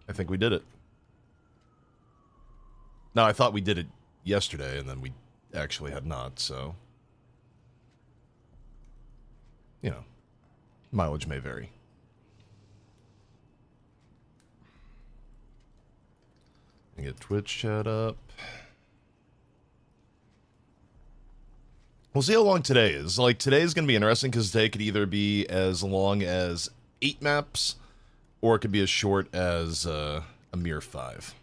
I think we did it. Now, I thought we did it yesterday, and then we actually had not, so... You know, mileage may vary. Get Twitch chat up. We'll see how long today is. Like, today is going to be interesting because today could either be as long as 8 maps, or it could be as short as a mere 5.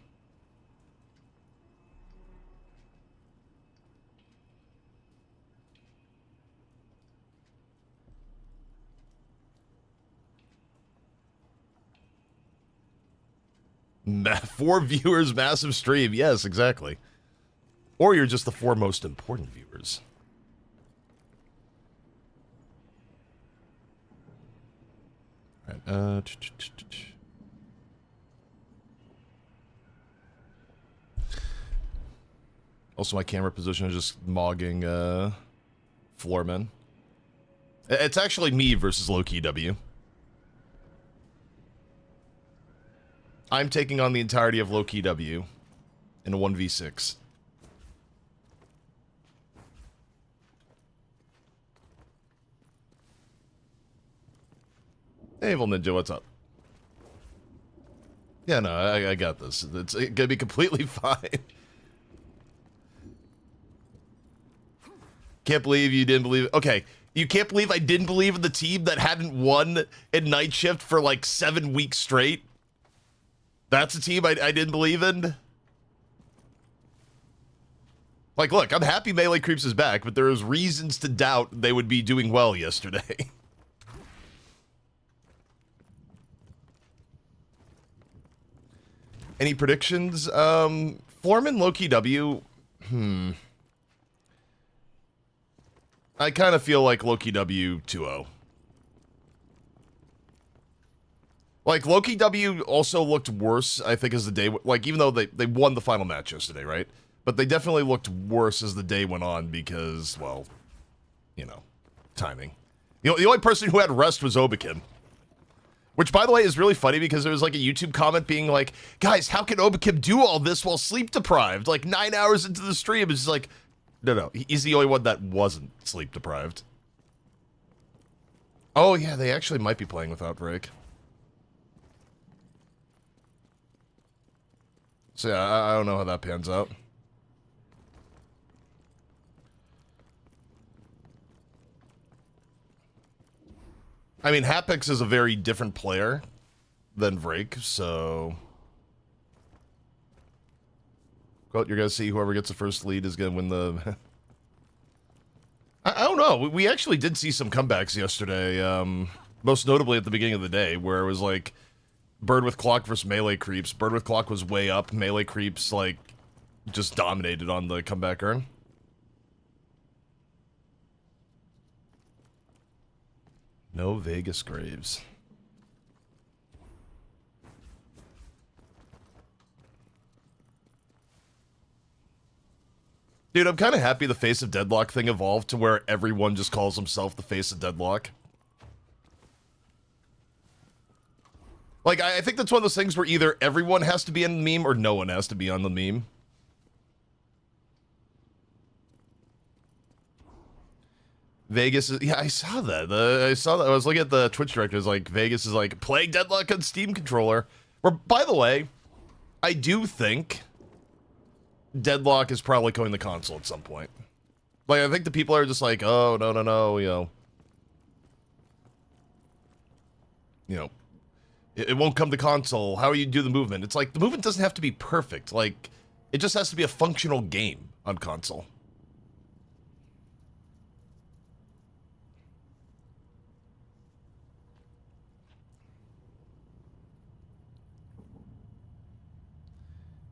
Four viewers, massive stream. Yes, exactly. Or you're just the 4 most important viewers. All right, also, my camera position is just mogging Floorman. It's actually me versus Low-Key W. I'm taking on the entirety of Low-Key W in a 1v6. Hey, Evil Ninja, what's up? Yeah, no, I got this. It's gonna be completely fine. Can't believe you didn't believe it. Okay, you can't believe I didn't believe in the team that hadn't won in Night Shift for like 7 weeks straight? That's a team I didn't believe in? Like, look, I'm happy Melee Creeps is back, but there is reasons to doubt they would be doing well yesterday. Any predictions? Foreman, Low-Key W, I kind of feel like Low-Key W 2-0. Like, Low-Key W also looked worse, I think, as the day... Like, even though they won the final match yesterday, right? But they definitely looked worse as the day went on because, well, you know, timing. The only person who had rest was Obakim. Which, by the way, is really funny because there was, like, a YouTube comment being like, guys, how can Obakim do all this while sleep-deprived? Like, 9 hours into the stream, it's just like, no, he's the only one that wasn't sleep-deprived. Oh, yeah, they actually might be playing with Outbreak. So, yeah, I don't know how that pans out. I mean, Hapex is a very different player than Vrake, so... Well, you're going to see whoever gets the first lead is going to win the... I don't know. We actually did see some comebacks yesterday, most notably at the beginning of the day, where it was like Bird with Clock versus Melee Creeps. Bird with Clock was way up. Melee Creeps, like, just dominated on the comeback earn. No Vegas Graves. Dude, I'm kind of happy the Face of Deadlock thing evolved to where everyone just calls himself the Face of Deadlock. Like, I think that's one of those things where either everyone has to be in the meme or no one has to be on the meme. Vegas is... Yeah, I saw that. I saw that. I was looking at the Twitch directors, like, Vegas is like, playing Deadlock on Steam controller. Or, by the way, I do think Deadlock is probably going to console at some point. Like, I think the people are just like, oh, no, you know, it won't come to console. How do you do the movement? It's like, the movement doesn't have to be perfect. Like, it just has to be a functional game on console.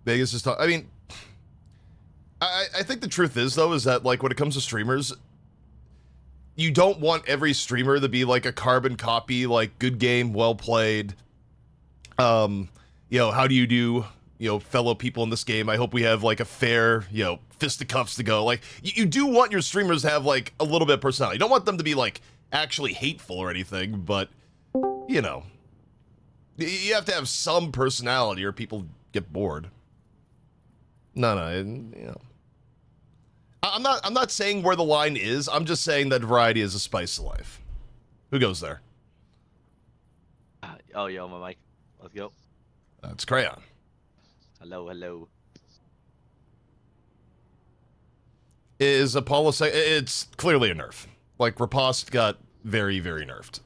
Vegas is I mean, I think the truth is, though, is that, like, when it comes to streamers, you don't want every streamer to be, like, a carbon copy, like, good game, well played. You know, how do you do, you know, fellow people in this game? I hope we have, like, a fair, you know, fisticuffs to go. Like, you do want your streamers to have, like, a little bit of personality. You don't want them to be, like, actually hateful or anything, but, you know, You have to have some personality, or people get bored. No, you know. I'm not saying where the line is. I'm just saying that variety is a spice of life. Who goes there? Oh, yo, my mic. Let's go. That's Crayon. Hello, hello. Is Apollo say it's clearly a nerf. Like Riposte got very, very nerfed.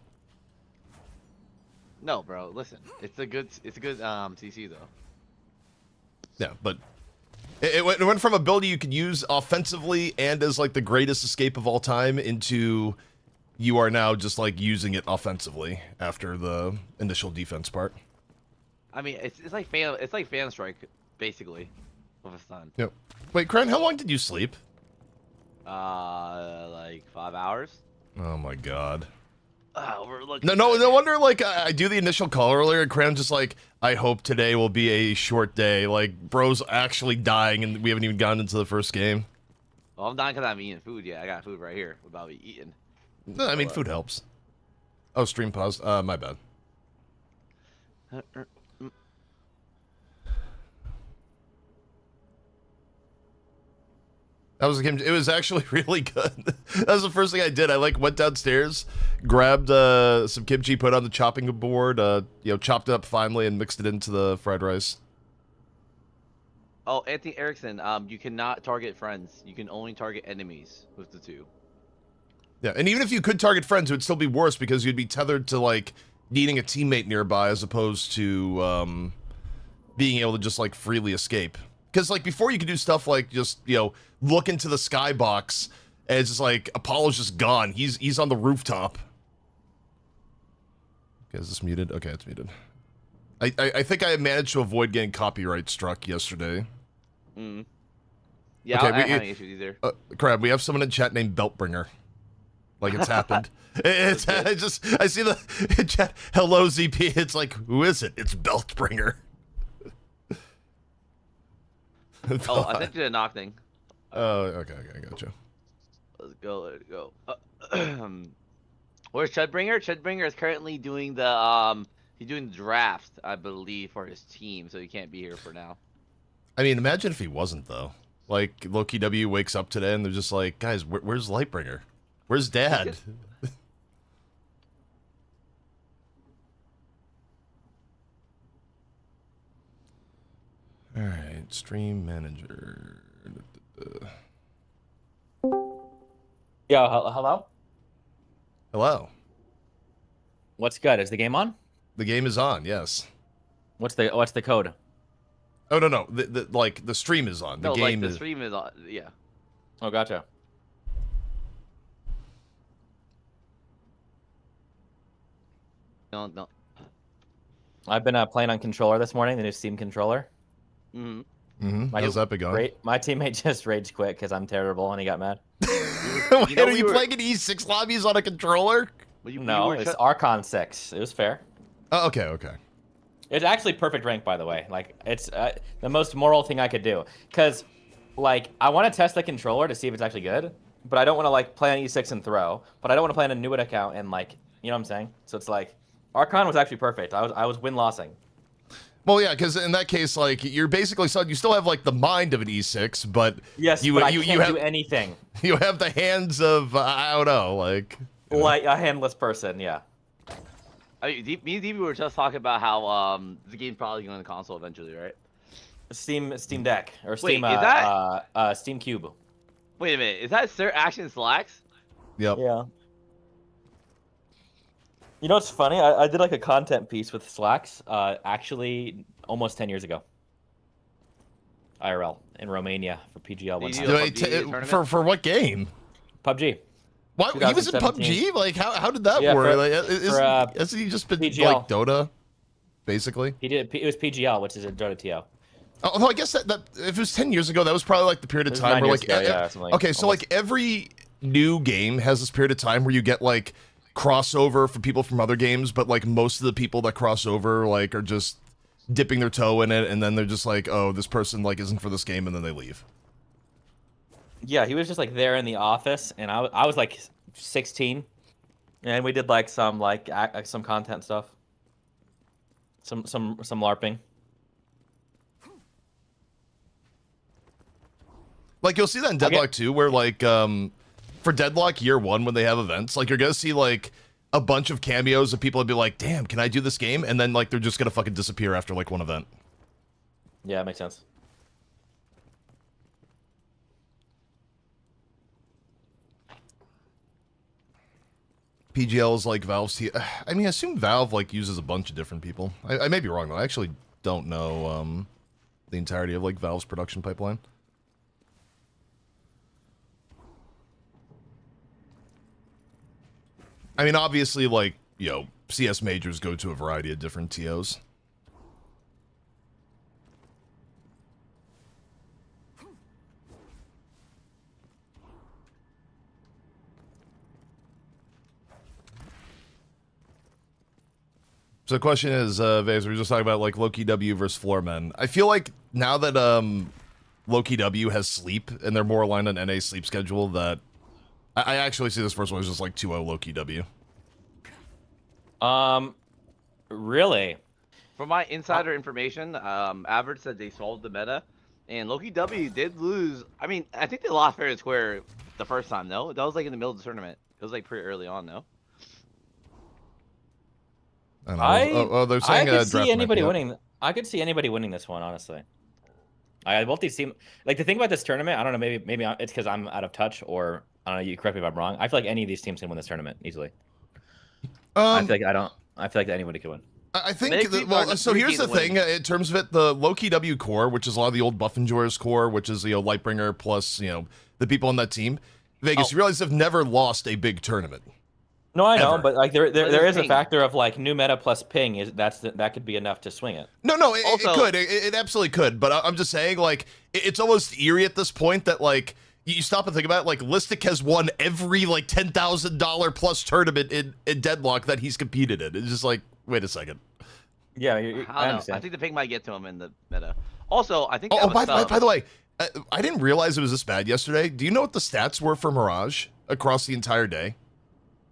No, bro. Listen, it's a good CC though. Yeah, but it went from a ability you could use offensively and as like the greatest escape of all time into you are now just like using it offensively after the initial defense part. I mean, it's like fan strike basically with a stun. Yep. Wait, Cran, how long did you sleep? Like 5 hours. Oh my god. We're looking. No wonder. Like I do the initial call earlier, and Cran just like, I hope today will be a short day. Like bro's actually dying, and we haven't even gotten into the first game. Well, I'm dying because I'm eating food. Yeah, I got food right here. What about me eating? No, I mean food helps. Oh, stream paused. My bad. That was a game. It was actually really good. That was the first thing I did. I like went downstairs, grabbed some kimchi, put it on the chopping board, chopped it up finely, and mixed it into the fried rice. Oh, Anthony Erickson. You cannot target friends. You can only target enemies with the 2. Yeah, and even if you could target friends, it would still be worse because you'd be tethered to like needing a teammate nearby as opposed to being able to just like freely escape. Because like before you could do stuff like just look into the skybox and it's just like Apollo's just gone. He's on the rooftop. Okay, is this muted? Okay, it's muted. I think I managed to avoid getting copyright struck yesterday. Mm. Yeah, okay, I don't have any issues either. Crab, we have someone in chat named Beltbringer. Like it's happened. I see the chat. Hello ZP. It's like, who is it? It's Beltbringer. Oh, I sent you a knock thing. Oh, okay, gotcha. Let's go. Where's Chudbringer? Chudbringer is currently doing the he's doing the draft, I believe, for his team, so he can't be here for now. I mean, imagine if he wasn't though. Like Loki W wakes up today and they're just like, guys, where's Lightbringer? Where's Dad? All right, stream manager. Yo, hello? Hello. What's good? Is the game on? The game is on, yes. What's the code? Oh no. The stream is on. The game the stream is on, yeah. Oh, gotcha. No. I've been playing on controller this morning, the new Steam controller. How's that been going? My teammate just rage quit because I'm terrible and he got mad. Wait, are you playing in E6 lobbies on a controller? No, it's Archon 6. It was fair. Oh, okay. It's actually perfect rank, by the way. Like, it's the most moral thing I could do. Because, like, I want to test the controller to see if it's actually good, but I don't want to, like, play on E6 and throw. But I don't want to play on a Nuit account and, like, you know what I'm saying? So it's like, Archon was actually perfect. I was win-lossing. Well, yeah, because in that case, like, you're basically you still have like the mind of an E6, but yes, you but I you can't have do anything. You have the hands of I don't know, like a handless person, yeah. I mean, me and DB were just talking about how the game's probably going to console eventually, right? Steam Deck or Steam Wait, is that... Steam Cube. Wait a minute, is that Sir Action Slacks? Yep. Yeah. You know what's funny? I did like a content piece with Slacks, actually almost 10 years ago. IRL in Romania for PGL one time. For what game? PUBG. Why he was in PUBG? Like how did that work? Hasn't he just been PGL. like Dota, basically? He did. It was PGL, which is a Dota TO. Although I guess that if it was 10 years ago, that was probably like the period of time where like okay, so like every new game has this period of time where you get like crossover for people from other games, but like most of the people that cross over like are just dipping their toe in it, and then they're just like, oh, this person like isn't for this game, and then they leave. Yeah, he was just like there in the office, and I was like 16, and we did like some content stuff. Some LARPing. Like you'll see that in Deadlock too, where like for Deadlock year 1 when they have events, like you're gonna see like a bunch of cameos of people that be like, damn, can I do this game? And then like they're just gonna fucking disappear after like one event. Yeah, it makes sense. PGL is like Valve's I mean, I assume Valve like uses a bunch of different people. I may be wrong though. I actually don't know the entirety of like Valve's production pipeline. I mean, obviously, like, you know, CS majors go to a variety of different TOs. So the question is, Vaz, we were just talking about, like, Loki W versus Floormen. I feel like now that Loki W has sleep, and they're more aligned on NA's sleep schedule, that I actually see this first one as just like 2-0 Loki W. Really? From my insider information, Average said they solved the meta, and Loki W did lose. I mean, I think they lost fair and square the first time, though. That was like in the middle of the tournament. It was like pretty early on, though. They're saying I could see anybody winning. I could see anybody winning this one, honestly. Both these seem like the thing about this tournament. I don't know. Maybe it's because I'm out of touch, or I don't know. You correct me if I'm wrong. I feel like any of these teams can win this tournament easily. I feel like anybody could win. I think. So here's the thing. In terms of it, the Loki W core, which is a lot of the old Buffenjoyers core, which is Lightbringer plus the people on that team. Vegas, you realize they've never lost a big tournament. No, I know, but like there is a factor of like new meta plus ping that could be enough to swing it. No, it could. It absolutely could. But I'm just saying, like, it's almost eerie at this point that like you stop and think about it. Like, Listic has won every like $10,000 plus tournament in Deadlock that he's competed in. It's just like, wait a second. Yeah, I don't know. I think the ping might get to him in the meta. Also, I think. By the way, I didn't realize it was this bad yesterday. Do you know what the stats were for Mirage across the entire day?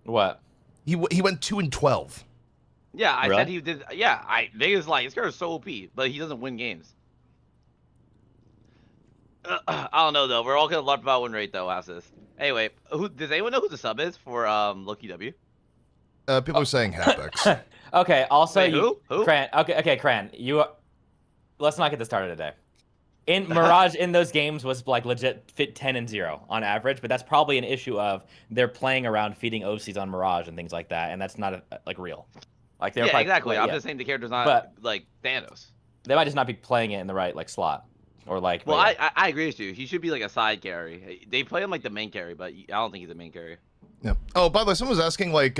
What? He went 2-12. Yeah, I said he did. Yeah, Vegas like this guy is so OP, but he doesn't win games. I don't know though. We're all gonna LARP about win rate though. After this. Anyway, does anyone know who the sub is for Loki W? People are saying Hapex. Okay. Also, wait, who? Cran. Okay, Cran. Let's not get this started today. In Mirage, in those games was like legit fit 10-0 on average, but that's probably an issue of they're playing around feeding OCs on Mirage and things like that, and that's not like real. Like they're exactly. I'm just saying the character's not like Thanos. They might just not be playing it in the right like slot or like. Well, I agree with you. He should be like a side carry. They play him like the main carry, but I don't think he's a main carry. Yeah. Oh, by the way, someone was asking like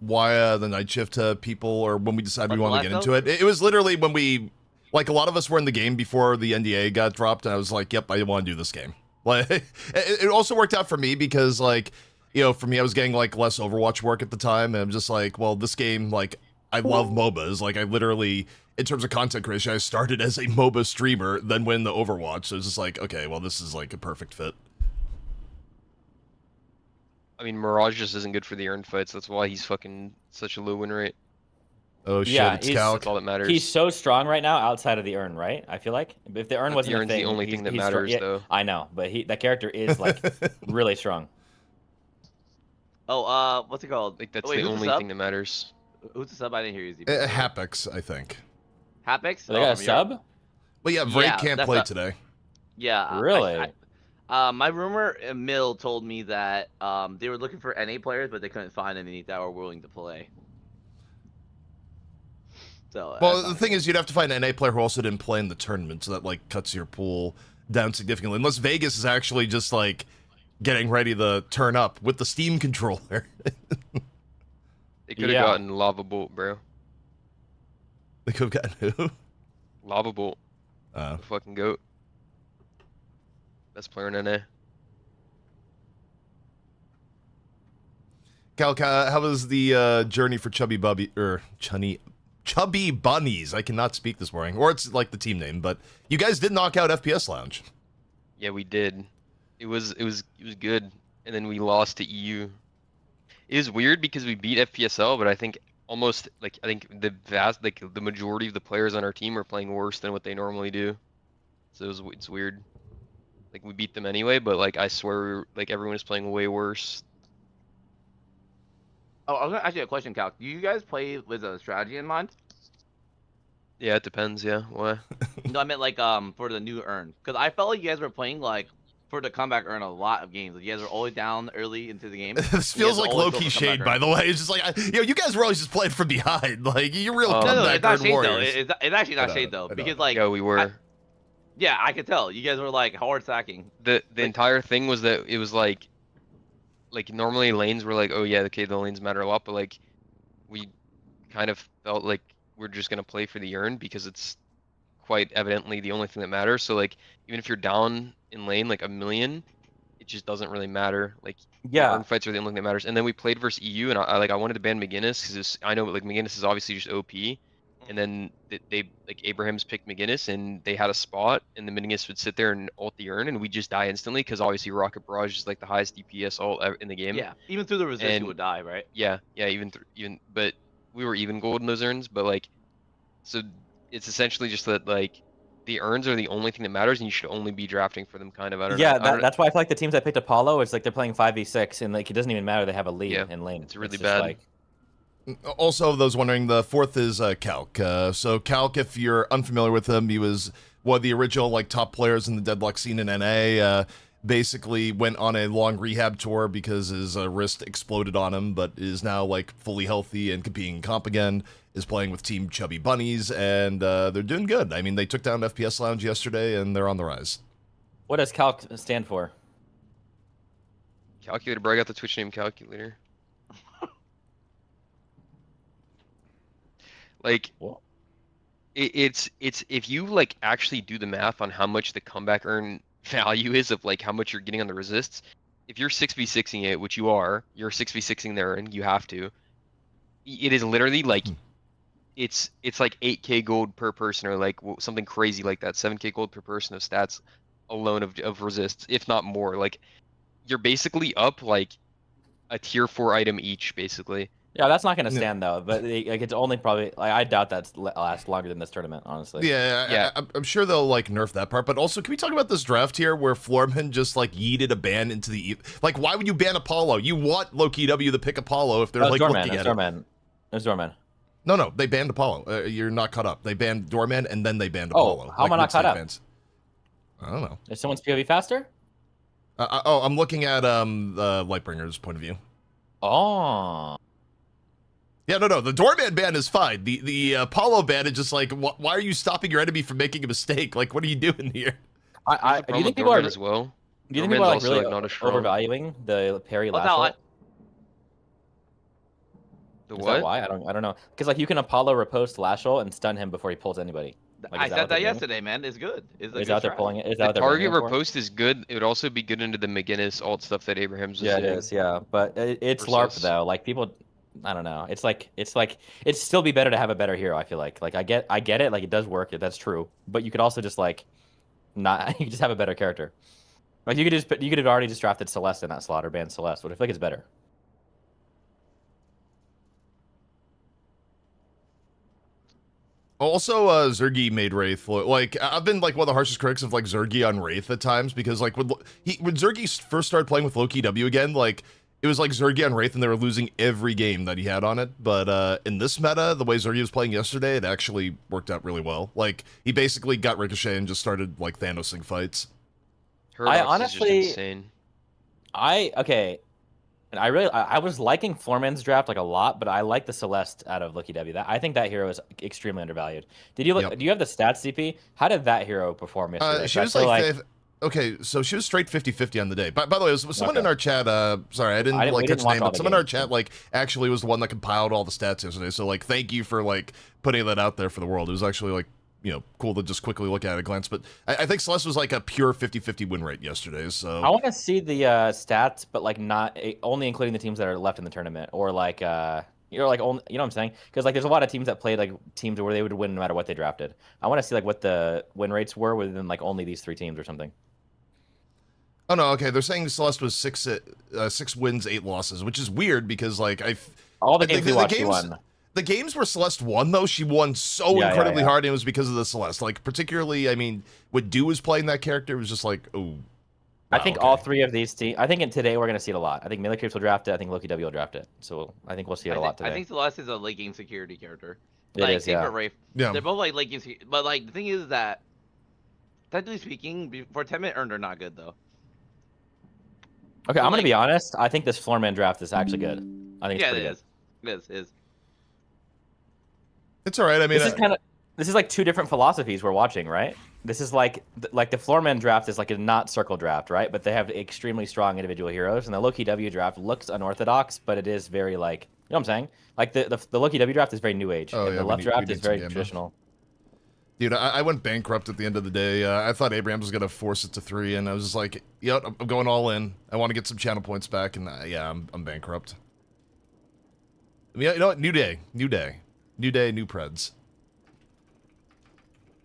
why the night shift people, or when we decided we wanted to get into it. It was literally when we. Like, a lot of us were in the game before the NDA got dropped, and I was like, yep, I want to do this game. Like, it also worked out for me because, like, for me, I was getting, like, less Overwatch work at the time, and I'm just like, well, this game, like, I love MOBAs. Like, I literally, in terms of content creation, I started as a MOBA streamer, then went into Overwatch, so it's just like, okay, well, this is, like, a perfect fit. I mean, Mirage just isn't good for the earned fights. That's why he's fucking such a low win rate. Oh shit, yeah, it's Calc. That's all that matters. He's so strong right now outside of the urn, right? I feel like if the urn wasn't the urn's the only thing that matters, though. I know, but that character is like really strong. Oh, what's it called? Like that's the only thing that matters. Who's the sub? I didn't hear you. Hapex, I think. Hapex? So they got a sub? Well, yeah, Vrake can't play today. Yeah. Really? My rumor mill told me that they were looking for NA players, but they couldn't find any that were willing to play. So, well, the thing is, you'd have to find an NA player who also didn't play in the tournament, so that like cuts your pool down significantly. Unless Vegas is actually just like getting ready to turn up with the Steam controller. They could have gotten Lava Bolt, bro. They could have gotten who? Lava Bolt. The fucking goat. Best player in NA. Cal, how was the journey for Chubby Bunnies? I cannot speak this morning, or it's like the team name, but you guys did knock out FPS Lounge. Yeah, we did. It was good, and then we lost to EU. It was weird because we beat FPSL, but I think almost like I think the majority of the players on our team are playing worse than what they normally do. So it's weird. Like we beat them anyway, but like I swear like everyone is playing way worse. Oh, I was gonna ask you a question, Cal. Do you guys play with a strategy in mind? Yeah, it depends. Yeah, why? No, I meant like for the new earn, because I felt like you guys were playing like for the comeback earn a lot of games. Like, you guys were always down early into the game. This feels like low-key shade, by the way. It's just like, you guys were always just playing from behind. Like, you're real No, comeback it's not earn shade though. warriors. It's actually not I know, shade though, I know. because like Yeah, we were. yeah, I could tell you guys were like hard sacking. The entire thing was that it was like normally lanes were like, oh yeah, okay, the lanes matter a lot, but like we kind of felt like we're just gonna play for the earn because it's quite evidently the only thing that matters. So like even if you're down in lane like a million, it just doesn't really matter. Like Yeah. earn fights are the only thing that matters. And then we played versus EU, and I wanted to ban McGinnis because I know like McGinnis is obviously just OP. And then they like Abraham's picked McGinnis, and they had a spot, and the McGinnis would sit there and ult the earn, and we just die instantly because obviously Rocket Barrage is like the highest DPS ult in the game. Yeah, even through the resist, And- you would die, right? Yeah, but we were even gold in those earns, but like, so it's essentially just that like the earns are the only thing that matters, and you should only be drafting for them. Kind of, I don't know. Yeah, I don't know. that's why I feel like the teams that picked Apollo, it's like they're playing 5v6, and like it doesn't even matter they have a lead Yeah, in lane. it's really just bad. Like, Also, those wondering, the fourth is Calc. So Calc, if you're unfamiliar with him, he was one of the original like top players in the Deadlock scene in NA. Basically went on a long rehab tour because his wrist exploded on him, but is now like fully healthy and competing in comp again. Is playing with Team Chubby Bunnies, and they're doing good. I mean, they took down FPS Lounge yesterday, and they're on the rise. what does Calc stand for? Calculator, bro. I got the Twitch name Calculator. Like, Well, it's if you like actually do the math on how much the comeback earn value is of like how much you're getting on the resists, if you're 6v6ing it, which you are, you're 6v6ing there and you have to, it is literally like it's like 8k gold per person or like something crazy like that, 7k gold per person of stats alone of resists, if not more. Like you're basically up like a tier 4 item each basically. yeah, that's not gonna Yeah. stand though. But like it's only probably like I doubt that's lasts longer than this tournament, honestly. Yeah, Yeah. I'm sure they'll like nerf that part. But also, can we talk about this draft here where Floorman just like yeeted a ban into the like? Why would you ban Apollo? You want Loki W to pick Apollo if they're That was like Doorman. looking That's at it. Doorman. It was Doorman. No, they banned Apollo. You're not caught up. They banned Doorman and then they banned Oh, Apollo. how am I not caught up? Bans. I don't know. Is someone's POV faster? I'm looking at the Lightbringer's point of view. Oh. Yeah, no, the Doorman ban is fine. The Apollo ban is just like, why are you stopping your enemy from making a mistake? Like, what are you doing here? Do you Problem think with people are? Doorman Do as well. you think Doorman's people are like also, really like, not as strong. overvaluing the parry Well, last no, ult? The Is that what? why? I don't know. Because like you can Apollo riposte lash ult and stun him before he pulls anybody. Like, I is that said what that they're doing? yesterday, man. It's good. It's a Is good that they're strat. pulling it? Is The that they're target bringing it for? riposte is good. It would also be good into the McGinnis alt stuff that Abraham's was Yeah, it doing. is. Yeah, but it's LARP Versus- though. Like people, I don't know. It's like it'd still be better to have a better hero. I feel like I get it. Like it does work. That's true. But you could also just like not. You could just have a better character. Like you could have already just drafted Celeste in that slot or banned Celeste. But I feel like it's better. Also, Zergy made Wraith look like I've been like one of the harshest critics of like Zergy on Wraith at times because like when Zergy first started playing with Loki W again, like it was like Zergy on Wraith and they were losing every game that he had on it. But in this meta, the way Zergy was playing yesterday, it actually worked out really well. Like he basically got Ricochet and just started like Thanosing fights. Herbox is honestly- just insane. And I was liking Floorman's draft like a lot, but I like the Celeste out of Lucky W. I think that hero is extremely undervalued. Did you look? Yep. Do you have the stats, CP? How did that hero perform yesterday? She I was feel like, okay, so she was straight 50-50 on the day. By the way, was someone in Okay. our chat, sorry, I didn't we like didn't catch the watch name, all but the someone in our games, chat like actually was the one that compiled all the stats yesterday. So like thank you for like putting that out there for the world. It was actually like, you know, cool to just quickly look at a glance. But I think Celeste was like a pure 50-50 win rate yesterday. So I want to see the stats, but like not only including the teams that are left in the tournament, or like like only, you know what I'm saying? Because like there's a lot of teams that played like teams where they would win no matter what they drafted. I want to see like what the win rates were within like only these 3 teams or something. Oh no, okay. They're saying Celeste was 6 wins, 8 losses, which is weird because like All the I think games we watched, the you games, won. The games where Celeste won, though, she won so Yeah, incredibly yeah. hard, and it was because of the Celeste. Like, particularly, I mean, when Do was playing that character, it was just like, oh. I wow, think okay. all three of these teams. I think in today we're gonna see it a lot. I think Millie Creeps will draft it. I think Loki W will draft it. So I think we'll see it a lot today. I think Celeste is a late game security character. It Like, is, same yeah. for Rafe. Yeah. They're both like late game, but like the thing is that, technically speaking, for 10-minute earned, they're not good though. Okay, I'm gonna like- be honest. I think this Floorman draft is actually good. I think it's Yeah, pretty it good. is. It is. It's all right. I mean, This is like two different philosophies we're watching, right? This is like the Floorman draft is like a not circle draft, right? But they have extremely strong individual heroes, and the Loki W draft looks unorthodox, but it is very like, you know what I'm saying? Like the Loki W draft is very new age, Oh, and yeah, the we left need- draft we need is some very Gamba. traditional. dude, I went bankrupt at the end of the day. I thought Abraham was going to force it to 3, and I was just like, yep, I'm going all in. I want to get some channel points back, and yeah, I'm bankrupt. I mean, you know what? New day. New Preds.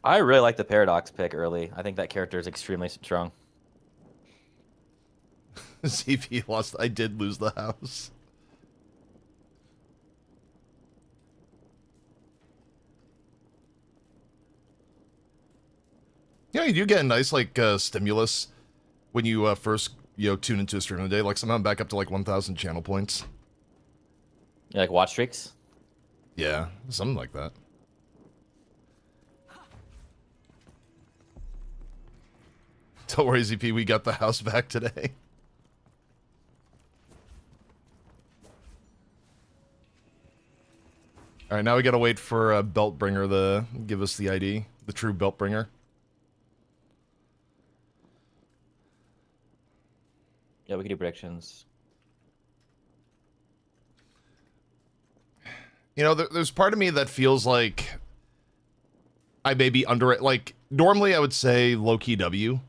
I really like the Paradox pick early. I think that character is extremely strong. CP lost. I did lose the house. Yeah, you do get a nice like stimulus when you first tune into a stream of the day. Like somehow I'm back up to like 1,000 channel points. You like watch streaks? Yeah, something like that. Don't worry, ZP. We got the house back today. All right, now we gotta wait for Beltbringer to give us the ID, the true Beltbringer. Yeah, we can do predictions. You know, there's part of me that feels like I may be under it. Like, normally I would say low-key W,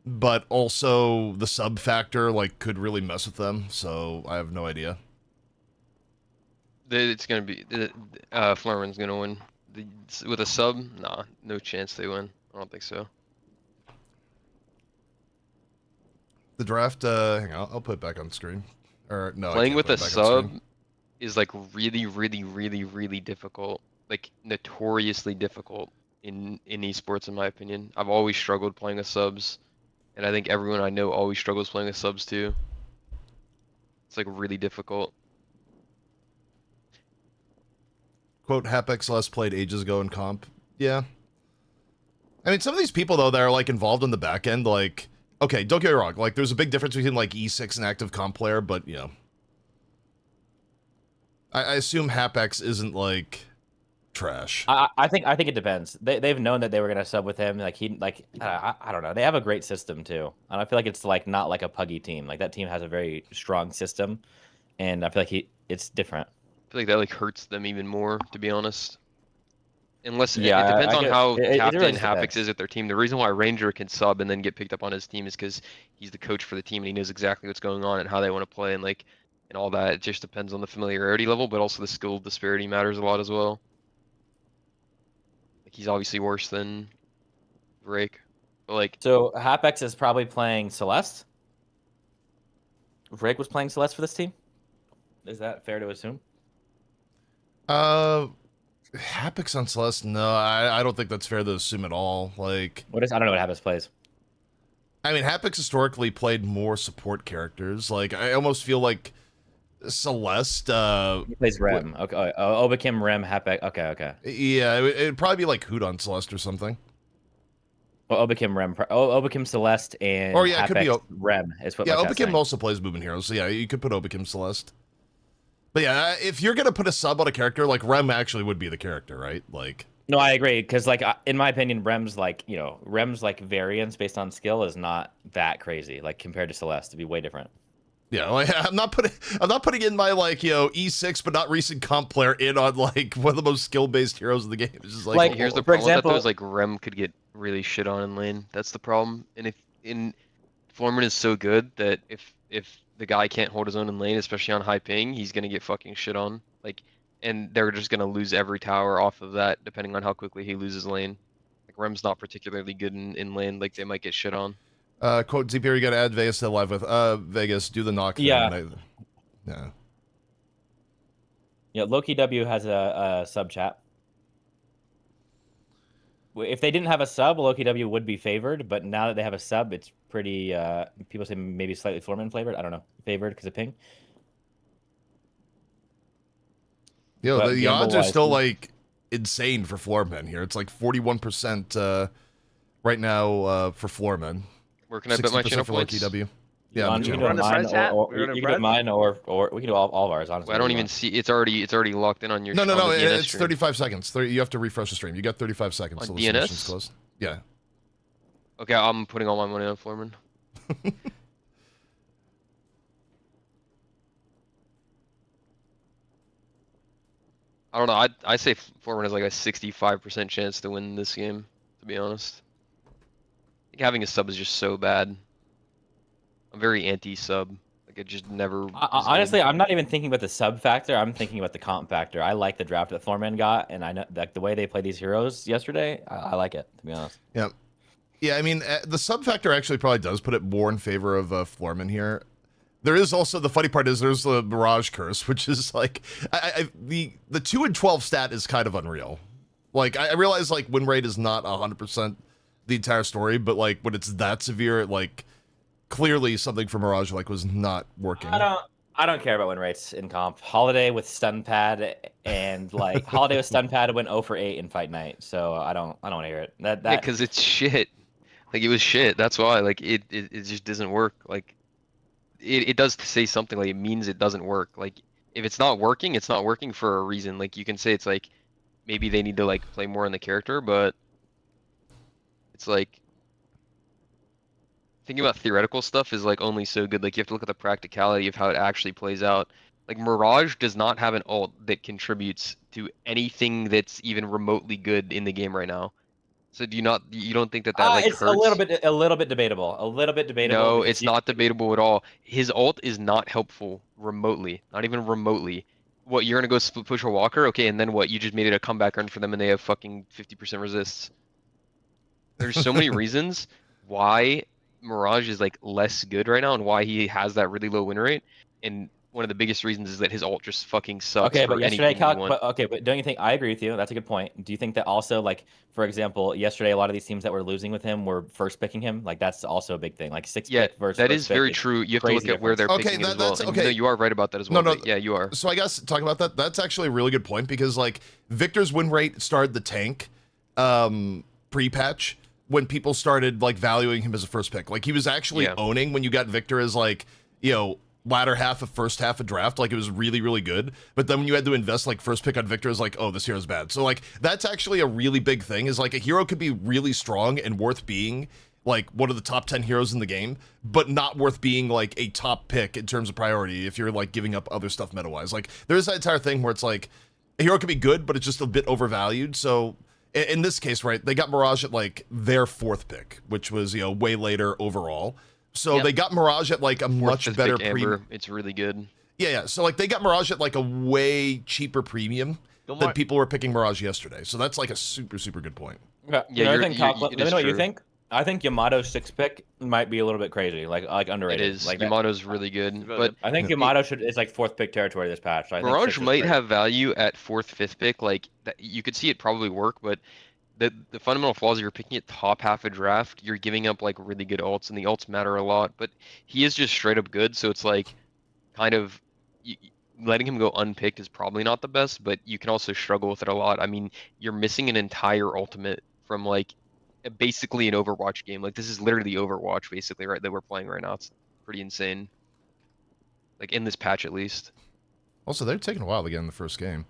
but also the sub factor, like, could really mess with them, so I have no idea. It's gonna be Flurman's gonna win. With a sub, nah, no chance they win. I don't think so. The draft, hang on, I'll put it back on screen. Or, no, I Playing can't with put a it back on screen. sub is like really difficult. Like notoriously difficult in esports, in my opinion. I've always struggled playing with subs, and I think everyone I know always struggles playing with subs too. It's like really difficult. Quote, Hapex less played ages ago in comp. Yeah. I mean, some of these people, though, that are, like, involved in the back end, like, okay, don't get me wrong. Like, there's a big difference between, like, E6 and active comp player, but, you know. I assume Hapex isn't, like, trash. I think it depends. They've known that they were gonna sub with him. Like I don't know. They have a great system too, and I feel like it's like not like a puggy team. Like that team has a very strong system, and I feel like it's different. I feel like that like hurts them even more, to be honest. Unless Yeah, it depends I on get- how it captain really Hapex depends. is at their team. The reason why Ranger can sub and then get picked up on his team is because he's the coach for the team and he knows exactly what's going on and how they want to play and all that. It just depends on the familiarity level, but also the skill disparity matters a lot as well. Like he's obviously worse than Drake, but like So Hapex is probably playing Celeste. Drake was playing Celeste for this team. Is that fair to assume? Hapex on Celeste? No, I don't think that's fair to assume at all. Like, I don't know what Hapex plays. I mean, Hapex historically played more support characters. Like, I almost feel like Celeste, He plays Rem. Okay. Obakim, Rem, Hapex. Okay. yeah, it'd probably be like Hoot on Celeste or something. Well, Obakim, Rem, Obakim, Celeste, and Or, yeah, it could be Hapex, Rem is what. Yeah, my chat's Obakim saying. also plays Movement Heroes, so yeah, you could put Obakim Celeste. But yeah, if you're gonna put a sub on a character, like Rem actually would be the character, right? Like, No, I agree because, like, in my opinion, Rem's like variance based on skill is not that crazy. Like compared to Celeste, to be way different. yeah, like I'm not putting in my like E6 but not recent comp player in on like one of the most skill based heroes in the game. It's just like here's the for problem with that example- though is like Rem could get really shit on in lane. That's the problem. And if Florman is so good that if the guy can't hold his own in lane, especially on high ping, he's gonna get fucking shit on. Like, and they're just gonna lose every tower off of that, depending on how quickly he loses lane. Like Rem's not particularly good in lane. Like they might get shit on. quote ZPR, you gotta add Vegas to live with Vegas, do the knock thing, Yeah. and yeah. Yeah, Loki W has a sub chat. If they didn't have a sub, Loki W would be favored, but now that they have a sub, it's pretty. People say maybe slightly Foreman flavored. I don't know, favored because of ping. Yo, But the odds are gamble-wise, still like insane for floormen here. It's like 41% right now for floormen. Where can I bet my 60% channel for Loki points? W. Yeah, on, on the you can channel do it Run on the points. mine, friend chat? or We run a you can do it friend? mine, or we can do all of ours. Honestly, Well, I don't if you even want. see. It's already locked in on your. No, on the DNS it's stream. 35 seconds. You have to refresh the stream. You got 35 seconds On till the submission's DNS? closed. Yeah. Okay, I'm putting all my money on Foreman. I don't know. I say Foreman has like a 65% chance to win this game. To be honest, I think having a sub is just so bad. I'm very anti-sub. Like it just never. is Honestly, good. I'm not even thinking about the sub factor. I'm thinking about the comp factor. I like the draft that Foreman got, and I know like the way they played these heroes yesterday. I like it, to be honest. Yeah. Yeah, I mean, the sub factor actually probably does put it more in favor of Floorman here. There is also, the funny part is there's the Mirage Curse, which is like, the 2 and 12 stat is kind of unreal. Like, I realize, like, win rate is not 100% the entire story, but, like, when it's that severe, like, clearly something for Mirage, like, was not working. I don't care about win rates in comp. Holiday with stun pad and like Holiday with stun pad went 0 for 8 in fight night, so I don't want to hear it. Yeah, because it's shit. Like it was shit. That's why. Like it just doesn't work. Like it does say something. Like it means it doesn't work. Like if it's not working, it's not working for a reason. Like you can say it's like maybe they need to like play more in the character, but it's like thinking about theoretical stuff is like only so good. Like you have to look at the practicality of how it actually plays out. Like Mirage does not have an ult that contributes to anything that's even remotely good in the game right now. So you don't think that like it's hurts? a little bit debatable. A little bit debatable. No, because it's not debatable at all. His ult is not helpful remotely, not even remotely. What, you're gonna go split push a Walker? Okay, and then what? You just made it a comeback run for them and they have fucking 50% resists. There's so many reasons why Mirage is like less good right now and why he has that really low win rate. And one of the biggest reasons is that his ult just fucking sucks Okay, for but yesterday, anything you want. but don't you think? I agree with you. That's a good point. Do you think that also, like, for example, yesterday a lot of these teams that were losing with him were first picking him? Like that's also a big thing. Like Yeah, pick versus that first is pick very true. You have to look crazy at where they're difference. Okay, picking it as well. that's And okay. no, you are right about that as well. No, but yeah, you are. So I guess talking about that, that's actually a really good point because like Victor's win rate started the tank pre-patch when people started like valuing him as a first pick. Like he was actually owning when you got Victor as like, you know, latter half of first half of draft, like it was really, really good. But then when you had to invest like first pick on Victor, is like, oh, this hero's bad. So like that's actually a really big thing, is like a hero could be really strong and worth being like one of the top 10 heroes in the game, but not worth being like a top pick in terms of priority if you're like giving up other stuff meta-wise. Like there's that entire thing where it's like a hero could be good, but it's just a bit overvalued. So in this case, right, they got Mirage at like their fourth pick, which was, you know, way later overall. So they got Mirage at like a much better premium. It's really good. Yeah. So like they got Mirage at like a way cheaper premium than people were picking Mirage yesterday. So that's like a super, super good point. Yeah, Yeah, let me know what you true. think. I think Yamato's 6 pick might be a little bit crazy, like underrated. It is. Like Yamato's really good, but I think Yamato is like 4th pick territory this patch. So I think Mirage 6 is might great. have value at 4th, 5th pick. Like that, you could see it probably work, but the fundamental flaws, if you're picking it top half of draft, you're giving up like really good ults, and the ults matter a lot. But he is just straight up good, so it's like kind of letting him go unpicked is probably not the best, but you can also struggle with it a lot. I mean, you're missing an entire ultimate from like basically an Overwatch game. Like this is literally Overwatch basically, right, that we're playing right now. It's pretty insane. Like in this patch at least. Also, they're taking a while to get in the first game.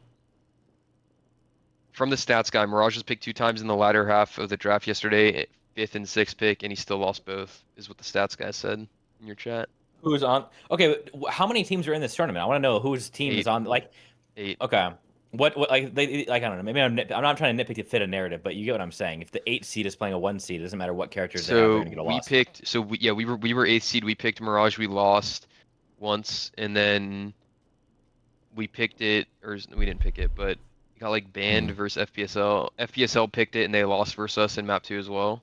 From the stats guy, Mirage was picked 2 times in the latter half of the draft yesterday, 5th and 6th pick, and he still lost both, is what the stats guy said in your chat. Who's on? Okay, how many teams are in this tournament? I want to know whose team is on. Like 8. Okay, what like they like I don't know. Maybe I'm not trying to nitpick to fit a narrative, but you get what I'm saying. If the 8 seed is playing a 1 seed, it doesn't matter what characters they have, they're gonna get a loss. We were 8th seed. We picked Mirage. We lost once, and then we picked it, or we didn't pick it, but got like banned versus FPSL. FPSL picked it and they lost versus us in map 2 as well.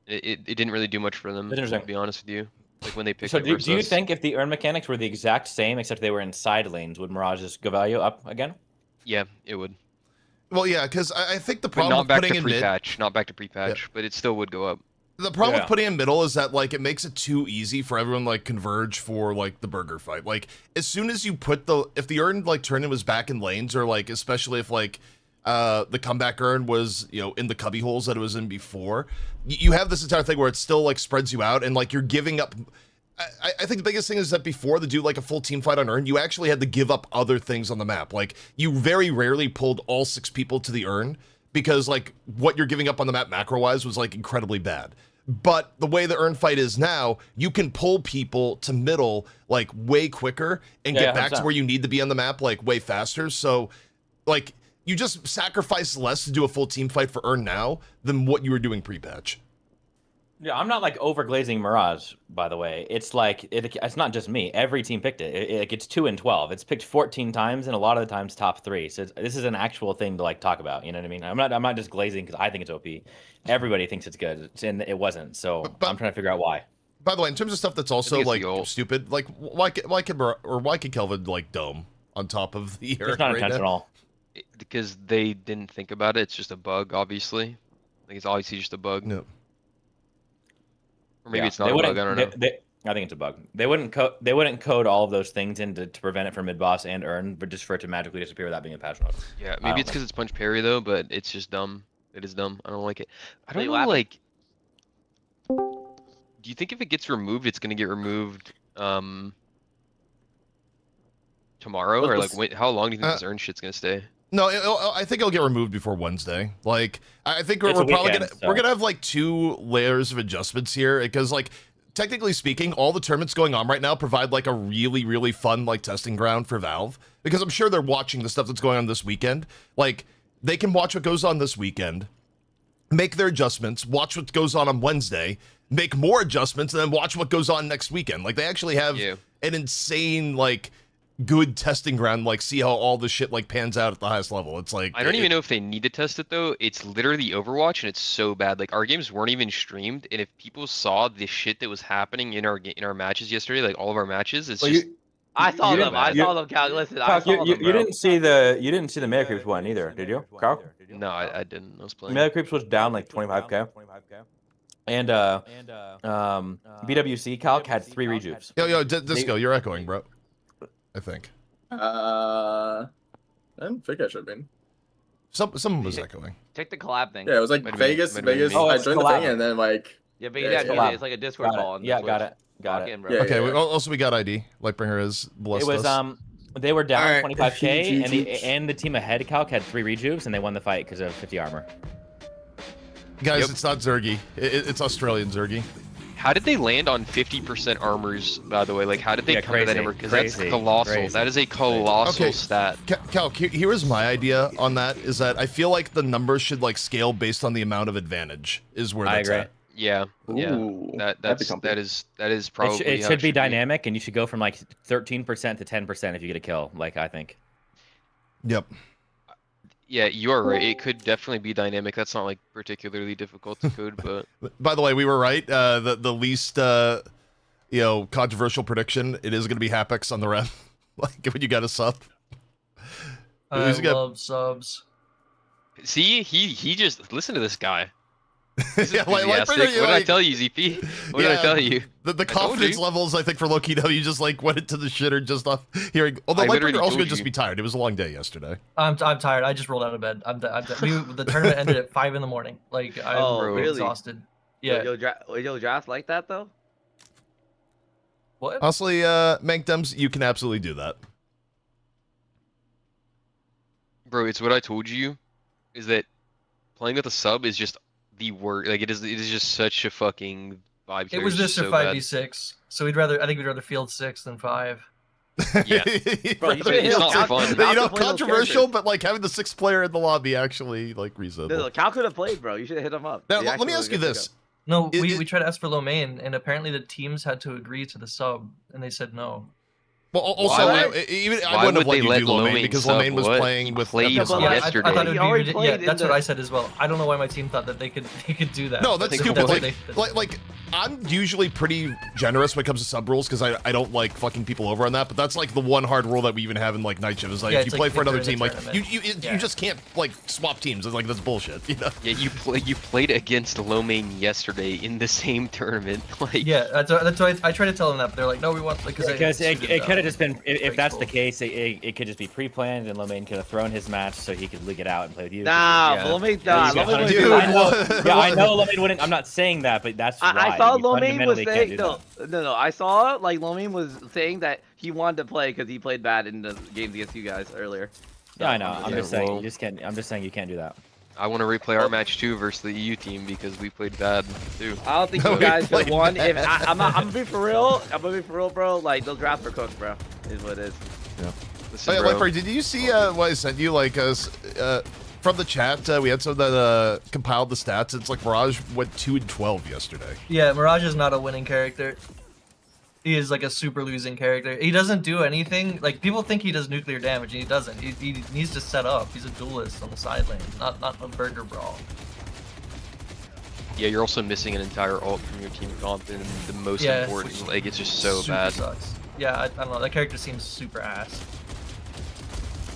It didn't really do much for them, to be honest with you. Like when they picked So it do you versus- think if the earn mechanics were the exact same except they were in side lanes, would Mirage's go value up again? Yeah, it would. Well, yeah, because I think the But problem not with back putting to in mid, pre-patch, not back to pre-patch, but it still would go up. the problem Yeah. with putting in middle is that like it makes it too easy for everyone like converge for like the burger fight. Like as soon as you put if the earned like turn-in was back in lanes, or like especially if like the comeback earn was, you know, in the cubby holes that it was in before, you have this entire thing where it still like spreads you out, and like you're giving up. I think the biggest thing is that before to do like a full team fight on earn, you actually had to give up other things on the map. Like you very rarely pulled all 6 people to the earn, because like what you're giving up on the map macro wise was like incredibly bad. But the way the earn fight is now, you can pull people to middle like way quicker and get back to 100%. where you need to be on the map like way faster. So like you just sacrifice less to do a full team fight for earn now than what you were doing pre-patch. Yeah, I'm not like overglazing Mirage, by the way. It's like it's not just me. Every team picked it. It's 2 and 12. It's picked 14 times, and a lot of the times top 3. So this is an actual thing to like talk about. You know what I mean? I'm not just glazing because I think it's OP. Everybody thinks it's good, and it wasn't. So But- I'm trying to figure out why. By the way, in terms of stuff that's also it's like the ult. stupid, like why could Kelvin like dome on top of the earn It's not right now? intentional. Because they didn't think about it. It's just a bug, obviously. Like it's obviously just a bug. No. Or maybe Yeah, it's not they a bug. I wouldn't- don't know. I think it's a bug. They wouldn't code all of those things in to prevent it from mid boss and earn, but just for it to magically disappear without being a patch note. Yeah, I maybe don't it's because it's punch parry though, but it's just dumb. It is dumb. I don't like it. I don't Wait, know, what happened? like. Do you think if it gets removed, it's gonna get removed tomorrow, What or was- like wait? How long do you think Uh, this earn shit's gonna stay? No, I think it'll get removed before Wednesday. Like, I think we're It's a probably weekend, we're so. gonna have like 2 layers of adjustments here, because like technically speaking, all the tournaments going on right now provide like a really fun like testing ground for Valve, because I'm sure they're watching the stuff that's going on this weekend. Like they can watch what goes on this weekend, make their adjustments, watch what goes on Wednesday, make more adjustments, and then watch what goes on next weekend. Like they actually have Yeah. an insane like good testing ground, like see how all the shit like pans out at the highest level. It's like I don't even know if they need to test it though. It's literally Overwatch, and it's so bad. Like our games weren't even streamed, and if people saw the shit that was happening in our matches yesterday, like all of our matches, it's Well, just I saw you them. didn't- I you- saw them. Cal, listen, I Calc, saw them. you bro. didn't see the Meta Creeps one either, did you, Carl? no, I didn't. I was playing. Meta Creeps was down like 25k. And BWC Calc had 3 rejupes. Yo, Disco, you're echoing, bro. I think I didn't think I should have been. someone was echoing. Take the collab thing. Yeah, it was like Might have been- Vegas. might have been Vegas. me. Oh, I it's joined the collab. thing and then like Yeah, but Yeah, yeah, yeah. it's like a Discord Got call. it. on Yeah, Twitch. got it. Got Lock it. in, bro. Yeah, Okay, yeah. also we got ID. Lightbringer has blessed It was us. they were down Alright. 25k, and GG. the team ahead Calc had 3 rejupes, and they won the fight because of 50 armor. Guys, Yep. it's not Zergy. It's Australian Zergy. How did they land on 50% armors, by the way? Like, how did they Yeah, come to that crazy, number? Because that's crazy, colossal. crazy. That is a colossal Okay. stat. Cal, here is my idea on that, is that I feel like the numbers should like scale based on the amount of advantage is where I that's agree. at. Yeah, yeah. Ooh, That that'd be that's comfy. that is probably It how should be be. dynamic, and you should go from like 13% to 10% if you get a kill. Like I think. Yep. Yeah, you are right. It could definitely be dynamic. That's not like particularly difficult to code, but By the way, we were right. The least controversial prediction, it is going to be Hapex on the rep. Like when you got a sub. I Who's got- love subs. see, he just listen to this guy. This is Yeah, like, enthusiastic. Lightbringer, What did I like- tell you, ZP? What did Yeah, I tell you? The told confidence you. levels, I think, for Loki W just like went into the shitter just off hearing. Although I literally Lightbringer also told could just you. be tired. It was a long day yesterday. I'm tired. I just rolled out of bed. The tournament ended at 5 in the morning. Like I'm Oh, really? exhausted. Yeah. Yo, drafts like that though. What? Honestly, Mankdems, you can absolutely do that. Bro, it's what I told you. Is that playing with a sub is just the worst. Like it is just such a fucking vibe. It was carry. It's Mr. so bad. 5v6. So I think we'd rather field 6 than 5. Yeah. Bro, you Rather- should it's not Cal- fun. Cal You know, could play those controversial, characters. but like having the 6th player in the lobby actually like reasonable. No, Cal could have played, bro. You should have hit him up. Now, He let me actually ask you was a good this. No, It- we it- tried to ask for low main, and apparently the teams had to agree to the sub, and they said no. Well, also, Why? I Why wouldn't have would let they you let do Lomain Lomain because sub? Lomain was What? playing He with played FPSI. well Yeah, yesterday. I thought it He would already be played yeah. in That's what the- I said as well. I don't know why my team thought that they could do that. No, that's They- stupid. that's what they- Like, I'm usually pretty generous when it comes to sub rules because I don't like fucking people over on that. But that's like the one hard rule that we even have in like Night Shift is like Yeah, if you it's play like for if another they're in team, a like tournament. you just can't like swap teams. It's like that's bullshit. You know? Yeah, you played against Lomain yesterday in the same tournament. Like, Yeah, that's why I try to tell them that, but they're like, no, we want Because it could have just been, if that's the case, it could just be pre-planned, and Lomain could have thrown his match so he could league it out and play with you. Nah, Yeah. Lomain, Yeah, nah, you Lomain got- wouldn't Dude, do I that. know, yeah, I know Lomain wouldn't. I'm not saying that, but that's why. I saw You Lomain was fundamentally can't saying do that. no. I saw like Lomain was saying that he wanted to play because he played bad in the games against you guys earlier. Yeah, I know. I'm Yeah, just saying well- you just can't. I'm just saying you can't do that. I want to replay our match too versus the EU team because we played bad too. I don't think No, you we guys could played have won. bad. If I'm gonna be for real. I'm gonna be for real, bro. Like those drafts were cooked, bro. Is what it is. Listen, Oh, yeah, bro, Lightbright, did you see what I sent you? Like, from the chat, we had some that compiled the stats. It's like Mirage went 2-12 yesterday. Yeah, Mirage is not a winning character. He is like a super losing character. He doesn't do anything. Like people think he does nuclear damage, and he doesn't. He needs to set up. He's a duelist on the side lane, not a burger brawl. yeah, you're also missing an entire ult from your team comp and the most Yeah, important. Like, it's just so Super bad. Sucks. Yeah, I don't know. That character seems super ass.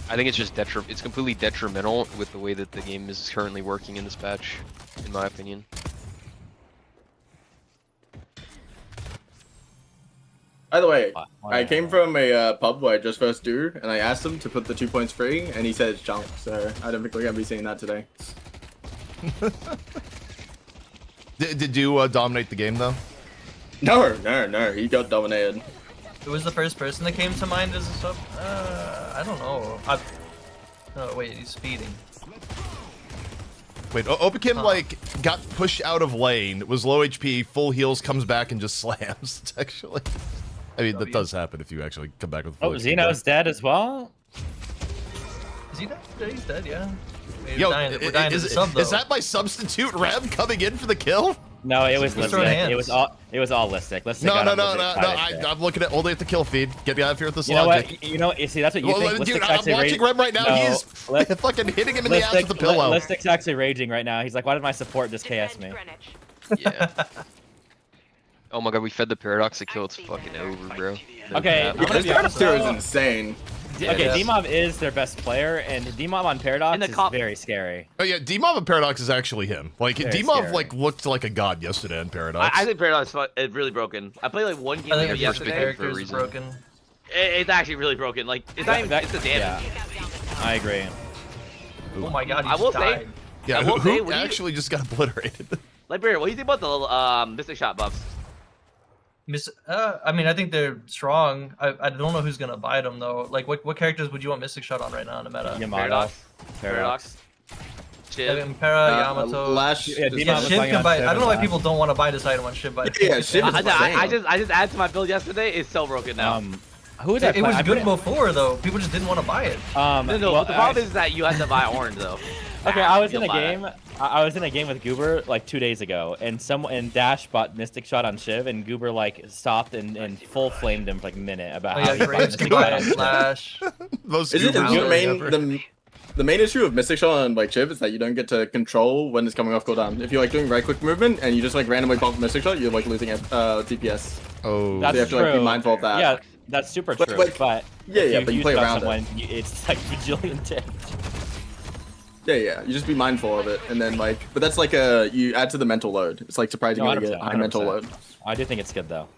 I think it's just it's completely detrimental with the way that the game is currently working in this patch, in my opinion. By the way, Why I not? came from a pub where I just first do, and I asked him to put the 2 points free, and he said it's junk. So I don't think we're gonna be seeing that today. Did you dominate the game though? No, he got dominated. Who was the first person that came to mind as a sub? I don't know. Oh wait, he's speeding. Wait, Opakim like got pushed out of lane, was low HP, full heals, comes back and just slams. It's actually, I mean, that does happen if you actually come back with. Full Oh, HP, Xeno's dead as well. Is he dead? Yeah, he's dead. Yeah. Yo, We're dying as a sub though. is that my substitute Rem coming in for the kill? No, it was Just throwing Listic. hands. It was all Listic. Listic No, got no, him no, with no, his no. pirate shit. I'm looking at only at the kill feed. Get me out of here with this You know logic. what? You know, you see, that's what you Well, think. dude, Listic's I'm actually watching Rem right now. No, He is Li- fucking hitting him in the ass with the pillow. Listic's actually raging right now. He's like, why did my support just KS me? Yeah. Oh my god, we fed the Paradox the kill. It's fucking over, bro. No Okay, cap. I'm gonna This be honest. character is insane. Okay, Yeah. D-Mob is their best player, and D-Mob on Paradox And the is cop- very scary. Oh yeah, D-Mob and Paradox is actually him. Like Very D-Mob scary. like looked like a god yesterday in Paradox. I think Paradox is really broken. I played like one game I with think it the first yesterday. character for a is reason. broken. It's actually really broken. Like it's not even. It's the damage. Yeah, I agree. Oh my god, he I will just say- died. yeah, I will who say, when you- actually just got obliterated? Like Barry, what do you think about the Mystic Shot buffs? I mean, I think they're strong. I don't know who's gonna buy them though. Like, what characters would you want Mystic Shot on right now in the meta? Yamato. Paradox. I Shiv. mean, Para, Yamato. Lash. Yeah, is D-Mob Yeah, was insane. Shiv playing can on buy. Shiv I don't know why and people don't want to buy this item on Shiv, but Yeah, Shiv is I just added to my build yesterday. It's so broken now. Who was that? it was I good put- before though. People just didn't want to buy it. no, well, the problem is that you have to buy orange though. Okay, I was in You'll a buy game. that. I was in a game with Goober like 2 days ago, and Dash bought Mystic Shot on Shiv, and Goober like stopped and full flamed him for like a minute about Oh how yeah, he bought Graves Mystic can buy Shot on it. Shiv. Flash. Most Is it Ubers the ever. main the main issue of Mystic Shot on like Chiv is that you don't get to control when it's coming off cooldown. If you're like doing right click movement and you just like randomly bump Mystic Shot, you're like losing DPS. Oh, That's you have to, like, be true. mindful of that. Yeah, that's super But, true. like, but yeah, if yeah, but you use play it on around it. someone, it's like bajillion damage. Yeah, you just be mindful of it, and then like, but that's like you add to the mental load. It's like surprisingly No, get 100%, high mental 100%. load. I do think it's good though.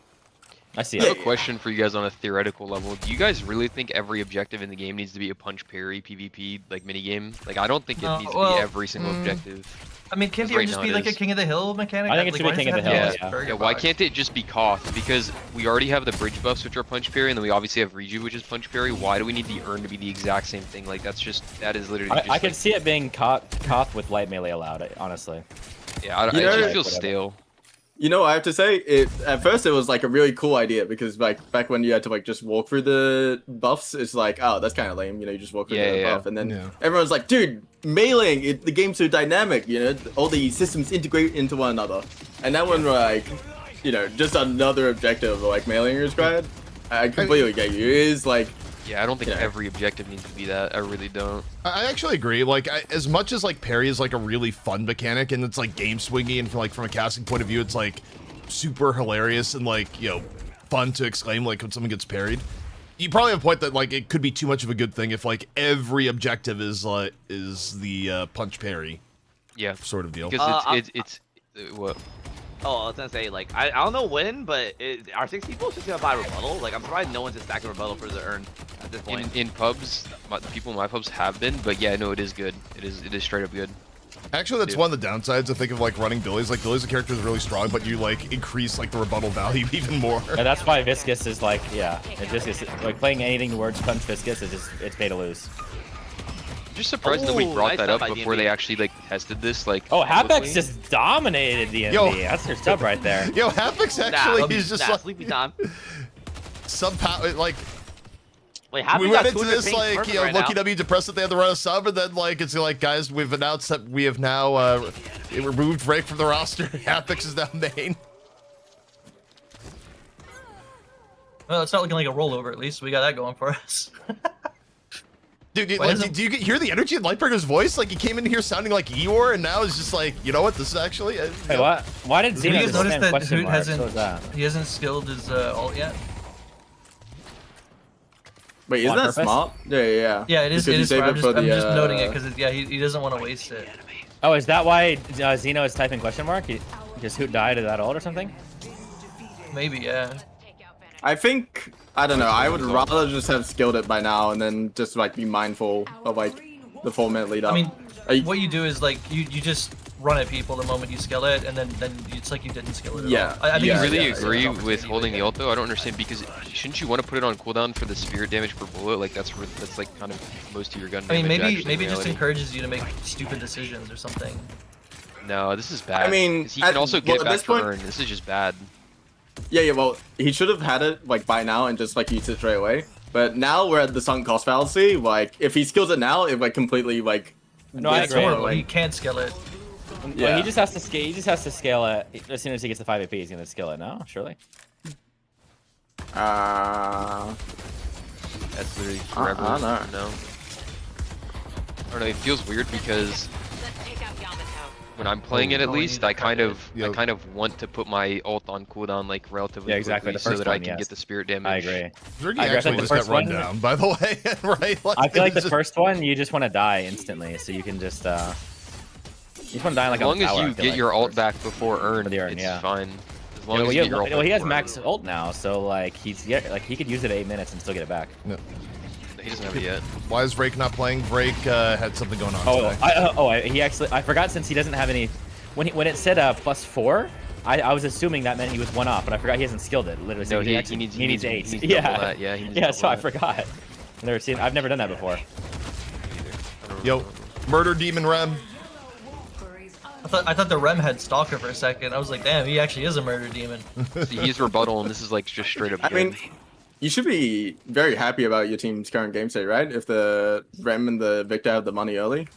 I see I have it. a question for you guys on a theoretical level. Do you guys really think every objective in the game needs to be a punch parry PvP like minigame? Like, I don't think it No, needs to well, be every single objective. I mean, can't Right it just now be it like a is. King of the Hill mechanic? I think it should be why does King of have the to Hill, have yeah. Burger Yeah, why Box? can't it just be Koth? Because we already have the bridge buffs, which are punch parry, and then we obviously have Reju, which is punch parry. Why do we need the urn to be the exact same thing? Like, that is literally just I can like, see it being Koth with light melee allowed. Honestly. yeah, You it know- just feels Whatever. stale. You know, I have to say, at first it was like a really cool idea because like back when you had to like just walk through the buffs, it's like, oh, that's kind of lame. You know, you just walk through the Yeah. buff, and then Yeah. everyone's like, dude, meleeing, the game's so dynamic. You know, all the systems integrate into one another, and that one like, you know, just another objective like meleeing is great. I completely get you. It is like, Yeah, I don't think Yeah. every objective needs to be that. I really don't. I actually agree. Like, as much as like parry is like a really fun mechanic, and it's like game swingy, and from a casting point of view, it's like super hilarious and like fun to exclaim like when someone gets parried. You probably have a point that like it could be too much of a good thing if like every objective is the punch parry Yeah, sort of deal. because it's what? Oh, I was gonna say, like, I don't know when, but are 6 people just gonna buy rebuttal? Like, I'm surprised no one's just stacking rebuttal for the earn at this point. In pubs, the people in my pubs have been, but yeah, no, it is good. It is straight up good. Actually, that's one of the downsides I think of like running Billy's. Like Billy's a character is really strong, but you like increase like the rebuttal value even more. And that's why Viscous is like, yeah, Viscous, like playing anything towards punch Viscous is just, it's pay to lose. I'm just surprised nobody Ooh, brought nice that stuff up by before DMB. they actually like tested this. Like, Oh, Hapex publicly. just dominated DMB. Yo. That's her sub right there. Yo, Hapix actually he's just like sleepy time. somehow like Wait, how we got went into 200 this pings like perfect right Loki now? W depressed that they had to run a sub, and then like it's like guys, we've announced that we have now removed Drake from the roster. Hapix is now main. Well, it's not looking like a rollover. At least we got that going for us. Dude, Why like, isn't- do you hear the energy in Lightbreaker's voice? Like he came in here sounding like Eeyore, and now it's just like, you know what? This is actually. Wait, what? Why did Have Xeno you guys just noticed spam that question Hoot marks? What was that? hasn't he hasn't skilled his ult yet? wait, isn't On that purpose? smart? Yeah. Yeah, it is. Because It you is. save I'm it just, for I'm the, just noting it because yeah, he doesn't want to waste it. Oh, is that why Xeno is typing question mark? Because Hoot died of that ult or something? Maybe, yeah. I think, I don't know, I would rather just have skilled it by now and then just like be mindful of like the 4-minute lead up. I mean, Are you- what you do is like you just run at people the moment you skill it, and then it's like you didn't skill it at Yeah, all. I think yeah, I it's- really yeah, agree it's with opportunity holding the there. ult though. I don't understand because shouldn't you want to put it on cooldown for the spirit damage per bullet? Like that's like kind of most of your gun I mean, damage. maybe actually, maybe in it just reality. encourages you to make stupid decisions or something. No, this is bad. I mean, 'Cause he can also get well, it at back this for point- earn. This is just bad. Yeah, well, he should have had it like by now and just like used it straight away. But now we're at the sunk cost fallacy. Like, if he skills it now, it like completely like. No, I It's agree. horrible. Like, He can't skill it. Well, Yeah. he just has to scale. He just has to scale it as soon as he gets the 5 AP. He's gonna scale it now, surely. That's literally I forever. don't know. No. I don't know. It feels weird because when I'm playing it, at Oh, we least need I to kind of Yo. want to put my ult on cooldown like relatively Yeah, exactly, quickly the so first that I one, can yes. get the spirit damage. I agree. Ricky I agree. I actually think the just got first run one- down, by the way, right? Like, I feel like the it's just- first one, you just want to die instantly, so you can just you just want to die like As long on as tower, I you feel get like, your ult first. back before earn, For the earn, it's yeah. fine. As Yeah, long well, as he you has, get your ult well, he back has before max earn. ult now, so like he could use it at 8 minutes and still get it back. No. He doesn't have it yet. Why is Drake not playing? Drake had something going on Oh, today. he actually I forgot since he doesn't have any. When it said +4, I was assuming that meant he was 1 off, but I forgot he hasn't skilled it. Literally, No, so he actually, needs- he needs 8. he needs yeah, double that, yeah, he needs yeah. double So I that. forgot. I've never done that before. Yo, Murder Demon Rem. I thought the Rem had Stalker for a second. I was like, damn, he actually is a murder demon. See, he's rebuttal, and this is like just straight up. I good. mean, you should be very happy about your team's current game state, right? If the Rem and the Victor have the money early.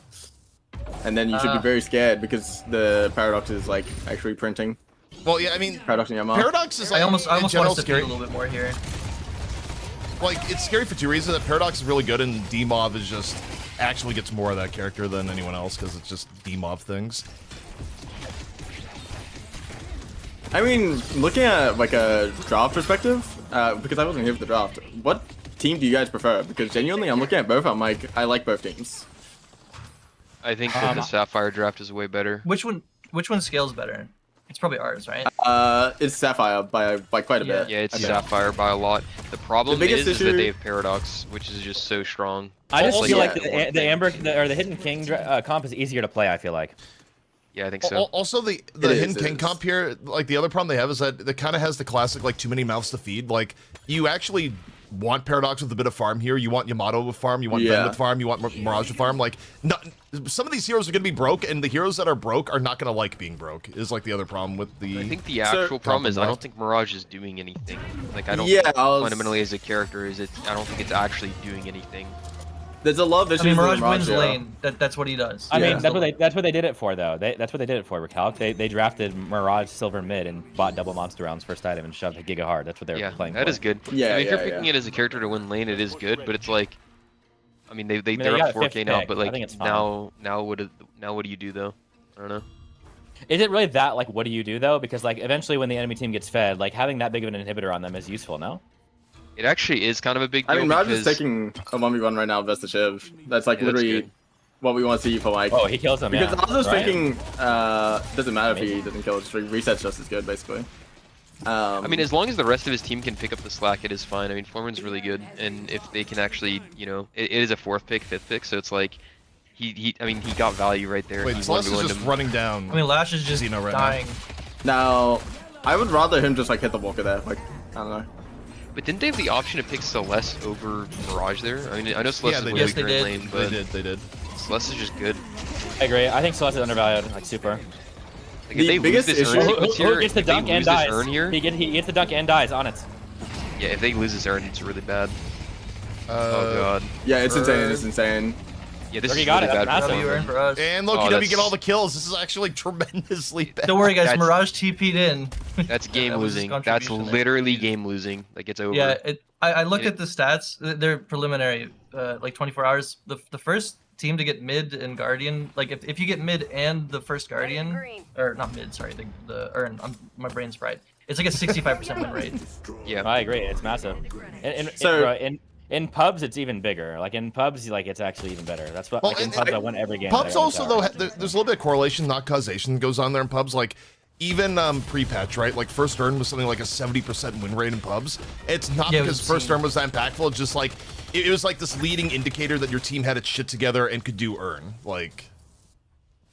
And then you should be very scared because the Paradox is like actually printing. Well, yeah, I mean, Paradox and Yamaha. Paradox is like I almost in want general us to scary. beat a little bit more here. Like, it's scary for 2 reasons. That Paradox is really good, and Demov is just actually gets more of that character than anyone else because it's just Demov things. I mean, looking at like a draft perspective, because I wasn't here for the draft, what team do you guys prefer? Because genuinely, I'm looking at both. I'm like, I like both teams. I think that the Sapphire draft is way better. Which one scales better? It's probably ours, right? It's Sapphire by quite a bit. Yeah, it's I think. Sapphire by a lot. The problem The biggest is that issue- they have Paradox, which is just so strong. I just Also- feel like Yeah. the Amber or the Hidden King comp is easier to play. I feel like. Yeah, I think so. Also, the It is, Hidden it King is. comp here, like the other problem they have is that it kind of has the classic like too many mouths to feed. Like you actually want Paradox with a bit of farm here. You want Yamato with farm. You want Ben Yeah. with farm. You want Mirage with farm. Like some of these heroes are going to be broke, and the heroes that are broke are not going to like being broke. Is like the other problem with the. I think the So- actual problem is I Top don't think Mirage is doing anything. Like I don't Yeah, think I was- fundamentally as a character is it. I don't think it's actually doing anything. There's a lot of issues. I mean, with Mirage wins yeah. lane. That's what he does. I mean, Yeah. that's what they did it for, though. That's what they did it for, Recalc. They drafted Mirage Silver mid and bought double monster rounds first item and shoved a Giga hard. That's what they were Yeah, playing that for. is good. Yeah, I mean, if you're yeah, picking yeah. it as a character to win lane, it is good. But it's like, I mean, they're they up got 4K fifth now. pick. But I like think it's fine. now what do you do though? I don't know. Is it really that, like, what do you do, though? Because, like, eventually when the enemy team gets fed, like, having that big of an inhibitor on them is useful, no? It actually is kind of a big deal. I mean, Mirage is because... taking a 1v1 right now versus the Shiv. That's like Yeah, that's literally good. what we want to see for like. Oh, he kills him, Because yeah. I was just Right. thinking, doesn't matter if he doesn't kill, just resets just as good, basically. I mean, as long as the rest of his team can pick up the slack, it is fine. I mean, Foreman's really good, and if they can actually, you know, it is a 4th pick, 5th pick, so it's like, he got value right there. Wait, He Celeste is 1v1'd just him. running down. I mean, Lash is just Xeno right now. dying. Now, I would rather him just like hit the walker there. Like, I don't know. But didn't they have the option to pick Celeste over Mirage there? I mean, I know Celeste Yeah, is they way did. weaker in Yes, they lane, did. but They did. Celeste is just good. I agree. I think Celeste is undervalued, like, super. Like, The if they lose biggest this issue- urn Who sequence here, gets the if they dunk and lose this dies? urn here, He gets the dunk and dies on it. yeah, if they lose this urn, it's really bad. Oh Uh, god. Yeah, it's insane. It's insane. Yeah, this Already is got really it, bad that's for massive. W them. in for us. and Loki Oh, W get that's- all the kills. This is actually tremendously bad. Don't worry, guys. That's- Mirage TP'd in. That's game That was his losing. That's contribution there. literally game losing. Like, it's over. Yeah, I looked It- at the stats. They're preliminary, like 24 hours. The first team to get mid and Guardian, like if you get mid and the first Guardian, or not mid, sorry, the urn. My brain's fried. It's like a 65% win rate. Yeah. I agree. It's massive. So- In pubs, it's even bigger. Like, in pubs, like, it's actually even better. That's what, Well, like, in and- pubs, I win every game. Pubs that I also got though, tower. there's a little bit of correlation, not causation, goes on there in pubs. Like even pre-patch, right? Like first earn was something like a 70% win rate in pubs. It's not Yeah, it because was first insane. earn was that impactful. It's just like it was like this leading indicator that your team had its shit together and could do earn. Like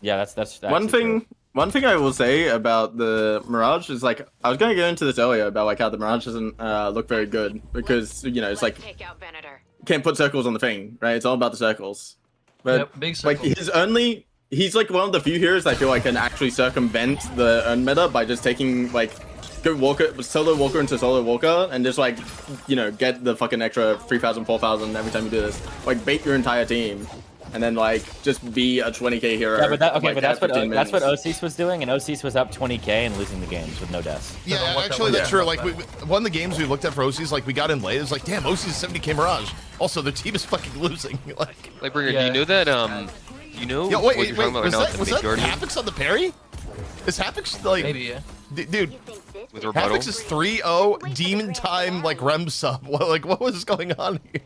Yeah, that's One actually thing, true. one thing I will say about the Mirage is like I was gonna get into this earlier about like how the Mirage doesn't look very good because you know it's like Take out Venator. can't put circles on the thing, right? It's all about the circles. But Yep, big like circle. he's like one of the few heroes I feel like can actually circumvent the earn meta by just taking like go solo walker into solo walker and just like you know get the fucking extra 3,000 4,000 every time you do this. Like bait your entire team and then like just be a 20k hero. Yeah, but like, that's at 15 what minutes. OCS was doing, and OCS was up 20k and losing the games with no deaths. yeah, Doesn't look that actually way. that's Yeah. true. Like one of the games we looked at for OCs, like we got in late. It was like, damn, OCs is 70k Mirage. Also, their team is fucking losing. Like, Bringer, do Yeah. you know that, you know yo, what wait, you're wait, talking about was right now that with the Mid-Guardian Havocs on the parry? Is Havocs like, Maybe, yeah. dude? with rebuttal? Havocs is 3-0 demon time like rem sub. Like what was going on here?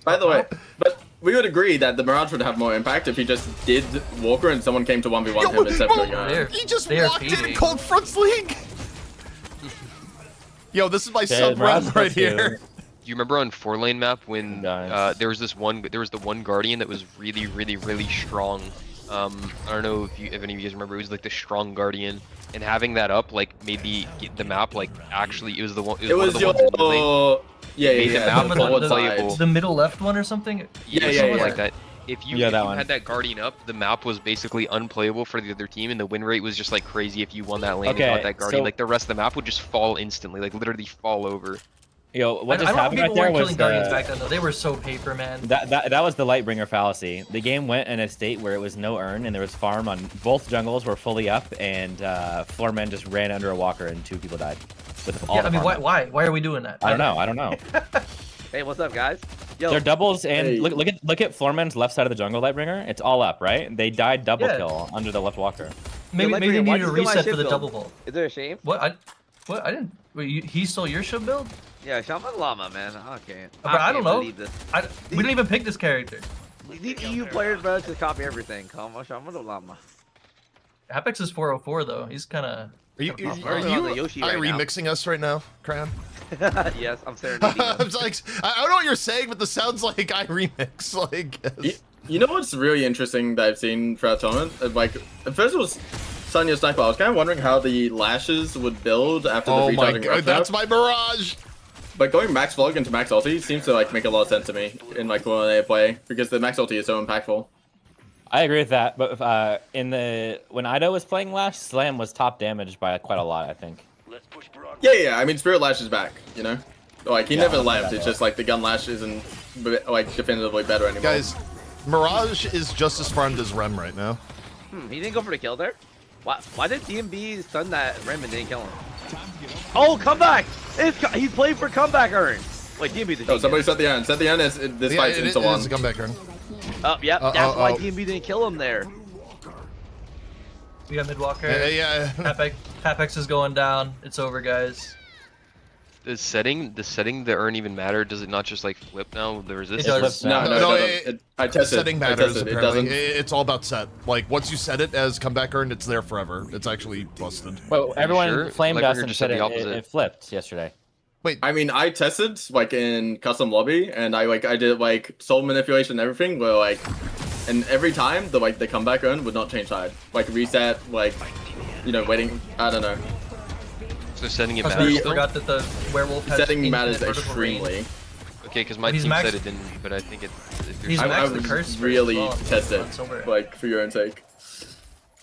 By the way, but we would agree that the Mirage would have more impact if he just did Walker and someone came to 1v1 Yo, him instead of well, going out. There. He just They are walked in feeding. Cold Fronts League. Yo, this is my Yeah, sub Mirage rem right does too. here. Do you remember on 4-lane map when Nice. there was the one Guardian that was really strong. I don't know if any of you guys remember. It was like the strong Guardian, and having that up like made the map like actually it was the one. It was one of the ones in the lane. your Made the yeah. map the more forward playable. side. The middle left one or something. Yeah, something yeah. like that. If you, Yeah, if that you one. had that Guardian up, the map was basically unplayable for the other team, and the win rate was just like crazy if you won that lane Okay, and got that Guardian. so- Like the rest of the map would just fall instantly, like literally fall over. Yo, what I just don't happened think right people there weren't was killing Guardians the, back then though. They were so paper, man. that was the Lightbringer fallacy. The game went in a state where it was no earn and there was farm on both jungles were fully up, and floor men just ran under a walker and 2 people died. With all Yeah, the I mean, farm. why are we doing that? I don't know. Hey, what's up, guys? Yo, They're doubles, and Hey. look at Floorman's left side of the jungle Lightbringer. It's all up, right? They died double Yeah. kill under the left walker. Maybe Yo, maybe they Lightbringer, why'd need a you steal my reset ship for the build? double vault. is there a shame? What? I didn't. Wait, he stole your ship build? Yeah, Shaman Llama, man. Okay. But I don't know. Believe this. We didn't even pick this character. These EU players, bro, just copy everything. Come on, Shaman Llama. Apex is 404 though. He's kind of. Are you I'm on the Yoshi right now. remixing us right now, Crayon? Yes, I'm serenading I'm them. like, I don't know what you're saying, but this sounds like I remix. Like, You know what's really interesting that I've seen throughout tournament? Like, at first it was Sonya Sniper. I was kind of wondering how the lashes would build after the oh my recharging god, rep that's map. my barrage. But going max vlog into max ulti seems to like make a lot of sense to me in like when they play because the max ulti is so impactful. I agree with that, but when Ido was playing Lash, Slam was top damaged by quite a lot, I think. Yeah. I mean, Spirit Lash is back. You know, like he Yeah, never I'll say left. that, It's though. just like the gun lash isn't like definitively better anymore. Guys, Mirage is just as farmed as Rem right now. He didn't go for the kill there? Why did DMB stun that Rem and didn't kill him? Oh, comeback! He played for comeback earn. Wait, DMB the Oh, somebody set the end. Set the end. This fight's into one. It's a comeback turn. Oh, yep. That's why DMB didn't kill him there. We got mid walker. Yeah. Capex is going down. It's over, guys. Does setting the urn even matter? Does it not just like flip now with the It resistance? does. No, I tested. Setting matters. It Apparently, doesn't. it's all about set. Like once you set it as comeback earn, it's there forever. It's actually busted. Well, everyone sure? flamed Like, us we and just said said the it opposite. flipped yesterday. I mean, I tested like in custom lobby, and I did like soul manipulation and everything, where like, and every time the comeback earn would not change side, like reset, like, you know, waiting. I don't know. So setting it I matters still? forgot that the werewolf has Setting infinite matters vertical range. extremely. Okay, because my He's team max- said it didn't, but I think it. If you're He's saying- I max the was curse really rate as well. tested, On silver. like for your own sake.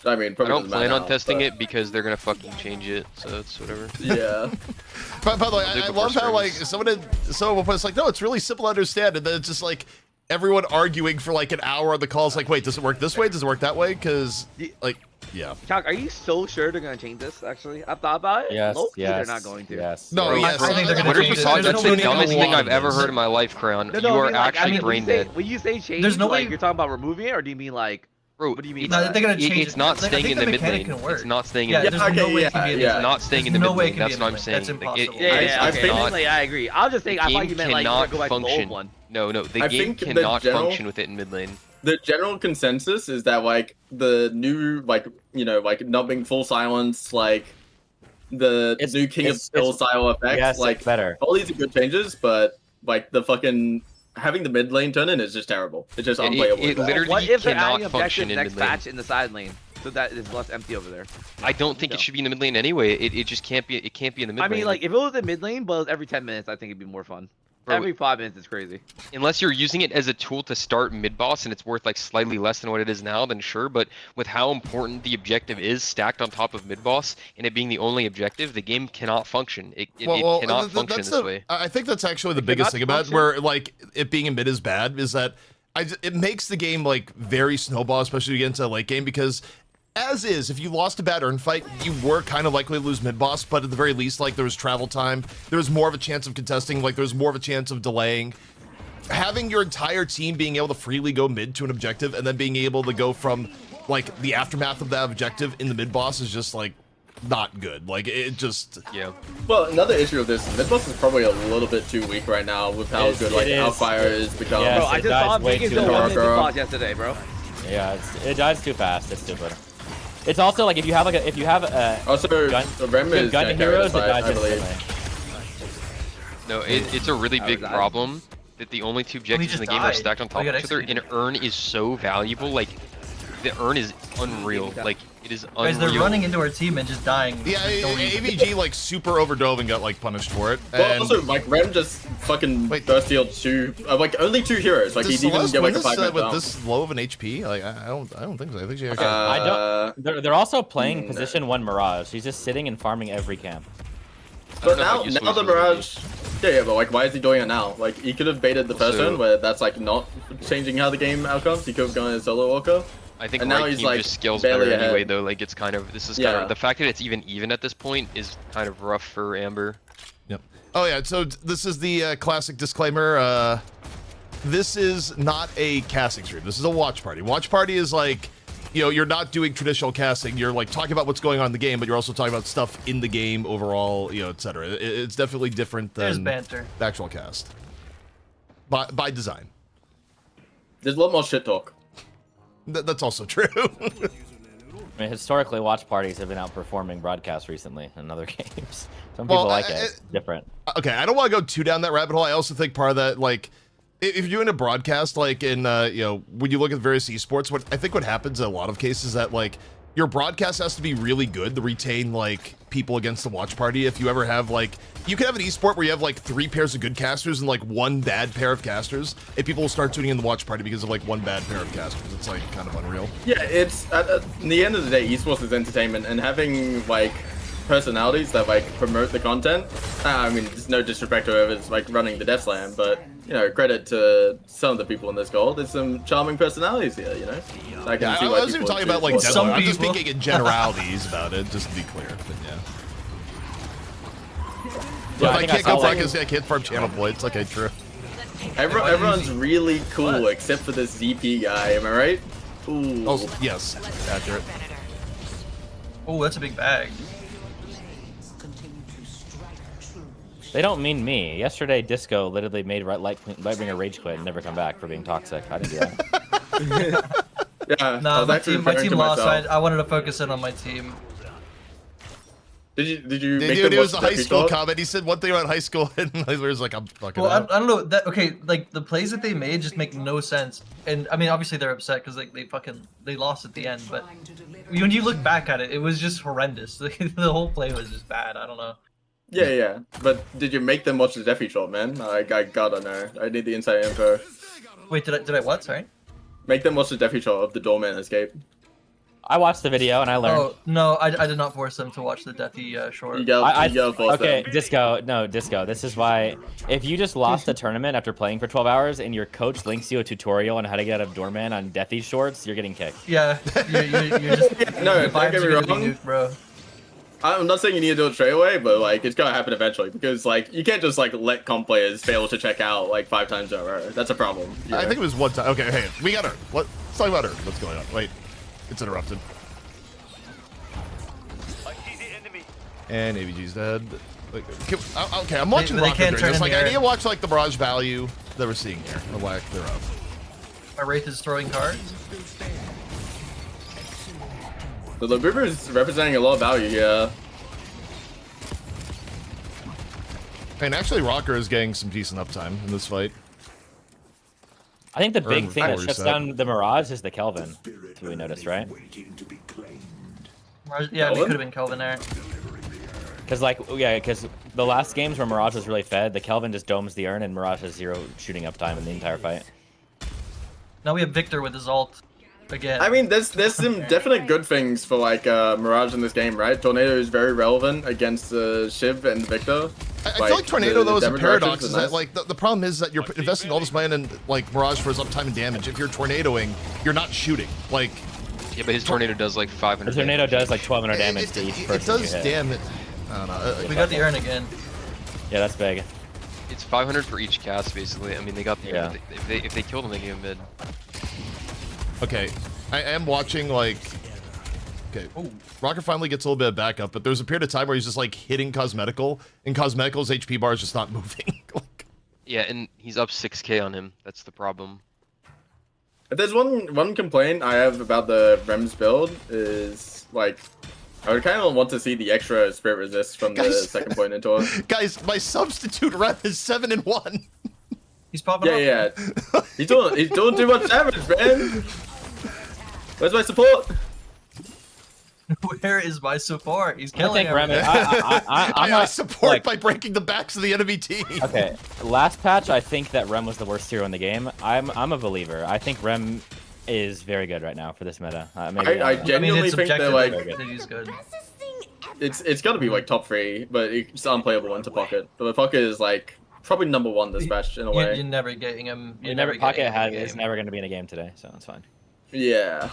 I mean, I probably don't doesn't plan matter on now, testing but- it because they're gonna fucking change it, so it's whatever. Yeah. By the way, I'll do I before love how like strings. someone will put it's like, no, it's really simple to understand, and then it's just like everyone arguing for like an hour on the call. It's like, wait, does it work this way? Does it work that way? Because like, yeah. Calc, are you so sure they're gonna change this? Actually, I've thought about it. Yes, Low-key, yes. they're not going to. Yes. No, Bro, yes. I think they're gonna What are change you it. talking? There's That's no the way dumbest they thing can I've ever change it. heard in my life, Crown. No, You I are mean, like, actually when brain you say, dead. when you say change, There's no like way- you're talking about removing it, or do you mean like? Bro, What do you mean? No, by they're that? gonna change it's not I think staying in the mid mechanic lane. can work. It's not staying Yeah, in the there's mid okay, no way it yeah, can be in yeah. mid It's not staying in There's the no mid way it lane. can be That's in what I'm mid saying. That's Like, impossible. Yeah, I okay. think- Like, I agree. I was just saying. I thought you meant like cannot go back to the old function. one. No, the I game think the cannot general- function with it in mid lane. The general consensus is that like the new like not being full silence, like the new King of Steel style effects, Yes, like it's better. all these are good changes, but like the fucking having the mid lane turn in is just terrible. It's just unplayable. it literally What if they're cannot adding function objectives in next mid lane. patch in the side lane, so that is less empty over there? I don't think No. it should be in the mid lane anyway. It just can't be. It can't be in the mid I lane. mean, like if it was in mid lane, but every 10 minutes, I think it'd be more fun. Bro, Every 5 minutes is crazy. unless you're using it as a tool to start mid boss and it's worth like slightly less than what it is now, then sure. But with how important the objective is stacked on top of mid boss and it being the only objective, the game cannot function. It cannot function that's this way. I think that's actually the It biggest cannot thing about it, function. where like it being in mid is bad, is that it makes the game like very snowball, especially against a late game, because as is, if you lost a bad earn fight, you were kind of likely to lose mid boss, but at the very least, like there was travel time, there was more of a chance of contesting, like there was more of a chance of delaying. Having your entire team being able to freely go mid to an objective and then being able to go from like the aftermath of that objective in the mid boss is just like not good. Like it just Yeah. Well, another issue of this, mid boss is probably a little bit too weak right now with how It good like is. Outfire is become. Yes, Bro, I it just dies saw him way making too the fast. 1 minute Girl. boss yesterday, bro. Yeah, it dies too fast. It's stupid. It's also like if you have a Also, gun, the Rem good is gun gonna carry heroes, this it fight, dies I believe. instantly. No, it's a really I big was- problem that the only two objectives in just the game are died. stacked on top We of got each other, and executed. earn is so valuable. Like the earn is unreal. Like it is unreal. Guys, they're running into our team and just dying. yeah. Don't even- AVG like super overdove and got like punished for it. But And also, like Rem just fucking Wait. burst healed two, like only 2 heroes. Like he does didn't even Celeste get win like a this 5-minute with down. this low of an HP? Like I don't think so. I think she actually. I don't. They're also playing no. position 1 Mirage. He's just sitting and farming every camp. I But don't know how now useful the this is gonna be. Mirage, yeah, but like, why is he doing it now? Like, he could have baited the first Also- turn, where that's like not changing how the game outcomes. He could have gone as solo walker. I think And now right he's, team like, just scales barely better ahead. anyway, though. Like it's kind of kind Yeah. of the fact that it's even at this point is kind of rough for Amber. Yep. Oh yeah. So this is the classic disclaimer. This is not a casting stream. This is a watch party. Watch party is like, you're not doing traditional casting. You're like talking about what's going on in the game, but you're also talking about stuff in the game overall, etc. It's definitely different There's than banter. the actual cast. By design. There's a lot more shit talk. That's also true. I mean, historically, watch parties have been outperforming broadcasts recently in other games. Some people Well, like it. It's different. Okay, I don't want to go too down that rabbit hole. I also think part of that, like, if you're doing a broadcast, like in, when you look at various esports, what happens in a lot of cases is that, like, your broadcast has to be really good to retain, like, people against the watch party. If you ever have, like, you can have an esport where you have, like, 3 pairs of good casters and, like, 1 bad pair of casters, and people will start tuning in the watch party because of, like, 1 bad pair of casters. It's, like, kind of unreal. Yeah, it's in the end of the day, esports is entertainment, and having like personalities that like promote the content. I mean, there's no disrespect to whoever's like running the Death Slam, but you know, credit to some of the people in this goal. There's some charming personalities here, you know. So I can Yeah, see I why wasn't even people talking choose about like this. Some Deadlock. I'm just people. speaking in generalities about it, just to be clear. But yeah. Yeah, If I think can't saw, go like- back, I can't farm channel points. Okay, true. Everyone's really cool except for this ZP guy. Am I right? Ooh. Oh, yes, accurate. Oh, that's a big bag. They don't mean me. Yesterday, Disco literally made Lightbringer rage quit and never come back for being toxic. I didn't do that. Yeah. I No, was my actually team referring to lost. myself. I wanted to focus in on my team. Did you Dude, make them it was a watch high Death school Talk? comment. He said one thing about high school, and Lightbringer's like, I'm fucking Well, I out. don't know. That okay? Like the plays that they made just make no sense. And I mean, obviously they're upset because like they lost at the end. But when you look back at it, it was just horrendous. The whole play was just bad. I don't know. Yeah. But did you make them watch the Death Shot, man? I gotta know. I need the inside info. Wait, did I what? Sorry. Make them watch the Death Shot of the Doorman escape. I watched the video and I learned. Oh no, I did not force them to watch the Deathy short. You gotta force Okay, them. Disco. This is why, if you just lost a tournament after playing for 12 hours and your coach links you a tutorial on how to get out of Doorman on Deathy shorts, you're getting kicked. Yeah, you're just No, the don't vibes get me are gonna be wrong. nuked, bro. I'm not saying you need to do it straight away, but like it's gonna happen eventually because like you can't just like let comp players fail to check out like 5 times in a row. That's a problem. you I know? think it was one time. Okay, hey, we got her. Let's talk about her. What's going on? Wait, it's interrupted. And AVG's dead. Like, okay, I'm watching They Rocket can't during turn this. in Like, the I air. need to watch like the Mirage value that we're seeing here, or lack thereof. My Wraith is throwing cards. So the Reaper is representing a lot of value here. And actually, Rocker is getting some decent uptime in this fight. I think the big Earn thing that before shuts reset. down the Mirage is the Kelvin. That's what we noticed, right? Yeah, it Kelvin? could have been Kelvin there. Because the last games where Mirage was really fed, the Kelvin just domes the urn and Mirage has 0 shooting uptime in the entire fight. Now we have Victor with his ult again. I mean, there's some definite good things for like Mirage in this game, right? Tornado is very relevant against Shiv and Victor. I feel like Tornado, the though, is a damage paradox. reductions Is are that, nice. like, the problem is that you're investing all this money in, like, Mirage for his uptime and damage. If you're tornadoing, you're not shooting. Like, Yeah, but his tornado does like 500. The Tornado damage. does like 1200 damage to each person it does you hit. damage. I don't know. we got the urn again. Yeah, that's big. It's 500 for each cast, basically. I mean, they got the. Yeah. If they killed him, they gave him mid. Okay, I am watching, like... Okay, Rocker finally gets a little bit of backup, but there's a period of time where he's just, like, hitting Cosmetical, and Cosmetical's HP bar is just not moving. Like, Yeah, and he's up 6k on him. That's the problem. If there's one complaint I have about the Rems build is like I would kind of want to see the extra spirit resist from the Guys. second point into it. guys, my substitute rep is 7-1. He's popping up. Yeah. He's doing too much damage, man. Where's my support? Where is my support? He's I killing think Rem. everything. I'm I not support like, by breaking the backs of the enemy team. Okay, last patch, I think that Rem was the worst hero in the game. I'm a believer. I think Rem is very good right now for this meta. Maybe, I I mean, genuinely it's think they're objective like that he's good. it's got to be like top 3, but it's unplayable into Pocket. But the Pocket is like probably number 1 this patch in a way. You're never getting him. You're never never Pocket getting him had in the is game. never going to be in a game today, so it's fine. Yeah.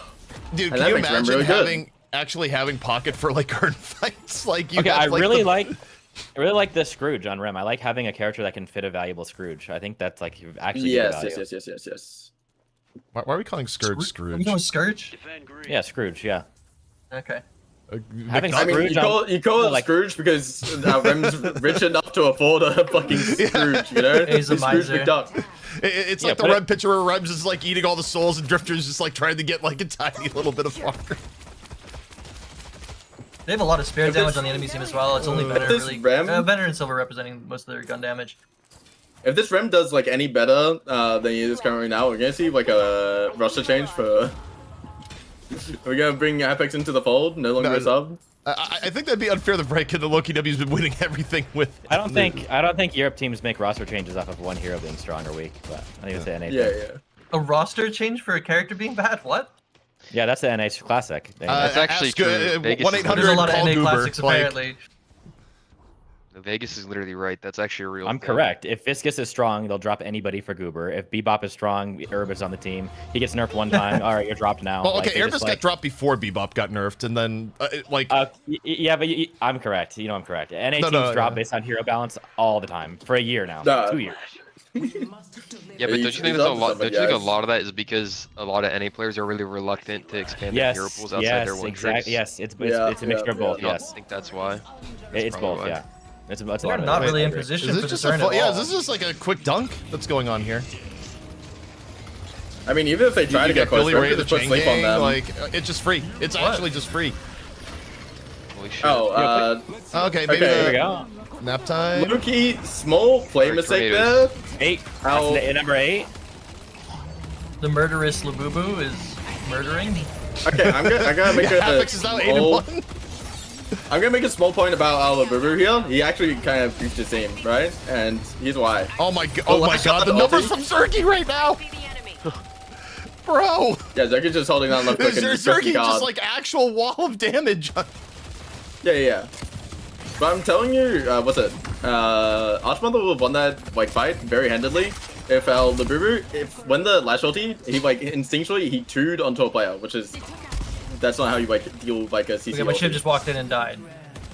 Dude, And can that you makes Rem imagine really good. having Pocket for like current fights? Like you Okay, have, I really the- like the Scrooge on Rem. I like having a character that can fit a valuable Scrooge. I think that's like actually good value. Yes. Why are we calling Scourge Are Scrooge? we going Scourge? Yeah, Scrooge. Yeah. Okay. Having I mean, Scrooge you call it like- Scrooge because Rem's rich enough to afford a fucking Scrooge, you know? He's a Scrooge miser. McDuck. It's Yeah, like the put it- Rem picture where Rem's is like eating all the souls and Drifter's just like trying to get like a tiny little bit of farm. They have a lot of spirit If this- damage on the enemy team as well. It's only better, this really. Rem- Better and Silver representing most of their gun damage. If this Rem does like any better than he is currently now, we're gonna see like a roster change for. We're gonna bring Apex into the fold, no longer No, a sub. I think that'd be unfair to break in the Loki W's been winning everything with. I don't think Europe teams make roster changes off of one hero being strong or weak, but I think it's anything. Yeah. A roster change for a character being bad? What? Yeah, that's the NH Classic. That's actually ask, true. Vegas is 1-800 There's a lot of call NA Goober, classics like- apparently. Vegas is literally right. That's actually a real I'm thing. correct. If Viscus is strong, they'll drop anybody for Goober. If Bebop is strong, Herb is on the team. He gets nerfed one time. All right, you're dropped now. Well, Like, okay, they Erebus just, got like, dropped before Bebop got nerfed, and then yeah, but I'm correct. You know I'm correct. NA No, teams no, drop yeah. based on hero balance all the time for a year now, Nah. 2 years. Yeah, but He's- don't you think he's that's a onto lot? something, Don't you think a guys. lot of that is because a lot of NA players are really reluctant to expand their Yes, hero pools outside their one exactly. tricks? Yes, it's Yeah, a mixture of yeah, both. You don't Yes, think that's why? it's probably both. why. Yeah, it's a They're lot of not it. really in I agree. position is for this the just a turn fu- at yeah? all. Is this just like a quick dunk that's going on here? I mean, even if they try to You get got close, Billy Red Ray could the just put chain sleep on gang, them. like it's just free. It's What? actually just free. Holy shit. Oh, Okay, maybe Okay. There we the go. nap time. Loki, small play Alright, mistake tornadoes. there. 8. Ow. That's number 8. The murderous Labubu is murdering. Okay, I'm gonna make Yeah, a Havoc is now 8 and small, 1. I'm gonna make a small point about Alabubu here. He actually kind of beats his team, right? And here's why. Oh my god! Oh, Oh my last god! shot The of numbers ulti. from Zergy right now, bro. Yeah, Zerky's just holding on left click and just pressing Zergy just guard. like actual wall of damage. Yeah. But I'm telling you, what's it? Archmother will have won that like fight very handedly. If Labubu, when the Lash ulti, he like instinctually he 2'd onto a player, which is that's not how you like deal with like a CC Okay, my ulti. ship just walked in and died.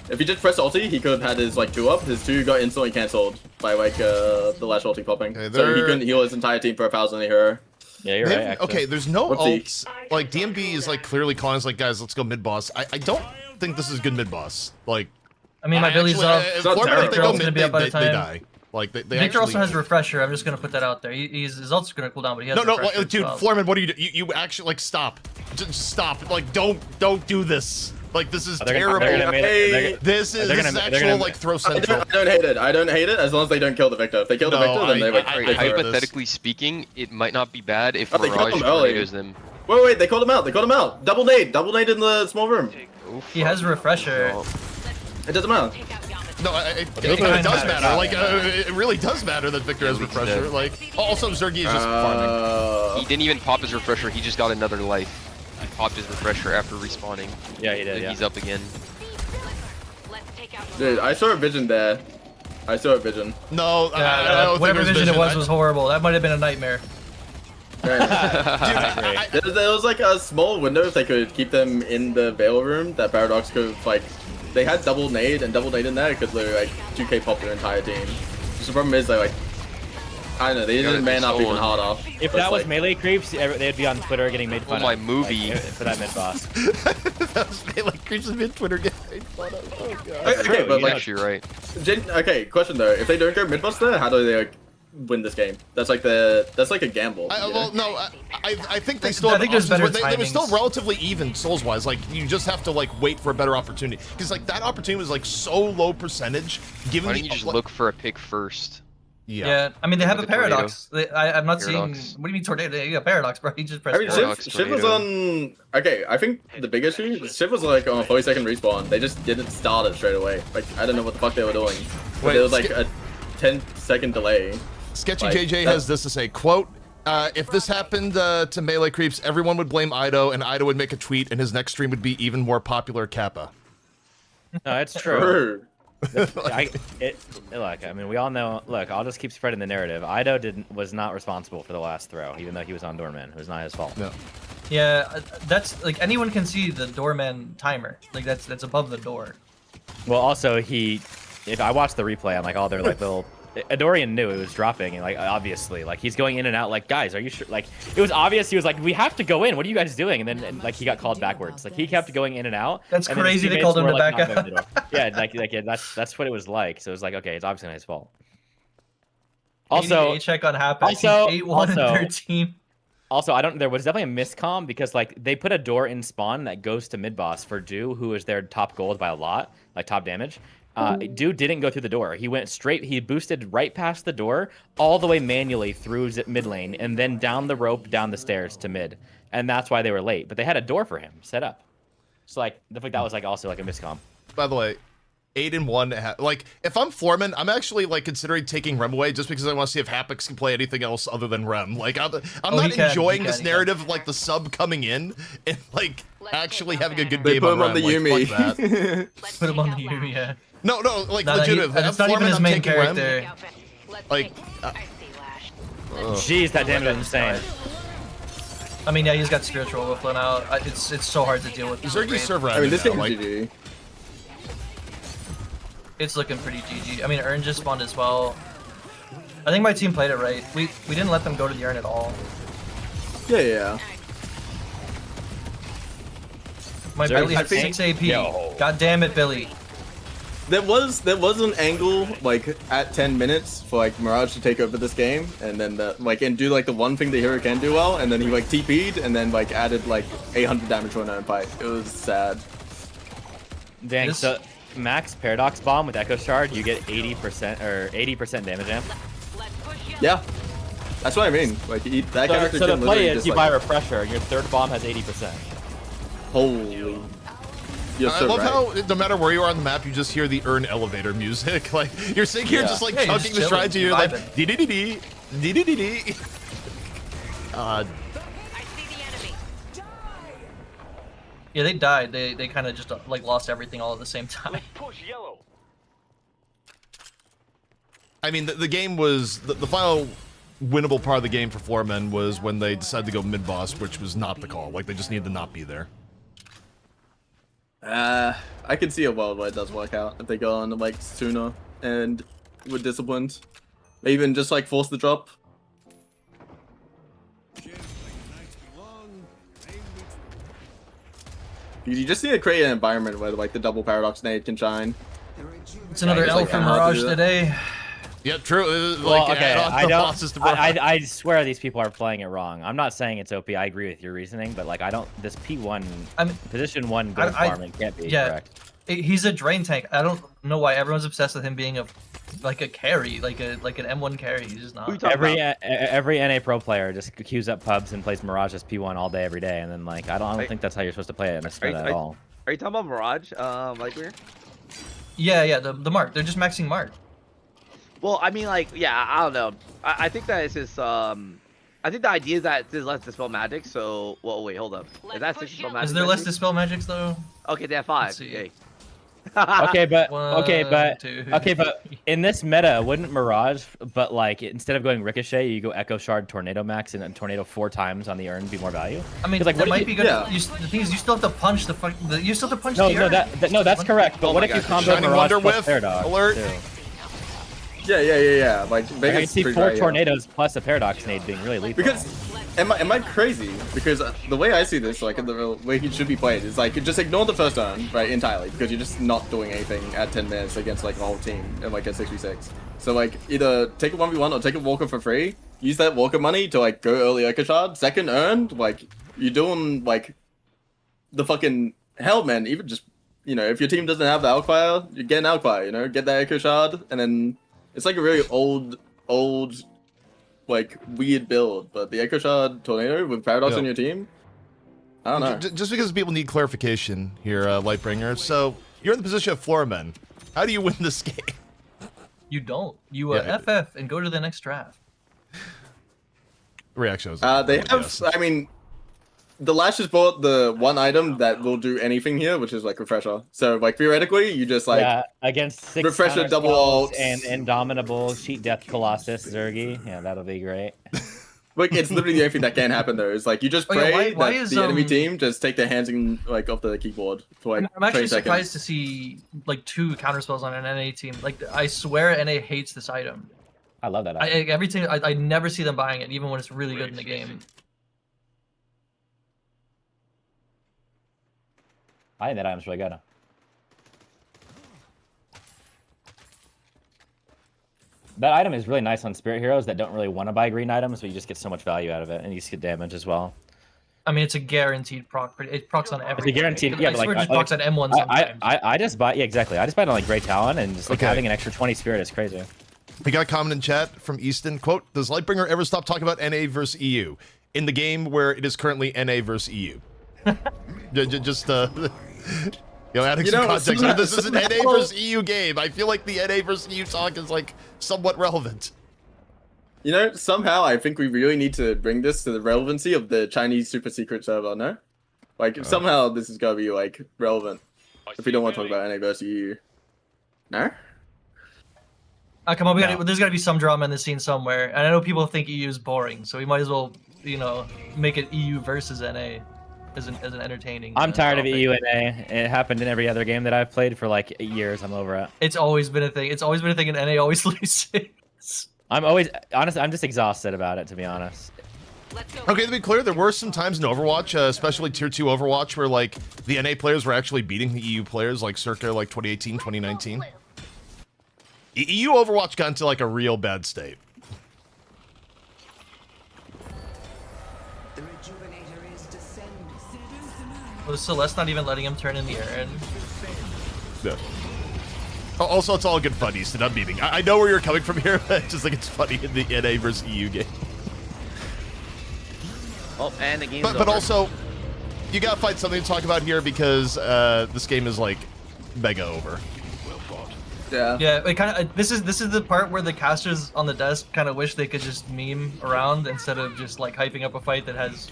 If he just pressed ulti, he could have had his like 2-up. His 2 got instantly cancelled by like the Lash ulti popping. Okay, So he they're- couldn't heal his entire team for 1,000 hero. Yeah, you're They right. have- Actually. okay, there's no Whoopsie. ults. Like DMB is like clearly calling us like, guys, let's go mid boss. I don't think this is good mid boss. Like, I mean, my Billy's actually, up. if not Florida, if they terrible. go Victor's mid, gonna be up by the they time. die. Like they Victor actually... also has refresher. I'm just gonna put that out there. His ult's gonna cool down, but he has No, refresher. like, dude, so- Florman, what do? You actually like stop? Just stop! Like, don't do this. Like, this is They're terrible. gonna make it- they're gonna- This is they're this gonna- is they're actual gonna- like throw I central. don't hate it. I don't hate it as long as they don't kill the Victor. If they kill the No, Victor, then they like. I- they I- kill it. Hypothetically speaking, it might not be bad if Oh, they killed Mirage him early. tornadoes them. Wait, they called him out. They called him out. Double nade in the small room. He has refresher. Oh, It doesn't matter. No, it doesn't does matter. matter. Like, it really does matter that Victor has Yeah, Luke's refresher. dead. Like, also Zergy is just farming. He didn't even pop his refresher. He just got another life. He popped his refresher after respawning. Yeah, he did. And Yeah. he's up again. Dude, I saw a vision there. I saw a vision. No, I don't think Whatever there's vision it I- was horrible. That might have been a nightmare. Right. There was like a small window if they could keep them in the Veil room that Paradox could have, like, they had double nade in there, it could literally like 2k pop their entire team. Just the problem is they like, I don't know, they didn't man up even harder. If But that it's was like, melee creeps, they'd be on Twitter getting made fun Oh, my of. movie. Like, for that mid boss. That was like creeps in mid Twitter getting made fun of. Oh god. okay, but He's like, actually right. okay, question though, if they don't go mid buster, how do they like win this game? That's like a gamble. you know? Well, no, I think they still. I have think there's options better where they were still timings. relatively even souls wise. Like you just have to like wait for a better opportunity because like that opportunity was like so low percentage. Given Why the don't you just look for a pick first? Yeah, I mean they have a Like a tornado. paradox. I'm not Paradox. seeing. What do you mean tornado? You got paradox, bro. He just pressed. I mean, paradox. Shiv was on. Okay, I think the big issue, Shiv was like on a 40-second respawn. They just didn't start it straight away. Like, I don't know what the fuck they were doing. But Wait, there was like a 10-second delay. Sketchy Like, JJ that- has this to say, quote, if this happened to Melee Creeps, everyone would blame Ido, and Ido would make a tweet, and his next stream would be even more popular Kappa. No, it's true. True. Look, I mean, we all know. Look, I'll just keep spreading the narrative. Ido was not responsible for the last throw, even though he was on Doorman. It was not his fault. No. Yeah, that's like anyone can see the doorman timer. Like that's above the door. Well, also if I watched the replay, I'm like, oh, they're like little. Adorian knew it was dropping, and like obviously, like he's going in and out. Like, guys, are you sure? Like, it was obvious. He was like, we have to go in. What are you guys doing? And then like he got called backwards. Like he kept going in and out. That's and then his crazy they teammates called him were, to like, back not going to the door. Yeah, yeah, that's what it was like. So it was like, okay, it's obviously not his fault. Also, a check on Hapax. also- He's 8-1 and also- 13. Also, there was definitely a miscomm because like they put a door in spawn that goes to mid boss for Dew, who is their top gold by a lot, like top damage. Dew didn't go through the door. He went straight. He boosted right past the door, all the way manually through mid lane, and then down the rope, down the stairs to mid, and that's why they were late. But they had a door for him set up. So like, I think that was like also like a miscomm. By the way, 8-1. Like, if I'm Foreman, I'm actually like considering taking Rem away just because I want to see if Happix can play anything else other than Rem. Like, I'm not enjoying this narrative of like the sub coming in and like actually having a good They game put on him on Rem. the Like, Yumi. fuck that. Put him on the Yumi, yeah. No, like No, legitimately. it's not even his main character. Like, Jeez, that damage is insane. I mean, yeah, he's got spiritual overflow now. It's so hard to deal with. Zergy's server. I mean, this now, game's like, GG. It's looking pretty GG. I mean, Urn just spawned as well. I think my team played it right. We didn't let them go to the Urn at all. Yeah. My Zergy Billy had think- 6 AP. Yo. God damn it, Billy. There was an angle like at 10 minutes for like Mirage to take over this game, and then and do like the one thing the hero can do well, and then he like TP'd and then like added like 800 damage to an own fight. It was sad. Dang, This- so max Paradox Bomb with Echo Shard, you get 80% or 80% damage amp. Yeah, that's what I mean. Like that character So the can play literally is just you buy like, Refresher, your third bomb has 80%. holy. You're I so love right. how no matter where you are on the map, you just hear the Urn elevator music. Like you're sitting here Yeah. just like Yeah, you're chunking just the strides, and you're chilling, like vibing. dee dee dee dee dee dee dee. Yeah, they died. They kind of just like lost everything all at the same time. I mean, the game was the final winnable part of the game for Foreman was when they decided to go mid boss, which was not the call. Like they just needed to not be there. I can see a world where it does work out if they go on like sooner and with disciplined. Or even just like force the drop. You just need to create an environment where like the double paradox nade can shine. It's another it's L like for hard to Mirage do that. today. Yeah, true. Well, Like, okay, add on I the don't. bosses to I swear these people are playing it wrong. I'm not saying it's OP. I agree with your reasoning, but like I don't. This P1 position 1 gold farming can't be yeah. correct. He's a drain tank. I don't know why everyone's obsessed with him being like a carry, like an M1 carry. He's just not. Every NA pro player just queues up pubs and plays Mirage as P1 all day every day, and then like I don't think that's how you're supposed to play it in this meta at all. Are you talking about Mirage? Like we're. Yeah, the Mark. They're just maxing Mark. Well, I mean, like, yeah, I don't know. I think that it's just, I think the idea is that there's less dispel magic, so, well, wait, hold up. Is that 6 dispel magic? Is there less dispel magics though? Okay, they have 5. Let's see. Okay. Okay, but One, two. In this meta, wouldn't Mirage, but like instead of going Ricochet, you go Echo Shard, Tornado Max, and then Tornado 4 times on the Urn be more value? I mean, 'Cause, like, that what might if be you- good. Yeah. The thing is, you still have to punch you still have to punch No, the no, Urn. that's correct. But Oh what my if you gosh. combo Shining Mirage Wonder plus Whiff, Paradox? alert. Too? Yeah. Like I can Vegas see pretty 4 right, yeah. tornadoes plus a Paradox nade being really lethal. Because am I crazy? Because the way I see this, like the way he should be played, is like just ignore the first turn, right, entirely, because you're just not doing anything at 10 minutes against like a whole team in like a 6v6. So like either take a 1v1 or take a Walker for free. Use that Walker money to like go early Echo Shard. Second earned, like you're doing like the fucking hell, man. Even just if your team doesn't have the Outfire, you get an Outfire. Get that Echo Shard, and then it's like a really old like weird build, but the Echo Shard Tornado with Paradox Yep. on your team, I don't know. Just because people need clarification here, Lightbringer. So you're in the position of Floormen. How do you win this game? You don't. You Yeah. FF and go to the next draft. Reaction was. They have, yes. I mean, the Lash has bought the one item that will do anything here, which is like Refresher. So like theoretically, you just like yeah, against 6 Refresher counter double spells ults. and Indomitable, Cheat Death Colossus, Zergy. Yeah, that'll be great. like it's literally the only thing that can happen though. Is like you just Oh, yeah, pray why that is, the enemy um, team just take their hands in, like off the keyboard for like I'm actually 20 seconds. surprised to see like 2 counterspells on an NA team. Like I swear NA hates this item. I love that. Every team I never see them buying it, even when it's really good in the game. I think that item's really good. That item is really nice on Spirit Heroes that don't really want to buy green items, but you just get so much value out of it, and you just get damage as well. I mean, it's a guaranteed proc. It procs on every. guaranteed- yeah, I but, swear like, it just I- procs on M1 sometimes. I just buy, yeah, exactly. I just buy it on like Grey Talon, and just like Okay. having an extra 20 Spirit is crazy. We got a comment in chat from Easton. Quote, does Lightbringer ever stop talking about NA versus EU in the game where it is currently NA versus EU? Just, Adding You some know, context. somehow- This is an NA somehow- versus EU game. I feel like the NA versus EU talk is like somewhat relevant. You know, somehow I think we really need to bring this to the relevancy of the Chinese super secret server, no? Like, somehow this is gotta be, like, relevant. If we don't want to talk about NA versus EU. No? Come on, there's got to be some drama in the scene somewhere. And I know people think EU is boring, so we might as well, you know, make it EU versus NA as an entertaining. I'm tired of topic. EU and A. It happened in every other game that I've played for like 8 years. I'm over it. It's always been a thing. It's always been a thing, and NA always loses. I'm always honestly. I'm just exhausted about it, to be honest. Okay, to be clear, there were some times in Overwatch, especially Tier 2 Overwatch, where, like, the NA players were actually beating the EU players, like, circa, like, 2018, 2019. EU Overwatch got into, like, a real bad state. Was Celeste not even letting him turn in the Aaron? Yeah. Also, it's all good fun, Easton. I'm beating. I know where you're coming from here, but I just think it's funny in the NA versus EU game. Oh, and the game's But over. also, you gotta find something to talk about here because this game is, like, mega over. Yeah. Yeah, it kind of. This is the part where the casters on the desk kind of wish they could just meme around instead of just like hyping up a fight that has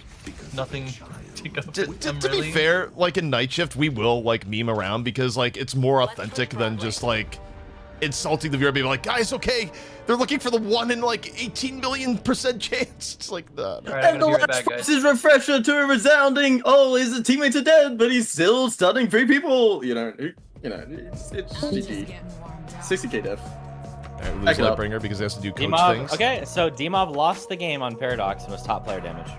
nothing to go with them, To really. be fair, like in Night Shift, we will like meme around because like it's more authentic than just like insulting the viewer, being like, guys, okay, they're looking for the 1 in like 18 million% chance. It's like that. All right, I'm And the gonna be right last back, guys. is refresher to a resounding, oh, his teammates are dead, but he's still stunning 3 people. You know, it's GG. 60k death. Alright, we Back lose it up. Lightbringer because he has to do coach D-Mob, things. okay, so D-Mob lost the game on Paradox and was top player damage.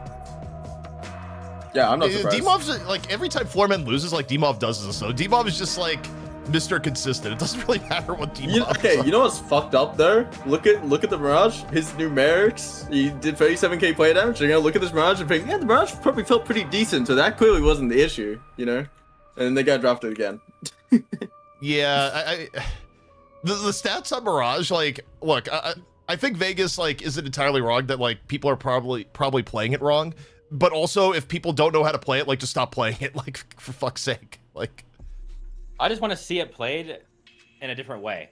Yeah, I'm not surprised. D-Mob's like every time Floorman loses, like D-Mob does this. So D-Mob is just like Mr. Consistent. It doesn't really matter what D-Mob. Okay, you know what's fucked up though? Look at the Mirage. His numerics. He did 37k play damage. You're gonna look at this Mirage and think, yeah, the Mirage probably felt pretty decent. So that clearly wasn't the issue, you know. And then they got drafted again. Yeah, the stats on Mirage, like, look, I think Vegas like isn't entirely wrong that like people are probably playing it wrong, but also if people don't know how to play it, like just stop playing it, like for fuck's sake, like. I just want to see it played in a different way.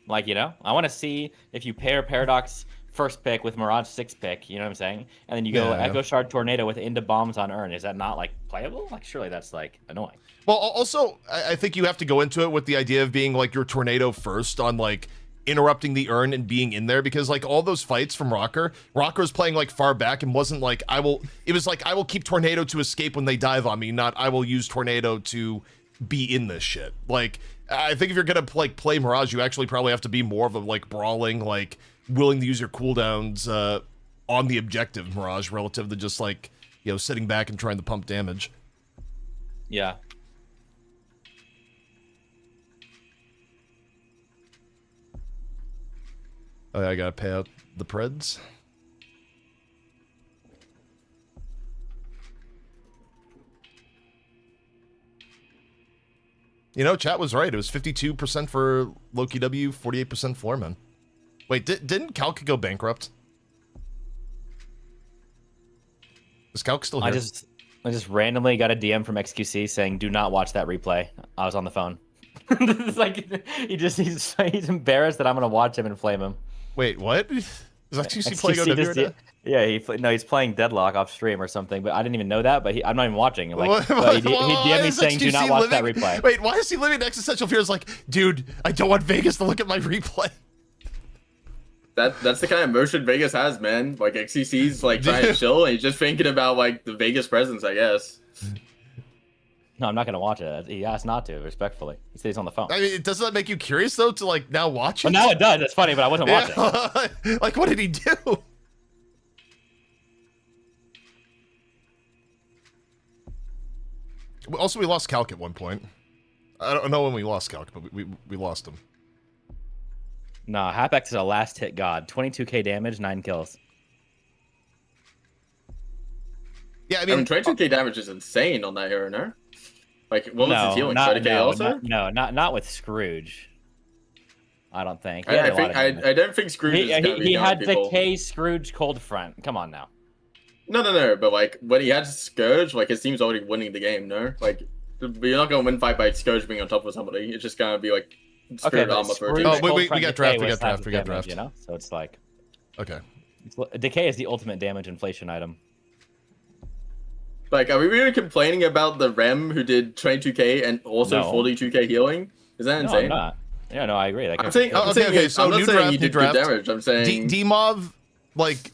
Like, you know, I want to see if you pair Paradox first pick with Mirage 6 pick, you know what I'm saying? And then you go Yeah. Echo Shard Tornado with into bombs on Urn. Is that not like playable? Like, surely that's like annoying. Well, also, I think you have to go into it with the idea of being like your tornado first on like interrupting the urn and being in there because like all those fights from Rocker was playing like far back and wasn't like it was like I will keep tornado to escape when they dive on me, not I will use tornado to be in this shit. Like I think if you're gonna like play Mirage, you actually probably have to be more of a like brawling, like willing to use your cooldowns on the objective Mirage relative to just like, you know, sitting back and trying to pump damage. Yeah. Oh, yeah, I gotta pay out the Preds. You know, chat was right. It was 52% for Loki W, 48% Floorman. Wait, didn't Calc go bankrupt? Is Calc still here? I just randomly got a DM from XQC saying, "Do not watch that replay." I was on the phone. It's like he's embarrassed that I'm gonna watch him and flame him. Wait, what? Is XQC playing XQC OW just right now? Yeah, he's playing Deadlock off stream or something, but I didn't even know that. But I'm not even watching. Like, What- but he why DM'd me is saying, "Do not XQC watch that living- replay." Wait, why is he living in existential fear? It's like, dude, I don't want Vegas to look at my replay. That's the kind of emotion Vegas has, man. Like XCC's like trying to chill and he's just thinking about like the Vegas presence, I guess. No, I'm not gonna watch it. He asked not to, respectfully. He said he's on the phone. I mean, doesn't that make you curious though to like now watch it? Well, now it does. It's funny, but I wasn't watching. Yeah. Like, what did he do? Also, we lost Calc at one point. I don't know when we lost Calc, but we lost him. Nah, Hapex is a last hit god. 22k damage, 9 kills. Yeah, I I mean, mean 22k damage is insane on that hero, no? Like what was his healing? 30k also? not with Scrooge. I don't think. He I had a lot think of damage. I don't think Scrooge is gonna be he killing had people. the K Scrooge cold front. Come on now. No, but like when he had Scourge, like his team's already winning the game, no? Like But you're not gonna win fight by Scourge being on top of somebody. It's just gonna be like spirit but armor for a Scrooge team. Oh, wait, Cold we got Front draft, Decay we was got draft, half we got damage, draft. You know, so it's like Okay. Decay is the ultimate damage inflation item. Like, are we really complaining about the Rem who did 22k and also No. 42k healing? Is that No, insane? I'm not. Yeah, no, I agree. That I'm saying, I'm Okay, saying, okay, so I'm not new saying draft, he new did draft. good damage. I'm saying D-Mov, like,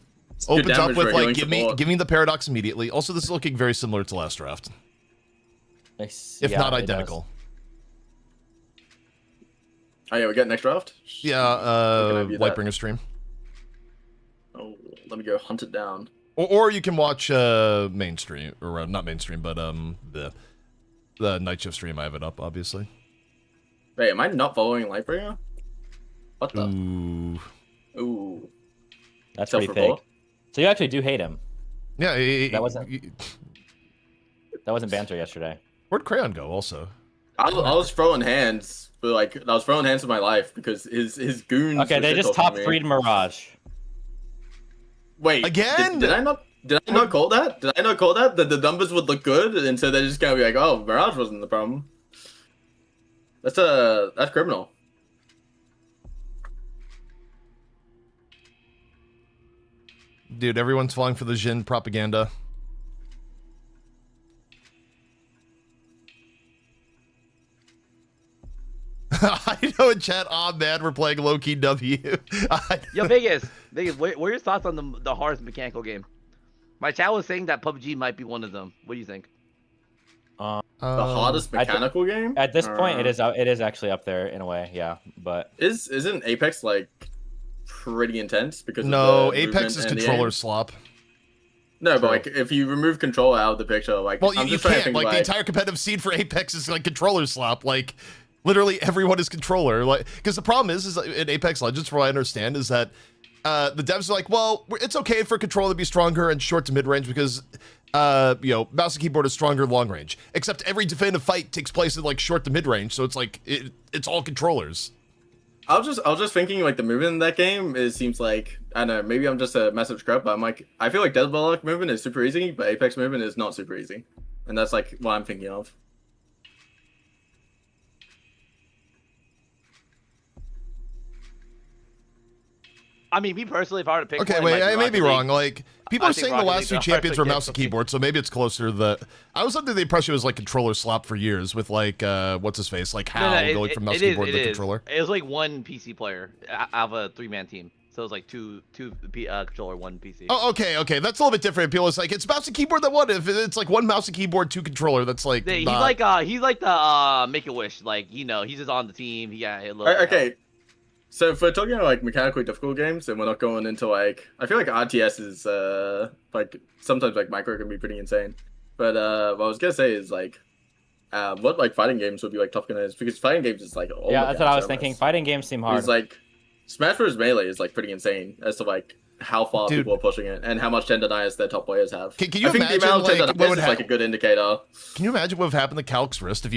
opens up damage with, for like, healing give me support. the Paradox immediately. Also, this is looking very similar to last draft, if Yeah, not it does. identical. Oh yeah, we got next draft. Yeah, Can I view that? Lightbringer stream. Oh, let me go hunt it down. Or you can watch mainstream, or not mainstream, but the night shift stream. I have it up, obviously. Wait, am I not following Lightbringer? What the? Ooh. Ooh. That's pretty Self-report? fake. So you actually do hate him. Yeah, That wasn't banter yesterday. Where'd Crayon go? Also, I was throwing hands, but like I was throwing hands with my life because his goons. Okay, were they just shit-talking top me. 3'd Mirage. Wait, Again? Did I not call that? Did I not call that? That the numbers would look good, and so they're just gonna be like, oh, Mirage wasn't the problem. That's criminal. dude, everyone's falling for the Jin propaganda. I know in chat, man, we're playing low-key W. Yo, Vegas, what are your thoughts on the hardest mechanical game? My chat was saying that PUBG might be one of them. What do you think? The hardest I thi- mechanical game? At this point, it is actually up there in a way, yeah. But Isn't Apex like pretty intense because No, of the Apex movement is and the controller aim? slop. No, True. but like if you remove control out of the picture, like Well, I'm you just trying to can't. think Like, the entire competitive scene for Apex is like controller slop. Like, literally everyone is controller. Like, because the problem is in Apex Legends, from what I understand, is that the devs are like, well, it's okay for controller to be stronger and short to mid range because, mouse and keyboard is stronger long range. Except every definitive fight takes place in like short to mid range, so it's like it's all controllers. I was just thinking like the movement in that game seems like I don't know, maybe I'm just a massive scrub, but I'm like I feel like Deadlock movement is super easy, but Apex movement is not super easy. And that's like what I'm thinking of. I mean, me personally, if I were to pick Okay, one, it wait, might I may Rocket be League. wrong. Like, people I are think saying the Rocket last League's two the champions were hardest mouse and game. keyboard, so maybe it's closer to the. I was under the impression it was like controller slop for years with like what's his face, like Hal going from mouse keyboard to controller. It was like one PC player out of a 3-man team, so it was like two controller, one PC. Oh, okay, that's a little bit different. People is like it's mouse and keyboard. Then what if it's like one mouse and keyboard, two controller? That's like He's not- like the Make a Wish, like he's just on the team. He got hit. Okay. So if we're talking about like mechanically difficult games and we're not going into like I feel like RTS is like sometimes like micro can be pretty insane. But what I was gonna say is like what like fighting games would be like tough is because fighting games is like all yeah, that's what I was mechanics thinking. almost. Fighting games seem hard. It's like Smash Bros. Melee is like pretty insane as to like how far Dude. people are pushing it and how much tendonitis their top players have. Can you I think imagine, the amount of like, what tendonitis would is like a good indicator. Can you imagine what would have happened to Calc's wrist if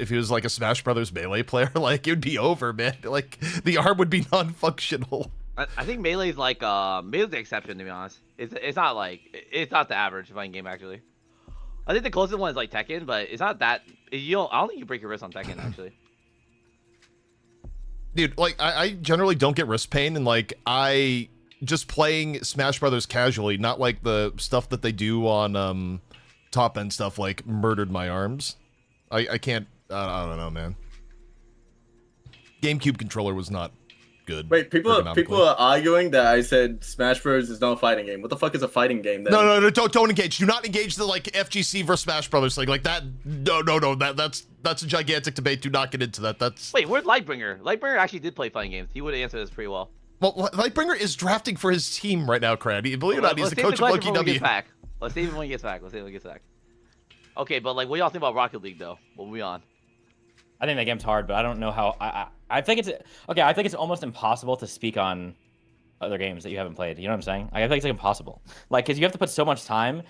he was like a Smash Brothers melee player? Like it would be over, man. Like the arm would be non-functional. I think Melee's like Melee's the exception, to be honest. It's not the average fighting game actually. I think the closest one is like Tekken, but it's not that. I don't think you break your wrist on Tekken actually. Dude, like I generally don't get wrist pain, and like I just playing Smash Brothers casually, not like the stuff that they do on top end stuff, like murdered my arms. I can't. I don't know, man. GameCube controller was not good. Wait, people ergonomically. are arguing that I said Smash Bros is not a fighting game. What the fuck is a fighting game then? No, don't engage. Do not engage the like FGC versus Smash Brothers thing like that. No, that's a gigantic debate. Do not get into that. That's Wait, where's Lightbringer? Lightbringer actually did play fighting games. He would have answered this pretty well. well, Lightbringer is drafting for his team right now, Crad. Believe it or not, he's Let's the save coach of question Loki for when he W. gets back. Let's save him when he gets back. Okay, but like, what y'all think about Rocket League though? What we on? I think that game's hard, but I don't know how. I think it's okay. I think it's almost impossible to speak on other games that you haven't played. You know what I'm saying? I think it's like impossible. Like, because you have to put so much time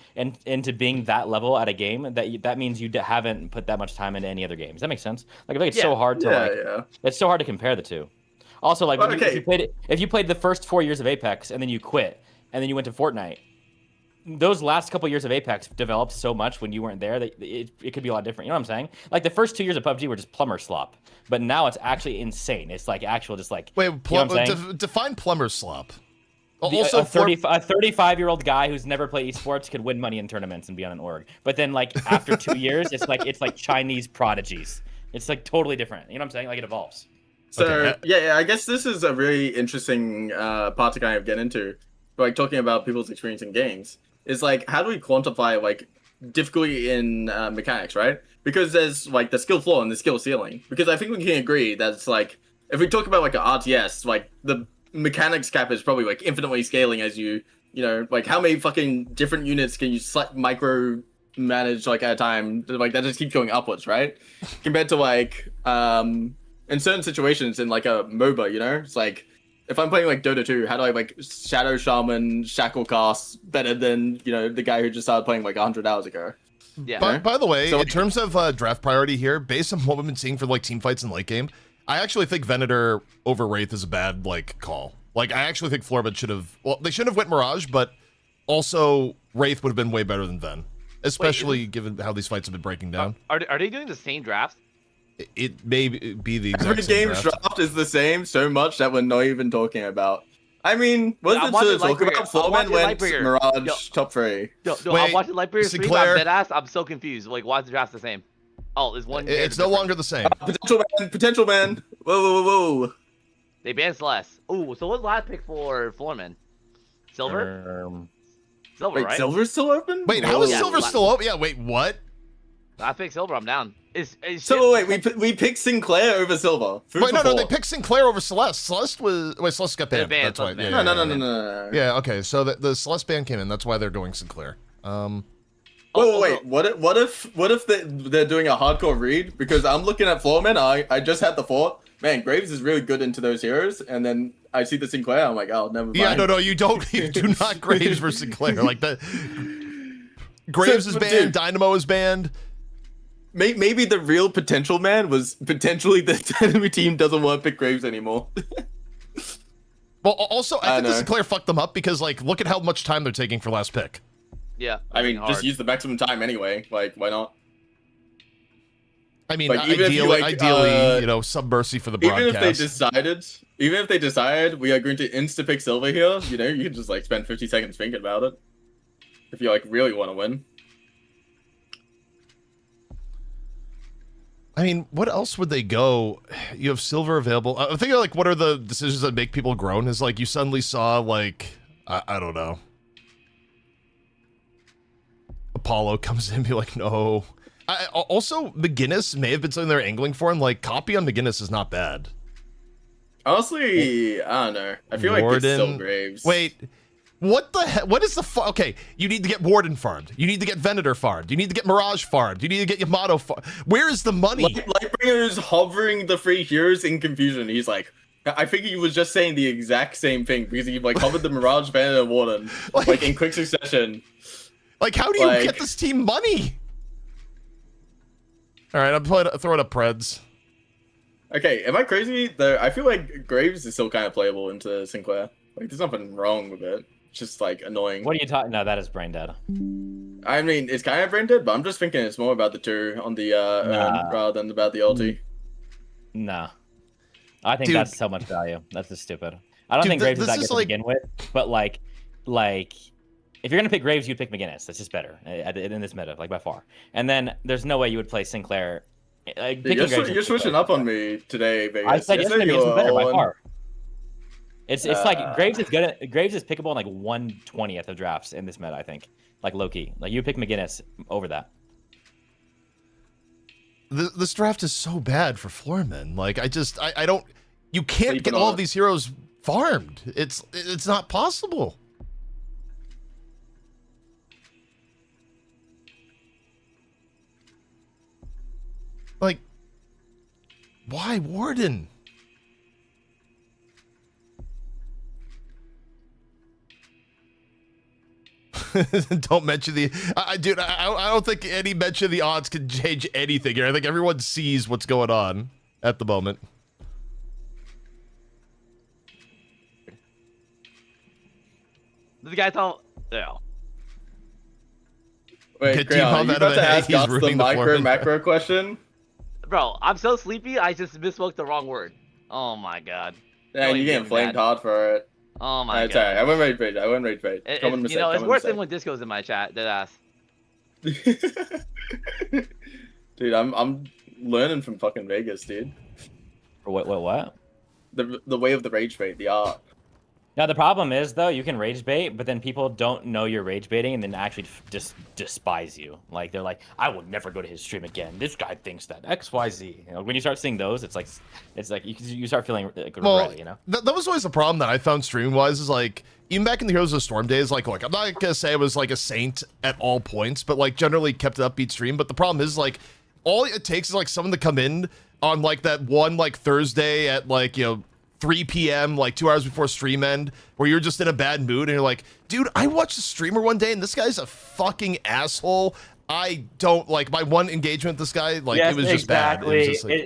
into being that level at a game that means you haven't put that much time into any other game. Does that make sense? Like, I think it's so hard to It's so hard to compare the two. Also, like, Well, if you played the first 4 years of Apex and then you quit and then you went to Fortnite, those last couple years of Apex developed so much when you weren't there that it could be a lot different. You know what I'm saying? Like the first 2 years of PUBG were just plumber slop, but now it's actually insane. It's like actual, just like Wait, you know what I'm saying? define plumber slop. Also, a 35-year-old guy who's never played esports could win money in tournaments and be on an org. But then, like after 2 years, it's like Chinese prodigies. It's like totally different. You know what I'm saying? Like it evolves. So Okay. yeah, I guess this is a really interesting part to kind of get into, like talking about people's experience in games. Is like, how do we quantify like difficulty in mechanics, right? Because there's like the skill floor and the skill ceiling. Because I think we can agree that it's like, if we talk about like an RTS, like the mechanics cap is probably like infinitely scaling as you know, like how many fucking different units can you micro manage like at a time? Like that just keeps going upwards, right? Compared to like in certain situations in like a MOBA, you know, it's like, if I'm playing like Dota 2, how do I like Shadow Shaman Shackle cast better than, you know, the guy who just started playing like 100 hours ago? Yeah. By the way, So, in terms of draft priority here, based on what we've been seeing for like team fights in late game, I actually think Venator over Wraith is a bad like call. Like I actually think Florbid should have. Well, they shouldn't have went Mirage, but also Wraith would have been way better than Ven, especially given how these fights have been breaking down. Are they doing the same draft? It may be the exact Every same game's draft. draft is the same so much that we're not even talking about. I mean, I'm what's it watching to talk Lightbringer. about? I'm Floorman watching went Lightbringer. Mirage Yo. top 3. No, I'm Wait, watching Lightbringer stream. Sinclair- I'm dead ass. I'm so confused. Like, why is the draft the same? Oh, is one? It's character no different? longer the same. Potential man. Whoa. They banned Celeste. Ooh, so what's the last pick for Foreman? Silver? Silver, Wait, right? Silver's still open? Wait, how is Yeah, Silver la- still open? Yeah, wait, what? Last pick Silver. I'm down. Is So wait, we picked Sinclair over Silver. Food Wait, for no, they thought. picked Sinclair over Celeste. Celeste got They're banned. banned, That's why. Celeste Yeah, banned. yeah, No. Yeah, okay. So the Celeste ban came in. That's why they're going Sinclair. Wait. What if they're doing a hardcore read? Because I'm looking at Floorman. I just had the thought, man, Graves is really good into those heroes, and then I see the Sinclair. I'm like, oh, never mind. Yeah, no, you don't. You do not Graves versus Sinclair like that. Graves is So, banned. dude. Dynamo is banned. Maybe the real potential man was potentially the enemy team doesn't want to pick Graves anymore. Well, also, I think the know. Sinclair fucked them up because, like, look at how much time they're taking for last pick. Yeah. I mean, hard. just use the maximum time anyway. Like, why not? I mean, Like, even if you, like, ideally, you know, some mercy for the Even broadcast. if they decided we are going to insta pick Silver here, you know, you can just like spend 50 seconds thinking about it. If you like really want to win. I mean, what else would they go? You have Silver available. I'm thinking, like, what are the decisions that make people groan? Is like you suddenly saw, like, I don't know. Apollo comes in and be like, no. Also, McGinnis may have been something they're angling for, and like, copy on McGinnis is not bad. Honestly, I don't know. I feel like it's still Graves. Wait, what the heck? What is the okay, you need to get Warden farmed. You need to get Venator farmed. You need to get Mirage farmed. You need to get Yamato farmed. Where is the money? Lightbringer is hovering the three heroes in confusion. He's like, I think he was just saying the exact same thing because he like hovered the Mirage, Venator, and Warden like in quick succession. Like, how do you Like- get this team money? All right, I'm throwing up Preds. Okay, am I crazy? Though I feel like Graves is still kind of playable into Sinclair. Like, there's nothing wrong with it. It's just like annoying. What are you talking? No, that is brain dead. I mean, it's kind of brain dead, but I'm just thinking it's more about the two on the Nah. rather than about the LT. No. I think Dude. that's so much value. That's just stupid. I don't Dude, think Graves is this that good is to like- begin with, but like, if you're gonna pick Graves, you'd pick McGinnis. That's just better in this meta, like by far. And then there's no way you would play Sinclair. Like, picking Graves You're is switching up on me today, Vegas. I said yesterday you McGinnis is were better by all far. It's like Graves is good. Graves is pickable in like 1/20th of drafts in this meta. I think like low key. Like you pick McGinnis over that. This draft is so bad for Floorman. Like, I don't. You can't Sleeping get all on of it. these heroes farmed. It's not possible. Like, why Warden? Don't mention the dude. I don't think any mention of the odds can change anything here. I think everyone sees what's going on at the moment. The guy told. Yeah. Wait, Get Crayon, T-Pop are you out of about the to hay, ask he's us the ruining the micro format. macro question? Bro, I'm so sleepy. I just misspoke the wrong word. Oh my god. Yeah, Don't you even getting get me flamed mad. hard for it. Oh my It's alright. god. I wouldn't rage bait. I wouldn't rage bait. Common mistake. You know, it's common worse mistake. than when Disco's in my chat. Dead ass. Dude, I'm learning from fucking Vegas, dude. What? The way of the rage bait, the art. Now the problem is though, you can rage bait, but then people don't know you're rage baiting and then actually just despise you. Like they're like, I will never go to his stream again. This guy thinks that XYZ. You know, when you start seeing those, it's like you start feeling like regret, you know. That was always the problem that I found streaming wise is like even back in the Heroes of the Storm days, like look, I'm not gonna say I was like a saint at all points, but like generally kept an upbeat stream. But the problem is like all it takes is like someone to come in on like that one like Thursday at like 3 p.m. like 2 hours before stream end, where you're just in a bad mood and you're like, dude, I watched a streamer one day and this guy's a fucking asshole. I don't like my one engagement with this guy, like Yes, it was just bad. It was just, like,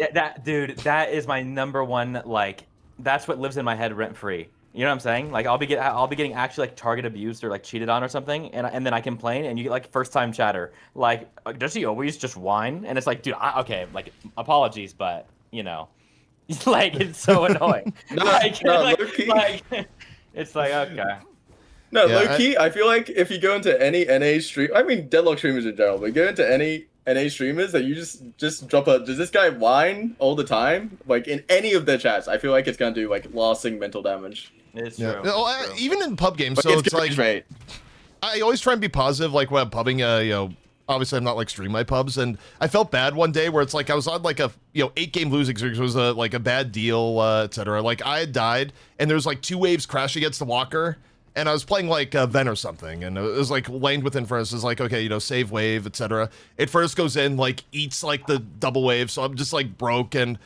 that is my number one, like that's what lives in my head rent free. You know what I'm saying? Like I'll be getting actually like target abused or like cheated on or something, and then I complain and you get like first time chatter like, does he always just whine? And it's like, dude, okay, like apologies, but you know. Like it's so annoying. It's like okay. No, Yeah, low key, I feel like if you go into any NA stream, I mean Deadlock streamers in general, but go into any NA streamers that you just drop a, does this guy whine all the time? Like in any of their chats, I feel like it's gonna do like lasting mental damage. It's yeah. true. No, even in pub games, But so it's good like rate. I always try and be positive, like when I'm pubbing, obviously I'm not like streaming my pubs, and I felt bad one day where it's like I was on like a 8-game losing streak, which was like a bad deal, etc. Like I had died, and there was like 2 waves crash against the walker, and I was playing like Ven or something, and it was like laned within first. It's like okay, save wave, etc. It first goes in, like eats like the double wave, so I'm just like broke and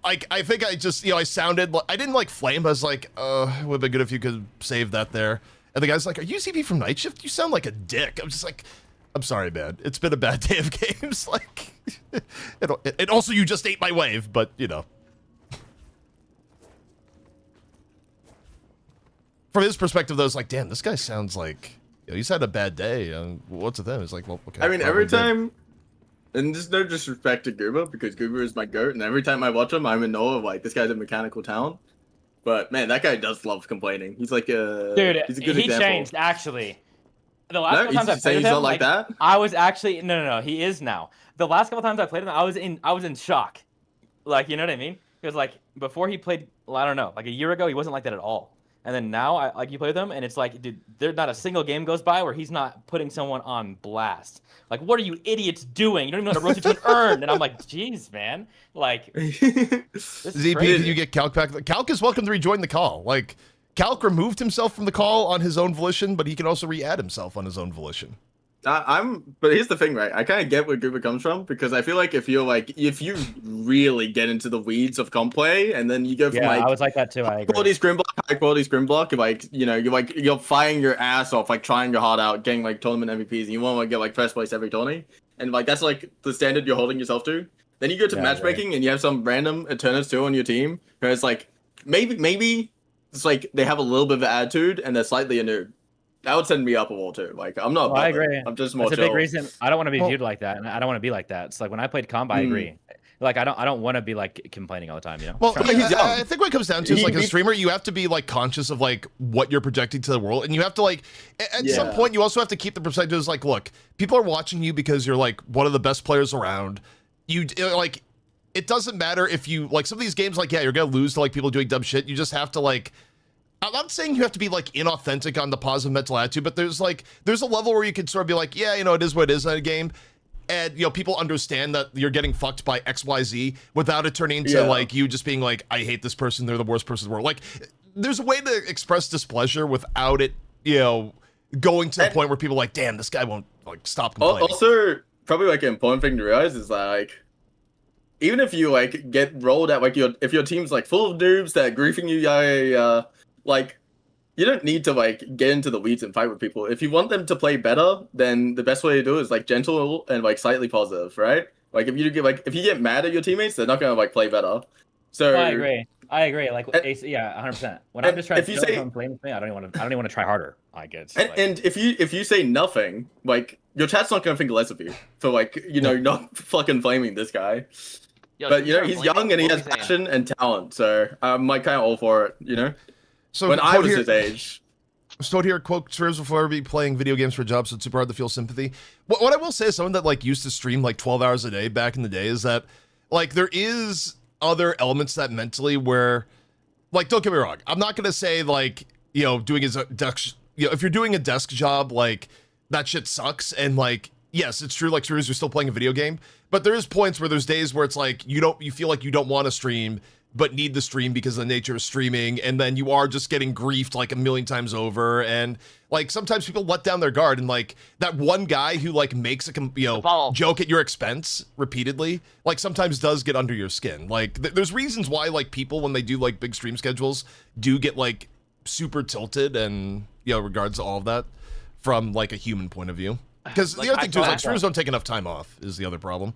like I think I just I sounded I didn't like flame, but I was like it would have been good if you could save that there. And the guy's like, "Are you ZP from Night Shift? You sound like a dick." I'm just like, I'm sorry, man. It's been a bad day of games. Like, and also you just ate my wave, but from his perspective, though, it's like, damn, this guy sounds like he's had a bad day. What's with him? It's like, well, okay. I mean, every time, and there's no disrespect to Goober because Goober is my goat, and every time I watch him, I'm in awe of like this guy's a mechanical talent. But man, that guy does love complaining. He's like a Dude, he's a good he example. changed actually. The last No, couple times I he's played with not him, like that. I was actually no, he is now. The last couple times I played him, I was in shock. Like, you know what I mean? Because like before he played, well, I don't know, like a year ago he wasn't like that at all. And then now you play with him and it's like, dude, there's not a single game goes by where he's not putting someone on blast. Like, what are you idiots doing? You don't even know how to rotate to an urn. And I'm like, jeez, man. Like, ZP, can you get Calc back? Calc is welcome to rejoin the call. Like, Calc removed himself from the call on his own volition, but he can also re-add himself on his own volition. But here's the thing, right? I kind of get where Goober comes from because I feel like if you really get into the weeds of comp play and then you go from I was like that too. I agree. high quality scrim block, like you're firing your ass off, like trying your heart out, getting like tournament MVPs, and you want to get like first place every tourney, and like that's like the standard you're holding yourself to. Then you go to matchmaking and you have some random Eternus 2 on your team who is like maybe it's like they have a little bit of attitude and they're slightly a noob. That would send me up a wall too. Like I'm not. I agree. I'm just more. That's a chill. big reason. I don't want to be viewed like that, and I don't want to be like that. It's like when I played comp, I agree. Like I don't want to be like complaining all the time. Well, I mean, he's young. I think what it comes down to is like a streamer, you have to be like conscious of like what you're projecting to the world, and you have to like at some point you also have to keep the perspective is like, look, people are watching you because you're like one of the best players around. You like, it doesn't matter if you like some of these games. Like, you're gonna lose to like people doing dumb shit. You just have to like. I'm not saying you have to be like inauthentic on the positive mental attitude, but there's a level where you can sort of be like, it is what it is in a game. And people understand that you're getting fucked by XYZ without it turning into like you just being like, I hate this person, they're the worst person in the world. Like there's a way to express displeasure without it, going to the point where people are like, damn, this guy won't like stop complaining. Also, probably like an important thing to realize is that like even if you like get rolled at like if your team's like full of noobs that are griefing you, like, you don't need to like get into the weeds and fight with people. If you want them to play better, then the best way to do it is like gentle and like slightly positive, right? Like if you get mad at your teammates, they're not gonna like play better. So I agree. I agree. Like, yeah, 100%. When I'm just trying if to you feel say- someone playing with me, I don't even want to try harder. I guess. And if you say nothing, like your chat's not gonna think less of you for like not fucking flaming this guy. Yo, But should we start he's blaming? young and he What has we saying? passion and talent, so I'm like kind of all for it. So When I quote was here- his age. Stored here, quote, streamers will forever be playing video games for a job, so it's super hard to feel sympathy. What I will say is someone that like used to stream like 12 hours a day back in the day is that like there is other elements that mentally where like, don't get me wrong, I'm not gonna say like, doing his desk, if you're doing a desk job, like that shit sucks. And like, yes, it's true, like streamers are still playing a video game, but there is points where there's days where it's like, you feel like you don't want to stream, but need the stream because of the nature of streaming, and then you are just getting griefed like a million times over, and like sometimes people let down their guard, and like that one guy who like makes a joke at your expense repeatedly, like sometimes does get under your skin. Like there's reasons why like people when they do like big stream schedules do get like super tilted, and regards to all of that from like a human point of view. Because the other thing too is like streamers don't take enough time off is the other problem.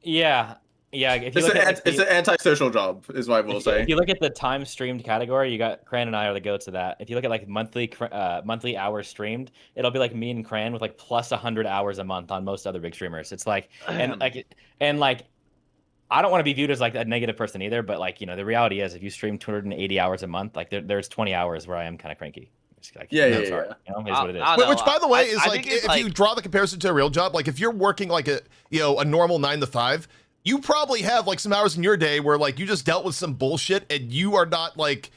Yeah. If you It's an antisocial job, is what I will say. If you look at the time streamed category, you got Cran and I are the goats of that. If you look at like monthly hours streamed, it'll be like me and Cran with like plus 100 hours a month on most other big streamers. It's like and I don't want to be viewed as like a negative person either, but like the reality is if you stream 280 hours a month, like there's 20 hours where I am kind of cranky. Like, Yeah. Is what it is. Which, by the way, is I like think it's if you draw the comparison to a real job, like if you're working like a normal 9 to 5, you probably have like some hours in your day where like you just dealt with some bullshit and you are not like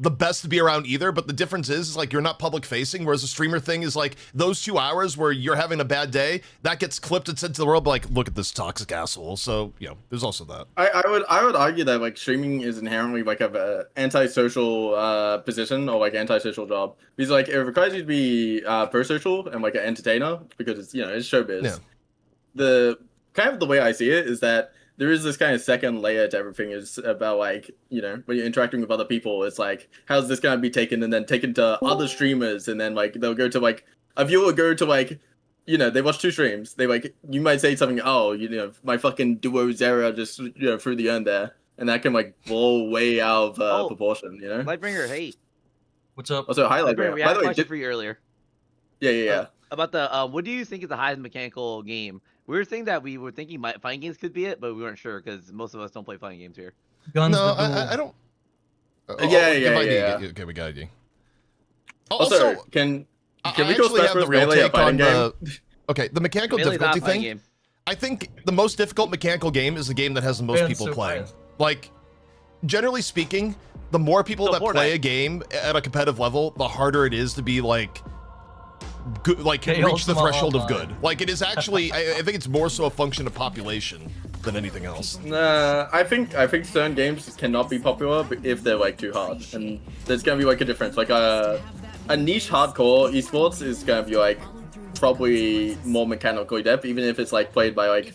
the best to be around either. But the difference is like you're not public facing, whereas a streamer thing is like those 2 hours where you're having a bad day that gets clipped and sent to the world like, look at this toxic asshole. So there's also that. I would argue that like streaming is inherently like a antisocial position or like antisocial job, because like it requires you to be pro-social and like an entertainer, because it's it's showbiz. Yeah. The kind of the way I see it is that there is this kind of second layer to everything. Is about like when you're interacting with other people, it's like how's this gonna be taken and then taken to other streamers, and then like they'll go to like a viewer will go to like they watch 2 streams, they like you might say something, my fucking duo Zera just threw the urn there, and that can like blow way out of proportion. Lightbringer, hey. What's up? Also, highlight. Lightbringer, we By had the a way, question for you earlier. Yeah. About the what do you think is the highest mechanical game? We were saying that we were thinking fighting games could be it, but we weren't sure because most of us don't play fighting games here. Guns No, the duel. I don't. Yeah. Okay, we got ID. Also, can I we go actually have the special real melee a take on fighting the. game? Okay, the mechanical Melee's not a difficulty fighting thing. game. I think the most difficult mechanical game is the game that has the most Man, people so playing. biased. Like, generally speaking, the more people So that Fortnite. play a game at a competitive level, the harder it is to be like good, like Okay, reach the ultimate threshold of online. good. Like it is actually, I think it's more so a function of population than anything else. Nah, I think certain games cannot be popular if they're like too hard, and there's gonna be like a difference. Like a niche hardcore esports is gonna be like probably more mechanically depth, even if it's like played by like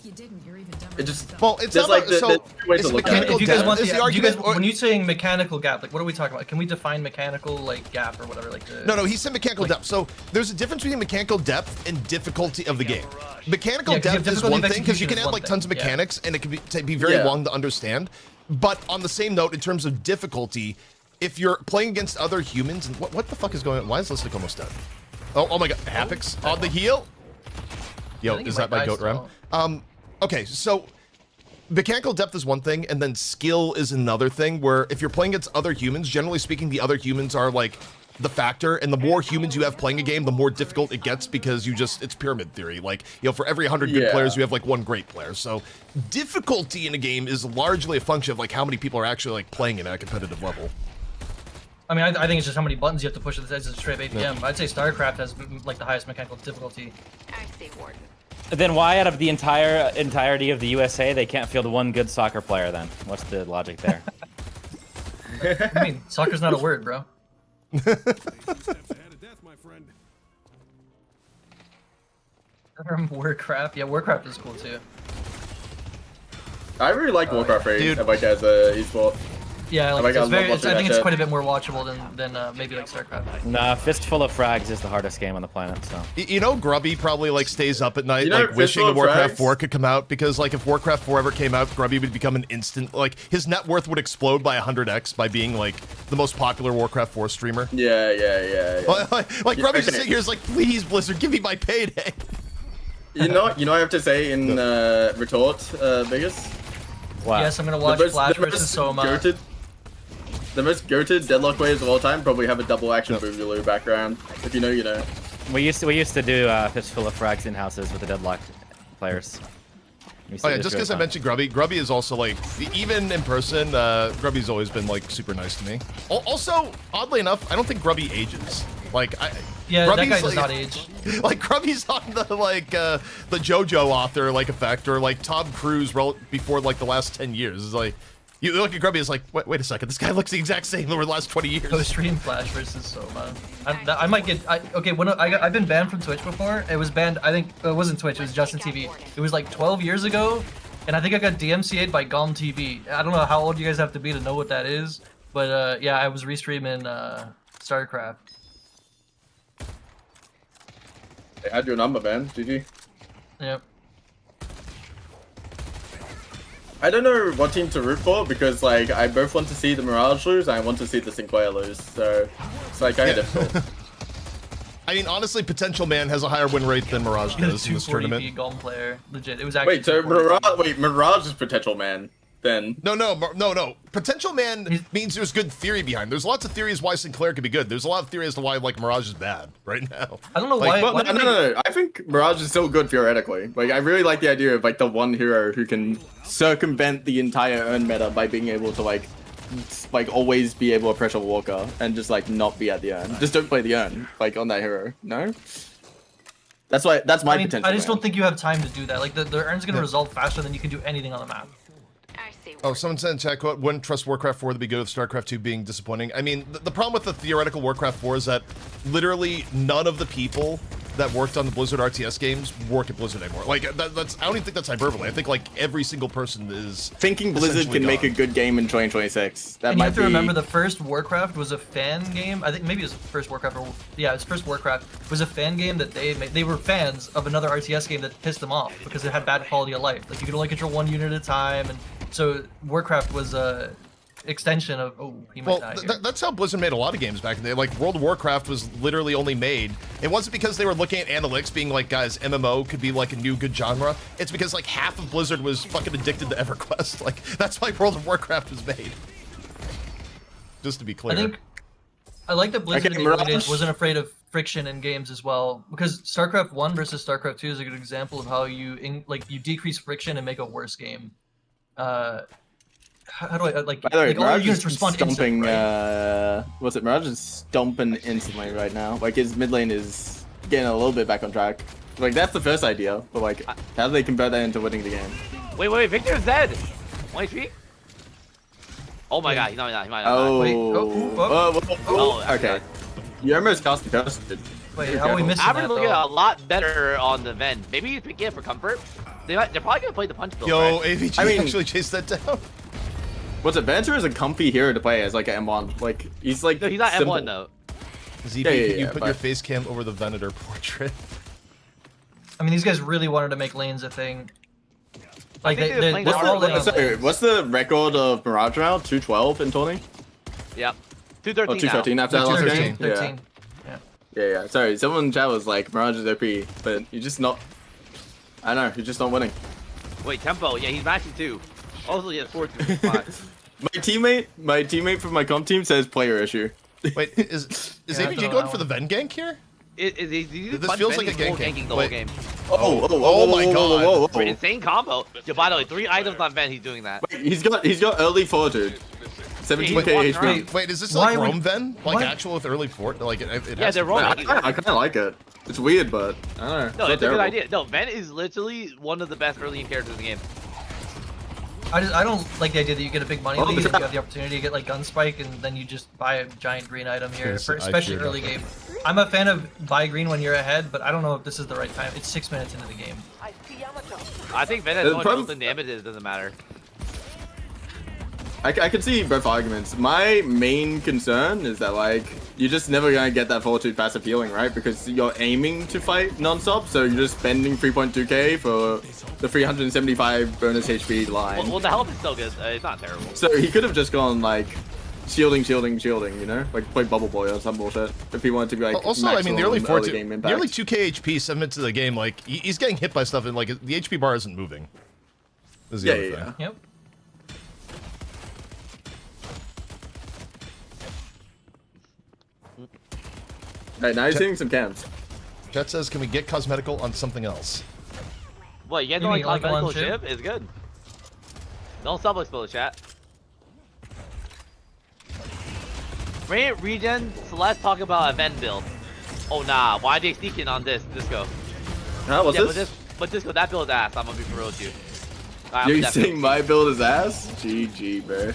it just. Well, it's There's not like so. there's two ways it's to look at it. mechanical If you guys depth want is the, the argument. when you're saying mechanical gap, like what are we talking about? Can we define mechanical like gap or whatever? Like the, No, he said mechanical depth. So there's a difference between mechanical depth and difficulty of the game. Mechanical Yeah, 'cause you have depth is difficulty one of thing because you execution can is add one like tons of thing, yeah. mechanics and it can be very Yeah. long to understand. But on the same note, in terms of difficulty, if you're playing against other humans, and what the fuck is going on? Why is Lislick almost dead? Oh my god, Hapix on the heel. Yo, I think is he that might my die goat ram? still. Okay, so mechanical depth is one thing, and then skill is another thing, where if you're playing against other humans, generally speaking, the other humans are like the factor, and the more humans you have playing a game, the more difficult it gets because it's pyramid theory. Like, for every 100 good Yeah. players, you have like one great player. So difficulty in a game is largely a function of like how many people are actually like playing it at a competitive level. I mean, I think it's just how many buttons you have to push at the edge of the straight APM. I'd say StarCraft has like the highest mechanical difficulty. I say Warden. Then why, out of the entirety of the USA, they can't field one good soccer player? Then what's the logic there? I mean, soccer's not a word, bro. Warcraft, yeah, Warcraft is cool too. I really like Warcraft 3, Dude. like as a esport. Yeah, like, Like, I it's very, love it's, I think watching it's that quite a bit more watchable than maybe like StarCraft. Nah, Fistful of Frags is the hardest game on the planet. So You know, Grubby probably like stays up at night, You know, like wishing Fistful of Warcraft Frags? 4 could come out because, like, if Warcraft 4 ever came out, Grubby would become an instant, like, his net worth would explode by 100x by being like the most popular Warcraft 4 streamer. Yeah. Like Yeah, Grubby's just okay. sitting here is like, please, Blizzard, give me my payday. You know what I have to say in retort, Vegas? wow. Yes, I'm gonna watch Flash versus Soma. The most goated Deadlock players of all time probably have a double action boogaloo background. If you know, you know. We used to do Fistful of Frags in houses with the Deadlock players. We used Oh to yeah, do just it because I fun. mentioned Grubby, Grubby is also like, even in person, Grubby's always been like super nice to me. Also, oddly enough, I don't think Grubby ages. Like, Yeah, Grubby's that guy does like- not age. Like Grubby's on the like the JoJo author like effect, or like Tom Cruise before like the last 10 years. It's like you look at Grubby, it's like wait a second, this guy looks the exact same over the last 20 years. Go stream Flash versus Soma. I might get. Okay, when I've been banned from Twitch before. It was banned. I think it wasn't Twitch. It was Justin TV. It was like 12 years ago, and I think I got DMCA'd by GOM TV. I don't know how old you guys have to be to know what that is, but yeah, I was restreaming StarCraft. I had your number, man. GG. Yep. I don't know what team to root for because like I both want to see the Mirage lose and I want to see the Sinclair lose. So it's like kind of difficult. I mean, honestly, Potential Man has a higher win rate than Mirage Get a does in this 240p tournament. GOM player. Legit. It was actually. Wait, so 240p. Mirage is potential man. Then No. Potential Man He's- means there's good theory behind. There's lots of theories why Sinclair could be good. There's a lot of theory as to why like Mirage is bad right now. I don't know Like, why. but why no, did they- no. I think Mirage is still good theoretically. Like I really like the idea of like the one hero who can circumvent the entire earn meta by being able to like always be able to pressure Walker and just like not be at the earn. Just don't play the earn like on that hero. No. That's my I mean, potential. I just man. don't think you have time to do that. Like the earn's gonna resolve faster than you can do anything on the map. Oh, someone said in chat, quote, wouldn't trust Warcraft 4 to be good with StarCraft 2 being disappointing. I mean, the problem with the theoretical Warcraft 4 is that literally none of the people that worked on the Blizzard RTS games work at Blizzard anymore. Like, that's I don't even think that's hyperbole. I think, like, every single person is Thinking Blizzard essentially can make a gone. good game in 2026. That And you might have to be. remember the first Warcraft was a fan game. I think maybe it was the first Warcraft, or yeah, it was first Warcraft was a fan game that they made. They were fans of another RTS game that pissed them off because it had bad quality of life. Like you could only control one unit at a time, and so Warcraft was a extension of. Oh, he might Well, die here. that's how Blizzard made a lot of games back in the day. Like, World of Warcraft was literally only made. It wasn't because they were looking at analytics being like, guys, MMO could be like a new good genre. It's because like half of Blizzard was fucking addicted to EverQuest. Like, that's why World of Warcraft was made. Just to be clear. I think I like that Blizzard Okay, in the early Mirage. days wasn't afraid of friction in games as well, because StarCraft 1 versus StarCraft 2 is a good example of how you decrease friction and make a worse game. How do I like? By the way, like all your Mirage units is respond stomping. instantly, right? What's it? Mirage is stomping instantly right now. Like his mid lane is getting a little bit back on track. Like that's the first idea, but like, how do they convert that into winning the game? Wait, Victor's dead. 1 HP? Oh my god, he's not. Oh, Wait, oh. Oh, okay. You almost cast the curse. Wait, how are we missing Average that will get a though? lot better on the Ven. Maybe he's picking it for comfort. They're probably gonna play the punch build. Yo, right? AVG I mean- actually chased that down. What's it? Venture is a comfy hero to play as like an M1. Like he's like. No, he's not simple. M1 though. ZP, Yeah, can you yeah, put but- your face cam over the Venator portrait? I mean, these guys really wanted to make lanes a thing. Like think they, they're they, playing they're the all wrong in on Sorry, lanes. what's the record of Mirage now? 212 in tourney? Yep. Oh, 213 213 after that last 213. game? 13. Yeah. Sorry, someone in chat was like, Mirage is OP, but you're just not. I don't know, you're just not winning. now. Wait, tempo. Yeah, he's matching too. Also, he has 4-2-5. My teammate from my comp team says player issue. Wait, is Yeah, I don't AVG know going that for the Ven gank here? This feels like a gank. ganking. Ganking the Wait. whole game. Oh my God. Insane combo. Yo, by the way, 3 items on Ven. He's doing that. Wait, he's got early fortitude. 17k walking HP. around. Wait, is this Why like would- Rome Ven? Like why- actual with early fort? Like it Yeah, has they're to- Rome. I kind of like it. It's weird, but I don't know. No, not it's a good terrible. idea. No, Ven is literally one of the best early in characters in the game. I don't like the idea that you get a big money Oh, lead and you yeah. have the opportunity to get like Gunspike and then you just buy a giant green item here, Yes, for, I especially fear early that. game. I'm a fan of buy green when you're ahead, but I don't know if this is the right time. It's 6 minutes into the game. I think Ven has The so much problem- built-in damage it doesn't matter. I can see both arguments. My main concern is that like you're just never gonna get that fortitude passive healing, right? Because you're aiming to fight non-stop, so you're just spending 3.2k for the 375 bonus HP line. Well, the health is still good. It's not terrible. So he could have just gone like shielding, you know, like play Bubble Boy or some bullshit. If he wanted to be like Also, I mean, the early game impact. nearly 2k HP 7 minutes of the game, like he's getting hit by stuff, and like the HP bar isn't moving. Is the other thing. Yep. Right, now you're seeing some camps. Chat says, can we get cosmetical on something else? What, you guys You know like mean like cosmetical one chip? chip is good. Don't sub-explode, chat. Regen, so let's talk about event build. Oh nah, why are they sneaking on this, Disco? Huh, what's Yeah, this? but Disco, that build is ass, I'm gonna be for real with you. Alright, You're I'm definitely- saying my build is ass? GG, bro.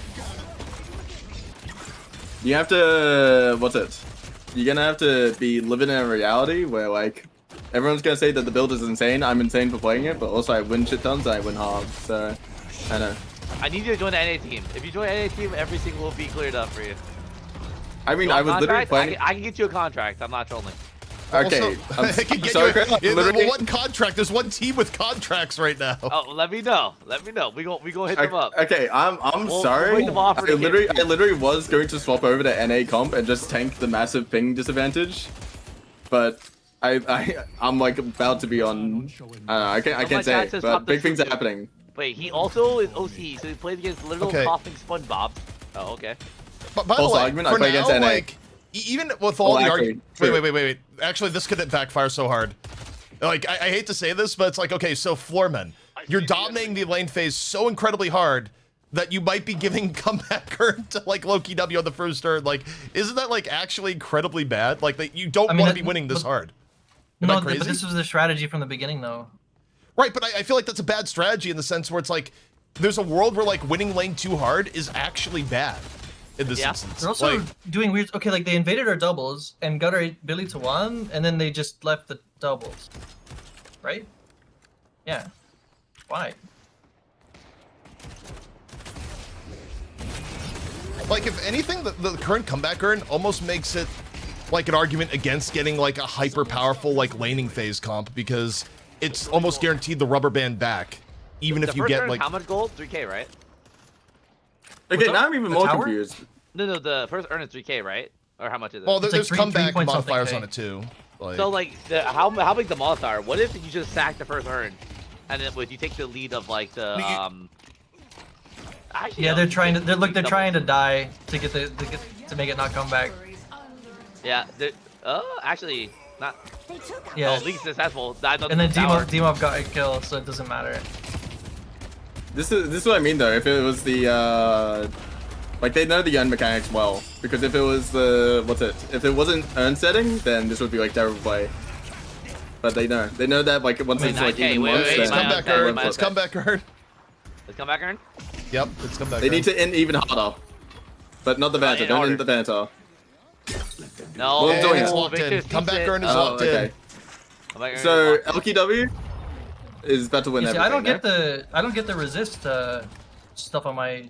You have to... What's it? You're gonna have to be living in a reality where, like, everyone's gonna say that the build is insane. I'm insane for playing it, but also I win shit tons and I win hard, so... I know. I need you to join the NA team. If you join the NA team, everything will be cleared up for you. I mean, You I want was literally contract? playing... I can get you a contract, I'm not trolling. Okay, Also, I can get sorry, you, Chris, I'm yeah, literally- well, one contract. There's one team with contracts right now. Oh, let me know. Let me know. We go hit them up. Okay, I'm We'll sorry. wait them off for the I literally was going to swap over to NA comp and just tank the massive ping disadvantage, but I'm like about to be on. I can't my say, chat says but pop the big things are suit. happening. Wait, he also is OC, so he plays against little Okay. coughing SpongeBob. Oh, okay. But by the False way, argument, I for play now, against NA. like, even with all Oh, the actually, arguments... true. Wait. Actually, this could backfire so hard. Like, I hate to say this, but it's like, okay, so Floormen, you're dominating the lane phase so incredibly hard that you might be giving comeback curve to, like, Loki W on the first turn. Like, isn't that, like, actually incredibly bad? Like, that you don't I mean, want to that- be winning this but- hard. Am No, I crazy? but this was the strategy from the beginning, though. Right, but I feel like that's a bad strategy in the sense where it's like, there's a world where, like, winning lane too hard is actually bad in this Yeah. instance. They're also Like, doing weird. Okay, like they invaded our doubles and got our ability to one, and then they just left the doubles. Right? Yeah. Why? like, if anything, the current comeback earn almost makes it like an argument against getting like a hyper powerful like laning phase comp because it's almost guaranteed the rubber band back, even if The you first get earn, like. how much gold? 3k, right? Okay, up? now I'm even The more tower? confused. No, the first earn is 3k, right? Or how much is it? Well, It's like there's three comeback point something modifiers K. on it too. Like, So like, how big the modifier? What if you just sack the first earn, and then if you take the lead of like the Actually, Yeah, no, they're you trying to. take They're look. They're double. trying to die to get to make it not come back. Yeah. Actually, not. Yeah. Oh, least successful. Died on And then the tower. Demov got a kill, so it doesn't matter. This is what I mean though. If it was the like they know the earn mechanics well, because if it was the if it wasn't earn setting, then this would be like terrible play. But they know that like once I mean, it's like okay, even wait, once, wait, it's then my comeback bad, earn. my It's bad. comeback earn. Let's come back, earn. Yep, it's comeback. they earn. need to end even harder. But not the banter. in Don't order. end the banter. No. Well, I'm doing it's it. locked in. Victor's Comeback decent. earn is Oh, locked in. okay. Comeback earn is So locked in. LKW is about to win You see, everything. I don't get the resist stuff on my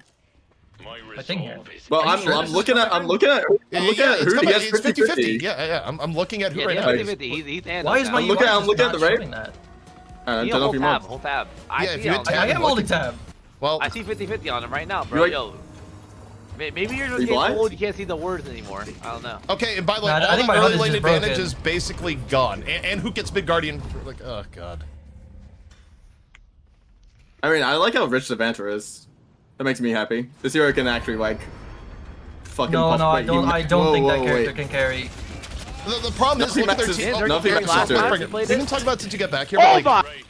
thing here. Well, Are you sure I'm this is looking at comeback Yeah, who it's he has 50-50. Yeah. I'm looking at who Yeah, right yeah, now. 50-50. He's Why is my I'm UI looking- I'm just looking at not the rate. showing that? Yeah, turn off your mod. hold tab. Yeah, I if see you it hit on tab, I there. am holding tab. Well, I see 50-50 on him right now, bro. You like- Yo. Maybe you're you just getting blind? old, you can't see the words anymore. I don't know. okay, and by the way, Nah, I all think that my early HUD is lane just advantage broken. is basically gone. And who gets mid guardian? Like, oh god. I mean, I like how rich the banter is. That makes me happy. This hero can actually like fucking. No, pop- no, I wait, don't. he- I don't whoa, think that whoa, character wait. can carry. The problem is, Nothing look at their matches- team. nothing Oh, matches to it. we didn't talk about it since you get back here, Oh but my! like,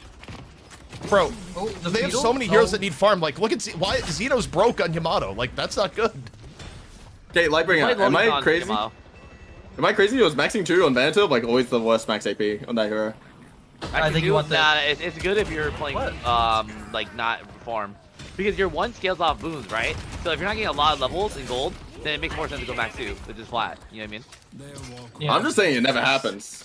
bro, Oh, the they have beetle? so many heroes Oh. that need farm. Like, look at why Zeno's broke on Yamato. Like, that's not good. Okay, Lightbringer, am I crazy? Am I crazy? It was maxing 2 on banter, like always the worst max AP on that hero. I think you want the- Nah, it's good if you're playing, What? like not farm. Because your one scales off boons, right? So if you're not getting a lot of levels in gold, then it makes more sense to go max 2, which is flat. You know what I mean? Yeah. I'm just saying it never happens.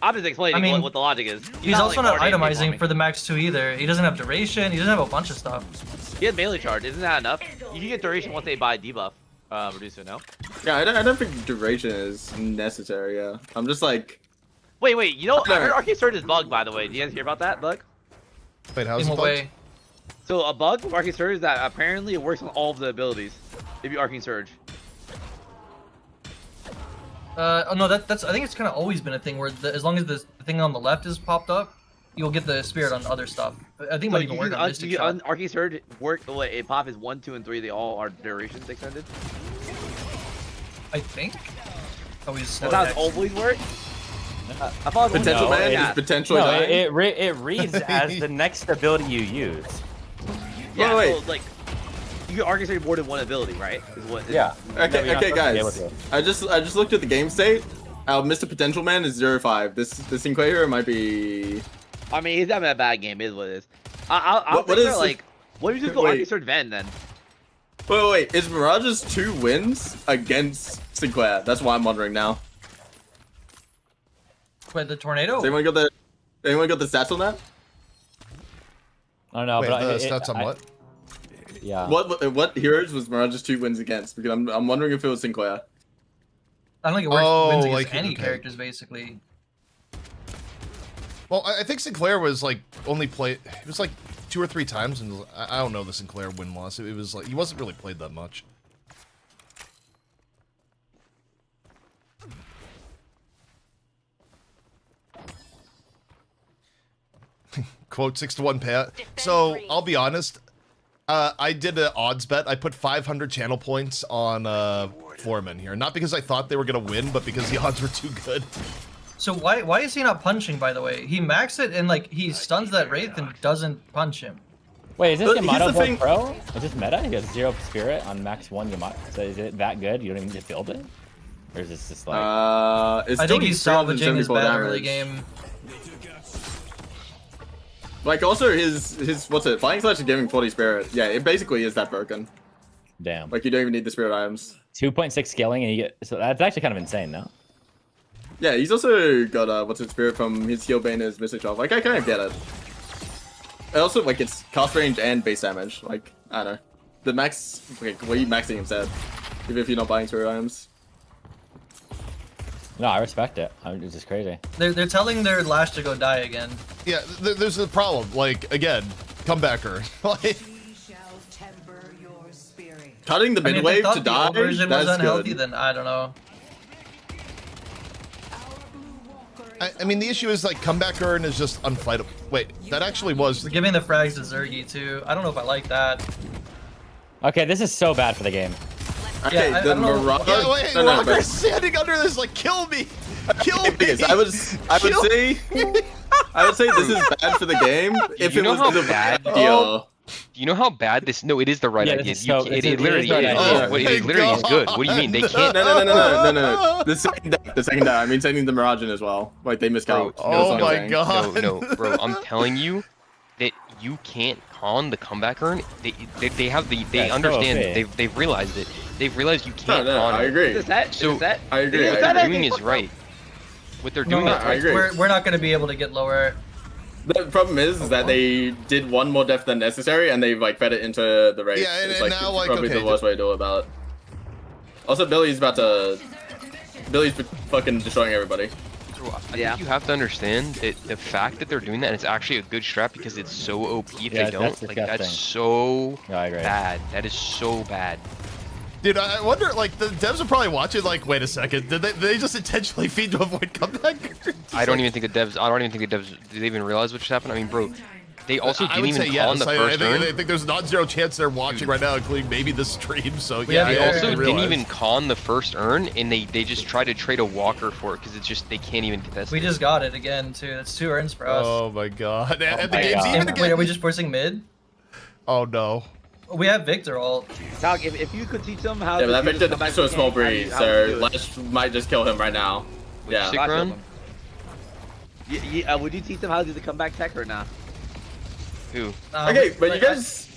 I'm just explaining I mean, what the logic is. He's also not like, hard aiming itemizing me. for the max 2 either. He doesn't have duration. He doesn't have a bunch of stuff. He had melee charge. Isn't that enough? You can get duration once they buy debuff. Reducer, no? Yeah, I don't think duration is necessary. Yeah, I'm just like. Wait. You know, I heard Arcane Surge is bugged, by the way. Did you guys hear about that, Bug? Wait, how's In it what bugged? way? So a bug of Arcane Surge is that apparently it works on all of the abilities. If you Arcane Surge. Oh no, that's. I think it's kind of always been a thing where as long as the thing on the left is popped up, you'll get the spirit on other stuff. I think it might even work on Mystic Shot. Arcane Surge work. It pop is 1, 2, and 3. They all are durations extended. I think. Always slow That's how it's decks. always worked. I thought it was Potential No, man yeah. is potential No, dying. it reads as the next ability you use. Yeah, Wait. so like you can Arcane Surge more than one ability, right? Is what? Yeah. Okay, you're not okay, supposed to be guys. able I just looked at the game state. Mr. Potential Man is 0-5. This Sinclair might be. I mean, he's having a bad game. Is what it is. I'll What think is like, what if you just go Wait. Arcane Surge Ven then? Wait. Is Mirage's 2 wins against Sinclair? That's why I'm wondering now. Wait, the tornado? Has anyone got the stats on that? I don't know, Wait, but the stats on what? Yeah. What heroes was Mirage's 2 wins against? Because I'm wondering if it was Sinclair. I don't think it wins against any characters basically. Well, I think Sinclair was like only played. It was like 2 or 3 times, and I don't know the Sinclair win loss. It was like he wasn't really played that much. Quote 6-1 Pat. So I'll be honest. I did an odds bet. I put 500 channel points on Foreman here, not because I thought they were gonna win, but because the odds were too good. So why is he not punching? By the way, he maxed it and like he stuns that wraith and doesn't punch him. Wait, is this But here's Yamato the build thing- pro? Is this meta? He has 0 spirit on max 1 Yamato. So is it that good? You don't even need to build it? Or is this just like... It's I think doing he's salvaging his 374 bad early damage. game. Like also his what's it? Flying Slash is giving 40 spirit. Yeah, it basically is that broken. Damn. Like you don't even need the spirit items. 2.6 scaling and you get... So that's actually kind of insane, no? Yeah, he's also got what's it spirit from his heal bane is Mystic 12. Like I kind of get it. And also like it's cost range and base damage. Like I don't know. The max like what are you maxing instead? Even if you're not buying spirit items. No, I respect it. It's just crazy. They're telling their Lash to go die again. Yeah, there's a problem. Like again, comebacker. Like Cutting the I mean, mid if they wave thought to the die, old version was that's unhealthy, good. then I don't know. I mean, the issue is like comeback earn is just unfightable. Wait, that actually was. We're giving the frags to Zergy too. I don't know if I like that. Okay, this is so bad for the game. Okay, I the don't know. Mirage. Yeah, wait, no, no, Walker's but- standing under this, like, kill me! Kill me! Because I would Kill say this is bad for the game if You it know was how the bad- bad deal. Do you know how bad this? No, it is the right Yeah, idea. this is so- It it literally is the right is. idea. What, Oh it my literally is good. God. What do you mean? They can't. No. The second deck. I mean, sending the Mirage in as well. Like they missed Bro, out. Oh That's what I'm my saying. God. No, bro. I'm telling you that you can't con the comeback earn. They Yeah, understand. so OP. They've realized it. They've realized you can't No, con I it. agree. Is that? So- Is that? I agree. Is What that they're actually doing is fucked up? right. What they're No, doing no, is I right. agree. we're not going to be able to get lower. The problem is that they did one more def than necessary, and they like fed it into the race. Yeah, and it's like now, like, probably okay, the worst way to do it about it. Also, Billy's fucking destroying everybody. So I Yeah. think you have to understand that the fact that they're doing that, it's actually a good strat because it's so OP if Yeah, they don't. that's Like that's disgusting. so No, I agree. bad. That is so bad. Dude, I wonder, like, the devs are probably watching, like, wait a second, did they just intentionally feed to avoid comeback? I don't even think the devs. Did they even realize what just happened? I mean, bro, they also I didn't would even say call on yes. the I first think, turn. I think there's a non-zero chance they're watching right now, including maybe this stream, so We yeah, have They Yeah, also I didn't realize. even con the first earn, and they just tried to trade a walker for it because it's just they can't even contest. We it. just got it again too. That's 2 earns for us. Oh my god. And the my game's God. even And again. wait, are we just forcing mid? Oh no. We have Victor ult. Talk, if you could teach them how Yeah, to but that do Victor this comeback is so small mechanic, breeze, how would you so do it? Lash might just kill him right now. With Yeah. sick Lash run? them. Would you teach them how to do the comeback tech or not? Who? Okay, but you like, guys.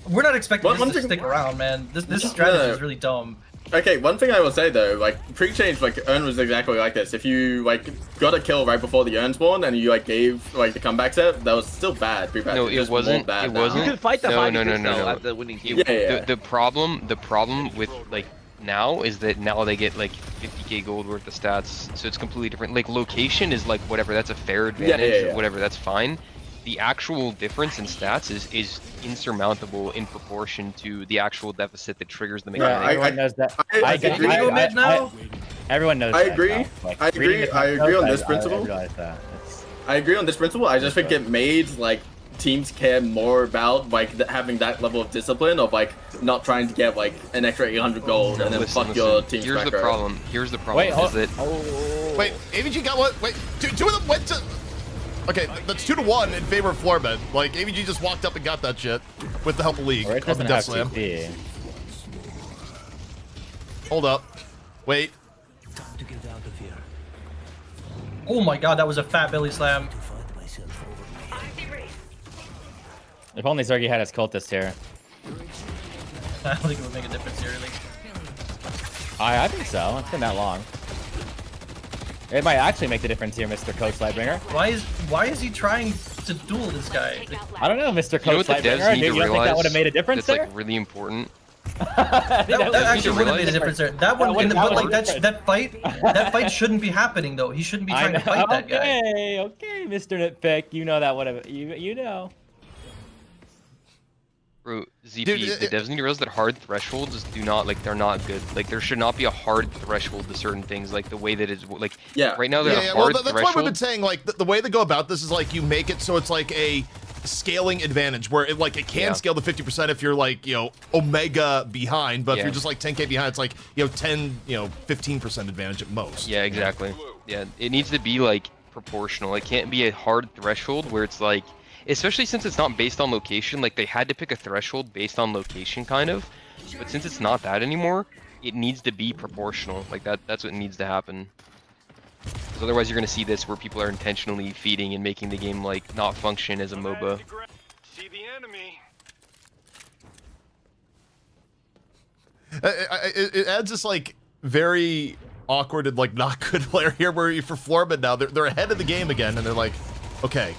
we're not expecting One this to thing- stick around, man. This No, strategy no. is really dumb. Okay, one thing I will say though, like pre-change, like Urn was exactly like this. If you like got a kill right before the Urn spawn and you like gave like the comeback set, that was still bad. No, it wasn't. It wasn't. You can fight the No, 5 no, no, no, no. at the winning team. Yeah. The problem with like now is that now they get like 50k gold worth of stats, so it's completely different. Like location is like whatever, that's a fair advantage, or whatever, that's fine. The actual difference in stats is insurmountable in proportion to the actual deficit that triggers the mechanic. Everyone knows that. I agree. Mid now? Everyone knows I that agree. now. Like, I agree. reading the I agree on this I principle. realize that. I agree on this principle. I just think it made like teams care more about like having that level of discipline of like not trying to get like an extra 800 gold and then Listen, fuck your team's Here's the macro. problem. Here's the problem. Wait, is that Wait, AVG got what? Wait, two of them went to. Okay, that's 2-1 in favor of Floorbed. Like AVG just walked up and got that shit with the help of League. Or it of the doesn't Death have Slam. TP. Hold up. Wait. Oh my god, that was a fat belly slam. If only Zergy had his cultist here. I don't think it would make a difference here, really. I think so. It's been that long. It might actually make the difference here, Mr. Coach Lightbringer. Why is he trying to duel this guy? I don't know, Mr. you know Coach what the devs Lightbringer. need Do to you think that realize would have made a difference that's there? like really important. That actually would have made a difference there. That one, would've but made like a that fight shouldn't be happening though. He shouldn't be trying to fight that guy. Okay, Mr. Nitpick. You know that would have. You know. Bro, ZP, Dude, the devs need to realize that hard thresholds do not, like, they're not good. Like, there should not be a hard threshold to certain things, like, the way that it's, like, Yeah. right now, there's a Yeah, well, hard that's threshold. why we've been saying, like, the way they go about this is, like, you make it so it's, like, a scaling advantage, where, it, like, it can Yeah. scale to 50% if you're, like, you know, Omega behind, but if Yeah. you're just, like, 10k behind, it's, like, you know, 15% advantage at most. Yeah, exactly. Yeah, it needs to be, like, proportional. It can't be a hard threshold where it's, like, especially since it's not based on location, like, they had to pick a threshold based on location, kind of. But since it's not that anymore, it needs to be proportional. Like, that's what needs to happen. Because otherwise you're going to see this where people are intentionally feeding and making the game, like, not function as a MOBA. See the enemy. It adds this, like, very awkward and, like, not good player here where you're for Florman now. They're ahead of the game again, and they're like, okay,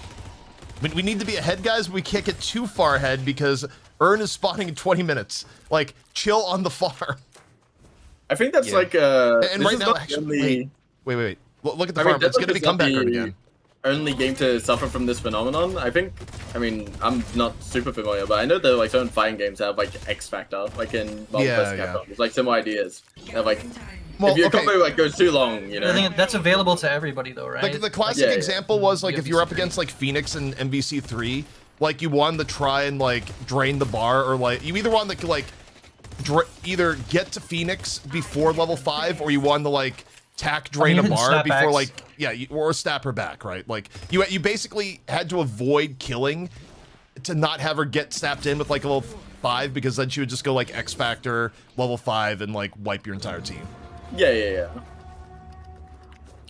we need to be ahead, guys, but we can't get too far ahead because Urn is spawning in 20 minutes. Like, chill on the farm. I think that's Yeah. like And this right is now, not the actually, only- wait. Look at the I mean, farm. It's Deadlock going to be is not comeback Urn the again. only game to suffer from this phenomenon. I mean, I'm not super familiar, but I know there are like certain fighting games that have like X Factor, like in Marvel Yeah, vs. yeah. Capcom. It's like similar ideas. They have, like, Well, if your okay. combo like goes too long, you know. I think that's available to everybody though, right? Like the classic Yeah. example was like Yeah, if you were up MVC3. against like Phoenix and MVC3, like you wanted to try and like drain the bar, or like you either wanted to like either get to Phoenix before level 5, or you wanted to like drain a even bar snap before X. like or snap her back, right? Like you basically had to avoid killing to not have her get snapped in with like a level 5, because then she would just go like X Factor level 5 and like wipe your entire team. Yeah.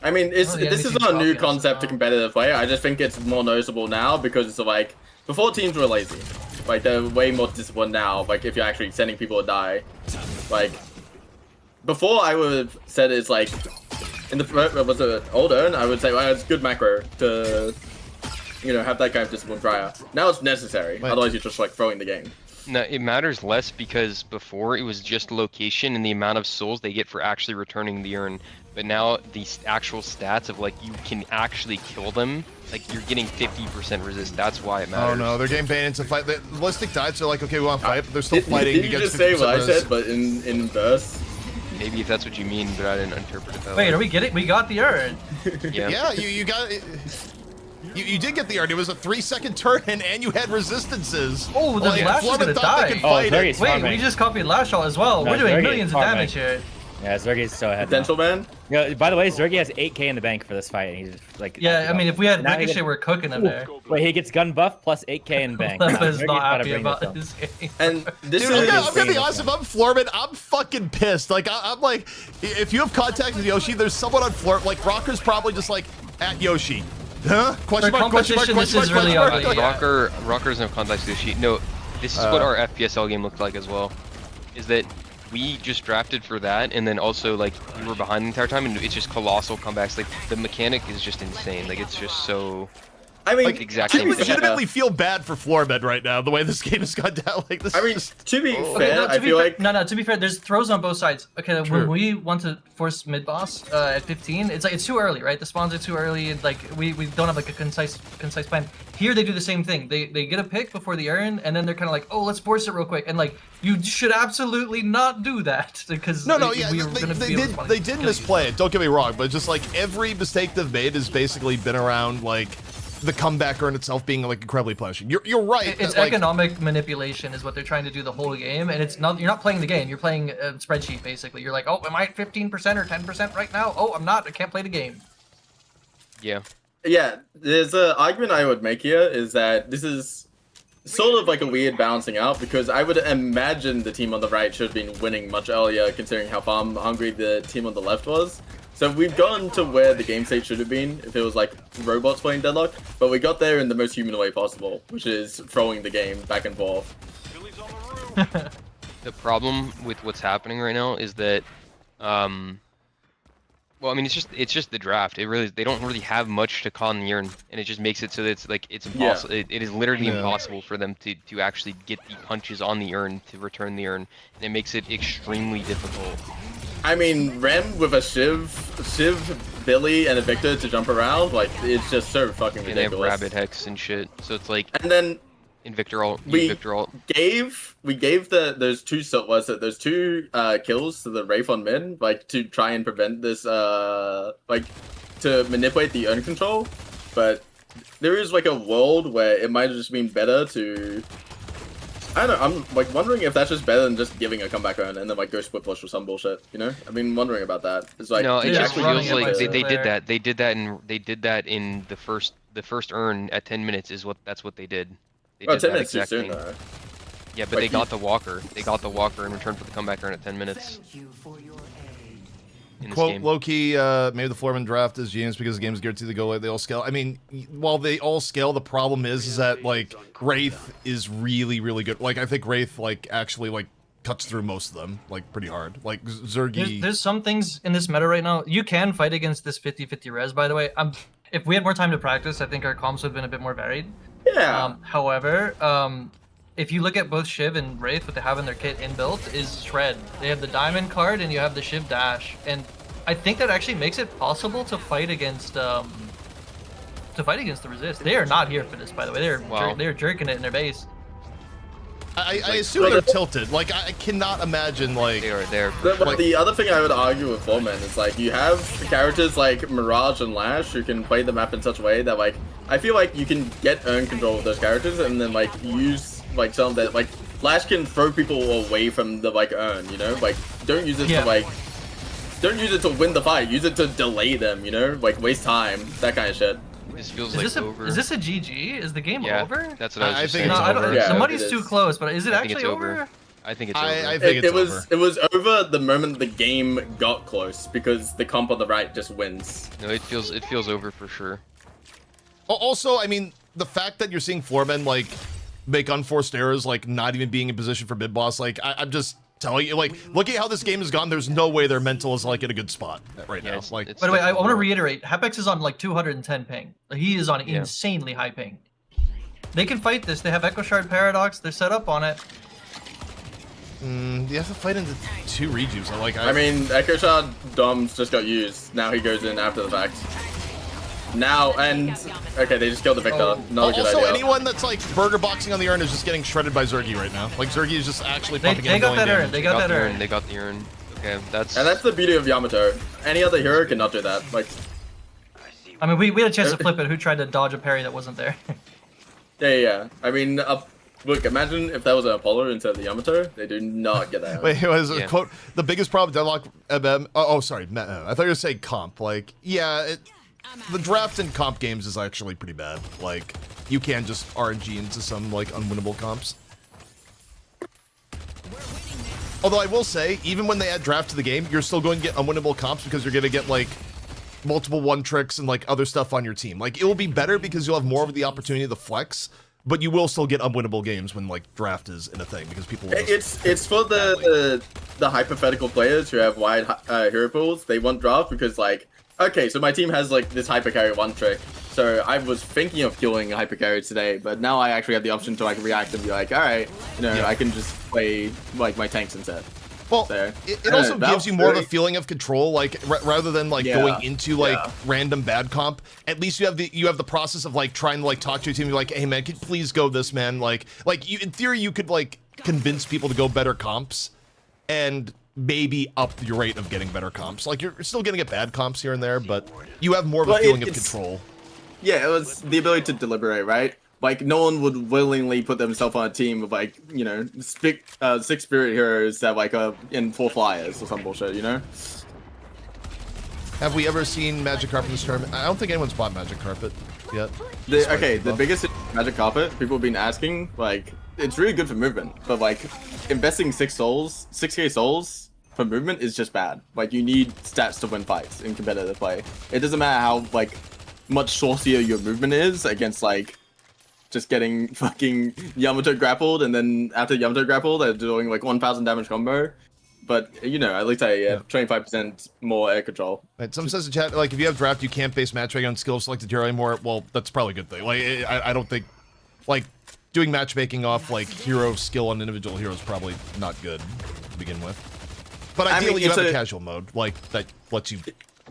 I mean, Oh, yeah, this is NBC's not a new coffee concept to also. competitive play. I just think it's more noticeable now because it's like before teams were lazy. Like they're way more disciplined now. Like if you're actually sending people to die, like before I would have said it's like in the was it older, and I would say well it's good macro to have that kind of discipline prior. Now it's necessary. Wait. Otherwise you're just like throwing the game. No, it matters less because before it was just location and the amount of souls they get for actually returning the urn. But now the actual stats of like you can actually kill them, like you're getting 50% resist. That's why it matters. Oh no, they're getting banned into fight. The ballistic died, so like okay, we want to fight, but they're still fighting Did you against just say 50% what I res. said, but in verse? Maybe if that's what you mean, but I didn't interpret it that Wait, way. are we getting? We got the urn. Yeah. Yeah, you got it. You did get the art. It was a 3-second turn, and you had resistances. Oh, the Like, Lash is Florman gonna thought they die. could Oh, fight very it. smart. Wait, man. we just copied Lash Shot as well. No, We're doing Zergy millions is of smart, damage man. here. Yeah, Zergy's so ahead. Potential man? Now. By the way, Zergy has 8k in the bank for this fight, and he's just like. Yeah, I mean, if we had Now he Ricochet, gets- we're cooking him there. Wait, he gets gun buff plus 8k in bank. Now, Lepa's Zergy's not gotta happy bring about this up. this game. And this Dude, is I'm gonna be insane. honest. If I'm Florman, I'm fucking pissed. Like, I'm like, if you have contact with Yoshi, there's someone on Florman. Like, Rocker's probably just like at Yoshi. Huh? Question For mark? Question mark? competition, this Question mark? is really question mark? ugly. Like, Rocker doesn't have context to the sheet. No, this is what our FPSL game looked like as well. Is that we just drafted for that, and then also like we were behind the entire time, and it's just colossal comebacks. Like the mechanic is just insane. Like it's just so. I mean, Like, exactly. I Yeah. legitimately feel bad for Floorman right now, the way this game has gone down. Like this. I mean, is just- to be Okay, fair, no, I feel like no, to be fair, there's throws on both sides. Okay, True. when we want to force mid boss at 15, it's like it's too early, right? The spawns are too early, and like we don't have like a concise plan. Here they do the same thing. They get a pick before the urn, and then they're kind of like, oh, let's force it real quick, and like you should absolutely not do that because No, yeah, we are gonna they be able did. to They did kill you. misplay it. Don't get me wrong, but just like every mistake they've made has basically been around like the comeback earn itself being like incredibly punishing. You're right. It's that, like, economic manipulation is what they're trying to do the whole game, and it's not. You're not playing the game. You're playing a spreadsheet basically. You're like, oh, am I at 15% or 10% right now? Oh, I'm not. I can't play the game. Yeah. yeah, there's an argument I would make here is that this is sort of like a weird balancing out because I would imagine the team on the right should have been winning much earlier considering how farm hungry the team on the left was. So we've gotten to where the game state should have been if it was like robots playing Deadlock, but we got there in the most human way possible, which is throwing the game back and forth. Billy's on the roof. The problem with what's happening right now is that, well, I mean, it's just the draft. They don't really have much to call in the urn, and it just makes it so that it's like it's impossible. It is literally Yeah. impossible for them to actually get the punches on the urn to return the urn, and it makes it extremely difficult. I mean, Rem with a Shiv, Billy, and a Victor to jump around, like, it's just so fucking And they have ridiculous. rabbit hex and shit, so it's like And then Invictor ult, we Invictor ult. gave those two kills to the Wraith on mid, like to try and prevent this like to manipulate the urn control, but there is like a world where it might have just been better to I don't know, I'm like wondering if that's just better than just giving a comeback urn and then like go split push or some bullshit, you know? I've been wondering about that. It's like No, do it you just actually running feels it like by they did player. that. They did that in the first urn at 10 minutes is that's what they did. They Oh, did 10 that minutes too exact soon thing. though. Yeah, but Like, they got the walker. They got the walker in return for the comeback urn at 10 minutes. In this Quote game. Loki, maybe the Floorman draft is genius because the game's guaranteed to go away. They all scale. I mean, while they all scale, the problem is that like Wraith is really, really good. Like I think Wraith like actually like cuts through most of them like pretty hard. Like Zergy. There's some things in this meta right now. You can fight against this 50-50 res, by the way. If we had more time to practice, I think our comps would have been a bit more varied. Yeah. However, if you look at both Shiv and Wraith, what they have in their kit inbuilt is Shred. They have the Diamond card and you have the Shiv Dash, and I think that actually makes it possible to fight against the resist. They are not here for this, by the way. Wow. They're jerking it in their base. I assume they're tilted. Like I cannot imagine like. They are there. But the other thing I would argue with Foreman is like you have characters like Mirage and Lash who can play the map in such a way that like I feel like you can get urn control of those characters and then like use like some that like Lash can throw people away from the like urn, you know? Like don't use it Yeah. to like don't use it to win the fight, use it to delay them, you know? Like waste time, that kind of shit. This feels Is like this a over. is this a GG? Is the game yeah, over? that's what I was I just think saying. it's No, I don't. over. Yeah, Somebody's it too is. close, but is it I think actually it's over? over. I think it's over. I think it's over. It was over the moment the game got close because the comp on the right just wins. No, it feels over for sure. Also, I mean, the fact that you're seeing Floormen like make unforced errors, like not even being in position for mid boss, like I'm just telling you, like look at how this game has gone. There's no way their mental is like in a good spot right Yeah, now. it's- Like, it's- By the way, I want to definitely- reiterate, Hapex is on like 210 ping. He is on Yeah. insanely high ping. They can fight this. They have Echo Shard Paradox. They're set up on it. you have to fight into two rejuves. I mean, Echo Shard Dom's just got used. Now he goes in after the fact. Now, and... Okay, they just killed the Victor. Oh. Not a good also, idea. anyone that's like burger boxing on the urn is just getting shredded by Zergy right now. Like Zergy is just actually They pumping in got that billion urn. damage. They got that the urn. They got the urn. Okay, that's. And that's the beauty of Yamato. Any other hero cannot do that. Like, I mean, we had a chance to flip it. Who tried to dodge a parry that wasn't there? yeah. I mean, look, imagine if that was an Apollo instead of the Yamato. They do not get that. Wait, it was a Yeah. quote. The biggest problem, Deadlock. Oh, sorry. I thought you were saying comp. Like, yeah, the draft in comp games is actually pretty bad. Like, you can just RNG into some like unwinnable comps. Although I will say, even when they add draft to the game, you're still going to get unwinnable comps because you're going to get like multiple one tricks and like other stuff on your team. Like, it will be better because you'll have more of the opportunity to flex. But you will still get unwinnable games when like draft is in a thing because people will just It's for the the hypothetical players who have wide hero pools, they want draft because like, okay, so my team has like this hyper carry one trick. So I was thinking of killing a hyper carry today, but now I actually have the option to like react and be like, all right, you know, I can just play like my tanks instead. Well, So, it also gives you more of a feeling of control, like rather than like going into like random bad comp. At least you have the process of like trying to like talk to your team, and be like, hey man, could you please go this man, like you in theory you could like convince people to go better comps, and maybe up your rate of getting better comps. Like you're still gonna get bad comps here and there, but you have more of a feeling of control. Yeah, it was the ability to deliberate, right? Like, no one would willingly put themselves on a team of, like, you know, 6 spirit heroes that, like, are in 4 flyers or some bullshit, you know? Have we ever seen Magic Carpet in this tournament? I don't think anyone's bought Magic Carpet yet. The biggest Magic Carpet, people have been asking, like, it's really good for movement, but, like, investing 6k souls for movement is just bad. Like, you need stats to win fights in competitive play. It doesn't matter how, like, much saucier your movement is against, like, just getting fucking Yamato grappled, and then after Yamato grappled, they're doing like 1,000 damage combo. But you know, at least I have 25% more air control. Right, someone says in chat, like if you have draft, you can't base matchmaking on skill of selected hero anymore. Well, that's probably a good thing. Like I don't think, like doing matchmaking off like hero skill on individual heroes is probably not good to begin with. But ideally, you have a casual mode like that lets you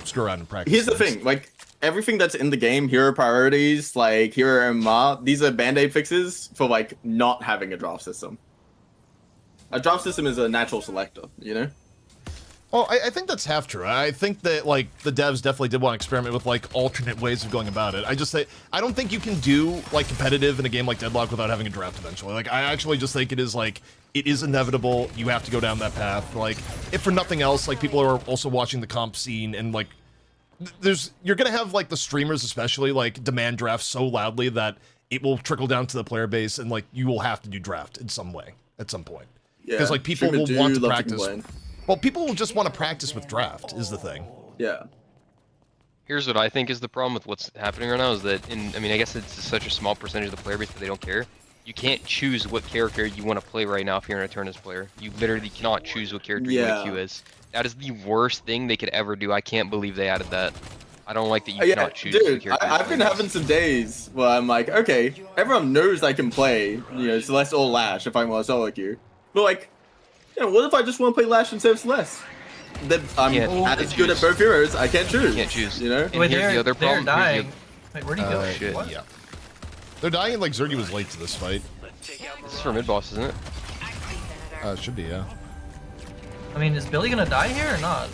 screw around and practice. Here's the thing, like. Everything that's in the game, hero priorities, like hero MR, these are band-aid fixes for like not having a draft system. A draft system is a natural selector, you know? Well, I think that's half true. I think that like the devs definitely did want to experiment with like alternate ways of going about it. I don't think you can do like competitive in a game like Deadlock without having a draft eventually. Like I actually just think it is inevitable. You have to go down that path. Like if for nothing else, like people are also watching the comp scene and like you're gonna have like the streamers especially like demand draft so loudly that it will trickle down to the player base and like you will have to do draft in some way at some point because like people will want to practice. Well, people will just want to practice with draft is the thing. Yeah. Here's what I think is the problem with what's happening right now is that I mean I guess it's such a small percentage of the player base that they don't care. You can't choose what character you want to play right now if you're an Eternus player. You literally cannot choose what character you want to queue as. That is the worst thing they could ever do. I can't believe they added that. I don't like that you cannot choose. Dude, I've been having some days where I'm like, okay, everyone knows I can play, you know, Celeste or Lash if I want to solo queue. But like, you know, what if I just want to play Lash instead of Celeste? Then I'm as good at both heroes. I can't choose. You can't choose. You know. And here's the other problem. They're dying. Wait, where'd he go? Shit. What? Yeah. They're dying and like Zergy was late to this fight. This is for mid boss, isn't it? Should be, yeah. I mean, is Billy gonna die here or not?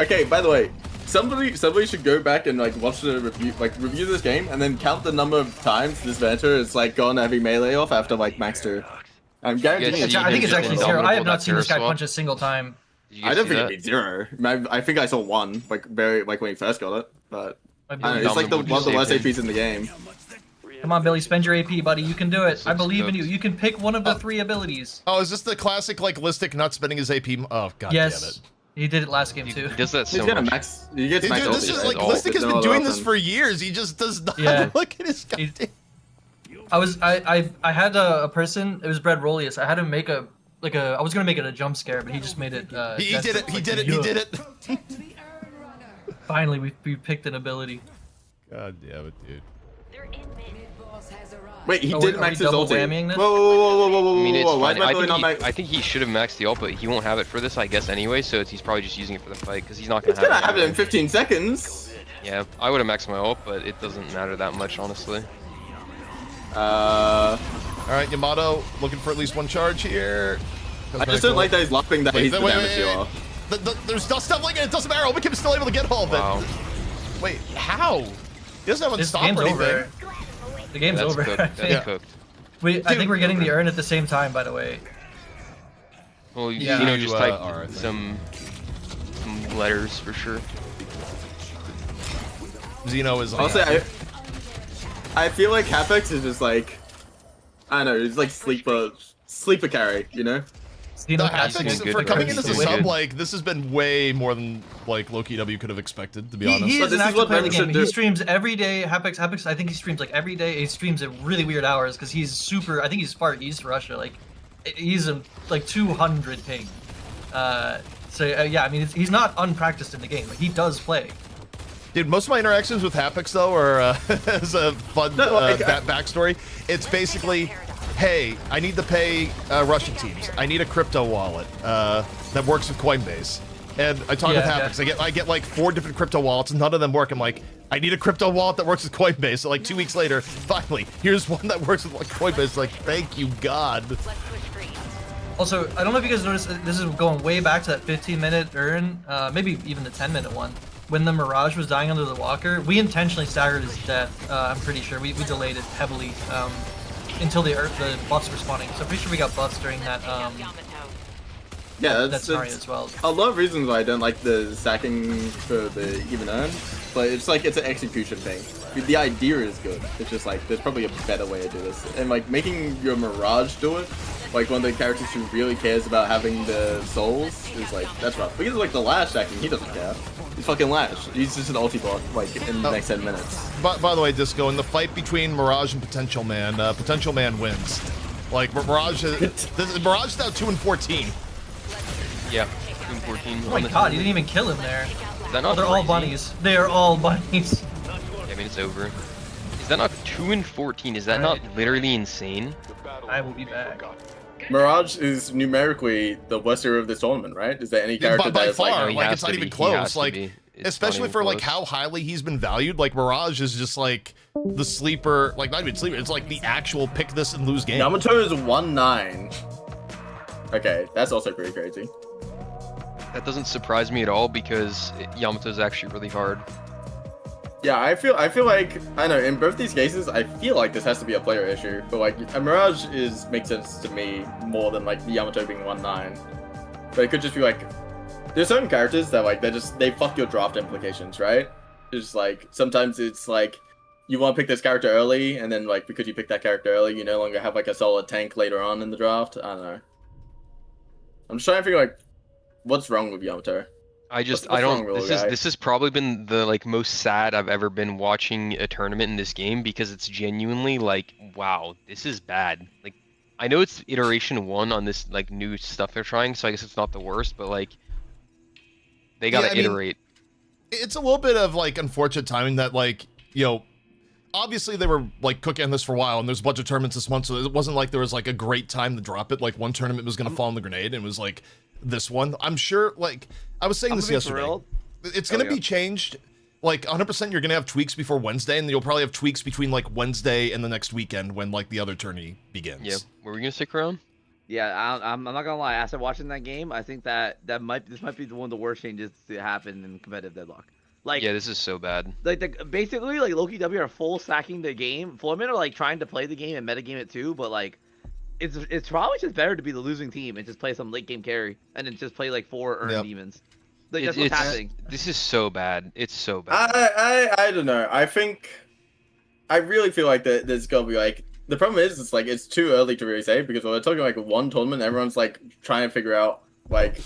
Okay, by the way, somebody should go back and like watch the review this game and then count the number of times this Vanta has like gone heavy melee off after like max 2. I'm guaranteeing. I think it's actually 0. I have not seen this guy punch a single time. I don't think it'd be 0. I think I saw 1, like when he first got it, but I don't know, it's like one of the worst APs in the game. Come on, Billy, spend your AP, buddy. You can do it. I believe in you. You can pick one of the 3 abilities. Oh, is this the classic like Listic not spending his AP? Oh god damn it. He did it last game too. He does that so He's got a much. max. He gets max. Dude, this is like Listic has been doing this for years. He just does not look at his goddamn. I had a person. It was Brad Rolius. I had him make I was gonna make it a jump scare, but he just made it. He did it. He did it. He did it. Finally, we picked an ability. God damn it, dude. Wait, he did max his ulti. Whoa, I mean, it's Why fine. I think he should have maxed the ult, but he won't have it for this, I guess, anyway. So he's probably just using it for the fight because he's not gonna It's gonna have it in anyway. 15 seconds. Yeah, I would have maxed my ult, but it doesn't matter that much, honestly. All right, Yamato looking for at least 1 charge here. I just don't like that he's laughing that he's the damage dealer. There's dust stumbling and it doesn't matter. Obikim is still able to get all of it. Wow. Wait, how? He doesn't have This stop game's or anything. over. The game's That's over. cooked. That's cooked. I think we're getting the urn at the same time, by the way. Well, Yeah. you know, just type are, I think. some letters for sure. Xeno is like. Honestly, I feel like Hapex is just like, I don't know, he's like sleeper carry, you know? You know, Hapex, been good for coming cards. into the He's been sub, good. like, this has been way more than, like, Loki W could have expected, to be honest. He But is this an is active what player of the Venom game. should He do. streams every day. Hapex, I think he streams like every day. He streams at really weird hours because he's super. I think he's far east Russia. Like, he's a like 200 ping. Yeah, I mean, he's not unpracticed in the game. Like, he does play. Dude, most of my interactions with Hapix, though, are as a fun backstory. It's basically, hey, I need to pay Russian teams. I need a crypto wallet that works with Coinbase. And I talk with Hapix. I get like 4 different crypto wallets, and none of them work. I'm like, I need a crypto wallet that works with Coinbase. So like 2 weeks later, finally, here's one that works with like Coinbase. Like, thank you, God. Also, I don't know if you guys noticed, this is going way back to that 15-minute earn, maybe even the 10-minute one. When the Mirage was dying under the walker, we intentionally staggered his death. I'm pretty sure we delayed it heavily until the buffs were spawning. So I'm pretty sure we got buffs during that. Yeah, that scenario as well. A lot of reasons why I don't like the sacking for the even earn, but it's like it's an execution thing. The idea is good. It's just like there's probably a better way to do this, and like making your Mirage do it, like one of the characters who really cares about having the souls, is like that's rough. Because like the Lash sacking, he doesn't care. He's fucking Lash. He's just an ulti bot like in the next 10 minutes. By the way, Disco, in the fight between Mirage and Potential Man, Potential Man wins. Like Mirage is Mirage is now 2-14. Yeah, 2-14. Oh my god, you didn't even kill him there. Is that not They're all crazy? bunnies. They are all bunnies. Yeah, I mean, it's over. Is that not 2-14? Is that not literally insane? I will be back. Mirage is numerically the worst hero of this tournament, right? Is there any character by that is far, like... No, he like has it's not to even be. He has close. to Like, be. It's especially not for even like close. how highly he's been valued. Like Mirage is just like the sleeper, like not even sleeper. It's like the actual pick this and lose game. Yamato is 1-9. Okay, that's also pretty crazy. That doesn't surprise me at all because Yamato's actually really hard. Yeah, I feel like I know in both these cases I feel like this has to be a player issue, but like a Mirage makes sense to me more than like the Yamato being 1-9. But it could just be like there's certain characters that like they fuck your draft implications, right? It's like sometimes it's like you want to pick this character early, and then like because you pick that character early, you no longer have like a solid tank later on in the draft. I don't know. I'm just trying to figure like what's wrong with Yamato. I just What's I wrong, don't. little This guy? has probably been the like most sad I've ever been watching a tournament in this game because it's genuinely like wow, this is bad. Like I know it's iteration 1 on this like new stuff they're trying, so I guess it's not the worst, but like they gotta Yeah, I mean, iterate. It's a little bit of like unfortunate timing that like, you know, obviously they were like cooking on this for a while, and there's a bunch of tournaments this month, so it wasn't like there was like a great time to drop it. Like one tournament was gonna fall on the grenade, and it was like this one. I'm sure, like I was saying this yesterday, it's gonna be changed. Like 100%, you're gonna have tweaks before Wednesday, and you'll probably have tweaks between like Wednesday and the next weekend when like the other tourney begins. Yeah, were we gonna stick around? Yeah, I'm not gonna lie. After watching that game, I think this might be one of the worst changes to happen in competitive Deadlock. Like, Yeah, this is so bad. like basically, like Loki W are full stacking the game. Foreman are like trying to play the game and metagame it too, but like, it's probably just better to be the losing team and just play some late game carry and then just play like 4 earned demons. Like that's what's happening. This is so bad. It's so bad. I don't know. I really feel like that there's gotta be like the problem is it's like it's too early to really say because when we're talking like one tournament, everyone's like trying to figure out like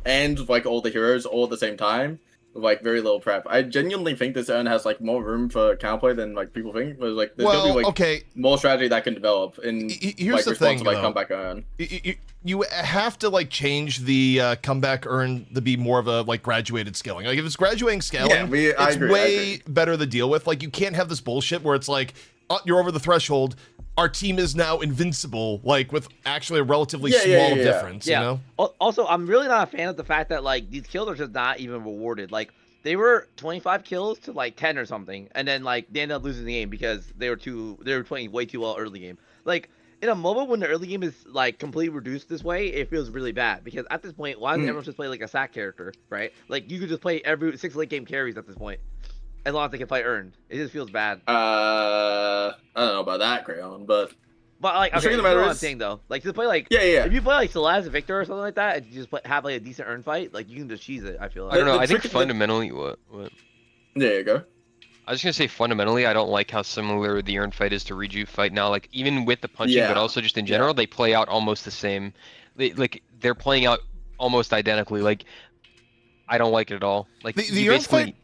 and like all the heroes all at the same time with like very little prep. I genuinely think this urn has like more room for counterplay than like people think. But like there's gonna be like okay, more strategy that can develop in here's like the response thing, to like though. comeback urn. You have to like change the comeback earn to be more of a like graduated scaling. Like if it's graduating scaling, I it's agree, way better to deal with. Like you can't have this bullshit where it's like you're over the threshold. Our team is now invincible, like with actually a relatively small difference. Yeah. You know. Also, I'm really not a fan of the fact that like these kills are just not even rewarded. Like they were 25 kills to like 10 or something, and then like they ended up losing the game because they were playing way too well early game. Like in a moment when the early game is like completely reduced this way, it feels really bad because at this point, why doesn't everyone just play like a sack character, right? Like you could just play every 6 late game carries at this point, as long as they can play earned. It just feels bad. I don't know about that, Crayon, but like the okay, you truth of the know matter what I'm is- saying though. Like just play like yeah. if you play like Celeste Victor or something like that, and you just have like a decent earn fight, like you can just cheese it. I feel like. I don't know. the I think trick of fundamentally, what? There you go. I was gonna say fundamentally, I don't like how similar the Earn fight is to Reju fight now. Like even with the punching, Yeah. but also just in general, they play out almost the same. They're playing out almost identically. Like I don't like it at all. Like The you Earn basically, fight-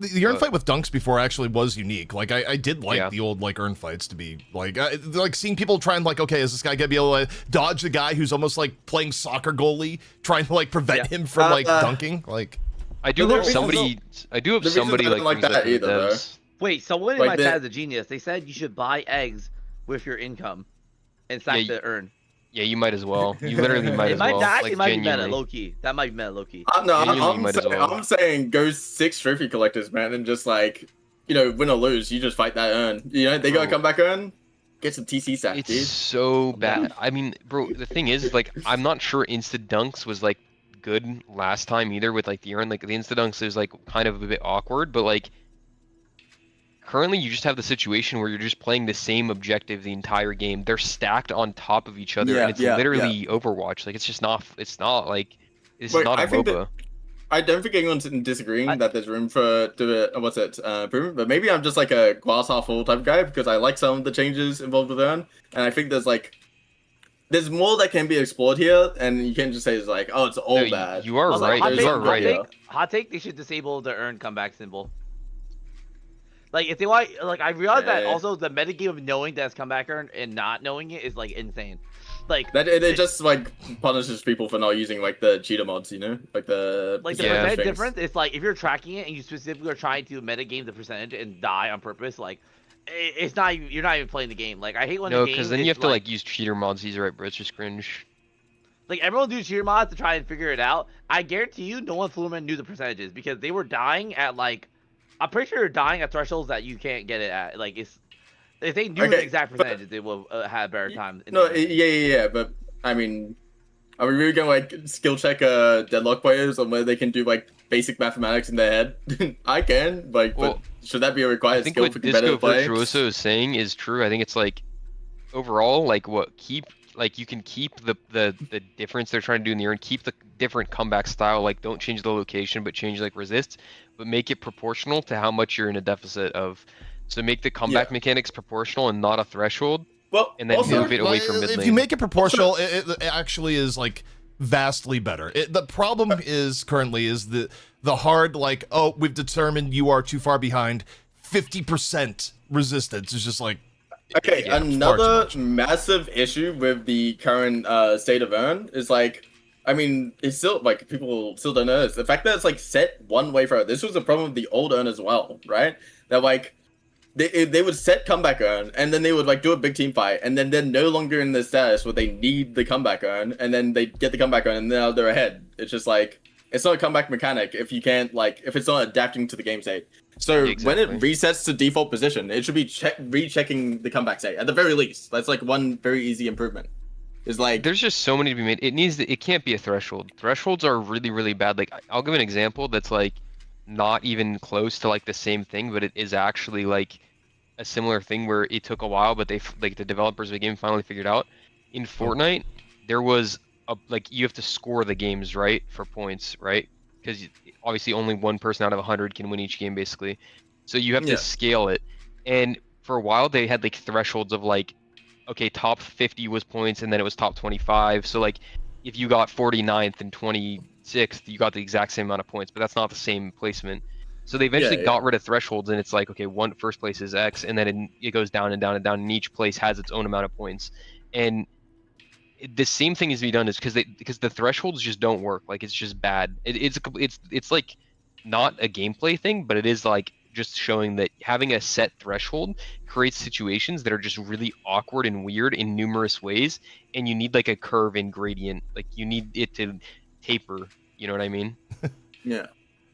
The urn fight with dunks before actually was unique. Like I did like Yeah. the old like urn fights to be like like seeing people try and like, okay, is this guy gonna be able to dodge the guy who's almost like playing soccer goalie, trying to like prevent him from like dunking? Like I do But hope the reason- somebody. I do hope the reason somebody I don't like brings that to the either, though. devs. Wait, someone in Like my the- chat is a genius. They said you should buy eggs with your income and stack Yeah, the urn. Yeah, you might as well. You literally might It as might well. not. Like, It might be meta genuinely. low key. That might be meta low key. No, Genuinely might as well. I'm saying go 6 trophy collectors, man, and just like, you know, win or lose, you just fight that urn. You know, they got to Bro. come back urn, get some TC sack, It's dude. so bad. I mean, bro, the thing is, like, I'm not sure Insta Dunks was like good last time either with like the urn. Like the Insta Dunks is like kind of a bit awkward, but like currently you just have the situation where you're just playing the same objective the entire game. They're stacked on top of each other, Yeah, and it's yeah, literally Overwatch. Like it's just not. It's not like it's Wait, not I a think that- MOBA. I don't think anyone's disagreeing that there's room for improvement, but maybe I'm just like a glass half full type of guy because I like some of the changes involved with urn, and I think there's more that can be explored here, and you can't just say it's like, oh, it's all No, bad. you are Also, right. hot You take- are hot right. take- Hot take, they should disable the earn comeback symbol. Like, if they want, like, I realize that Yeah. also the metagame of knowing that's comeback earn and not knowing it is, like, insane. Like, That it just like punishes people for not using like the cheater mods, you know, like the the Yeah. percent things. difference, it's like, if you're tracking it and you specifically are trying to metagame the percentage and die on purpose, like, it's not, you're not even playing the game. Like, I hate when No, the game because then you is, have to like use cheater mods. He's right, bro. It's just cringe. Like, everyone do cheater mods to try and figure it out. I guarantee you no one Fluorman knew the percentages because they were dying at, like, I'm pretty sure they're dying at thresholds that you can't get it at. Like, it's, if they knew the Okay, exact but- percentages, they would have better time. in No, the game. yeah, but I mean, are we really gonna like skill check Deadlock players on whether they can do like basic mathematics in their head? I can, like, Well, but should that be a I required think skill what for Disco competitive play? Virtuoso is saying is true. I think it's like overall, like what keep like you can keep the difference they're trying to do in the urn, keep the different comeback style, like don't change the location but change like resists, but make it proportional to how much you're in a deficit of. So make the comeback mechanics proportional and not a threshold, Well, and then also, move it away from mid if lane. you make it proportional, it actually is like vastly better. The problem is currently is the hard like, oh, we've determined you are too far behind. 50% resistance is just like okay, yeah, far too another much. massive issue with the current state of urn is like, I mean, it's still like people still don't know this. The fact that it's like set one way for this was a problem with the old urn as well, right? That like they would set comeback urn and then they would like do a big team fight and then they're no longer in the status where they need the comeback urn and then they get the comeback urn and now they're ahead. It's just like it's not a comeback mechanic if you can't like if it's not adapting to the game state. So when it Exactly. resets to default position, it should be rechecking the comeback state at the very least. That's like one very easy improvement. Is like There's just so many to be made. It can't be a threshold. Thresholds are really, really bad. Like I'll give an example that's like not even close to like the same thing, but it is actually like a similar thing where it took a while, but like the developers of the game finally figured out. In Fortnite, there was a like you have to score the games right for points, right? Because obviously only one person out of 100 can win each game basically. So you have Yeah. to scale it. And for a while they had like thresholds of like, okay, top 50 was points and then it was top 25. So like if you got 49th and 26th, you got the exact same amount of points, but that's not the same placement. So they eventually yeah. got rid of thresholds and it's like, okay, first place is X and then it goes down and down and down and each place has its own amount of points. And the same thing is to be done is because the thresholds just don't work. Like it's just bad. It's like not a gameplay thing, but it is like just showing that having a set threshold creates situations that are just really awkward and weird in numerous ways, and you need like a curve and gradient. Like you need it to taper. You know what I mean? yeah.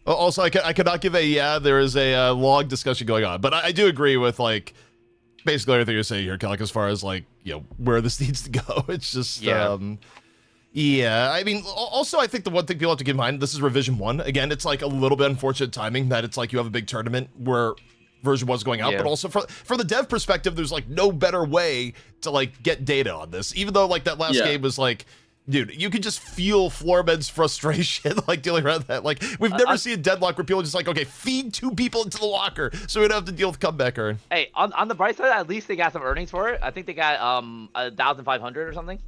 Also, I could not give there is a log discussion going on, but I do agree with like basically everything you're saying here, Kelly, as far as like, you know, where this needs to go. It's just Yeah. yeah, I mean, also I think the one thing people have to keep in mind, this is revision 1. Again, it's like a little bit unfortunate timing that it's like you have a big tournament where version 1's going out, Yeah. but also for the dev perspective, there's like no better way to like get data on this. Even though like that last Yeah. game was like, dude, you could just feel Floorman's frustration like dealing around that. Like we've never seen a Deadlock where people are just like, okay, feed 2 people into the locker so we don't have to deal with comeback earn. Hey, on the bright side, at least they got some earnings for it. I think they got 1,500 or something.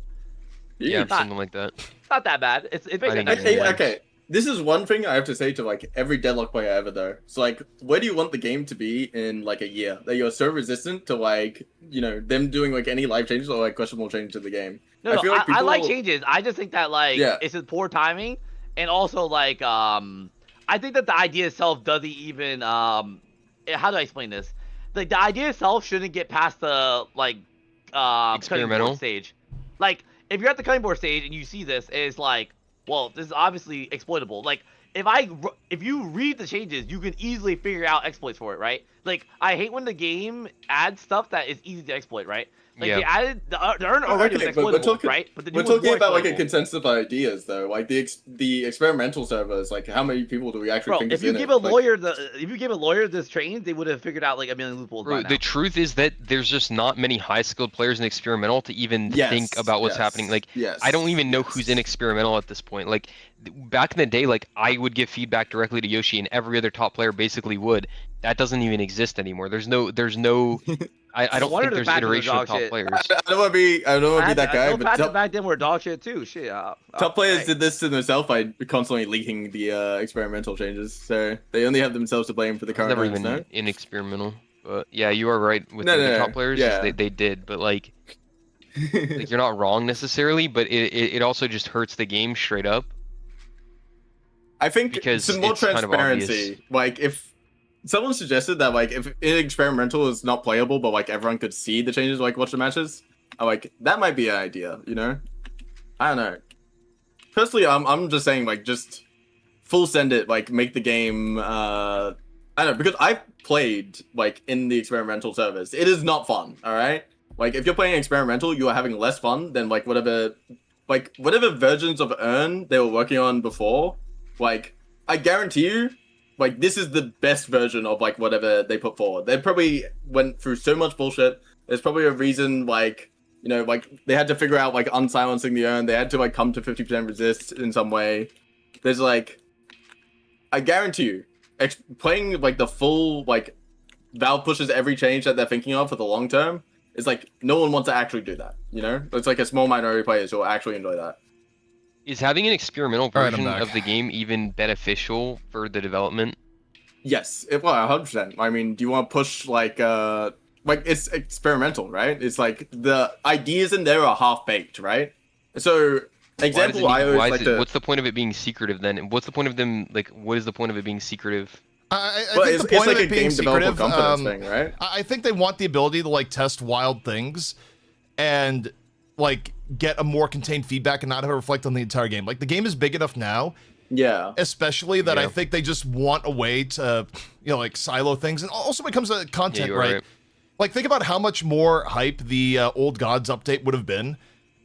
Yeah, Yeah. something like that. It's not that bad. It's I basically think a it's nice win. Okay. this is one thing I have to say to like every Deadlock player ever though. So like, where do you want the game to be in like a year? That you're so resistant to like, them doing like any life changes or like questionable changes to the game. No, I no, feel like I like people- changes. I just think that like Yeah. it's just poor timing, and also like I think that the idea itself doesn't even how do I explain this? Like the idea itself shouldn't get past the like cutting Experimental? board stage. Like if you're at the cutting board stage and you see this, it's like, well, this is obviously exploitable. Like if you read the changes, you can easily figure out exploits for it, right? Like I hate when the game adds stuff that is easy to exploit, right? Like Yeah. they added the urn already was Okay, but exploitable, we're talking- right? But the new We're one's talking more about like a exploitable. consensus of ideas though. Like the experimental servers, like how many people do we actually Bro, think if is you in give it? a Like, lawyer this train, they would have figured out like a million loopholes by Bro, now. the truth is that there's just not many high-skilled players in experimental to even Yes, think about what's yes, happening. Like, yes, I don't even know yes. who's in experimental at this point. Like, back in the day, like I would give feedback directly to Yoshi, and every other top player basically would. That doesn't even exist anymore. There's no. I don't wonder think the there's fact that iteration they're of top dog shit. players. I don't want to be that guy, No but fact that top, back then were dog shit too. Shit. top players hey. did this to themselves by constantly leaking the experimental changes. So they only have themselves to blame for the I was current never owners, even no? in experimental. But yeah, you are right with No, the no, top players. yeah. They did, but like you're not wrong necessarily. But it also just hurts the game straight up. I think Because some more it's kind of transparency. Like if someone suggested that like if experimental is not playable, but like everyone could see the changes, like watch the matches, like that might be an idea. I don't know. Personally, I'm just saying like just full send it, like make the game. I don't know, because I've played like in the experimental servers. It is not fun. All right. Like if you're playing experimental, you are having less fun than like whatever versions of Earn they were working on before. Like I guarantee you, like this is the best version of like whatever they put forward. They probably went through so much bullshit. There's probably a reason like like they had to figure out like unsilencing the Earn. They had to like come to 50% resist in some way. There's like, I guarantee you, playing like the full like Valve pushes every change that they're thinking of for the long term. It's like no one wants to actually do that. It's like a small minority of players who will actually enjoy that. Is having an experimental All right, I'm version back. of the game even beneficial for the development? Yes, well, 100%. I mean, do you want to push like it's experimental, right? It's like the ideas in there are half baked, right? So example, I always like to. What's the point of it being secretive then? And what's the point of them like? What is the point of it being secretive? I Well, think it's, the point it's like of a it being game developer secretive, confidence thing, right? I think they want the ability to like test wild things and like get a more contained feedback and not have it reflect on the entire game. Like the game is big enough now, Yeah. especially that I Yeah. think they just want a way to like silo things. And also when it comes to content, you're right? right. Like think about how much more hype the Old Gods update would have been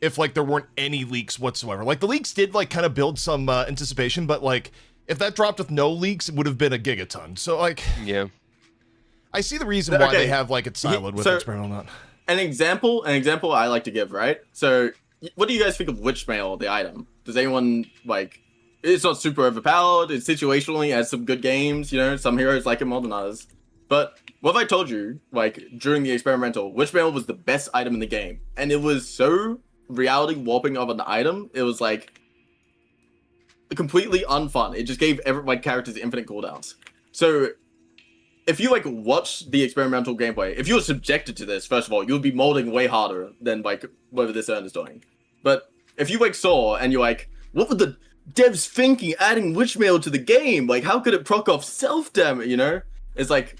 if like there weren't any leaks whatsoever. Like the leaks did like kind of build some anticipation, but like if that dropped with no leaks, it would have been a gigaton. So like Yeah. I see the reason why Okay. they have like it siloed with so- experimental not. An example I like to give, right? So, what do you guys think of Witchmail, the item? Does anyone like? It's not super overpowered. It's situationally has some good games. Some heroes like it more than others. But what if I told you, like during the experimental, Witchmail was the best item in the game, and it was so reality warping of an item. It was like completely unfun. It just gave my characters infinite cooldowns. So if you like watch the experimental gameplay, if you're subjected to this, first of all, you'll be molding way harder than like whatever this Earn is doing. But if you like saw and you're like, what were the devs thinking adding Witchmail to the game? Like, how could it proc off self damage? It's like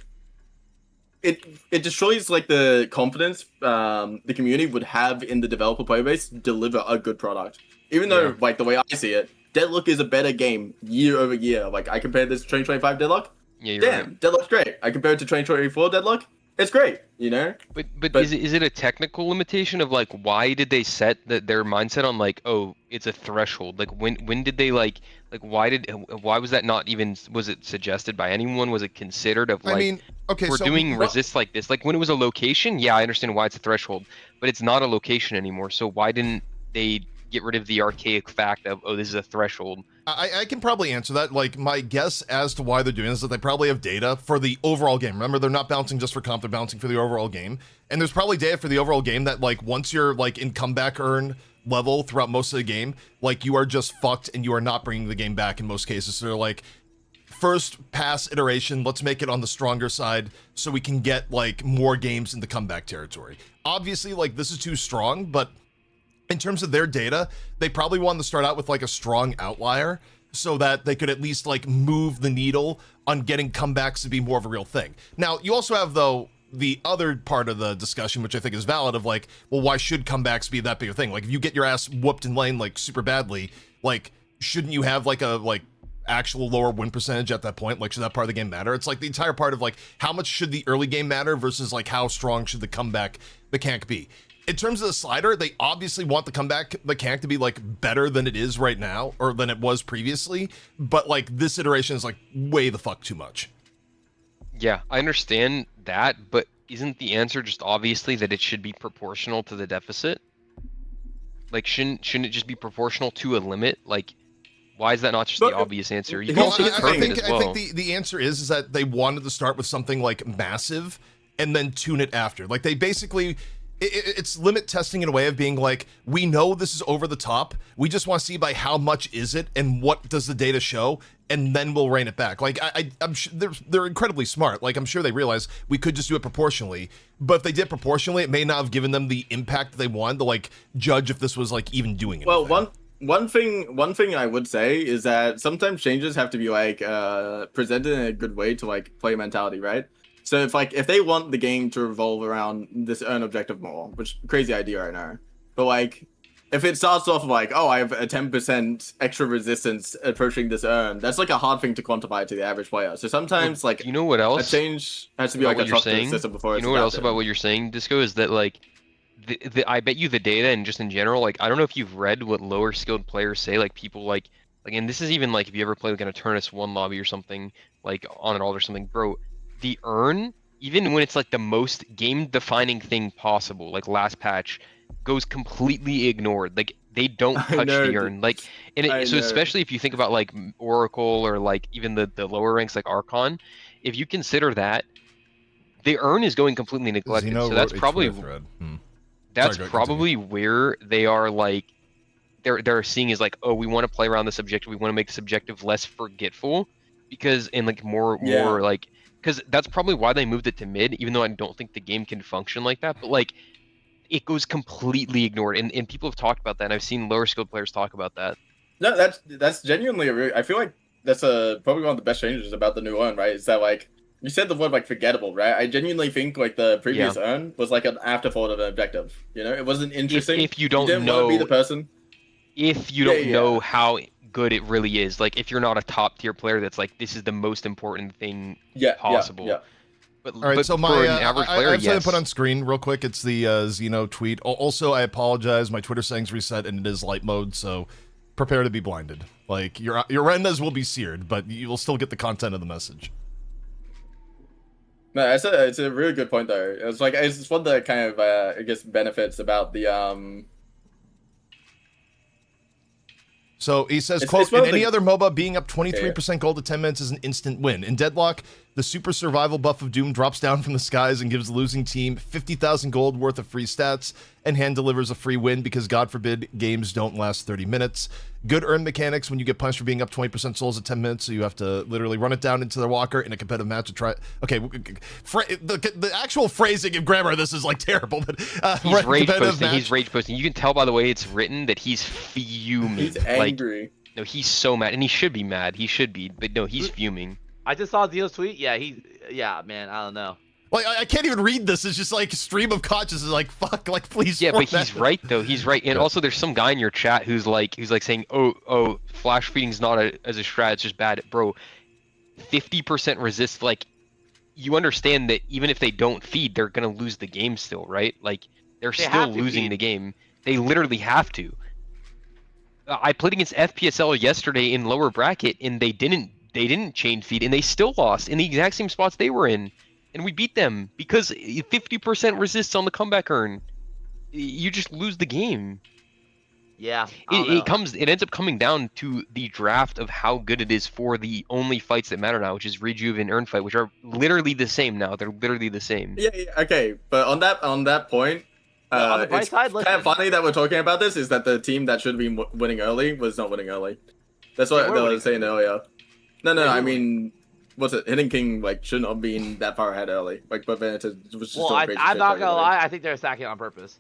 it destroys like the confidence the community would have in the developer player base to deliver a good product. Even though like the way I see it, Deadlock is a better game year over year. Like I compared this to 2025 Deadlock. Yeah, you're Damn, right. Deadlock's great. I compare it to 2024 Deadlock. It's great, But But- is it a technical limitation of like why did they set their mindset on like, oh, it's a threshold? Like when did they like why was that not even, was it suggested by anyone? Was it considered of like, I mean, okay, we're so doing what- resist like this? Like when it was a location, yeah, I understand why it's a threshold, but it's not a location anymore. So why didn't they get rid of the archaic fact of, oh, this is a threshold? I can probably answer that. Like, my guess as to why they're doing this is that they probably have data for the overall game. Remember, they're not bouncing just for comp, they're bouncing for the overall game. And there's probably data for the overall game that, like, once you're, like, in comeback Earn level throughout most of the game, like you are just fucked and you are not bringing the game back in most cases. So they're like, first pass iteration, let's make it on the stronger side so we can get like more games in the comeback territory. Obviously, like this is too strong, but in terms of their data, they probably wanted to start out with like a strong outlier so that they could at least like move the needle on getting comebacks to be more of a real thing. Now, you also have, though, the other part of the discussion, which I think is valid, of like, well, why should comebacks be that big a thing? Like, if you get your ass whooped in lane like super badly, like, shouldn't you have like a like actual lower win percentage at that point? Like, should that part of the game matter? It's like the entire part of like, how much should the early game matter versus like how strong should the comeback mechanic be? In terms of the slider, they obviously want the comeback mechanic to be like better than it is right now, or than it was previously, but like this iteration is like way the fuck too much. Yeah, I understand that, but isn't the answer just obviously that it should be proportional to the deficit? Like, shouldn't it just be proportional to a limit? Like, why is that not just But, the obvious answer? You can well, also get I perfect think, as well. I think the answer is that they wanted to start with something like massive and then tune it after. Like they basically, it's limit testing in a way of being like, we know this is over the top. We just want to see by how much is it and what does the data show, and then we'll rein it back. Like I'm sure they're incredibly smart. Like I'm sure they realize we could just do it proportionally, but if they did proportionally, it may not have given them the impact that they wanted to like judge if this was like even doing anything. Well, one thing I would say is that sometimes changes have to be like presented in a good way to like play mentality, right? So if they want the game to revolve around this earn objective more, which crazy idea right now, but like if it starts off like, oh, I have a 10% extra resistance approaching this earn, that's like a hard thing to quantify to the average player. So sometimes like, you know what else? a change has to be about like what a you're trusted saying? system before You it's know what else adapted. about what you're saying, Disco, is that like I bet you the data and just in general, like I don't know if you've read what lower skilled players say, like people like and this is even like if you ever play like an Eternus 1 lobby or something, like on an alt or something, bro, the earn, even when it's like the most game defining thing possible, like last patch, goes completely ignored. Like they don't I touch know, the earn. Like I so know. especially if you think about like Oracle or like even the lower ranks like Archon, if you consider that, the earn is going completely neglected. Zeno So that's wrote a probably Twitter thread. that's Sorry, go- probably where they are like they're seeing is like, oh, we want to play around this objective, we want to make this objective less forgetful, because and like more like, because that's probably why they moved it to mid, even though I don't think the game can function like that, but like it goes completely ignored, and people have talked about that, and I've seen lower skilled players talk about that. No, that's genuinely I feel like that's probably one of the best changes about the new earn, right? Is that like you said the word like forgettable, right? I genuinely think like the previous earn was like an afterthought of an objective. You know, it wasn't interesting. If you don't didn't know, want to be the person. If you don't know how good it really is, like if you're not a top tier player, that's like this is the most important thing possible. Yeah. But, All right, but so for my an average player, I have something yes. to put on screen real quick. It's the Zeno tweet. Also, I apologize. My Twitter settings reset and it is light mode, so prepare to be blinded. Like your retinas will be seared, but you will still get the content of the message. No, it's a really good point though. It's like it's one of the kind of I guess benefits about the So he says, It's- quote, it's one in of any the- other MOBA, being up 23% gold to 10 minutes is an instant win. In Deadlock, the super survival buff of Doom drops down from the skies and gives the losing team 50,000 gold worth of free stats, and hand delivers a free win because, God forbid, games don't last 30 minutes. Good earn mechanics when you get punished for being up 20% souls at 10 minutes, so you have to literally run it down into the walker in a competitive match to try... Okay, the actual phrasing and grammar of this is, like, terrible, but... He's rage competitive posting. match- He's rage posting. You can tell by the way it's written that he's fuming. he's Like, angry. no, he's so mad, and he should be mad. He should be, but no, he's fuming. I just saw Zeno's tweet. Yeah, man, I don't know. Like, I can't even read this. It's just like stream of consciousness. Like, fuck, like, please. Yeah, but format he's it. right though. He's right, and Yeah. also there's some guy in your chat who's like saying, oh, flash feeding's not as a strat. It's just bad, bro. 50% resist. Like, you understand that even if they don't feed, they're gonna lose the game still, right? Like, they're They still have to losing feed. the game. They literally have to. I played against FPSL yesterday in lower bracket, and they didn't chain feed, and they still lost in the exact same spots they were in, and we beat them because 50% resists on the comeback earn. You just lose the game. Yeah, I don't know. It ends up coming down to the draft of how good it is for the only fights that matter now, which is Rejuve and Earn fight, which are literally the same now. They're literally the same. Yeah, okay, but on that point, On the bright it's side, kind listen. of funny that we're talking about this. Is that the team that should be winning early was not winning early? That's what They were I winning was saying earlier. No, They I were mean, what's it? Hidden King like shouldn't have been that far ahead early. Like, but then it was just Well, doing crazy I'm shit not right gonna away. lie. I think they're stacking on purpose.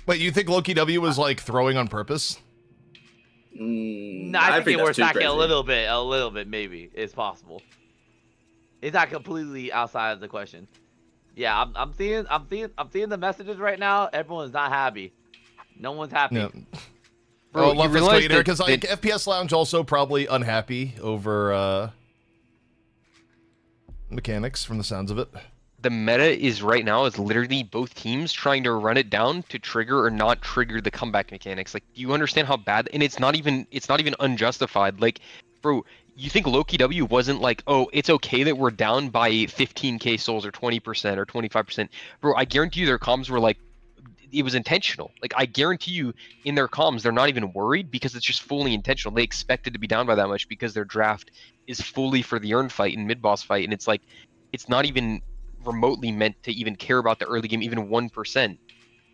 Wait, you think Loki W was like throwing on purpose? No, I think they were that's too stacking crazy. a little bit, maybe. It's possible. It's not completely outside of the question. Yeah, I'm seeing the messages right now. Everyone's not happy. No one's happy. Yeah. Bro, you realize that- because like FPS Lounge also probably unhappy over mechanics from the sounds of it. The meta is right now is literally both teams trying to run it down to trigger or not trigger the comeback mechanics. Like, do you understand how bad? And it's not even unjustified. Like, bro, you think Loki W wasn't like, oh, it's okay that we're down by 15k souls or 20% or 25%. Bro, I guarantee you their comms were like, it was intentional. Like, I guarantee you in their comms they're not even worried because it's just fully intentional. They expected to be down by that much because their draft is fully for the earn fight and mid boss fight, and it's like, it's not even remotely meant to even care about the early game, even 1%.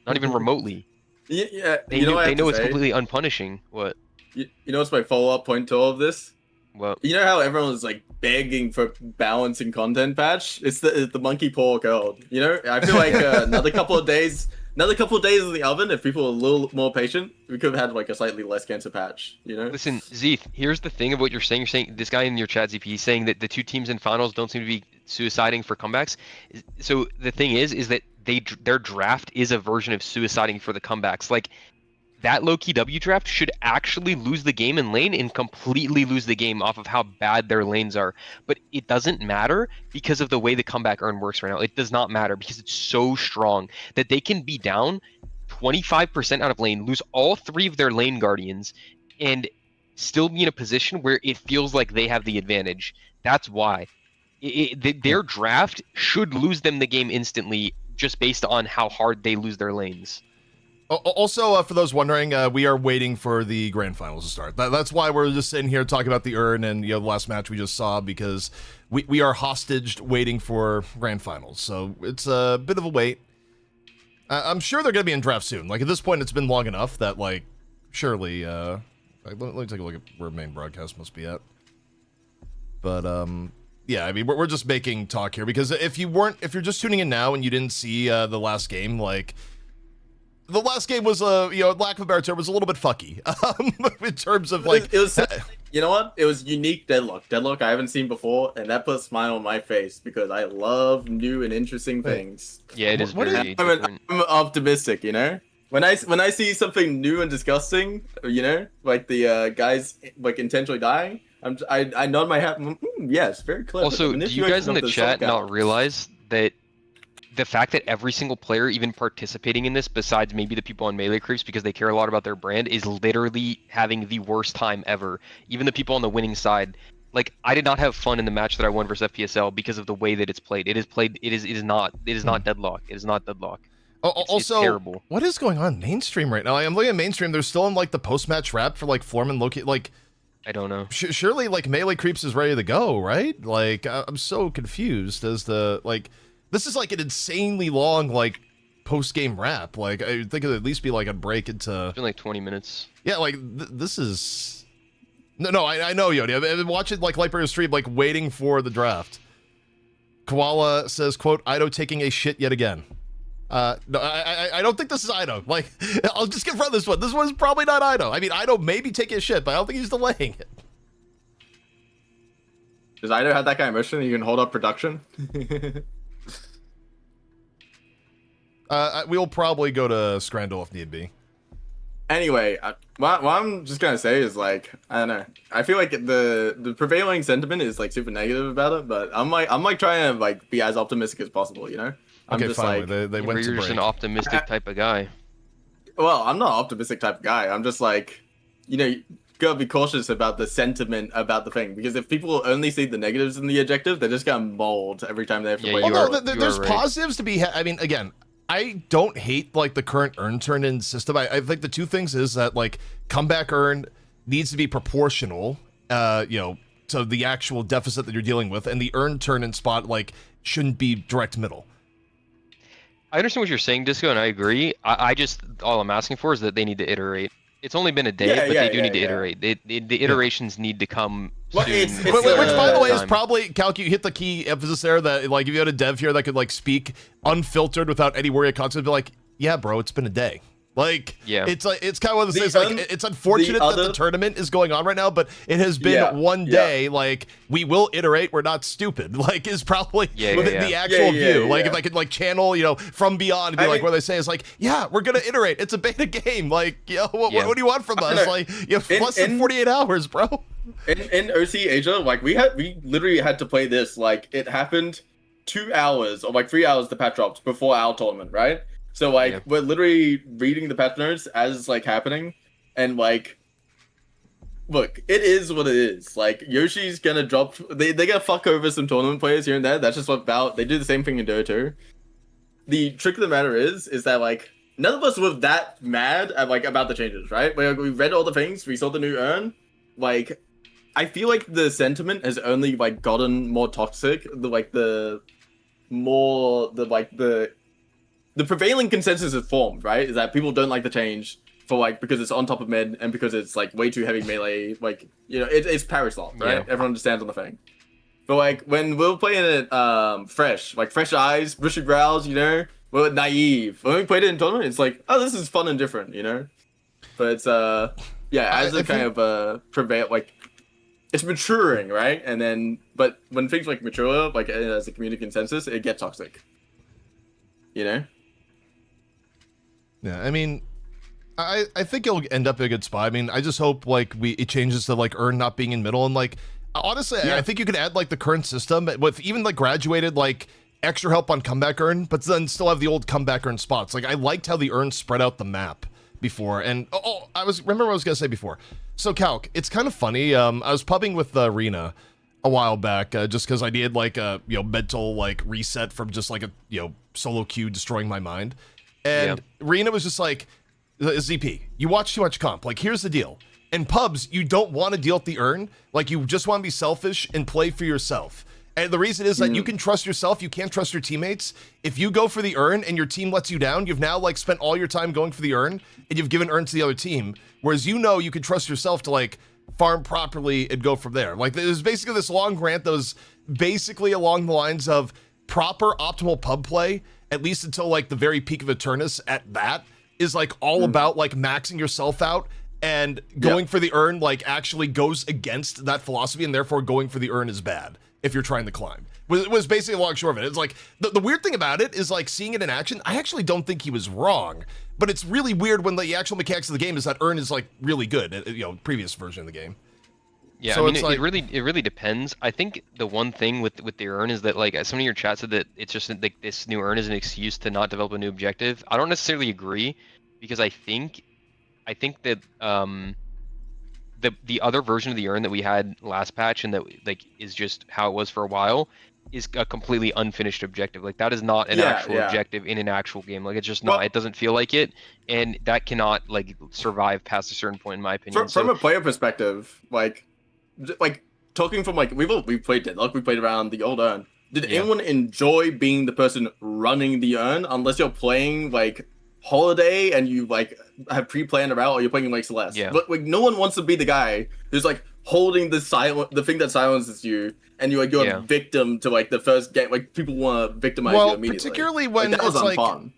Not even remotely. Yeah, They you know, know, what I they have know to it's say? completely unpunishing. What? You know what's my follow-up point to all of this? What? You know how everyone was like begging for balance and content patch? It's the monkey paw code. You know, I feel like another couple of days in the oven. If people were a little more patient, we could have had like a slightly less cancer patch. You know. Listen, Zeeth, here's the thing of what you're saying. You're saying this guy in your chat, ZP, is saying that the two teams in finals don't seem to be suiciding for comebacks. So the thing is that their draft is a version of suiciding for the comebacks. Like, that low-key W draft should actually lose the game in lane and completely lose the game off of how bad their lanes are. But it doesn't matter because of the way the comeback earn works right now. It does not matter because it's so strong that they can be down 25% out of lane, lose all 3 of their lane guardians, and still be in a position where it feels like they have the advantage. That's why. Their draft should lose them the game instantly just based on how hard they lose their lanes. Also, for those wondering, we are waiting for the grand finals to start. That's why we're just sitting here talking about the urn and the last match we just saw, because we are hostaged waiting for grand finals. So it's a bit of a wait. I'm sure they're going to be in draft soon. Like, at this point, it's been long enough that, like, surely, let me take a look at where main broadcast must be at. But, yeah, I mean, we're just making talk here, because if you're just tuning in now and you didn't see the last game, like, the last game was, lack of a better term, was a little bit fucky, in terms of, like... It was you know what? It was unique Deadlock. Deadlock I haven't seen before, and that put a smile on my face, because I love new and interesting things. Yeah, it is What is- very different. I'm optimistic, you know? When I see something new and disgusting, you know, like the guys like intentionally dying, I nod my head. Yes, very clever. Also, do you guys in the chat not realize that the fact that every single player even participating in this, besides maybe the people on Melee Creeps because they care a lot about their brand, is literally having the worst time ever? Even the people on the winning side. Like, I did not have fun in the match that I won versus FPSL because of the way that it's played. It is not Deadlock. It is not Deadlock. It's Also, terrible. what is going on mainstream right now? I'm looking at mainstream. They're still in like the post-match rap for like Form and Loki. Like, I don't know. surely like Melee Creeps is ready to go, right? Like, I'm so confused as the like. This is like an insanely long like post-game rap. Like, I think it'd at least be like a break into. It's been like 20 minutes. Yeah, like this is. No, I know, Yodi. I've been watching like Lightbringer stream, like waiting for the draft. Koala says, "quote Ido taking a shit yet again." No, I don't think this is Ido. Like, I'll just confront this one. This one's probably not Ido. I mean, Ido may be taking a shit, but I don't think he's delaying it. Does Ido have that kind of mission that you can hold up production? We'll probably go to Scrandle if need be. Anyway, what I'm just gonna say is like, I don't know. I feel like the prevailing sentiment is like super negative about it, but I'm like trying to like be as optimistic as possible, you know? I'm Okay, just finally, like, they went to You're just break. an optimistic type of guy. well, I'm not an optimistic type of guy. I'm just like, you know, you gotta be cautious about the sentiment about the thing, because if people only see the negatives in the objective, they're just gonna mold every time they have to Yeah, play. you Well, are- no, you there's are right. positives to be. I mean, again, I don't hate like the current earn turn in system. I think the two things is that like comeback earn needs to be proportional, to the actual deficit that you're dealing with, and the earn turn in spot like shouldn't be direct middle. I understand what you're saying, Disco, and I agree. I just all I'm asking for is that they need to iterate. It's only been a day, Yeah, but yeah, they do yeah, need to yeah. iterate. The iterations need to come Well, soon. it's- Which, by the way, is time. probably, Calc, you hit the key emphasis there that, like, if you had a dev here that could, like, speak unfiltered without any worry of concept, be like, yeah, bro, it's been a day. Like, Yeah. it's like, it's kind of one of those The things, like, it's unfortunate that the tournament is going on right now, but it has been Yeah, one day, like, we will iterate, we're not stupid, like, is probably Yeah, within yeah, the yeah. actual Yeah, view. Like, yeah. if I could, like, channel, you know, from beyond, and be I like, mean- what they say is like, yeah, we're gonna iterate, it's a beta game, like, yo, what, Yeah. what do you want from I us? know. Like, you have In- less than in- 48 hours, bro. In OC Asia, like we literally had to play this. Like it happened 2 hours or like 3 hours the patch drops before our tournament, right? So like Yeah. we're literally reading the patch notes as it's like happening, and like, look, it is what it is. Like Yoshi's gonna drop. They're gonna fuck over some tournament players here and there. That's just what Valve. They do the same thing in Dota 2. The trick of the matter is that like none of us were that mad at like about the changes, right? We read all the things. We saw the new urn. Like, I feel like the sentiment has only like gotten more toxic. The prevailing consensus is formed, right? Is that people don't like the change for like because it's on top of mid and because it's like way too heavy melee. Like, you know, it's parry slot, right? Yeah. Everyone understands on the thing. But like when we're playing it fresh, like fresh eyes, bushy brows, you know, we're naive. When we played it in tournament, it's like, oh, this is fun and different, you know. But it's yeah, as I it kind of prevail, like it's maturing, right? And then, but when things like mature, like as a community consensus, it gets toxic. You know? Yeah, I mean, I think it'll end up in a good spot. I mean, I just hope like it changes to like Earn not being in middle, and like honestly, Yeah. I think you could add like the current system with even like graduated like extra help on comeback Earn, but then still have the old comeback Earn spots. Like I liked how the Earn spread out the map before, and remember what I was gonna say before. So Calc, it's kind of funny. I was pubbing with Rena a while back, just because I needed like a mental like reset from just like a solo queue destroying my mind. And Rena was just like, ZP, you watch too much comp. Like, here's the deal. In pubs, you don't want to deal with the Earn. Like, you just want to be selfish and play for yourself. And the reason is that you can trust yourself, you can't trust your teammates. If you go for the Earn and your team lets you down, you've now like spent all your time going for the Earn and you've given Earn to the other team. Whereas you can trust yourself to like farm properly and go from there. Like, there's basically this long rant that was basically along the lines of proper optimal pub play, at least until like the very peak of Eternus at that, is like all about like maxing yourself out, and going for the Earn like actually goes against that philosophy, and therefore going for the Earn is bad if you're trying to climb. Was basically a long short of it. It's like the weird thing about it is like seeing it in action, I actually don't think he was wrong, but it's really weird when the actual mechanics of the game is that Earn is like really good, previous version of the game. Yeah, So I mean, it's it like- really depends. I think the one thing with the Earn is that like some of your chat said that it's just like this new Earn is an excuse to not develop a new objective. I don't necessarily agree, because I think that the other version of the Earn that we had last patch, and that like is just how it was for a while, is a completely unfinished objective. Like that is not an actual objective in an actual game. Like it's just not. Well- It doesn't feel like it, and that cannot like survive past a certain point, in my opinion. From a player perspective, like talking from like we played Deadlock, we played around the old Earn. Did anyone enjoy being the person running the Earn, unless you're playing like Holiday and you like have pre-planned a route, or you're playing like Celeste? Yeah. But like no one wants to be the guy who's like holding the thing that silences you, and you're a victim to like the first game. Like people want to victimize you immediately. Particularly when that was it's like unfun.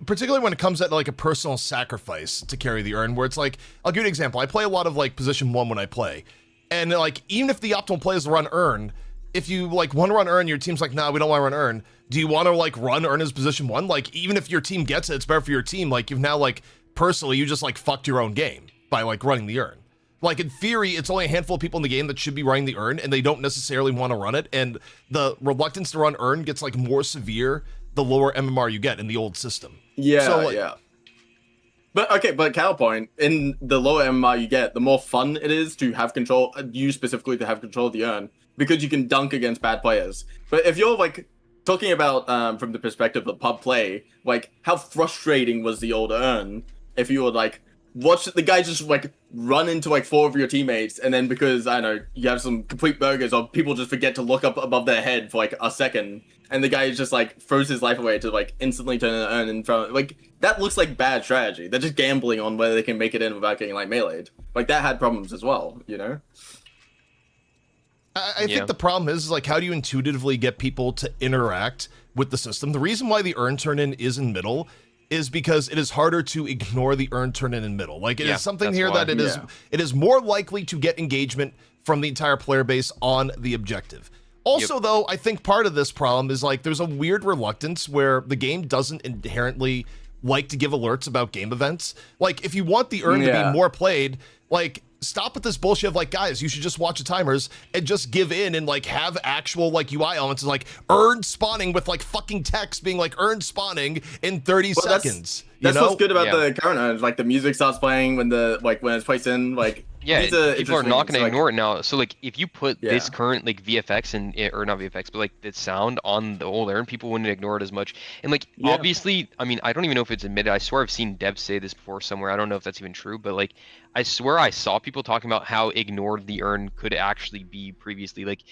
particularly when it comes at like a personal sacrifice to carry the Earn, where it's like, I'll give you an example. I play a lot of like position 1 when I play, and like even if the optimal play is to run Earn, if you like want to run Earn, your team's like, nah, we don't want to run Earn. Do you want to like run Earn as position 1? Like even if your team gets it, it's better for your team. Like you've now like personally, you just like fucked your own game by like running the Earn. Like in theory, it's only a handful of people in the game that should be running the Earn, and they don't necessarily want to run it. And the reluctance to run Earn gets like more severe the lower MMR you get in the old system. Yeah, So, like- yeah. But okay, but counterpoint, in the lower MMR you get, the more fun it is to have control, you specifically to have control of the Earn, because you can dunk against bad players. But if you're like talking about from the perspective of pub play, like how frustrating was the old Earn if you were like watch the guy just like run into like 4 of your teammates, and then because I don't know you have some complete burgers, or people just forget to look up above their head for like a second, and the guy just like throws his life away to like instantly turn an urn in front. Like that looks like bad strategy. They're just gambling on whether they can make it in without getting like meleeed. Like that had problems as well, you know. I think the problem is like, how do you intuitively get people to interact with the system? The reason why the urn turn-in is in middle is because it is harder to ignore the urn turn-in in middle. Like, it is something here that it is more likely to get engagement from the entire player base on the objective. Also, though, I think part of this problem is like, there's a weird reluctance where the game doesn't inherently like to give alerts about game events. Like, if you want the urn to be more played, like, stop with this bullshit of like, guys, you should just watch the timers and just give in and like have actual like UI elements, like urn spawning with like fucking text being like urn spawning in 30 seconds. That's what's good about the current urns. Like the music starts playing when when it's placed in. Like people are not going to ignore it now. So like if you put this current like VFX and or not VFX, but like the sound on the old urn, people wouldn't ignore it as much. And like obviously, I mean, I don't even know if it's admitted. I swear I've seen devs say this before somewhere. I don't know if that's even true, but like I swear I saw people talking about how ignored the urn could actually be previously. Like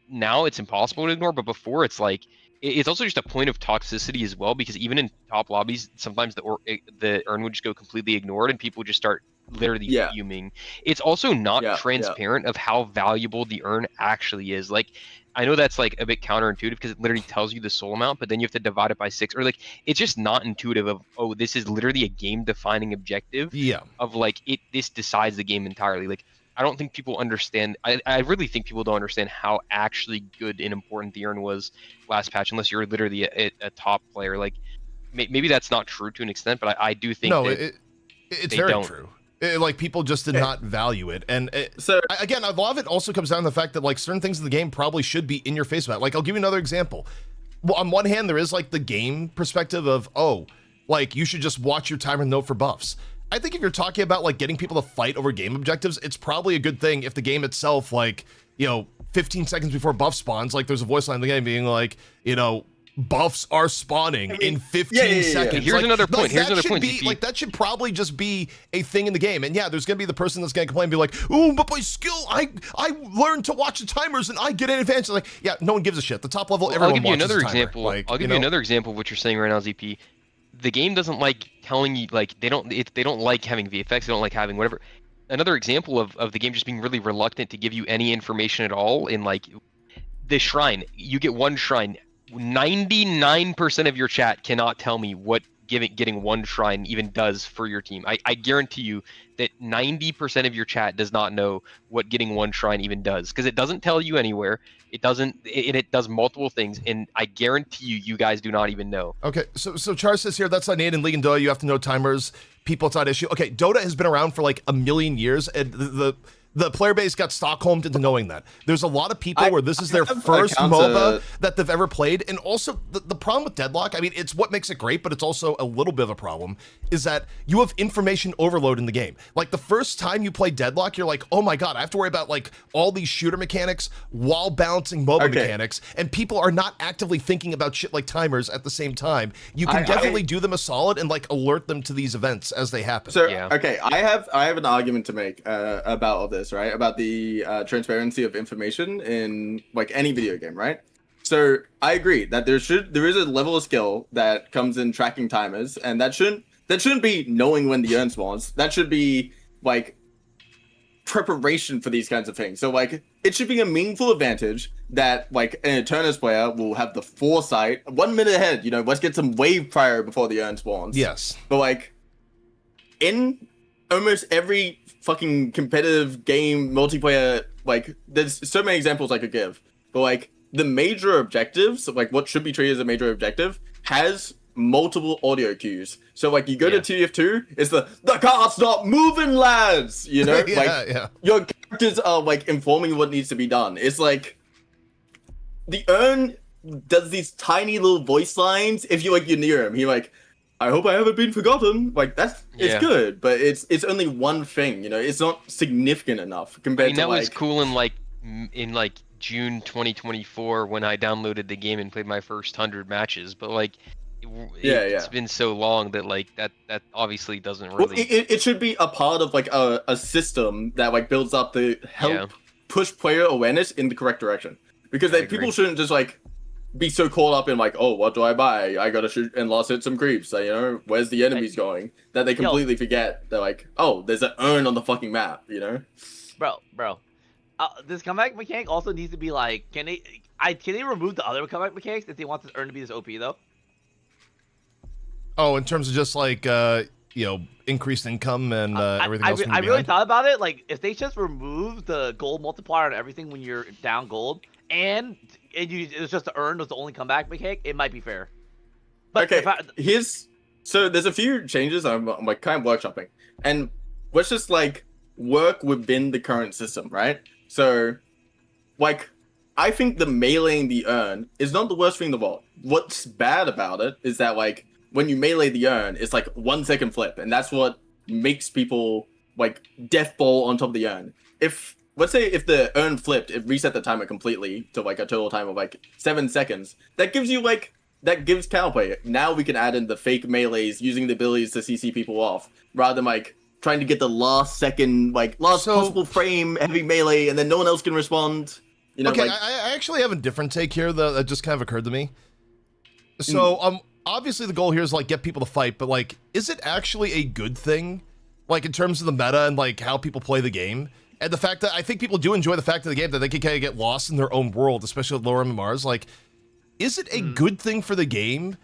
now it's impossible to ignore, but before it's like it's also just a point of toxicity as well, because even in top lobbies, sometimes the urn would just go completely ignored and people would just start literally fuming. It's also not transparent of how valuable the urn actually is. Like, I know that's like a bit counterintuitive because it literally tells you the soul amount, but then you have to divide it by 6, or like it's just not intuitive of, oh, this is literally a game defining objective of like this decides the game entirely. Like, I don't think people understand. I really think people don't understand how actually good and important the urn was last patch, unless you're literally a top player. Like, maybe that's not true to an extent, but I do think it's very true. Like, people just did not value it. And again, a lot of it also comes down to the fact that like certain things in the game probably should be in your face about. Like, I'll give you another example. Well, on one hand, there is like the game perspective of, oh, like you should just watch your timer and note for buffs. I think if you're talking about like getting people to fight over game objectives, it's probably a good thing if the game itself, like, you know, 15 seconds before buff spawns, like there's a voice line in the game being like, you know, buffs are spawning in 15 seconds. Here's another point. Here's another point. Like, that should probably just be a thing in the game. And yeah, there's gonna be the person that's gonna complain and be like, oh, but my skill, I learned to watch the timers and I get an advantage. Like, yeah, no one gives a shit. The top level, everyone watches the timer. I'll give you another example of what you're saying right now, ZP. The game doesn't like telling you, like, they don't like having VFX, they don't like having whatever. Another example of the game just being really reluctant to give you any information at all in like the shrine. You get one shrine. 99% of your chat cannot tell me what getting one shrine even does for your team. I guarantee you that 90% of your chat does not know what getting one shrine even does, because it doesn't tell you anywhere. It doesn't, it does multiple things, and I guarantee you guys do not even know. Okay, so Char says here, that's not needed in League and Dota. You have to know timers. People, it's not an issue. Okay, Dota has been around for like a million years, and the player base got Stockholmed into knowing that. There's a lot of people where this is their first MOBA that they've ever played. And also, the problem with Deadlock, I mean, it's what makes it great, but it's also a little bit of a problem, is that you have information overload in the game. Like, the first time you play Deadlock, you're like, oh my god, I have to worry about, like, all these shooter mechanics, while balancing MOBA mechanics, and people are not actively thinking about shit like timers at the same time. You can definitely do them a solid and, like, alert them to these events as they happen. So, okay, I have an argument to make about all this. Right, about the transparency of information in like any video game, right? So I agree that there is a level of skill that comes in tracking timers, and that shouldn't be knowing when the urn spawns. That should be like preparation for these kinds of things. So like it should be a meaningful advantage that like an Eternus player will have the foresight 1 minute ahead. You know, let's get some wave prior before the urn spawns. Yes, but like in almost every fucking competitive game multiplayer, like there's so many examples I could give, but like the major objectives, like what should be treated as a major objective, has multiple audio cues. So like you go to TF2, it's the cart's not moving, lads, you know? Your characters are like informing what needs to be done. It's like the urn does these tiny little voice lines. If you're near him, he like, I hope I haven't been forgotten. Like it's good, but it's only one thing, you know. It's not significant enough compared to that was cool in like June 2024 when I downloaded the game and played my first 100 matches. But like It's been so long that like that obviously doesn't Well, really. it should be a part of like a system that like builds up the help push player awareness in the correct direction. Because people shouldn't just like be so caught up in like, oh, what do I buy? I gotta shoot and lost hit some creeps. You know, where's the enemies going? That they completely forget. They're like, oh, there's an urn on the fucking map. You know, bro. This comeback mechanic also needs to be like, can they remove the other comeback mechanics if they want this urn to be this OP though? Oh, in terms of just like increased income and everything else. I really thought about it. Like, if they just remove the gold multiplier and everything when you're down gold, and it's just the urn was the only comeback mechanic, it might be fair. But okay, so there's a few changes I'm like kind of workshopping, and let's just like work within the current system, right? So, like, I think the meleeing the urn is not the worst thing in the world. What's bad about it is that like when you melee the urn, it's like 1 second flip, and that's what makes people like death ball on top of the urn. Let's say if the urn flipped, it reset the timer completely to like a total time of like 7 seconds. That gives counterplay. Now we can add in the fake melees using the abilities to CC people off, rather than like trying to get the last second, like possible frame heavy melee, and then no one else can respond. You know, okay, like, I actually have a different take here that just kind of occurred to me. So obviously the goal here is like get people to fight, but like, is it actually a good thing? Like in terms of the meta and like how people play the game? And the fact that I think people do enjoy the fact of the game that they can kind of get lost in their own world, especially with lower MMRs. Like, is it a good thing for the game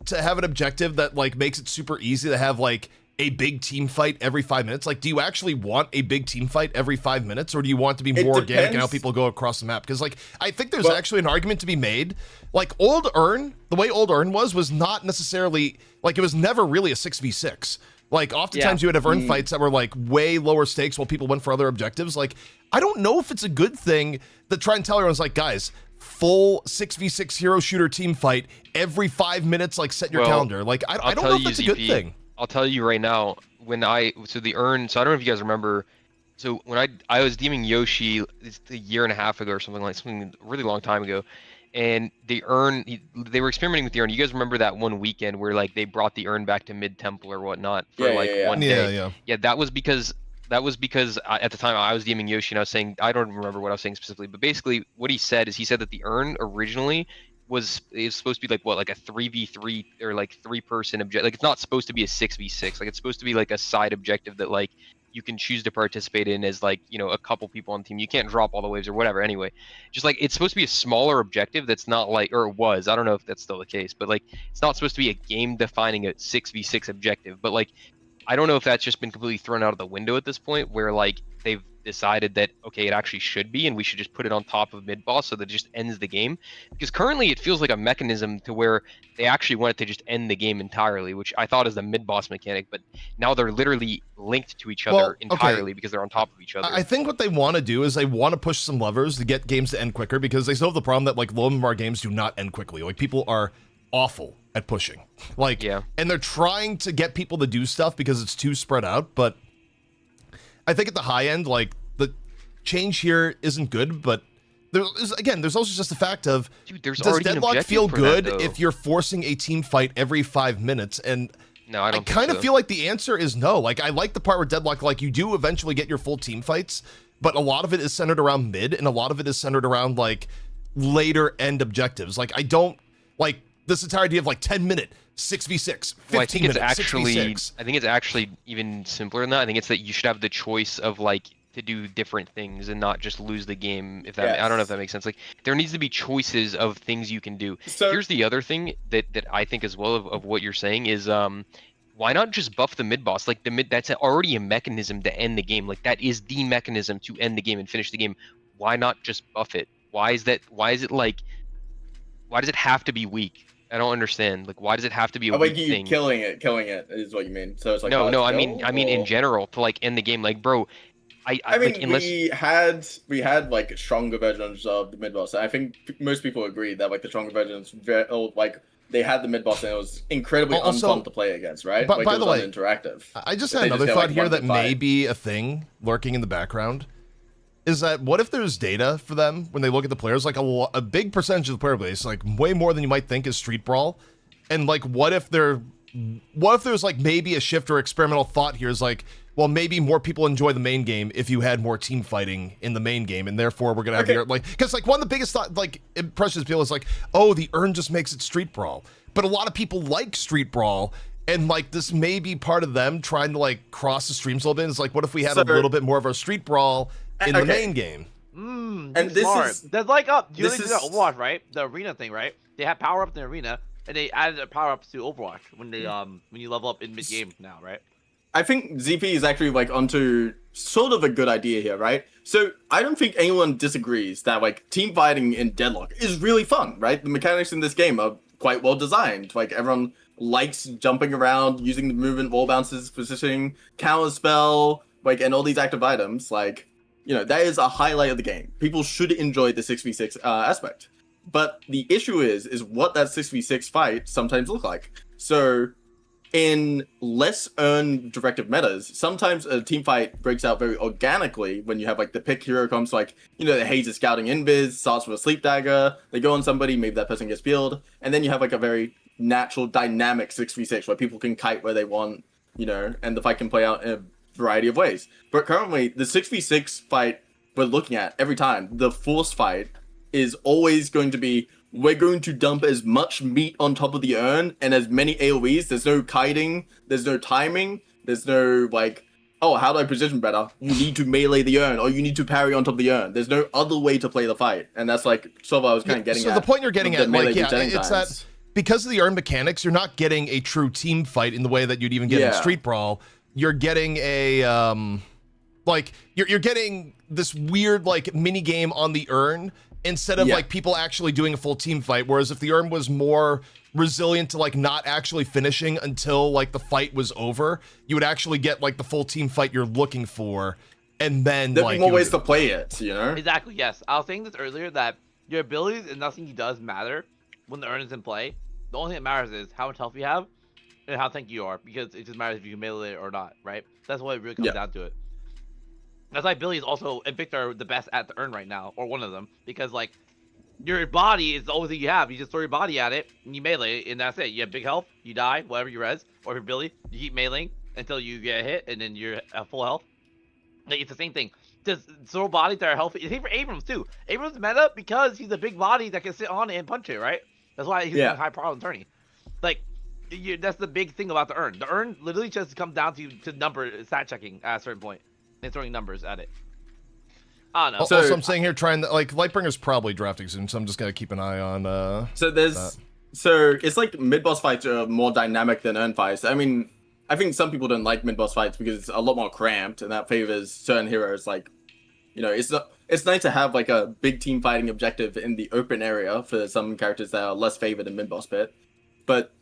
to have an objective that like makes it super easy to have like a big team fight every 5 minutes? Like, do you actually want a big team fight every 5 minutes, or do you want it to be more organic and how people go across the map? Because like, I think there's actually an argument to be made. Like, old Urn, the way old Urn was not necessarily like, it was never really a 6v6. Like, oftentimes you would have Urn fights that were like way lower stakes while people went for other objectives. Like, I don't know if it's a good thing to try and tell everyone's like, guys, full 6v6 hero shooter team fight every 5 minutes, like set your calendar. Like, I don't know if that's a good thing. I'll tell you right now, the urn, so I don't know if you guys remember, so when I was DMing Yoshi a year and a half ago or something a really long time ago, and the urn, they were experimenting with the urn. You guys remember that one weekend where like they brought the urn back to mid-temple or whatnot for one day? Yeah, that was because at the time I was DMing Yoshi and I was saying, I don't remember what I was saying specifically, but basically what he said that the urn originally is supposed to be like a 3v3 or like 3-person objective. Like, it's not supposed to be a 6v6. Like, it's supposed to be like a side objective that like you can choose to participate in as like, you know, a couple people on the team. You can't drop all the waves or whatever. Anyway, just like, it's supposed to be a smaller objective that's not like, or it was, I don't know if that's still the case, but like, it's not supposed to be a game defining a 6v6 objective. But like, I don't know if that's just been completely thrown out of the window at this point, where like they've decided that, okay, it actually should be, and we should just put it on top of mid boss so that it just ends the game. Because currently it feels like a mechanism to where they actually want it to just end the game entirely, which I thought is the mid boss mechanic, but now they're literally linked to each other entirely because they're on top of each other. I think what they want to do is they want to push some levers to get games to end quicker, because they still have the problem that like low MMR games do not end quickly. Like, people are awful at pushing. Like, and they're trying to get people to do stuff because it's too spread out, but I think at the high end, like, the change here isn't good, but there's also just the fact of, does Deadlock feel good if you're forcing a team fight every 5 minutes? And no, I kind of feel like the answer is no. Like, I like the part where Deadlock, like, you do eventually get your full team fights, but a lot of it is centered around mid, and a lot of it is centered around, like, later end objectives. Like, I don't, like, this entire idea of, like, 10-minute 6v6, 15-minute 6v6. I think it's actually even simpler than that. I think it's that you should have the choice of, like, to do different things and not just lose the game. If that, I don't know if that makes sense. Like, there needs to be choices of things you can do. So, here's the other thing that I think as well of what you're saying is, why not just buff the mid boss? Like, that's already a mechanism to end the game. Like, that is the mechanism to end the game and finish the game. Why not just buff it? Why does it have to be weak? I don't understand. Like, why does it have to be a weak thing? Killing it is what you mean. So it's like, no, I mean in general, to like end the game. Like, bro, I mean, like, we had like stronger versions of the mid boss. I think most people agree that like the stronger versions, like, they had the mid boss and it was incredibly unfun to play against, right? But like, by the way, interactive. I just had another thought here that may be a thing lurking in the background. Is that, what if there's data for them when they look at the players? Like, a big percentage of the player base, like way more than you might think, is Street Brawl. And like, what if there's like maybe a shift or experimental thought here is like, well, maybe more people enjoy the main game if you had more team fighting in the main game, and therefore we're gonna have because like one of the biggest impressions of people is like, oh, the urn just makes it street brawl, but a lot of people like street brawl, and like this may be part of them trying to like cross the streams a little bit. It's like, what if we had a little bit more of a street brawl in the main game? And this smart. is- That's like you this do is- that Overwatch, right? The arena thing, right? They have power ups in the arena, and they added power ups to Overwatch when they when you level up in mid game now, right? I think ZP is actually like onto sort of a good idea here, right? So I don't think anyone disagrees that like team fighting in Deadlock is really fun, right? The mechanics in this game are quite well designed. Like everyone likes jumping around, using the movement, wall bounces, positioning, counter spell, like, and all these active items. Like, you know, that is a highlight of the game. People should enjoy the 6v6 aspect. But the issue is what that 6v6 fight sometimes look like. So in less urn directive metas, sometimes a team fight breaks out very organically when you have like the pick hero comes, like, you know, the Haze is scouting invis, starts with a sleep dagger, they go on somebody, maybe that person gets peeled, and then you have like a very natural dynamic 6v6 where people can kite where they want, you know, and the fight can play out in a variety of ways. But currently, the 6v6 fight we're looking at every time, the force fight, is always going to be, we're going to dump as much meat on top of the urn and as many AoEs. There's no kiting, there's no timing, there's no like, oh, how do I position better? You need to melee the urn, or you need to parry on top of the urn. There's no other way to play the fight. And that's like sort of what I was kind of getting at. So the point you're getting with the at, melee like, yeah, regenning it's times. that because of the urn mechanics, you're not getting a true team fight in the way that you'd even get in Street Brawl. You're getting a like you're getting this weird like mini game on the urn instead of like people actually doing a full team fight. Whereas if the urn was more resilient to like not actually finishing until like the fight was over, you would actually get like the full team fight you're looking for, and then There'd like be more ways to play it, you know? Exactly, yes. I was saying this earlier that your abilities and nothing he does matter when the urn is in play. The only thing that matters is how much health you have and how tanky you are, because it just matters if you can melee it or not, right? That's what it really comes down to it. That's why Billy is also and Victor are the best at the urn right now, or one of them, because like your body is the only thing you have. You just throw your body at it and you melee it, and that's it. You have big health, you die, whatever you res, or if you're Billy, you keep meleeing until you get hit, and then you're at full health. Like, it's the same thing. Just throw bodies that are healthy. Same for Abrams too. Abrams meta because he's a big body that can sit on it and punch it, right? That's why he's a high problem tourney. Like, that's the big thing about the urn. The urn literally just comes down to number stat checking at a certain point and throwing numbers at it. I don't know. So I'm saying here, trying to, like, Lightbringer's probably drafting soon, so I'm just gonna keep an eye on. So there's that. so it's like mid boss fights are more dynamic than urn fights. I mean, I think some people don't like mid boss fights because it's a lot more cramped, and that favors certain heroes. Like, you know, it's nice to have like a big team fighting objective in the open area for some characters that are less favored in mid boss bit. But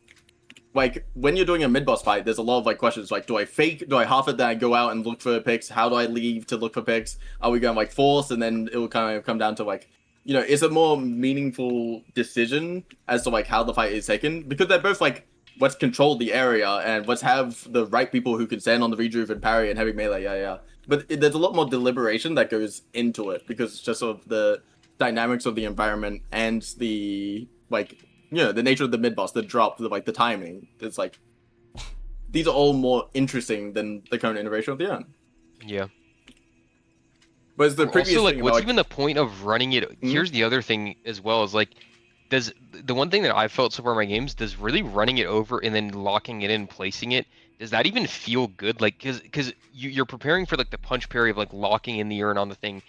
like when you're doing a mid boss fight, there's a lot of like questions like, do I fake? Do I half it? Then I go out and look for picks? How do I leave to look for picks? Are we going like force? And then it will kind of come down to like, you know, it's a more meaningful decision as to like how the fight is taken, because they're both like, let's control the area and let's have the right people who can stand on the rejuve and parry and heavy melee. But there's a lot more deliberation that goes into it because it's just sort of the dynamics of the environment and the like, you know, the nature of the mid boss, the drop, the timing. It's like these are all more interesting than the current iteration of the urn. Yeah. But it's the previous Also, like, thing what's about, even the point of running it? Here's the other thing as well, is like, does the one thing that I've felt so far in my games, does really running it over and then locking it in, placing it, does that even feel good? Like, because you're preparing for like the punch parry of like locking in the urn on the thing.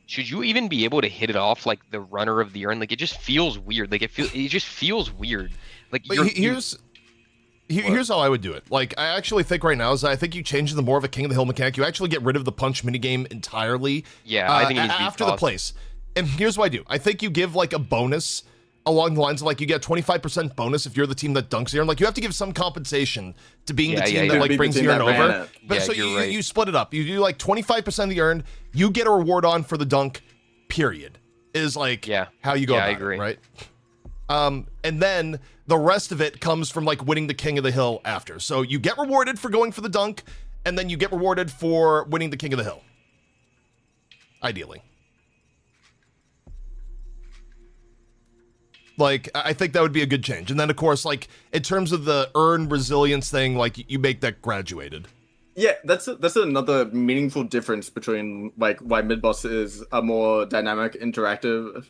Should you even be able to hit it off like the runner of the urn? Like, it just feels weird. Like, it just feels weird. Like, But here's how I would do it. Like, I actually think right now is I think you change the more of a King of the Hill mechanic. You actually get rid of the punch minigame entirely. Yeah, I think it needs to be after the tossed. place. And here's what I do. I think you give like a bonus along the lines of like you get 25% bonus if you're the team that dunks the urn. Like, you have to give some compensation to being the team that like brings the urn over. But so you split it up. You do like 25% of the urn. You get a reward on for the dunk. Period. Is like how you go about I agree. it, right? And then the rest of it comes from like winning the King of the Hill after. So you get rewarded for going for the dunk, and then you get rewarded for winning the King of the Hill. Ideally. Like, I think that would be a good change. And then, of course, like, in terms of the earn resilience thing, like, you make that graduated. Yeah, that's another meaningful difference between like why mid boss is a more dynamic, interactive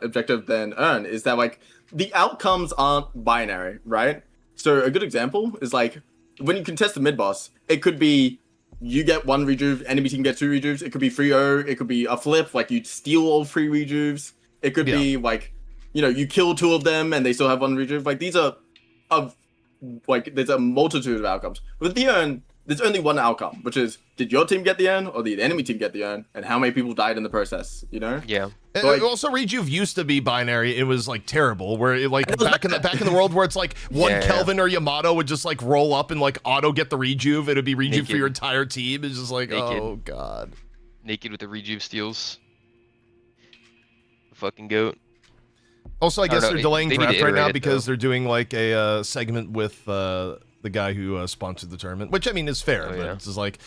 objective than earn is that like the outcomes aren't binary, right? So a good example is like when you contest the mid boss, it could be you get 1 rejuve, enemy team get 2 rejuves. It could be 3-0. It could be a flip, like you steal all 3 rejuves. It could be like, you know, you kill 2 of them and they still have 1 rejuve. Like these are like there's a multitude of outcomes. With the earn, there's only one outcome, which is did your team get the earn or did the enemy team get the earn, and how many people died in the process, you know? Yeah. And like, also, rejuve used to be binary. It was like terrible. Where it, like back in the world where it's like one Kelvin or Yamato would just like roll up and like auto get the rejuve. It'd be rejuve for your entire team. It's just like oh god. Naked with the rejuve steals. The fucking goat. Also, I guess they're delaying they need to draft right now iterate it, because though. they're doing like a segment with the guy who sponsored the tournament, which I mean is fair, but it's just like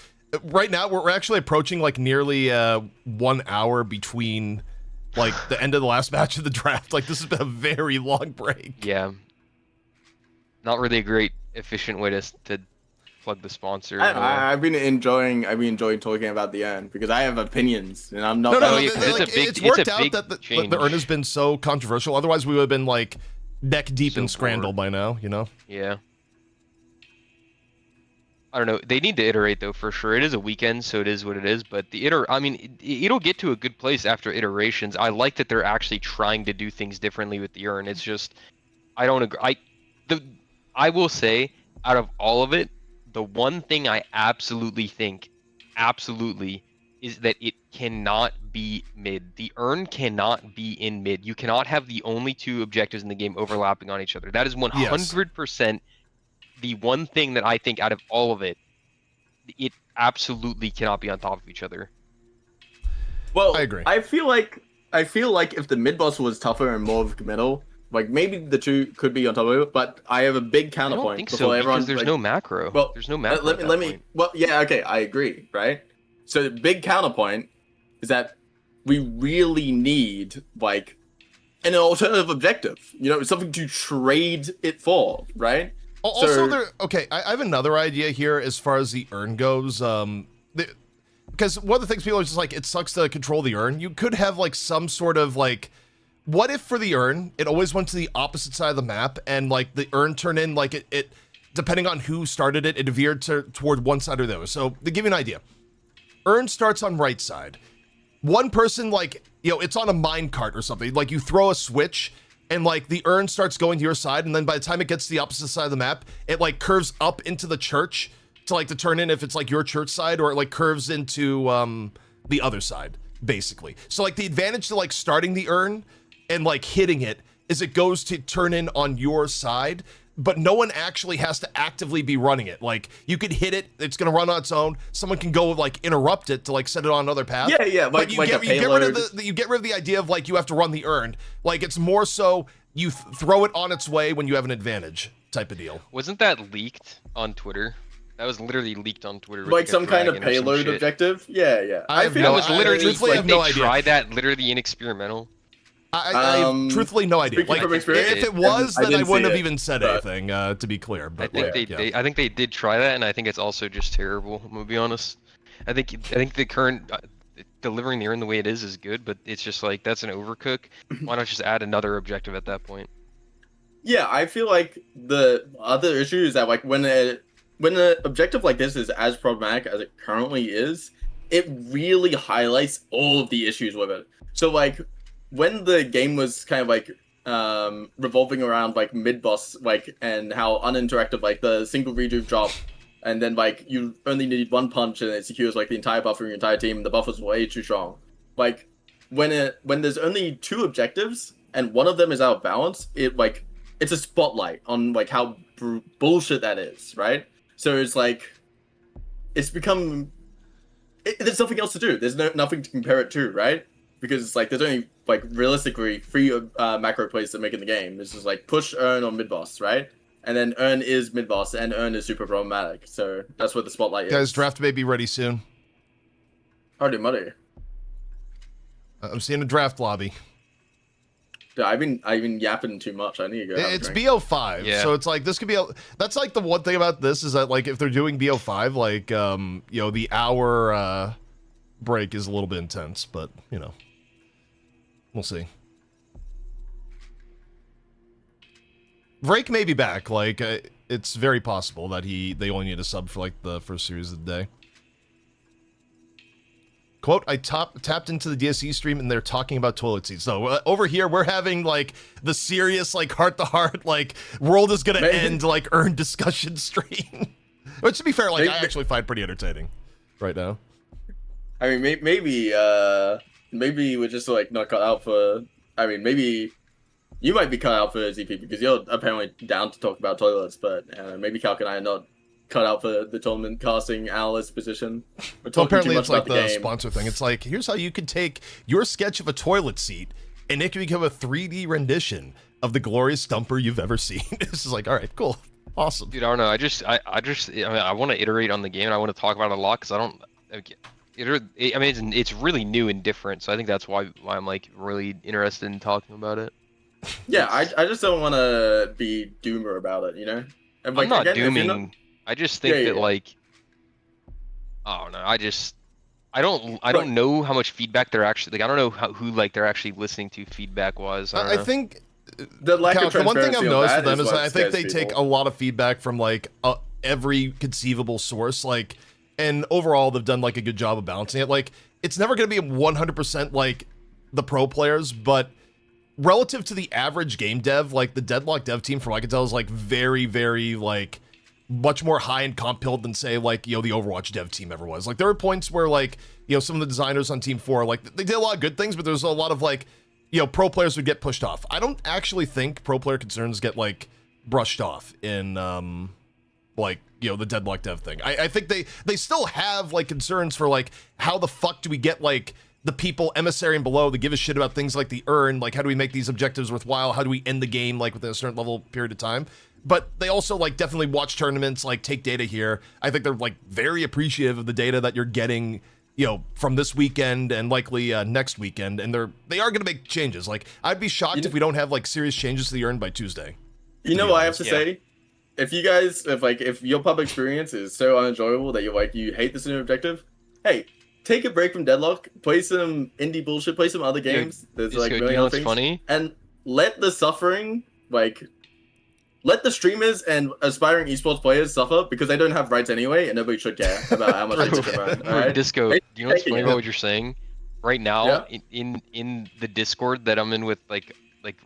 right now we're actually approaching like nearly 1 hour between like the end of the last match of the draft. Like this has been a very long break. Yeah. Not really a great efficient way to plug the sponsor. I've been enjoying talking about the earn because I have opinions and I'm not. No, yeah, it's it's worked a out big that the change. earn has been so controversial. Otherwise, we would have been like neck deep So in Scrandal by now. You know. Yeah. I don't know. They need to iterate though for sure. It is a weekend, so it is what it is. But I mean, it'll get to a good place after iterations. I like that they're actually trying to do things differently with the earn. It's just, I don't agree. I will say, out of all of it, the one thing I absolutely think, is that it cannot be mid. The earn cannot be in mid. You cannot have the only 2 objectives in the game overlapping on each other. That is 100%. The one thing that I think out of all of it, it absolutely cannot be on top of each other. Well, I agree. I feel like if the mid boss was tougher and more of a committal, like maybe the 2 could be on top of it. But I have a big I counterpoint. don't think so because there's no macro. Well, there's no macro. Let me. Well, yeah, okay, I agree, right? So the big counterpoint is that we really need like an alternative objective. You know, something to trade it for, right? Also, I have another idea here as far as the earn goes. Because one of the things people are just like, it sucks to control the earn. You could have like some sort of like, what if for the earn, it always went to the opposite side of the map and like the earn turned in like it depending on who started it, it veered toward one side or the other. So to give you an idea, earn starts on right side. One person like, you know, it's on a mine cart or something. Like you throw a switch and like the earn starts going to your side, and then by the time it gets to the opposite side of the map, it like curves up into the church to like to turn in if it's like your church side, or it like curves into the other side, basically. So like the advantage to like starting the earn and like hitting it is it goes to turn in on your side, but no one actually has to actively be running it. Like you could hit it, it's gonna run on its own. Someone can go like interrupt it to like set it on another path. Yeah, But you get rid of the idea of like you have to run the earn. Like it's more so you throw it on its way when you have an advantage type of deal. Wasn't that leaked on Twitter? That was literally leaked on Twitter. Like some kind of payload objective? Yeah. I have That no, was literally truthfully, I have they no idea. tried that literally in experimental. I have truthfully no idea. speaking Like, from experience, if it was, I then I didn't wouldn't see have it, even said but- anything, to be clear. I But think like, I think they did try that, and I think it's also just terrible. I'm gonna be honest. I think the current delivering the earn the way it is good, but it's just like that's an overcook. Why not just add another objective at that point? Yeah, I feel like the other issue is that like when an objective like this is as problematic as it currently is, it really highlights all of the issues with it. So like when the game was kind of like revolving around like mid boss like and how uninteractive like the single rejuve drop, and then like you only need 1 punch and it secures like the entire buffer in your entire team and the buffer's way too strong. Like when there's only 2 objectives and one of them is out of balance, it's a spotlight on like how bullshit that is, right? So it's like it's become there's nothing else to do. There's nothing to compare it to, right? Because it's like there's only like realistically 3 macro plays that make in the game. This is like push, earn, or mid boss, right? And then earn is mid boss, and earn is super problematic. So that's what the spotlight is. guys, draft may be ready soon. Howdy muddy. I'm seeing a draft lobby. Dude, I've been yapping too much. I need to go. Have a It's drink. BO5, Yeah. so it's like this could be. That's like the one thing about this is that like if they're doing BO5, like the hour break is a little bit intense, but we'll see. Vrake may be back. Like it's very possible that they only need a sub for like the first series of the day. Quote, I tapped into the DSE stream and they're talking about toilet seats. So over here, we're having like the serious, like heart-to-heart, like world is gonna end, like earn discussion stream. Which to be fair, like I actually find pretty entertaining right now. I mean, maybe we're just like not cut out for. I mean, maybe you might be cut out for ZP because you're apparently down to talk about toilets, but maybe Calc and I are not cut out for the tournament casting analyst position. We're So talking apparently too it's much like about the the game. sponsor thing. It's like, here's how you can take your sketch of a toilet seat and it can become a 3D rendition of the glorious stumper you've ever seen. This is like, all right, cool, awesome. Dude, I don't know. I want to iterate on the game and I want to talk about it a lot because I don't. I mean, it's really new and different, so I think that's why I'm like really interested in talking about it. Yeah, I just don't want to be doomer about it, you know. And, I'm not again, if you're dooming. not- I just think Yeah, that yeah. like, I don't know. I don't know how much feedback they're actually like. I don't know who like they're actually listening to feedback was. I don't know. think The lack Cal, of the one thing I've transparency on noticed that with them is what that I think scares they take a people. lot of feedback from like every conceivable source, like, and overall they've done like a good job of balancing it. Like, it's never going to be 100% like the pro players, but relative to the average game dev, like the Deadlock dev team, from what I can tell, is like very, very like much more high in comp build than say like the Overwatch dev team ever was. Like there were points where like some of the designers on Team 4 like they did a lot of good things, but there's a lot of like pro players would get pushed off. I don't actually think pro player concerns get like brushed off in like the Deadlock dev thing. I think they still have like concerns for like how the fuck do we get like the people emissary and below to give a shit about things like the earn, like how do we make these objectives worthwhile, how do we end the game like within a certain level period of time. But they also like definitely watch tournaments, like take data here. I think they're like very appreciative of the data that you're getting from this weekend and likely next weekend, and they are going to make changes. Like I'd be shocked if we don't have like serious changes to the earn by Tuesday. You know what I have to Yeah. say? If you guys, if your pub experience is so unenjoyable that you hate this new objective, hey, take a break from Deadlock, play some indie bullshit, play some other games. There's like you million know other what's things, funny? and let the suffering let the streamers and aspiring esports players suffer because they don't have rights anyway, and nobody should care about how much they get around. All right? Disco, Hey, do you know what's thank funny you. about what you're saying? Right now, Yeah. in the Discord that I'm in with like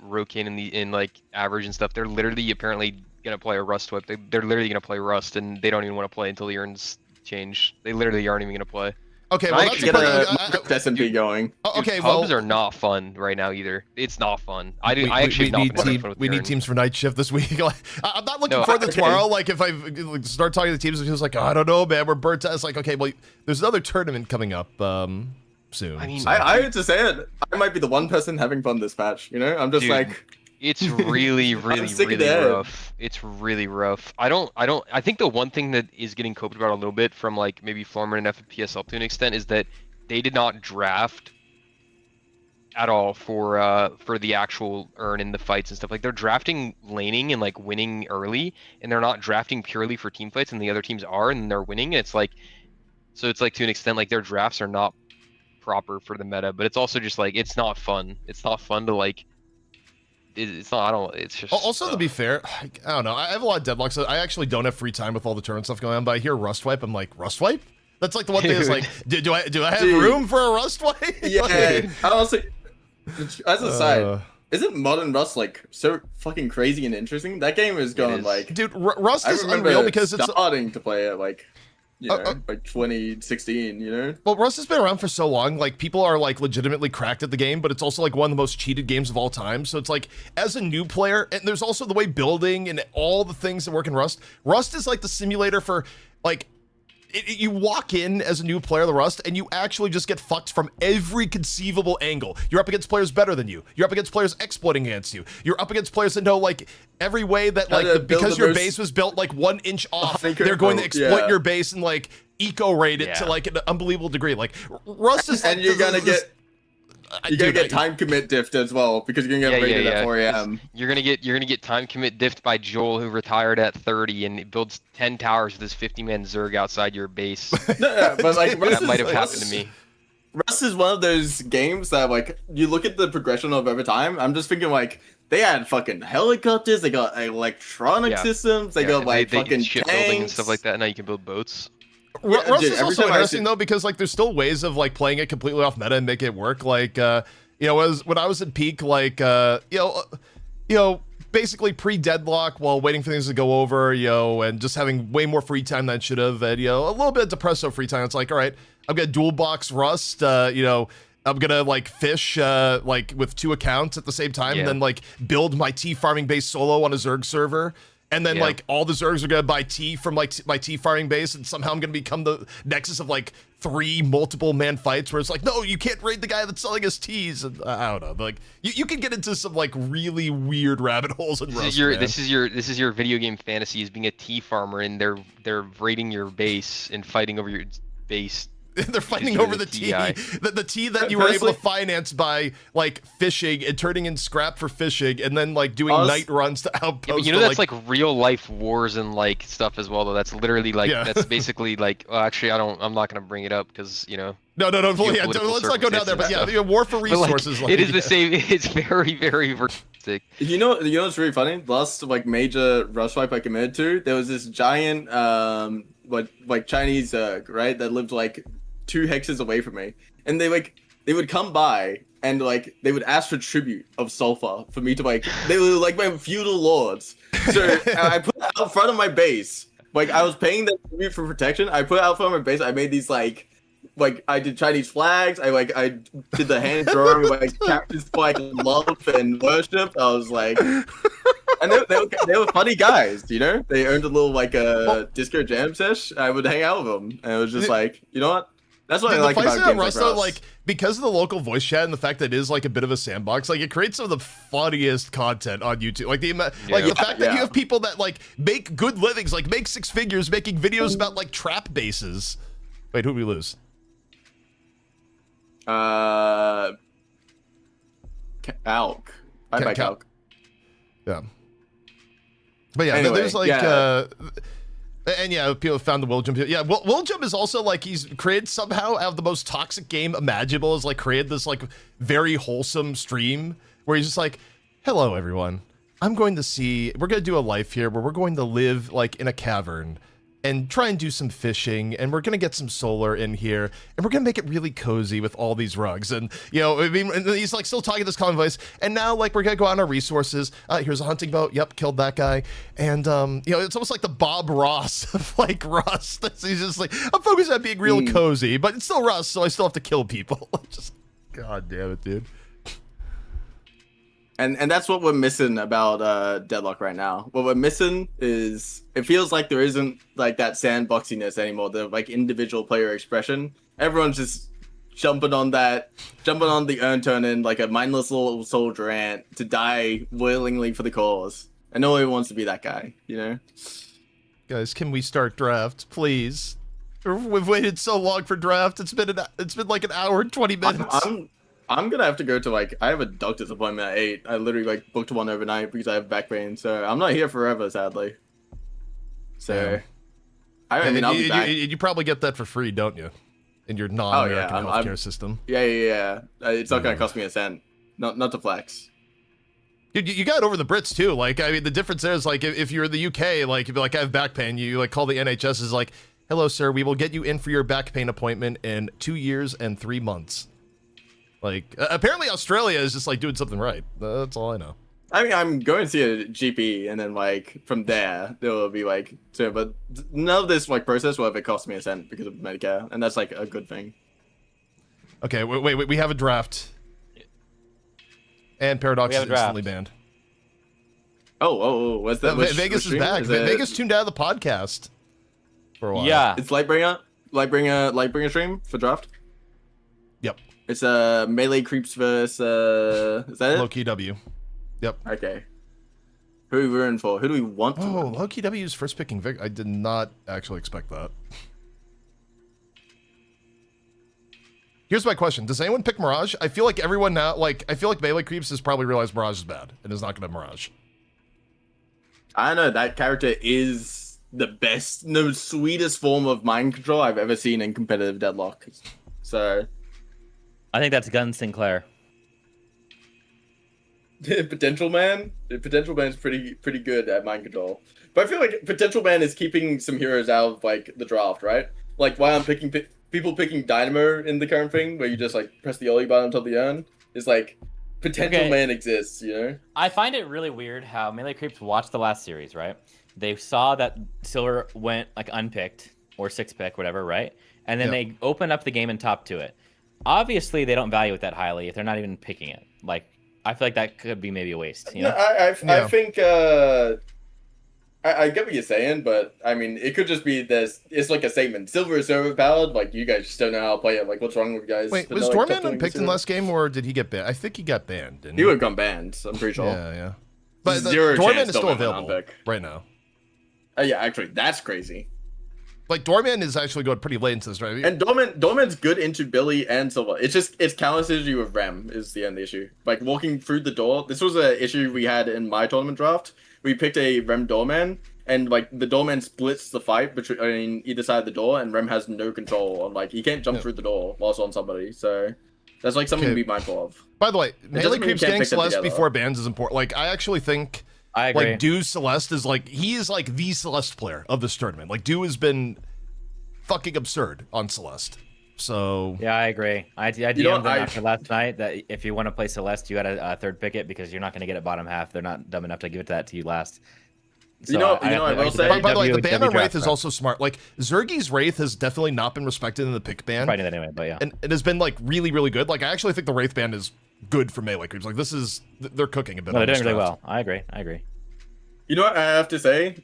Rokin and in like Average and stuff, they're literally apparently gonna play a Rust whip. They're literally gonna play Rust, and they don't even want to play until the earns change. They literally aren't even gonna play. Okay, I well that's actually get a a SMP going. okay. Pubs Well, are not fun right now either. It's not fun. I we actually have not need been having fun team, with we the need earns. teams for night shift this week. Like, I'm not looking No, forward to okay. tomorrow. Like if I like, start talking to teams, it's like, oh, I don't know, man, we're burnt out. It's like, okay, well, there's another tournament coming up soon. I mean, so- I hate to say it, I might be the one person having fun this patch. You know, I'm just Dude. like. It's really, really, sick of really that. rough. It's really rough. I think the one thing that is getting coped about a little bit from like maybe Florman and FPSL to an extent is that they did not draft at all for the actual earn in the fights and stuff. Like they're drafting laning and like winning early, and they're not drafting purely for team fights, and the other teams are, and they're winning. It's like, so it's like to an extent like their drafts are not proper for the meta, but it's also just like it's not fun. It's not fun to like. It's not. I don't. It's just. Also, to be fair, I don't know. I have a lot of deadlocks. So I actually don't have free time with all the tournament stuff going on. But I hear Rust Wipe. I'm like, Rust Wipe? That's like the one thing is like, do I have Dude. room for a Rust Wipe? Yeah, I also, as a side, Uh, isn't Modern Rust like so fucking crazy and interesting? That game is going is. like. dude, Rust I is remember unreal because it's starting to play it like, Uh, like 2016. You know. well, Rust has been around for so long. Like people are like legitimately cracked at the game, but it's also like one of the most cheated games of all time. So it's like as a new player, and there's also the way building and all the things that work in Rust. Rust is like the simulator for like. You walk in as a new player of the Rust, and you actually just get fucked from every conceivable angle. You're up against players better than you. You're up against players exploiting against you. You're up against players that know like every way that How like to build because the your most base was built like 1 inch off, thinker they're going to vote, exploit yeah. your base and like eco rate it to Yeah. like an unbelievable degree. Like Rust is like And you're gonna get You're gonna get time commit diffed as well because you're gonna get rated at 4 a.m. You're gonna get time commit diffed by Joel, who retired at 30 and builds 10 towers with his 50-man Zerg outside your base. No, but like That might have happened to me. Rust is one of those games that like you look at the progression of over time. I'm just thinking like they had fucking helicopters, they got electronic systems, they got like fucking shipbuilding and stuff tanks. like that. Now you can build boats. Rust dude, is every also time I interesting see- though because like there's still ways of like playing it completely off meta and make it work. Like when I was at peak, like basically pre-deadlock while waiting for things to go over, and just having way more free time than I should have, and a little bit of depresso free time. It's like, all right, I'm gonna dual box Rust, I'm gonna like fish like with 2 accounts at the same time, and then like build my tea farming base solo on a Zerg server. And then like all the Zergs are gonna buy tea from like my tea farming base, and somehow I'm gonna become the nexus of like 3 multiple man fights where it's like, no, you can't raid the guy that's selling us teas. And I don't know, but, like you can get into some like really weird rabbit holes in Rust. This is your video game fantasy is being a tea farmer, and they're raiding your base and fighting over your base. They're fighting over the tea, the tea that you were able to finance by like fishing and turning in scrap for fishing, and then like doing night runs to outposts. You know that's like real life wars and like stuff as well. Though that's literally like that's basically like. Well, actually, I'm not gonna bring it up because No, let's not go down there. But war for resources. Like, it is the same. It's very realistic. You know what's really funny? Last like major Rust wipe I committed to, there was this giant like Chinese right that lived like 2 hexes away from me, and they would come by and like they would ask for tribute of sulfur for me to like they were like my feudal lords. So I put it out front of my base, like I was paying them tribute for protection. I put it out front of my base. I made these like I did Chinese flags. I did the hand drawing like captains for like love and worship. I was like, and they were funny guys, They earned a little like disco jam sesh. I would hang out with them, and it was just like, you know what? That's what I like about games Rust, like Rust. like because of the local voice chat and the fact that it is like a bit of a sandbox, like it creates some of the funniest content on YouTube. Like the fact that you have people that like make good livings, like make 6 figures, making videos about like trap bases. Wait, who did we lose? Alk. I like Alk. Yeah. But yeah, Anyway, there's like and people found the will jump. Yeah, will jump is also like he's created somehow out of the most toxic game imaginable. Is like created this like very wholesome stream where he's just like, "Hello everyone, we're gonna do a life here where we're going to live like in a cavern and try and do some fishing, and we're gonna get some solar in here, and we're gonna make it really cozy with all these rugs." And and he's like still talking this common voice, and now like we're gonna go on our resources. Here's a hunting boat. Yep, killed that guy. And it's almost like the Bob Ross of like Rust. He's just like, I'm focused on being real cozy, but it's still Rust, so I still have to kill people. Just, god damn it, dude. And that's what we're missing about Deadlock right now. What we're missing is it feels like there isn't like that sandboxiness anymore. The like individual player expression. Everyone's just jumping on the urn turning like a mindless little soldier ant to die willingly for the cause. And nobody wants to be that guy, Guys, can we start draft, please? We've waited so long for draft. It's been like an hour and 20 minutes. I'm gonna have to go to I have a doctor's appointment at 8. I literally like booked one overnight because I have back pain, so I'm not here forever, sadly. So, I'll be back. You probably get that for free, don't you? In your non-American healthcare system. Yeah. It's not gonna cost me a cent. Not to flex. Dude, you got over the Brits too. Like, I mean, the difference is like if you're in the UK, like you'd be like, I have back pain. You like call the NHS is like, hello, sir, we will get you in for your back pain appointment in 2 years and 3 months. Like, apparently Australia is just, like, doing something right. That's all I know. I mean, I'm going to see a GP, and then, like, from there, there will be, like, but none of this, like, process will ever cost me a cent because of Medicare, and that's, like, a good thing. Okay, wait, we have a draft. And Paradox is instantly banned. Oh, what's that? Vegas is back. Vegas tuned out of the podcast for a while. Yeah. It's Lightbringer stream for draft? Yep. It's melee creeps versus is that it? Low-key W. Yep. Okay. Who are we rooting for? Who do we want to win? Low-key W is first picking Vic. I did not actually expect that. Here's my question: does anyone pick Mirage? I feel like everyone now, like I feel like Melee Creeps has probably realized Mirage is bad and is not going to Mirage. I don't know. That character is the best, the sweetest form of mind control I've ever seen in competitive Deadlock. So, I think that's Gun Sinclair. Potential Man is pretty good at mind control. But I feel like Potential Man is keeping some heroes out of like the draft, right? Like why I'm picking people picking Dynamo in the current thing, where you just like press the Ollie button until the urn, is like Potential Man exists, you know? I find it really weird how Melee Creeps watched the last series, right? They saw that Silver went like unpicked or 6-pick, whatever, right? And then they opened up the game and top to it. Obviously, they don't value it that highly if they're not even picking it. Like, I feel like that could be maybe a waste. You know? I think I get what you're saying, but I mean, it could just be this. It's like a statement. Silver is overpowered. Like you guys just don't know how to play it. Like what's wrong with you guys? Wait, But was no, like, Dorman tough unpicked in doing last game, or did he get banned? I think he got banned. Didn't He would have gone banned. I'm pretty sure. Yeah. But Zero Dorman chance is still Dorman went available unpick. right now. Yeah, actually, that's crazy. Like Dorman is actually going pretty late into this, right? And Dorman's good into Billy and Silver. It's Callus' issue with Rem is the end issue. Like walking through the door. This was an issue we had in my tournament draft. We picked a Rem Doorman, and like the Doorman splits the fight between either side of the door, and Rem has no control on like he can't jump through the door whilst on somebody. So that's like something to be mindful of. By the way, Melee doesn't mean Creeps you can't getting pick them Celeste together. before bans is important. Like I actually think I agree. like Dew's Celeste is like he is like the Celeste player of this tournament. Like Dew has been fucking absurd on Celeste. So Yeah, I agree. I DM'd know, them after last night that if you want to play Celeste, you got to third pick it because you're not going to get it bottom half. They're not dumb enough to give it that to you last. You know, I will say- by the way, the ban on Wraith is draft, also smart. Like Zergy's Wraith has definitely not been respected in the pick ban, Probably that anyway, but yeah. and it has been like really, really good. Like I actually think the Wraith ban is good for Melee Creeps. Like this is they're cooking a bit. No, on they're this doing really draft. well. I agree. You know what I have to say?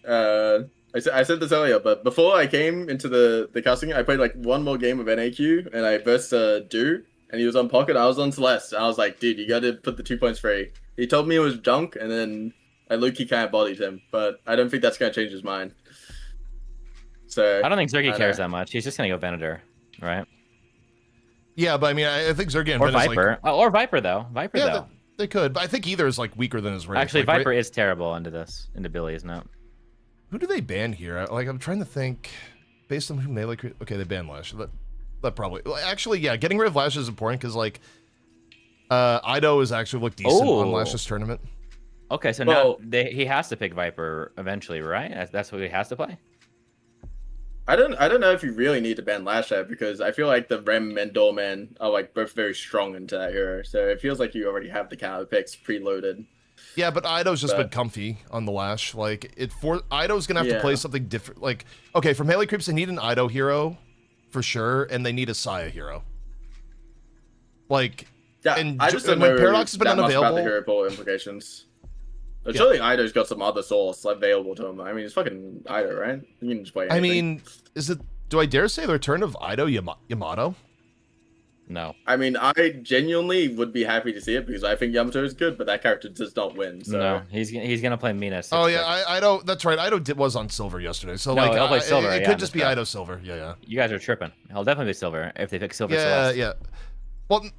I said this earlier, but before I came into the casting, I played like one more game of NAQ, and I versed Dew, and he was on Pocket. I was on Celeste. I was like, dude, you got to put the 2 points free. He told me it was junk, and then I low-key kind of bodied him, but I don't think that's going to change his mind. So I don't think Zergy I cares know. that much. He's just going to go Venator, right? Yeah, but I mean, I think Zergy and Or Ven is Viper. like, Or Viper, though. Viper, yeah, though. they could, but I think either is like weaker than his Wraith. Actually, Like, Viper Wraith- is terrible into Billy, isn't it? Who do they ban here? Like I'm trying to think, based on who Melee Creeps. Okay, they ban Lash. That probably actually yeah. Getting rid of Lash is important because like Ido is actually looked decent on Oh. Lash's tournament. Okay, so Well- now he has to pick Viper eventually, right? That's what he has to play? I don't know if you really need to ban Lasher because I feel like the Rem and Doorman are like both very strong into that hero. So it feels like you already have the counter picks preloaded. Yeah, but Ido's just been But- comfy on the Lash. Like Ido's gonna have to Yeah. play something different. Like okay, for Melee Creeps, they need an Ido hero for sure, and they need a Saya hero. Like Yeah, And I ju- just don't and when know Paradox has been that much about unavailable- the hero pool implications. But Yeah. surely Ido's got some other source available to him. I mean, it's fucking Ido, right? You can just play I anything. mean, is it? Do I dare say the return of Ido Yamato? No. I mean, I genuinely would be happy to see it because I think Yamato is good, but that character does not win. So No. He's gonna play Mina. Oh yeah, Ido. That's right. Ido was on Silver yesterday, so No, like he'll play Silver, it yeah, could just be that's right. Ido Silver. Yeah. You guys are tripping. He'll definitely be Silver if they pick Silver Yeah, Celeste. yeah. Well,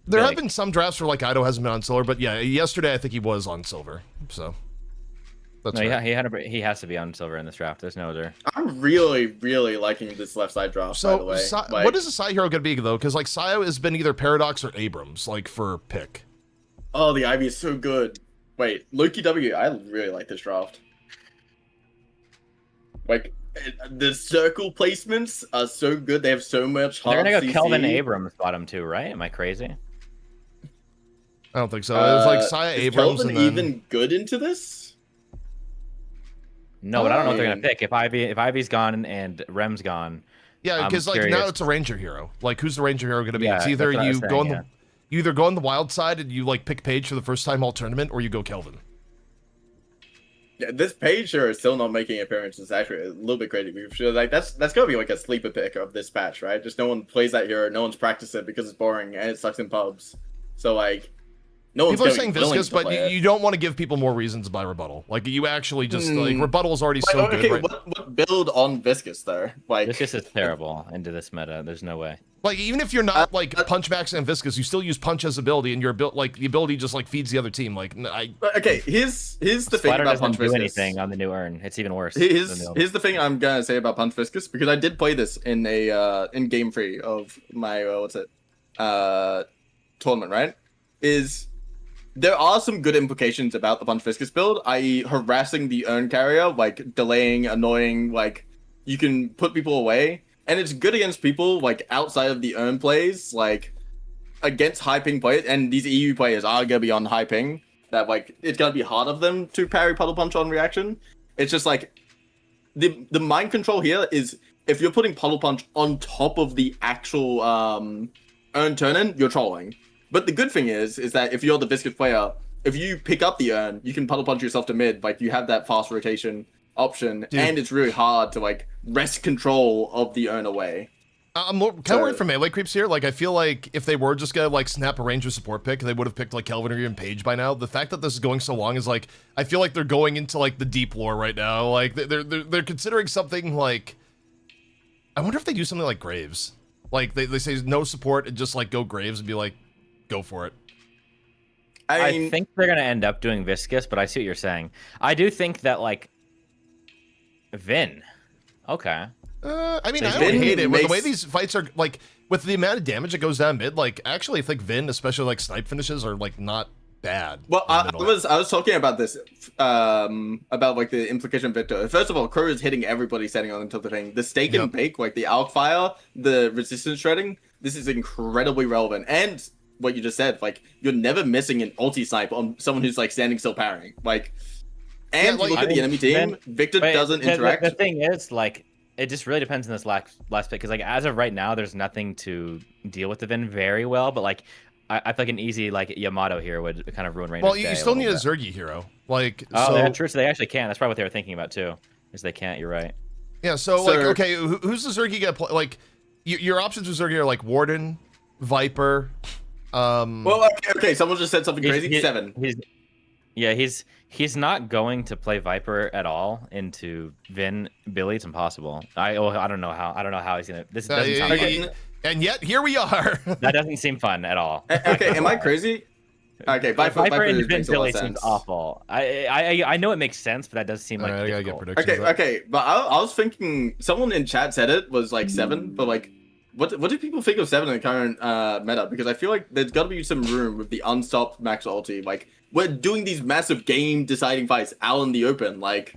there Really? have been some drafts where like Ido hasn't been on Silver, but yeah, yesterday I think he was on Silver. So that's No, right. he has to be on Silver in this draft. There's no other. I'm really, really liking this left side draft, by the So, way. Like, what is the Sai hero gonna be though? Because like Sai has been either Paradox or Abrams, like for pick. Oh, the Ivy is so good. Wait, Loki W, I really like this draft. Like, the circle placements are so good. They have so much They're hard gonna go CC. Kelvin Abrams bottom two, right? Am I crazy? I don't think so. It was like Saya Is Abrams Kelvin and then even good into this? No, but I don't know what they're I gonna mean- pick. If Ivy's gone and Rem's gone, yeah, I'm because like now curious. it's a Ranger hero. Like who's the Ranger hero gonna be? Yeah, It's either that's what I you was go saying, on the yeah. you either go on the wild side and you like pick Page for the first time all tournament, or you go Kelvin. Yeah, this page here is still not making appearances. Actually, a little bit crazy. We feel like that's gonna be like a sleeper pick of this patch, right? Just no one plays that hero, no one's practiced it because it's boring and it sucks in pubs. So like, No one's People are going saying willing viscous, to but play it. you don't want to give people more reasons by rebuttal. Like you actually just like rebuttal is already so okay, good, right? what build on viscous though? Like Viscous is terrible into this meta. There's no way. Like even if you're not like punch max and viscous, you still use punch as ability, and your like the ability just like feeds the other team. Like okay, here's the thing Splatter about doesn't punch do viscous. anything on the new urn. It's even worse. than Here's the old here's the thing I'm gonna say about punch viscous, because I did play this in a in game 3 of my tournament, right? Is there are some good implications about the punch viscous build, i.e. harassing the urn carrier, like delaying, annoying, like you can put people away, and it's good against people like outside of the urn plays, like against high ping players, and these EU players are gonna be on high ping, that like it's gonna be hard of them to parry puddle punch on reaction. It's just like the mind control here is if you're putting puddle punch on top of the actual urn turn-in, you're trolling. But the good thing is that if you're the viscous player, if you pick up the urn, you can puddle punch yourself to mid. Like you have that fast rotation option, and it's really hard to like wrest control of the urn away. I'm kind of worried for melee creeps here. Like I feel like if they were just gonna like snap a ranger support pick, they would have picked like Kelvin or even Page by now. The fact that this is going so long is like I feel like they're going into like the deep lore right now. Like they're considering something like I wonder if they do something like Graves. Like they say no support and just like go Graves and be like go for it. I think they're gonna end up doing viscous, but I see what you're saying. I do think that like Vin. Okay. I mean, So I don't Vin hate it. With the way makes- these fights are, like, with the amount of damage that goes down mid, like, actually, I think Vin, especially, like, snipe finishes are, like, not bad. Well, in the I middle. was talking about this, about like the implication of Victor. First of all, Crow is hitting everybody standing on top of the thing. The stake and bake, like the Alk Fire, the resistance shredding, this is incredibly relevant. And what you just said, like, you're never missing an ulti snipe on someone who's like standing still parrying. Like, and like, you look at the enemy team, Victor But doesn't interact. The thing is, like, it just really depends on this last pick, because like as of right now, there's nothing to deal with the Vin very well. But like, I feel like an easy like Yamato here would kind of ruin Ranger's Well, day you a still need a little bit. Zergy hero. Like, Oh, so, that's true. So they actually can. That's probably what they were thinking about too. Is they can't. You're right. yeah, so, like, okay, who's the Zergy gonna play? Like, your options with Zergy are, like, Warden, Viper, Well, okay, someone just said something crazy. 7. He's not going to play Viper at all into Vin Billy. It's impossible. I don't know how he's gonna. This doesn't sound fun. and yet, here we are. That doesn't seem fun at all. Okay, am I crazy? Okay, Viper into Vin makes a lot Billy of seems sense. awful. I know it makes sense, but that does seem like Alright, I gotta get difficult. predictions. Okay, but I was thinking someone in chat said it was like 7, but like, what do people think of 7 in the current meta? Because I feel like there's got to be some room with the unstopped max ulti. Like, we're doing these massive game deciding fights out in the open. Like,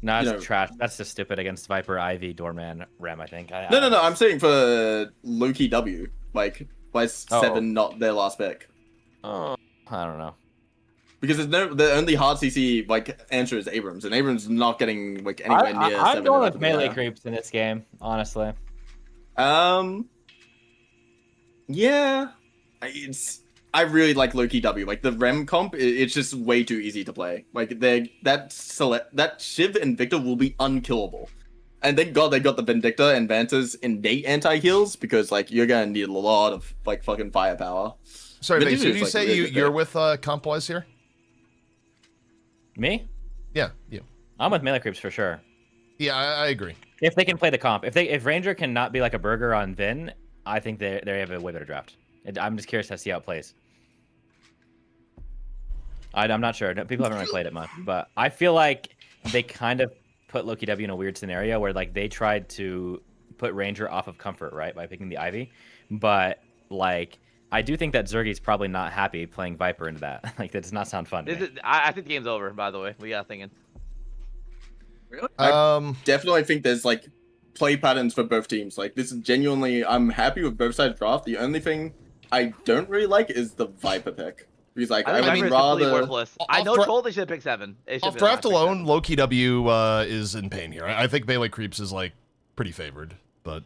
No, that's you know. trash. That's just stupid against Viper, Ivy, Doorman, Rem. I think. no. I'm saying for Loki W. Like, why is 7 not their last pick? Oh, I don't know. Because the only hard CC like answer is Abrams, and Abrams is not getting like anywhere near 7. I'm going with in melee the- creeps in this game, honestly. Yeah, I really like Loki W. Like the Rem comp, it's just way too easy to play. Like that Shiv and Victor will be unkillable. And thank God they got the Vindicta and Vanta's innate anti-heals, because like you're gonna need a lot of like fucking firepower. Sorry, Vindicta Vase, who is, did you like, say really good you're pick. with comp-wise here? Me? Yeah, you. I'm with melee creeps for sure. Yeah, I agree. If they can play the comp, if Ranger cannot be like a burger on Vin, I think they have a way better draft. I'm just curious to see how it plays. I'm not sure. People haven't really played it much, but I feel like they kind of put Loki W in a weird scenario where like they tried to put Ranger off of comfort, right, by picking the Ivy, but like I do think that Zergy's probably not happy playing Viper into that. Like that does not sound fun. To me. I think the game's over. By the way, we got thinking. Really? I definitely think there's like play patterns for both teams. Like this is genuinely, I'm happy with both sides draft. The only thing I don't really like is the Viper pick. Because like I I would mean, completely rather. worthless. I know told they should pick 7. Off draft alone, Loki W is in pain here. I think melee creeps is like pretty favored, but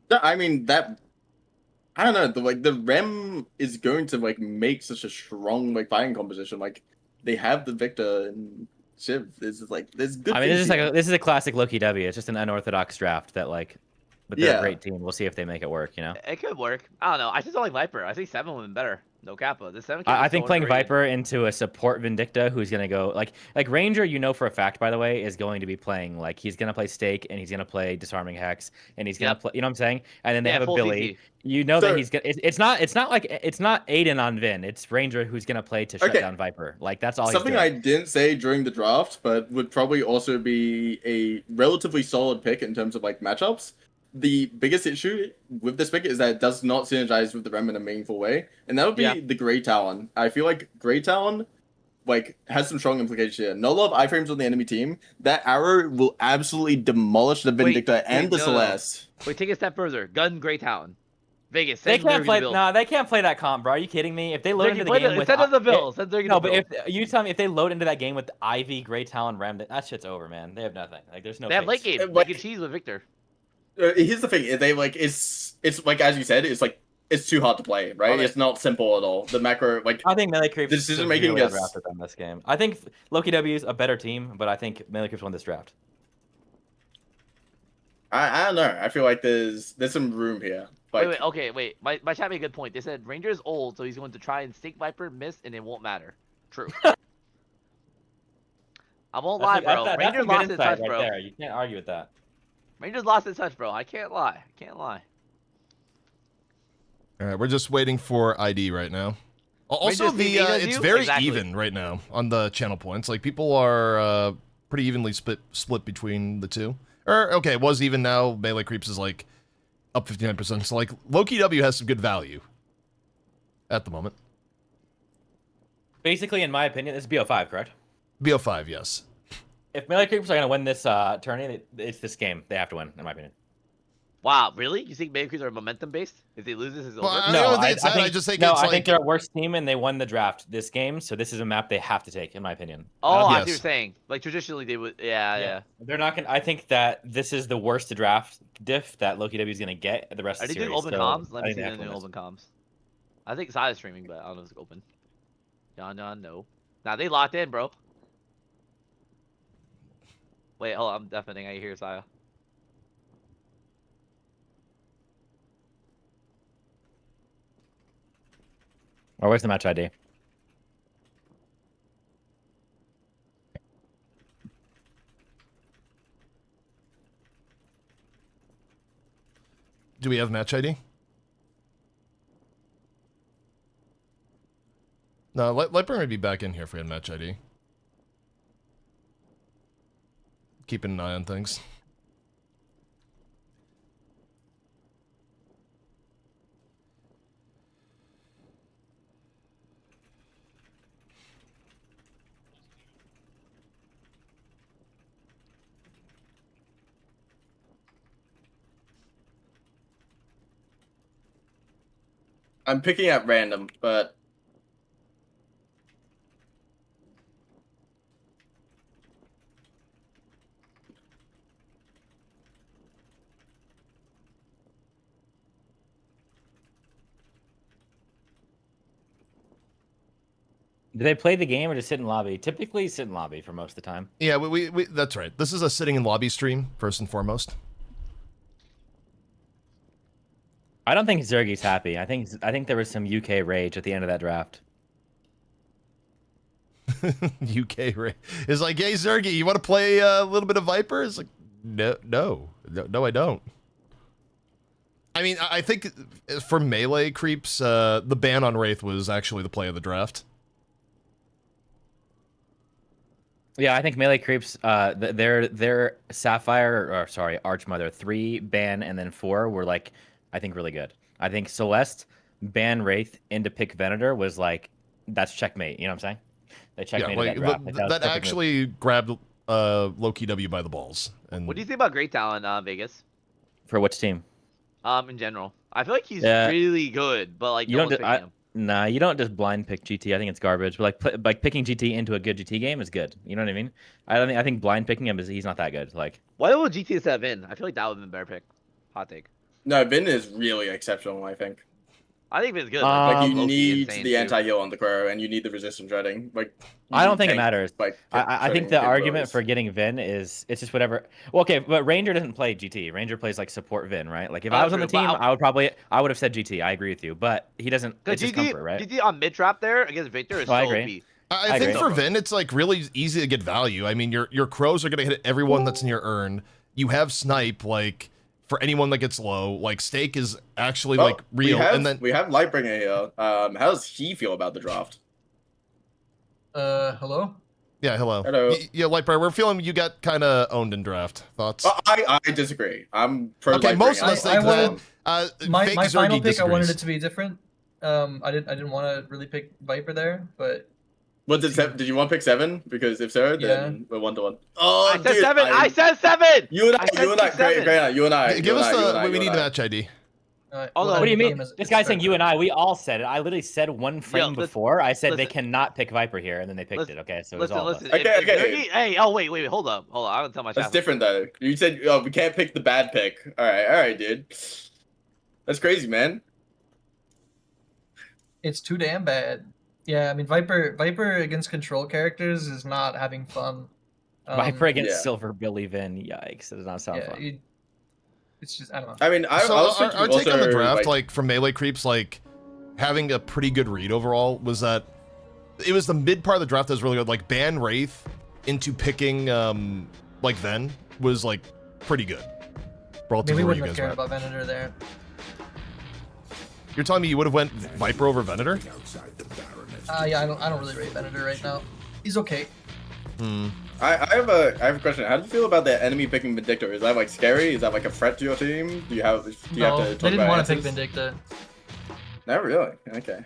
I mean that. I don't know. The Rem is going to like make such a strong like fighting composition. Like they have the Victor and Shiv. This is there's good. I mean, this things is like here. this is a classic Loki W. It's just an unorthodox draft that like, but they're a great team. We'll see if they make it work. You know. It could work. I don't know. I just don't like Viper. I think 7 would have been better. No Kappa. The 7K. I is think so playing underrated. Viper into a support Vindicta who's gonna go like Ranger, you know for a fact, by the way, is going to be playing like he's gonna play Stake and he's gonna play Disarming Hex and he's gonna Yep. play. You know what I'm saying? And then they Yeah, have a full Billy. CC. You know So- that he's gonna. It's not Aiden on Vin. It's Ranger who's gonna play to shut Okay. down Viper. Like that's all. Something he's I doing. didn't say during the draft, but would probably also be a relatively solid pick in terms of like matchups. The biggest issue with this pick is that it does not synergize with the Rem in a meaningful way, and that would be Yeah. the Grey Talon. I feel like Grey Talon like has some strong implications here. No love iframes on the enemy team. That arrow will absolutely demolish the Vindicta and the no. Celeste. Wait, take it a step further. Gun Grey Talon. Vegas. They Send can't Lurgy play. to build. No, they can't play that comp, bro. Are you kidding me? If they load Lurgy, into the play game with instead of the bill. Send Lurgy no, to but build. if you tell me if they load into that game with Ivy, Grey Talon, Rem, that shit's over, man. They have nothing. Like there's no. They have face. late game. Like- They can cheese with Victor. Here's the thing: they like it's like as you said, it's like it's too hard to play, right? Okay. It's not simple at all. The macro like I think Melee Creeps The decision-making severely is- outdrafted them this game. I think Loki W is a better team, but I think Melee Creeps won this draft. I don't know. I feel like there's some room here. Like, Wait. Okay. Wait. My chat made a good point. They said Ranger is old, so he's going to try and stake Viper, miss, and it won't matter. True. I won't lie, bro. That's Ranger a good lost his insight touch, right bro. there. You can't argue with that. Ranger's lost his touch, bro. I can't lie. I can't lie. All right, we're just waiting for ID right now. Also, just the beat us, it's you? very Exactly. even right now on the channel points. Like people are pretty evenly split between the two. Or okay, it was even now. Melee Creeps is like up 59%. So like Loki W has some good value at the moment. Basically, in my opinion, it's BO5, correct? BO5, yes. If Melee Creeps are going to win this tourney, it's this game. They have to win, in my opinion. Wow, really? You think Bakeries are momentum based? If they lose this, it's over. Well, I don't think it's that. I just think it's I like think they're a worse team and they won the draft this game, so this is a map they have to take, in my opinion. Oh, I see Yes. what you're saying. Like traditionally they would. Yeah. They're not gonna. I think that this is the worst draft diff that Loki W is gonna get the rest Are of they the doing series. open so comms? Let I me think see they them have to doing win open comms. I think Sai is streaming, but I don't know if it's open. John, no. Nah, they locked in, bro. Wait, hold on. I'm deafening. I hear Saya. Or where's the match ID? Do we have match ID? No, Lightburn would be back in here if we had match ID. Keeping an eye on things. I'm picking at random, but Do they play the game or just sit in lobby? Typically, sit in lobby for most of the time. Yeah, we that's right. This is a sitting in lobby stream first and foremost. I don't think Zergi's happy. I think there was some UK rage at the end of that draft. UK Ray is like, hey Zergy, you want to play a little bit of Viper? It's like, no, I don't. I mean, I think for Melee Creeps, the ban on Wraith was actually the play of the draft. Yeah, I think Melee Creeps, their Sapphire, or sorry, Archmother 3 ban and then 4 were like, I think really good. I think Celeste ban Wraith into pick Venator was like, that's checkmate. You know what I'm saying? They checkmated Yeah, like, that draft. Like, was that perfect move. actually grabbed Loki W by the balls. And What do you think about Great Talent, Vegas? For which team? In general, I feel like he's Yeah. really good, but like You no don't one's do- picking him. Nah, you don't just blind pick GT. I think it's garbage. But like picking GT into a good GT game is good. You know what I mean? I think blind picking him he's not that good. Like Why would GT have in? I feel like that would have been a better pick. Hot take. no, Vin is really exceptional, I think. I think it's good. Like you low-key need insane, the too. anti-heal on the Crow, and you need the resistance dreading. Like I don't you think it tank, matters. Like I think the argument for getting Vin is it's just whatever. Well, okay, but Ranger doesn't play GT. Ranger plays like support Vin, right? Like if I was on the True, team, but I would have said GT. I agree with you, but he doesn't. It's just comfort, right? GT on mid trap there against Victor is Oh, I so agree. OP. I think agree. for Vin, it's like really easy to get value. I mean, your crows are gonna hit everyone that's in your urn. You have snipe, like for anyone that gets low. Like Stake is actually like real, and then we have Lightbringer here. How does he feel about the draft? Hello? yeah, hello. Hello. Yeah, Lightbringer, we're feeling you got kind of owned in draft. Thoughts? I disagree. I'm pro Okay, Lightbringer. most of us I think wanted- that. My Fake final Zergy pick, I wanted disagrees. it to be different. I didn't want to really pick Viper there, but What did you want to pick 7? Because if so, then we're 1-1. Oh, I said dude, 7. I said 7. You and I, said you and I, 6-7. great, you and I. Give you us and I, you and the. I, We you need and the I. match ID. Although- What do you mean? This guy's saying you and I. We all said it. I literally said one frame listen- before. I said they listen. cannot pick Viper here, and then they picked Listen- it. Okay, so it was Listen, all of us. listen. Okay, if okay. Zergy- hey, oh wait, hold up. I'm gonna tell my That's chat. different though. You said, oh, we can't pick the bad pick. All right, dude. That's crazy, man. it's too damn bad. Yeah, I mean Viper against control characters is not having fun. Viper against yeah. Silver Billy Vin. Yikes! It does not sound Yeah, fun. it's just I don't know. I mean, I So was our thinking take on the also, draft, like from melee creeps, like having a pretty good read overall was that it was the mid part of the draft that was really good. Like ban Wraith into picking like Ven was like pretty good. Relative Maybe to we where you wouldn't have guys cared went. about Venator there. You're telling me you would have went Viper over Venator? Yeah, I don't really rate Venator right now. He's okay. I have a question. How do you feel about the enemy picking Vindictor? Is that like scary? Is that like a threat to your team? Do you have to No, talk they didn't about want to pick answers? Vindicta. Not really. Okay.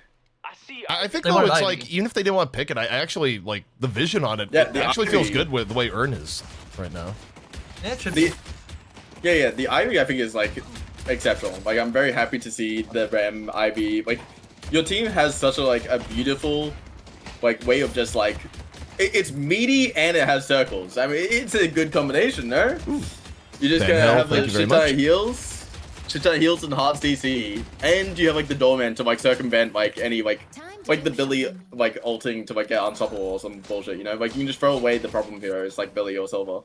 I see. I think They though wanted it's Ivy. like even if they didn't want to pick it, I actually like the vision on it. Yeah, It the actually feels Ivy- good with the way Urn is right now. Yeah, it should be. The Ivy I think is like exceptional. Like I'm very happy to see the Ram Ivy. Like your team has such a beautiful like way of just like it's meaty and it has circles. I mean it's a good combination, no? You just Thank gonna hell, have thank like you very shit ton much. of heals and hearts DC, and you have like the doorman to like circumvent like any like the Billy like ulting to like get unstoppable or some bullshit, you know? Like you can just throw away the problem heroes like Billy or Silver.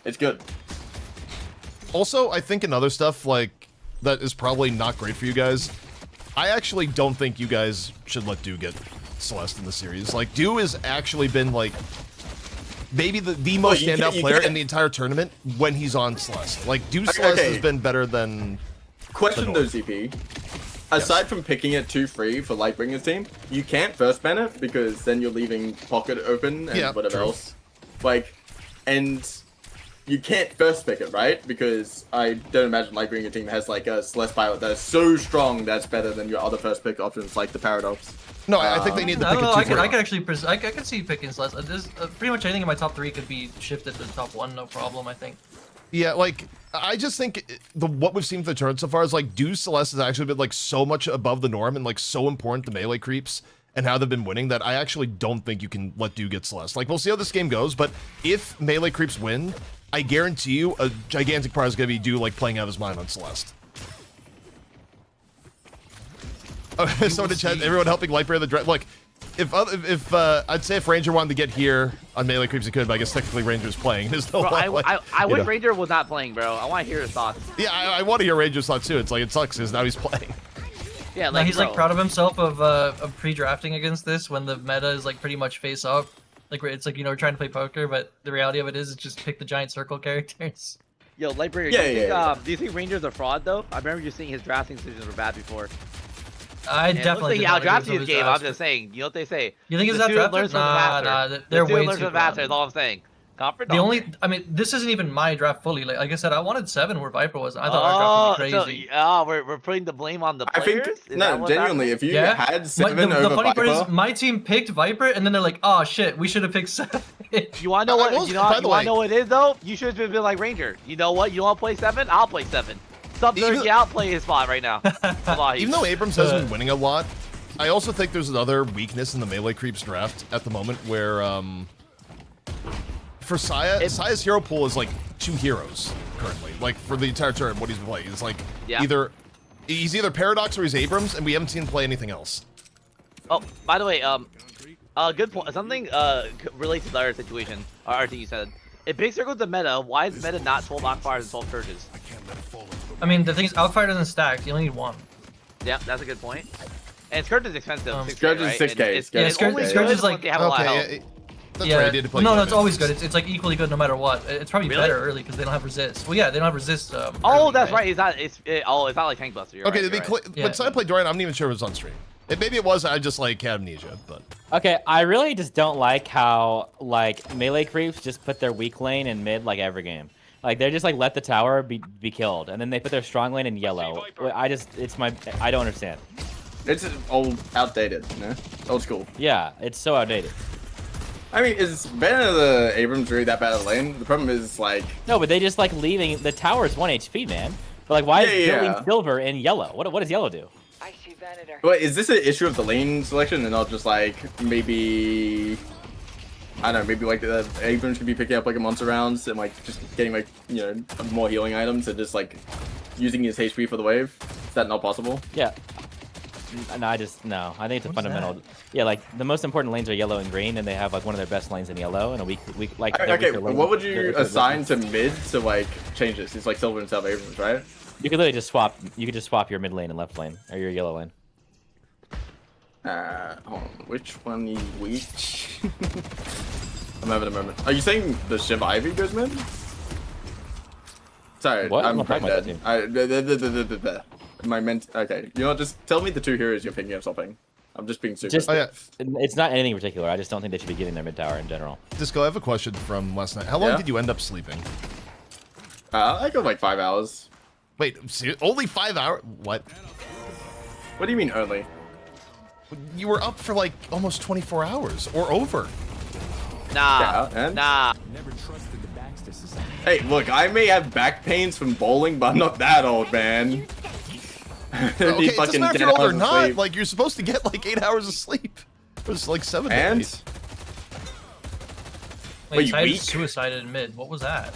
It's good. Also, I think another stuff like that is probably not great for you guys. I actually don't think you guys should let Do get Celeste in the series. Like Do has actually been like maybe the most you standout can't- you player can't- in the entire tournament when he's on Celeste. Like Do Celeste okay. has been better than Question The though, ZP. Aside from picking it 2-3 for Lightbringer's team, you can't first ban it because then you're leaving Pocket open and Yeah, whatever true. else. Like, and you can't first pick it, right? Because I don't imagine Lightbringer team has like a Celeste pilot that's so strong that's better than your other first pick options like the Paradox. No, I think they need to I pick don't a know. 2 I could actually I could see picking Celeste. There's, pretty much anything in my top 3 could be shifted to the top 1, no problem. I think. Yeah, like I just think what we've seen for the tournament so far is like Do Celeste has actually been like so much above the norm and like so important to melee creeps and how they've been winning that I actually don't think you can let Do get Celeste. Like we'll see how this game goes, but if melee creeps win, I guarantee you a gigantic part is gonna be Do like playing out of his mind on Celeste. Okay, so to chat, everyone helping Lightbringer the draft. Like, if I'd say if Ranger wanted to get here on melee creeps, he could, but I guess technically Ranger's playing. There's no Bro, like, I you wish know. Ranger was not playing, bro. I want to hear his thoughts. Yeah, I want to hear Ranger's thoughts too. It's like it sucks because now he's playing. Yeah, No, like he's bro. like proud of himself of pre-drafting against this when the meta is like pretty much face up. Like it's like we're trying to play poker, but the reality of it is just pick the giant circle characters. Yo, Lightbringer, Yeah. do you think Ranger's a fraud though? I remember you saying his drafting decisions were bad before. I And it looks definitely like did he not agree outdrafted with his his game. I'm drafts. just saying. You know what they say? You think he's The that student drafted? learns from the Nah, master. they're the way student learns too from the master. grounded. Is all I'm saying. Comfort. The only, I mean, this isn't even my draft fully. Like I said, I wanted 7 where Viper was. I thought our draft would be crazy. We're putting the blame on the I players. think Is that no, what's genuinely, happening? if you Yeah. had My- 7 the over funny part Viper, is my team picked Viper, and then they're like, "Oh shit, we should have picked 7." You want to know I what? will- You know, by you the want way- to know what it is though? You should have been like Ranger. You know what? You want to play 7? I'll play 7. Sub Even- 30 out, play his spot right now. Wallahi. Even though Abrams has been winning a lot, I also think there's another weakness in the melee creeps draft at the moment where for Saya's hero pool is like 2 heroes currently. Like for the entire tournament, what he's been playing is like Yeah. either He's either Paradox or he's Abrams, and we haven't seen him play anything else. Oh, by the way, good point. Something related to the other situation, or RT you said. If Big Circle's the meta, why is meta not 12 Akfires and 12 Surges? I mean, the thing is, Outfire doesn't stack. You only need one. Yeah, that's a good point. And Scourge is expensive. 6K, Scourge is right? 6K. And it's Yeah, Scourge- only Scourge good is like- once they have a lot of health. Okay, that's right. He did play no, good it's always minutes. good. It's like equally good no matter what. It's probably Really? better early because they don't have resist. Well, yeah, they don't have resist. Oh, early, that's right. It's not. It's not like Tank Buster. You're Okay, right, to be you're clear, right. Yeah. but so I played Dorian. I'm not even sure it was on stream. Maybe it was. I just like had amnesia, but Okay, I really just don't like how like melee creeps just put their weak lane in mid like every game. Like they just like let the tower be killed, and then they put their strong lane in yellow. I don't understand. It's outdated, you know? Old school. Yeah, it's so outdated. I mean, is Banner the Abrams really that bad at lane? The problem is, like... No, but they just like leaving the tower is 1 HP, man. But like, why is Yeah. killing silver in yellow? What does yellow do? I see Venator. But is this an issue of the lane selection and not just, like, maybe... I don't know, maybe, like, the Abrams could be picking up, like, a monster rounds and, like, just getting, like, you know, more healing items and just, like, using his HP for the wave? Is that not possible? Yeah. No, I think it's a What's fundamental. that? Yeah, like the most important lanes are yellow and green, and they have like one of their best lanes in yellow and a weak like. their Okay, weaker lane- what would you their weaker assign lane. to mid to, like, change this? It's, like, Silver and South Abrams, right? You could literally just swap. You could just swap your mid lane and left lane, or your yellow lane. Hold on. Which one is which? I'm having a moment. Are you saying the Shiv Ivy goes mid? Sorry, What? I'm I'm brain not talking dead. My okay. You know what? Just tell me the two heroes you're picking up something. I'm just being super. Just- oh yeah, It's not anything particular. I just don't think they should be getting their mid tower in general. Disco. I have a question from last night. How long Yeah? did you end up sleeping? I go like 5 hours. Wait, only 5 hours? What? What do you mean only? You were up for like almost 24 hours or over. Nah. Yeah, and? Nah. Hey, look, I may have back pains from bowling, but I'm not that old, man. Okay, it doesn't matter if you're old or not. Like you're supposed to get like 8 hours of sleep. It was like 7 And days. Wait, you Tide weak? suicided in mid. What was that?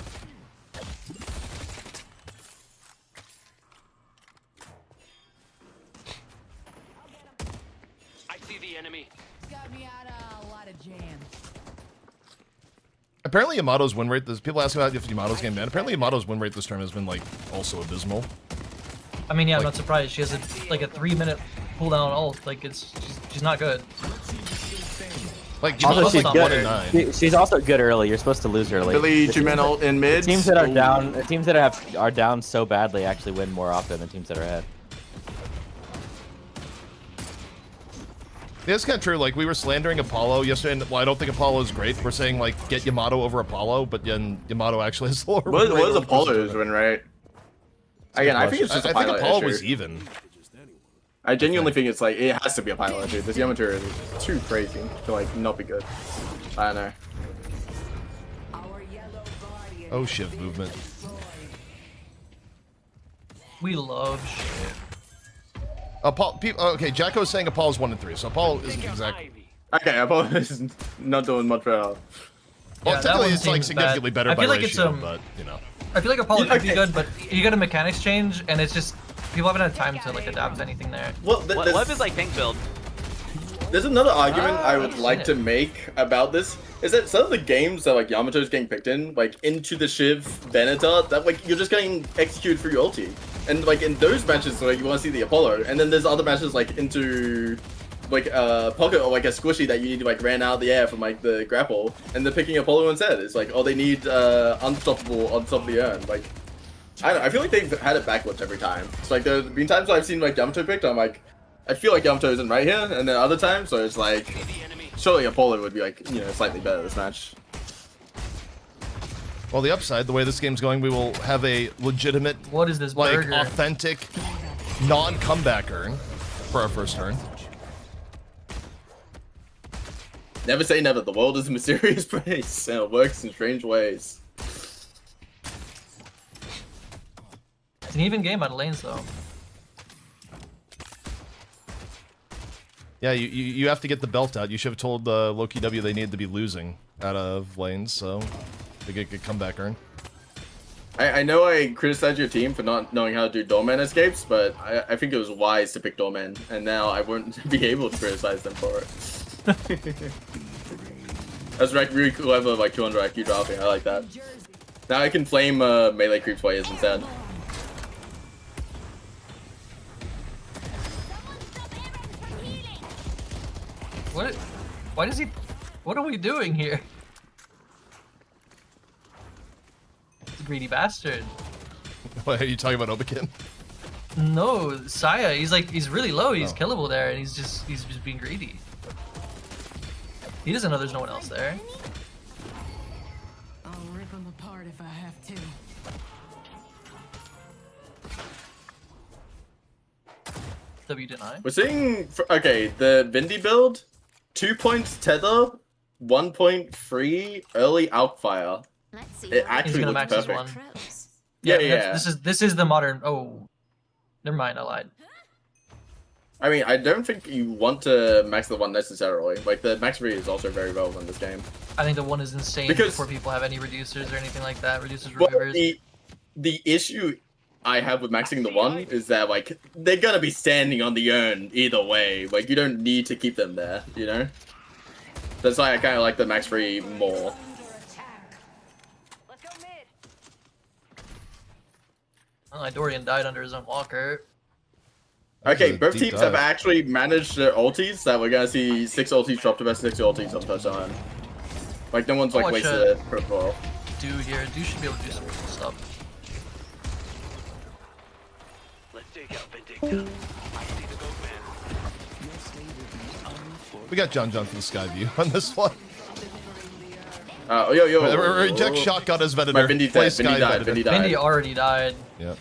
I see the enemy. Got me out of a lot of jams. Apparently Yamato's win rate. There's people asking about if Yamato's game bad. Apparently Yamato's win rate this term has been like also abysmal. I mean, yeah, I'm Like- not surprised. She has like a 3-minute cooldown ult. Like she's not good. Like Also, Yamato's she's like good. 1 in 9. She's also good early. You're supposed to lose early. Billy The teams Jimeno that- in mid. Teams that are down, teams that are down so badly actually win more often than teams that are ahead. Yeah, it's kind of true. Like we were slandering Apollo yesterday, and well, I don't think Apollo is great. We're saying like get Yamato over Apollo, but then Yamato actually has lower. What win rate is over Apollo's Costa. win rate? Again, I think it's just a I think pilot Apollo issue. was even. I genuinely think it's like it has to be a pilot issue. This Yamato is too crazy to like not be good. I don't know. Our yellow guardian. Oh, Shiv movement. We love shit. Okay, Jacko's saying Apollo's 1 in 3, so Apollo isn't exactly. Ivy. Okay, Apollo is not doing much better. Well, Yeah, that technically one it's like seems significantly bad. better I by feel like it's, ratio, but you know. I feel like Apollo could be Okay. good, but you get a mechanics change, and it's just people haven't had time to like adapt to anything there. Well, What if it's like tank build? there's another argument I would like to make about this is that some of the games that like Yamato's getting picked in, like into the Shiv Venator, that like you're just getting executed through your ulti, and like in those matches, like you want to see the Apollo, and then there's other matches like into like a pocket or like a squishy that you need to like ran out of the air from like the grapple, and they're picking Apollo instead. It's like, oh, they need unstoppable on top of the urn. Like, I don't know, I feel like they've had it backwards every time. It's like there's been times I've seen like Yamato picked, I'm like, I feel like Yamato isn't right here, and then other times, so it's like, The enemy. surely Apollo would be like, you know, slightly better this match. Well, the upside, the way this game's going, we will have a legitimate, What is this like, burger? authentic, non-comeback earn for our first turn. Never say never. The world is a mysterious place, and it works in strange ways. It's an even game out of lanes though. Yeah, you have to get the belt out. You should have told Loki W they needed to be losing out of lanes, so they get comeback earn. I know I criticized your team for not knowing how to do doorman escapes, but I think it was wise to pick doorman, and now I won't be able to criticize them for it. That's like really clever, like 200 IQ dropping. I like that. Now I can flame melee creep players instead. What? Why does he? What are we doing here? It's a greedy bastard. What, are you talking about Obakin? No, Saya. He's really low. He's killable there, and he's just being greedy. He doesn't know there's no one else there. I'll rip them apart if I have to. W deny. We're seeing, okay, the Vindy build, 2 points tether, 1 point free early outfire. Let's see. It He's actually gonna looks max his perfect. one. Pros. Yeah, I mean, yeah. This is the modern. Oh, never mind. I lied. I mean, I don't think you want to max the one necessarily. Like, the max free is also very relevant in this game. I think the one is insane Because- before people have any reducers or anything like that. Reducers, Well, removers. the issue I have with maxing the one is that, like, they're gonna be standing on the urn either way. Like, you don't need to keep them there, you know? That's why I kind of like the max free more. Let's go mid. Oh, Dorian died under his own walker. That was Okay, a both deep teams have dive. actually managed their ultis, that we're gonna see 6 ultis drop to best 6 ultis on first turn. Like, no one's like Watch wasted it for a ball. Do here. Do should be able to do some cool stuff. Let's take out Vindicta. I see the goat man. We got John for the sky view on this one. Yo. Reject shotgun as My Venator. Vindy Play died, Sky Vindy died, Venator. Vindy died. Vindy already died. Yep.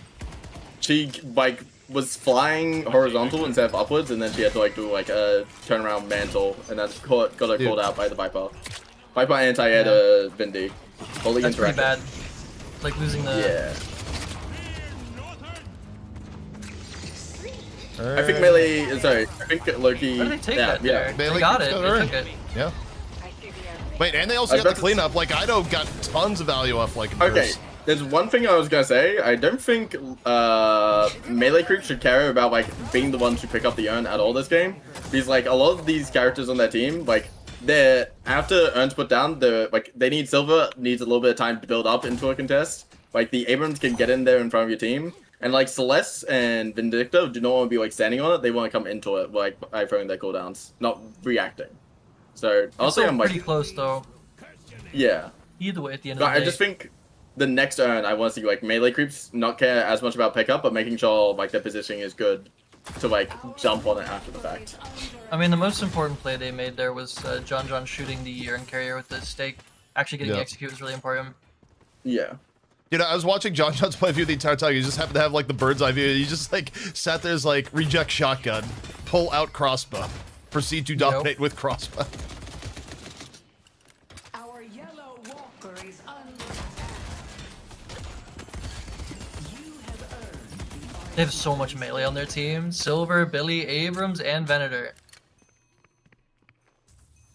She, like, was flying horizontal instead of upwards, and then she had to, like, do, like, a turnaround mantle, and then got her Dude. called out by the Viper. Viper anti-air to Vindy. Holy That's pretty interaction. bad. Like losing the. Yeah. I think melee. Sorry, I think Loki. Why did they take yeah, that yeah. there? Melee They got keeps it. going They in. took it. Yeah. I see the enemy. Wait, and they also I was got the about to cleanup. Like, Ido got tons of value off, like, Okay, burst. there's one thing I was gonna say. I don't think melee creeps should care about like being the ones who pick up the urn at all this game. Because like a lot of these characters on their team, like they're after urns put down, they need silver, needs a little bit of time to build up into a contest. Like the Abrams can get in there in front of your team. And like Celeste and Vindicta do not want to be like standing on it, they want to come into it like by throwing their cooldowns, not reacting. So honestly, Also I'm like, pretty close though. yeah. Either way, at the end But of the day. I just think the next turn, I want to see like melee creeps not care as much about pickup, but making sure like their positioning is good to like jump on it after the fact. I mean, the most important play they made there was John shooting the urn carrier with the stake. Actually getting Yeah. the execute was really important. Yeah. You know, I was watching John's point of view the entire time. You just happened to have like the bird's eye view. You just like sat there as like reject shotgun, pull out crossbow, proceed to dominate with crossbow. Our yellow walker is under attack. You have earned They have so much melee on their team. Silver, Billy, Abrams, and Venator.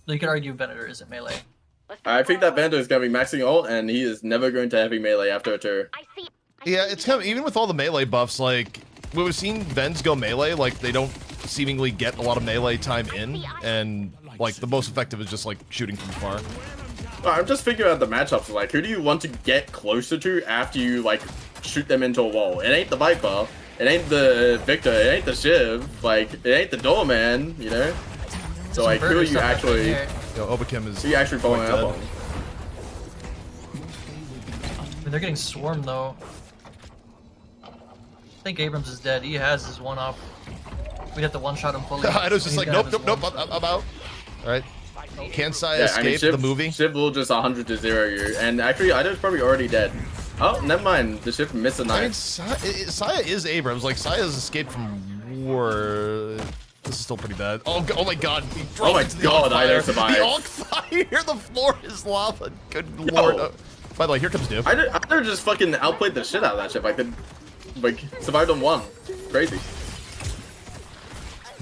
You could argue Venator isn't melee. I think that Vander is going to be maxing ult, and he is never going to heavy melee after a turn. Yeah, it's kind of even with all the melee buffs. Like we've seen Vens go melee, like they don't seemingly get a lot of melee time in, and like the most effective is just like shooting from far. Well, I'm just figuring out the matchups. Like, who do you want to get closer to after you like shoot them into a wall? It ain't the Viper. It ain't the Victor. It ain't the Shiv. Like, it ain't the Doorman. You know. So like, who are you actually? Yo, Obakim is. Who are you actually following quite up dead. on? I mean, they're getting swarmed though. I think Abrams is dead. He has his one up. We'd have to one-shot him fully. I was just He's like, gonna nope, have nope, his nope, one. I'm out. All right. Can Sai Yeah, I mean, escape the movie? Shiv will just 100 to 0 you, and actually, Ido's probably already dead. Oh, never mind. The Shiv missed a I mean, knife. Saya is Abrams. Like Saya's escaped from war. This is still pretty bad. Oh, oh my god. He Oh my dropped into the god, arc fire. Ido survived. The arc fire. The floor is lava. Good lord. By the way, here comes Doom. Ido just fucking outplayed the shit out of that shit. Like survived on one. Crazy.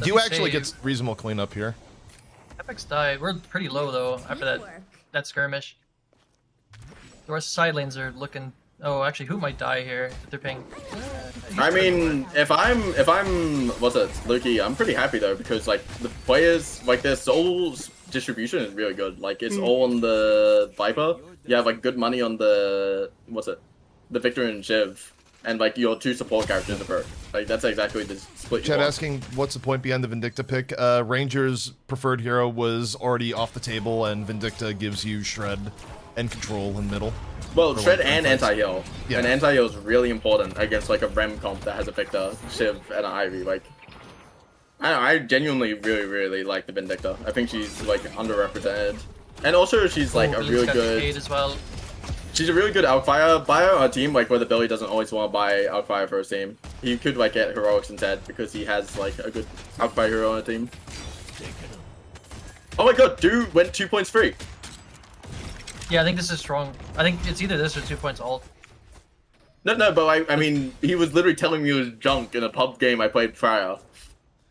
Do actually save. gets reasonable cleanup here. Epics died. We're pretty low though after that skirmish. The rest side lanes are looking Oh, actually, who might die here if they're paying? I mean, if I'm what's it, Loki, I'm pretty happy though because like the players, like their souls distribution is really good. Like it's all on the Viper. You have like good money on the the Victor and Shiv, and like your 2 support characters are perk. Like that's exactly the split. You Chad want. asking what's the point behind the Vindicta pick? Ranger's preferred hero was already off the table, and Vindicta gives you shred and control in middle. Well, For shred one and fights. anti-heal. Yeah. And anti-heal is really important against like a Rem comp that has a Victor, Shiv, and an Ivy. Like, I genuinely really like the Vindicta. I think she's like underrepresented, and also she's like a really good. As well. She's a really good Alkfire buyer on a team like where the Billy doesn't always want to buy Alkfire for his team. He could like get heroics instead because he has like a good Alkfire hero on a team. Oh my god, dude went 2 points free. Yeah, I think this is strong. I think it's either this or 2 points ult. No, but I mean, he was literally telling me it was junk in a pub game I played prior.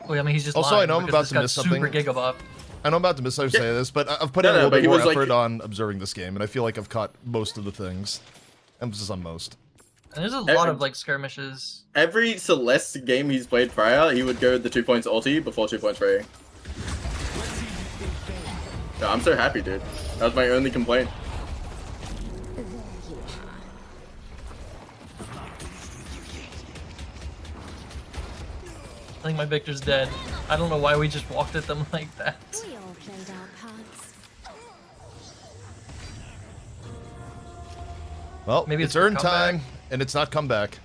Well, I mean, he's just Also, lying I know I'm because about this to got miss something. Super gigabuff. I know I'm about to miss say this, but I've put in No, a little but bit he more was, like- effort on observing this game, and I feel like I've caught most of the things. Emphasis on most. And there's a lot of like skirmishes. Every Celeste game he's played prior, he would go the 2 points ulti before 2 points free. No, I'm so happy, dude. That was my only complaint. I think my Victor's dead. I don't know why we just walked at them like that. We all played our parts. Well, Maybe it's it's for earn time, comeback. and it's not comeback.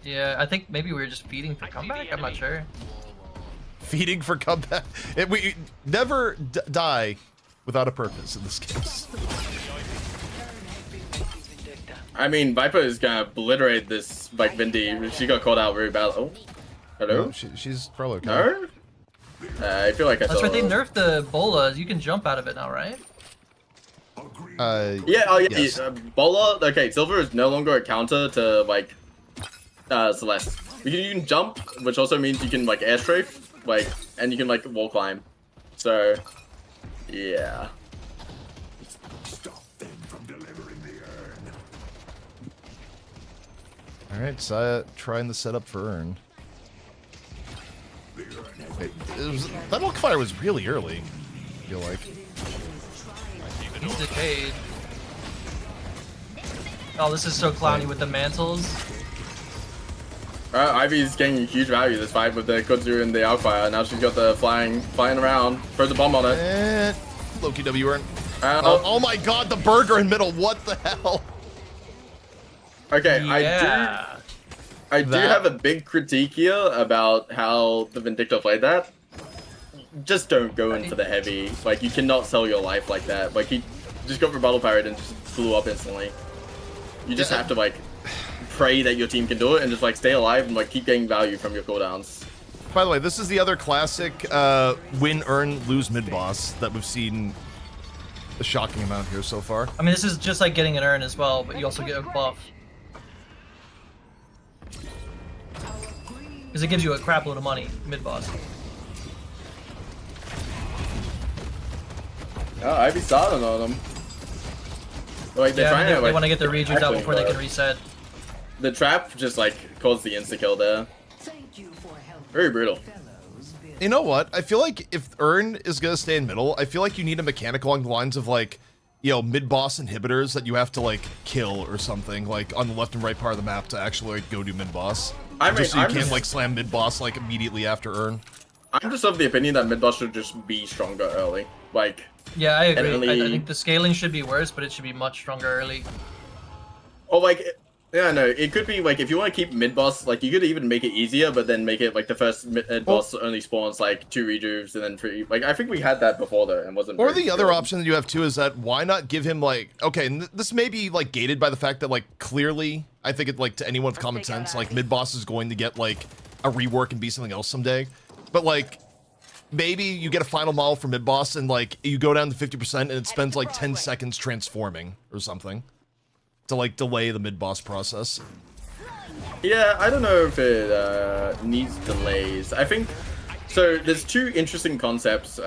Yeah, I think maybe we were just feeding for comeback. I'm not sure. Feeding for comeback. We never die without a purpose in this case. I mean, Viper is gonna obliterate this, like, Vindy. She got called out very bad. Oh, hello? No, she's probably okay. No? I feel like I That's saw right. They nerfed the bola. You can jump out of it now, right? Yeah, oh yeah, Yes. Bola, okay, Silver is no longer a counter to, like, Celeste. You can jump, which also means you can, like, air strafe, like, and you can, like, wall climb. So, yeah. Alright, Saya trying the setup for Earn. Wait, that fire was really early, I feel like. He's decayed. Oh, this is so clowny with the mantles. Ivy's getting huge value this fight with the Kudzu and the Alkfire. Now she's got the flying around. Throws a bomb on it. And Loki W Earn. Oh my god, the burger in middle, what the hell? Okay, Yeah. I do have a big critique here about how the Vindicta played that. Just don't go in for the heavy. Like, you cannot sell your life like that. Like, he just got rebuttal parried and just flew up instantly. You just have to, like, pray that your team can do it and just, like, stay alive and, like, keep getting value from your cooldowns. By the way, this is the other classic win, earn, lose mid boss that we've seen a shocking amount here so far. I mean, this is just like getting an urn as well, but you also get a buff. Because it gives you a crap load of money, mid-boss. Oh, Ivy starting on them. Like, they're Yeah, trying they, to, like, want to get their rejuves out actually, before they can reset. The trap just, like, caused the insta-kill there. Thank you for helping Very brutal. fellows build. You know what? I feel like if Earn is gonna stay in middle, I feel like you need a mechanic along the lines of like, you know, mid-boss inhibitors that you have to like kill or something, like on the left and right part of the map to actually like go do mid-boss. I mean, Just so you I'm can't just- like slam mid-boss like immediately after Earn. I'm just of the opinion that mid-boss should just be stronger early. Like, Yeah, I agree. And I only- think the scaling should be worse, but it should be much stronger early. or like, yeah, no, it could be like if you want to keep mid-boss, like you could even make it easier, but then make it like the first mid-boss only spawns like 2 rejuves and then 3. Like, I think we had that before though, and wasn't. Or very the other good. option that you have too is that why not give him like, okay, and this may be like gated by the fact that like clearly, I think it like to anyone with common sense, like mid-boss is going to get like a rework and be something else someday. But like, maybe you get a final model for mid-boss and like you go down to 50% and it spends like 10 seconds transforming or something to like delay the mid-boss process. Yeah, I don't know if it needs delays. I think so. There's 2 interesting concepts.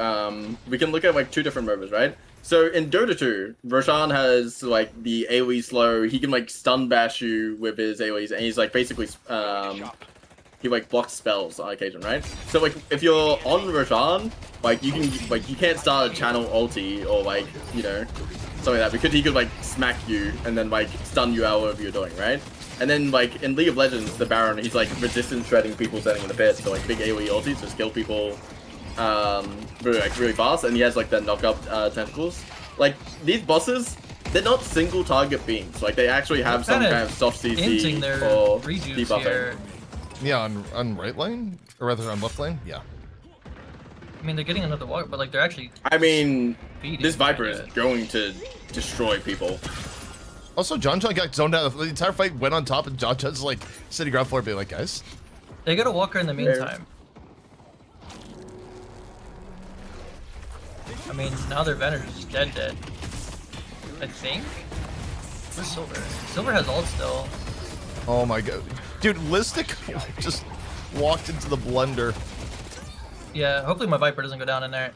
We can look at like 2 different movers, right? So in Dota 2, Roshan has like the AoE slow. He can like stun bash you with his AoEs, and he's like basically he like blocks spells on occasion, right? So like if you're on Roshan, like you can't start a channel ulti or like something like that because he could like smack you and then like stun you out whatever you're doing, right? And then like in League of Legends, the Baron, he's like resistance shredding people standing in the pit, so like big AoE ultis to kill people really fast, and he has like the knockup tentacles. Like these bosses, they're not single target beams. Like they actually have some kind of soft CC or debuffing. Here. Yeah, on right lane, or rather on left lane. Yeah. I mean, they're getting another walk, but like they're actually. I mean, beating this Viper it. is going to destroy people. Also, John got zoned out. The entire fight went on top, and John's like sitting ground floor, being like, "Guys, They got a walker in the meantime. I mean, now their Vener's just dead. I think. Where's Silver? Silver has ult still. oh my god, dude, Listic just walked into the blender." Yeah, hopefully my Viper doesn't go down in there.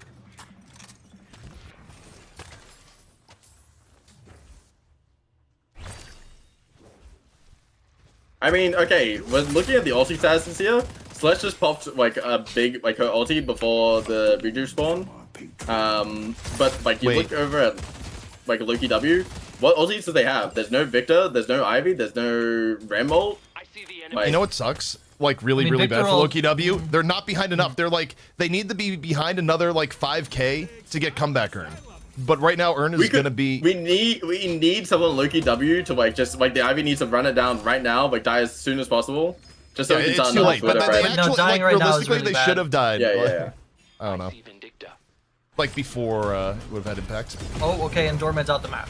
I mean, okay, when looking at the ulti stats here, Sledge just popped like a big, like her ulti before the Redo spawn. But like you look over at like Loki W, what ultis do they have? There's no Victor, there's no Ivy, there's no Ram ult. I see the enemy. Like, You know what sucks? Like really, I mean, really Victor bad for will- Loki W. They're not behind enough. They're like they need to be behind another like 5K to get comeback earn. But right now, earn is gonna be. We need someone Loki W to like just like the Ivy needs to run it down right now, like die as soon as possible. Just so Yeah, we can it's start too another late. But split up, they right? No, actually, dying like, right now is realistically, really they bad. should have died. Yeah, Like, yeah. I don't know. See Vindicta. Like before it would have had impact. Oh, okay, and Dorman's out the map.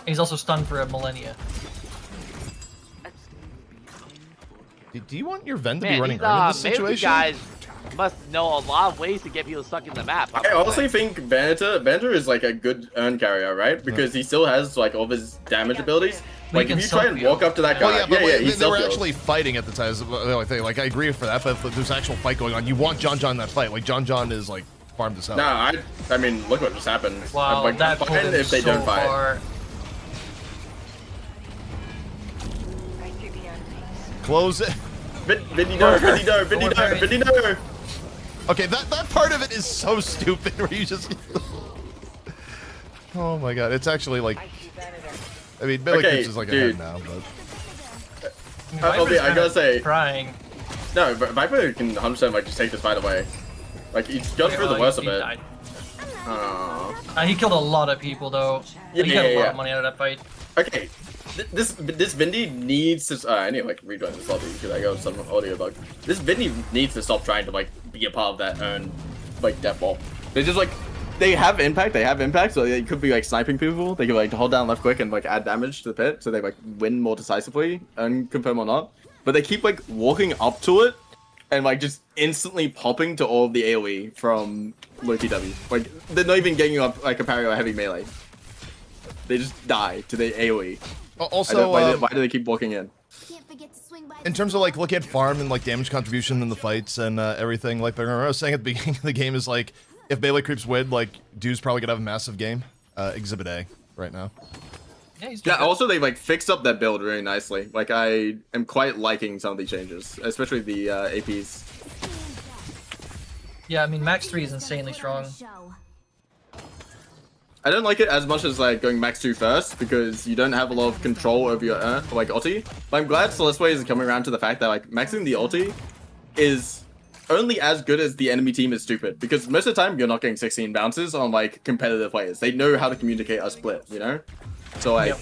He's also stunned for a millennia. Do you want your Ven to be Man, running these earn in this melee situation? guys must know a lot of ways to get people stuck in the map. I honestly think Banter is like a good earn carrier, right? Because he still has like all of his damage abilities. Like can if you try and self-heal. walk up to that guy, Well, yeah, but wait, he's they were self-healed. actually fighting at the time. Is the only thing. Like I agree for that, but if there's actual fight going on, you want John in that fight. Like John is like farmed us out. Nah, I mean, look what just happened. Wow, Like, that fine pulled him if they so don't fight. far. Close it. Vinny no, Vinny no. Okay, that part of it is so stupid. Where you just. Oh my god, it's actually like. I mean, Billy Okay, Creeps is like dude. ahead now, but. Viper's I gotta say, crying. no, Viper can 100% like just take this fight away. Like he's gone through the worst of it. Died. Aww. He killed a lot of people though. Yeah, He got a lot yeah. of money out of that fight. Okay, this Vindy needs to. I need to like rejoin this lobby because I got some audio bug. This Vindy needs to stop trying to like be a part of that earn like death ball. They just like they have impact, so they could be like sniping people. They could like hold down left click and like add damage to the pit, so they like win more decisively and confirm or not. But they keep like walking up to it and like just instantly popping to all of the AoE from Loki W. Like they're not even getting up like a parry or heavy melee. They just die to the AoE. Also, why do they keep walking in? Can't forget to swing by in terms of like looking at farm and like damage contribution in the fights and everything, like I was saying at the beginning of the game is like if melee creeps win, like Dude's probably gonna have a massive game. Exhibit A right now. Yeah, he's Yeah, doing also they like fixed up that build really nicely. Like I am quite liking some of these changes, especially the APs. Yeah, I mean Max 3 is insanely strong. I don't like it as much as like going max 2 first because you don't have a lot of control over your like ulti. But I'm glad Celeste is coming around to the fact that like maxing the ulti is only as good as the enemy team is stupid, because most of the time you're not getting 16 bounces on like competitive players. They know how to communicate a split, you know? So like,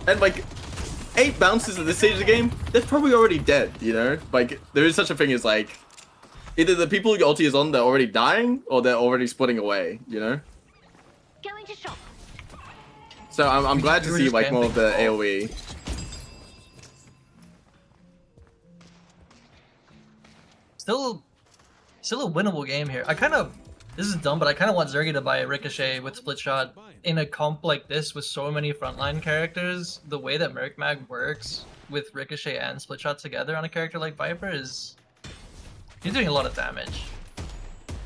and like 8 bounces at this stage of the game, they're probably already dead, you know? Like there is such a thing as like either the people your ulti is on, they're already dying or they're already splitting away, you know? Going to shop. So I'm glad to We were see just like more of the camping. AoE. Still a winnable game here. This is dumb, but I kind of want Zergy to buy a Ricochet with Split Shot. In a comp like this with so many frontline characters, the way that Mercmag works with Ricochet and Split Shot together on a character like Viper is... He's doing a lot of damage.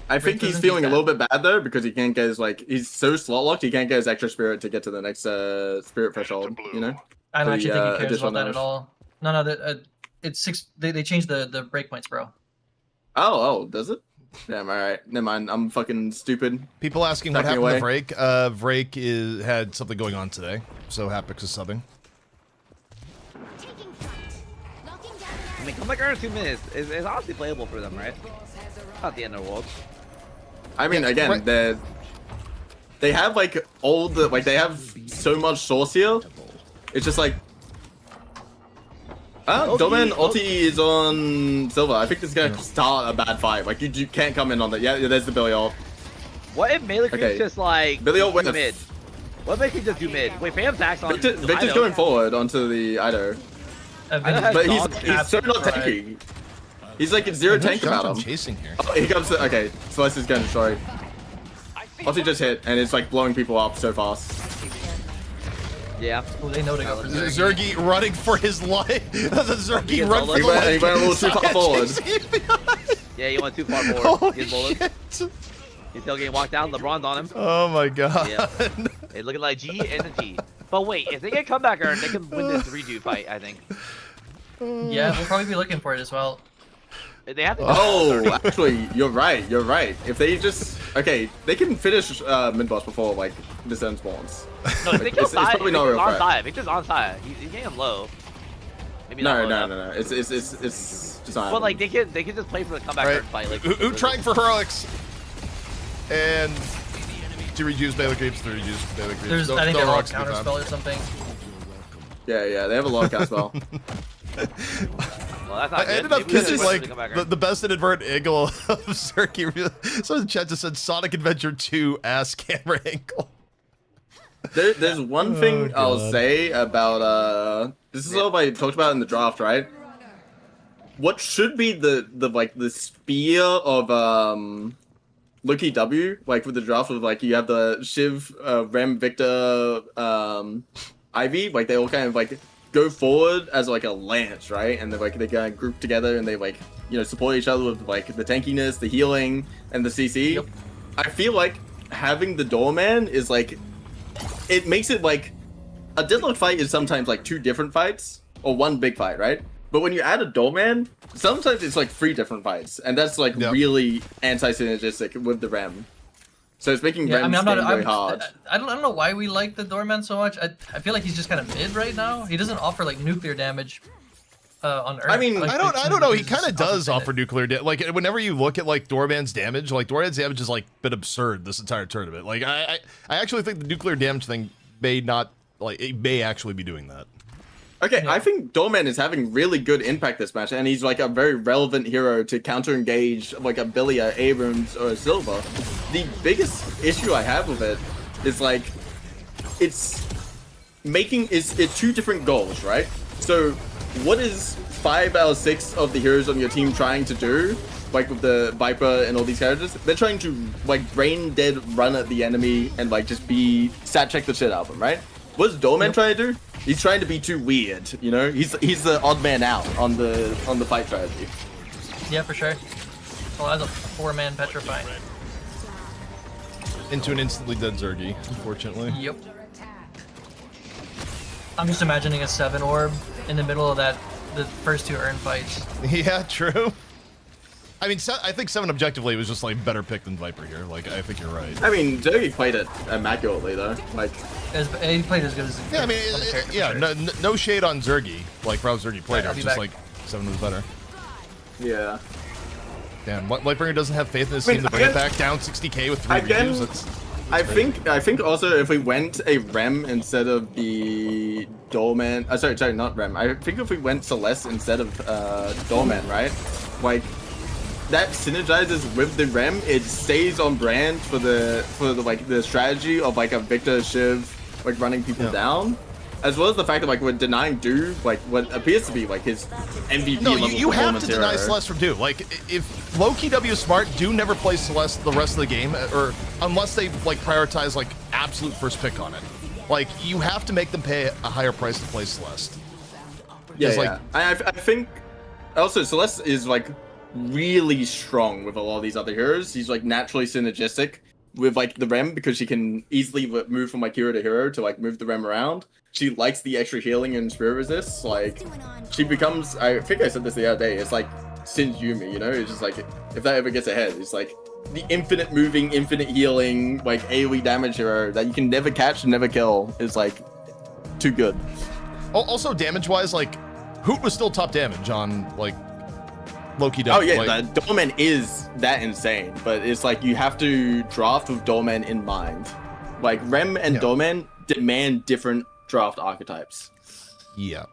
I think he's feeling a little bit bad though because he can't get his he's so slot locked he can't get his extra spirit to get to the next spirit threshold. You know. I don't actually think he cares additional about that at damage. all. No, it's 6. They changed the breakpoints, bro. Oh, does it? Damn, all right. Never mind. I'm fucking stupid. People asking what Backing happened away. to Vrake. Vrake had something going on today, so Hapix is subbing. Taking front. Locking down I mean, comeback earn 2 minutes is honestly playable for them, right? Not the end of the world. I mean, again, right. they have all the they have so much source here. It's just Doman ulti is on Silver. I think this is gonna start a bad fight. You can't come in on that. Yeah, there's the Billy ult. What if melee creeps Okay. just like Billy ult do with mid? What if they could just do mid? Wait, Phantom's axe on. Victor's Ido. going forward onto the Ido, has but dogs he's so not tanky. He's zero Who's tank jumped about on him. chasing here? Oh, here comes the, okay. Celeste is going to destroy. Ulti just hit and it's blowing people up so fast. Yeah. Oh, they know to go for Zergy. Zergy running for his life. The Zergy He run for gets the all life. He went a little too far forward. Yeah, he went too far forward. Holy He's bullet. shit. He's still getting walked down. LeBron's on him. Oh my god. Yeah. It's looking like G and the G. But wait, if they get comeback earn, they can win this redo fight, I think. Yeah, we'll probably be looking for it as well. They have to. Oh, actually, you're right. You're right. If they just they can finish mid boss before the sun spawns. No, if they kill it's side, probably not Victor's real on threat. side. Victor's on side. He's getting low. Maybe not No, low no, enough. no, no. It's just not. But they can just play for the comeback Right. earn fight. Who trying for heroics? And to reduce melee creeps, to reduce melee creeps. There's, No- I think no they're all rocks to be counter found. spell or something. Yeah, they have a lot of cast spell. Well, that's not I good. ended up Maybe we kissing should wait for comeback earn. the best inadvertent angle of Zerky. So in chat just said Sonic Adventure 2 ass camera angle. There's one thing I'll God. say about this is all I talked about in the draft, right? What should be the spear of Lucky W, with the draft of you have the Shiv, Rem, Victor, Ivy, they all kind of go forward as a lance, right? And they they kind of group together and they support each other with the tankiness, the healing, and the CC. Yep. I feel having the doorman is it makes it a Deadlock fight is sometimes 2 different fights or 1 big fight, right? But when you add a doorman, sometimes it's 3 different fights, and that's Yep. really anti-synergistic with the Rem. So it's making Yeah, Rem stay very hard. I don't know why we like the Doorman so much. I feel like he's just kind of mid right now. He doesn't offer nuclear damage on Earth. I mean, I don't know. He kind of does offer nuclear damage. Whenever you look at Doorman's damage, Doorman's damage has been absurd this entire tournament. I actually think the nuclear damage thing may not it may actually be doing that. Okay, Yeah. I think Doorman is having really good impact this match, and he's a very relevant hero to counter-engage a Billy, a Abrams, or a Silva. The biggest issue I have with it is it's 2 different goals, right? So what is 5 out of 6 of the heroes on your team trying to do? With the Viper and all these characters, they're trying to brain dead run at the enemy and just be stat check the shit out of them, right? What's Doorman trying to do? He's trying to be too weird, He's the odd man out on the fight strategy. Yeah, for sure. Well, that's a 4-man petrifying. Into an instantly dead Zergy, unfortunately. Yep. I'm just imagining a 7 orb in the middle of the first 2 earn fights. Yeah, true. I mean, I think 7 objectively was just better pick than Viper here. I think you're right. I mean, Zergy played it immaculately though. He played as good as Yeah, I mean, on the character, for yeah, sure. no shade on Zergy. How Zergy played I'll it. be It's just back. 7 was better. Yeah. Damn, Lightbringer doesn't have faith in his I mean, team to bring it again- back down 60k with 3 Again, redos. That's I think also if we went a Rem instead of the Doorman, sorry, not Rem. I think if we went Celeste instead of Doorman, right? That synergizes with the Rem. It stays on brand for the strategy of a Victor Shiv running people down, as well as the fact that we're denying Do what appears to be his MVP no, level you have to performance deny hero. Celeste from Do. If low-key W is smart, Do never plays Celeste the rest of the game, or unless they prioritize absolute first pick on it. You have to make them pay a higher price to play Celeste. Yeah, It's yeah. I think also Celeste is really strong with a lot of these other heroes. He's like naturally synergistic with like the Rem because she can easily move from like hero to hero to like move the Rem around. She likes the extra healing and spirit resist. Like she becomes, I think I said this the other day, it's like Sin Yumi, you know? It's just like, if that ever gets ahead, it's like the infinite moving, infinite healing, like AoE damage hero that you can never catch and never kill is like too good. Also, damage-wise, like, Hoot was still top damage on, like, Loki Oh yeah, like, the Doorman is that insane, but it's like you have to draft with Doorman in mind. Like Rem and Doorman demand different draft archetypes. Yeah.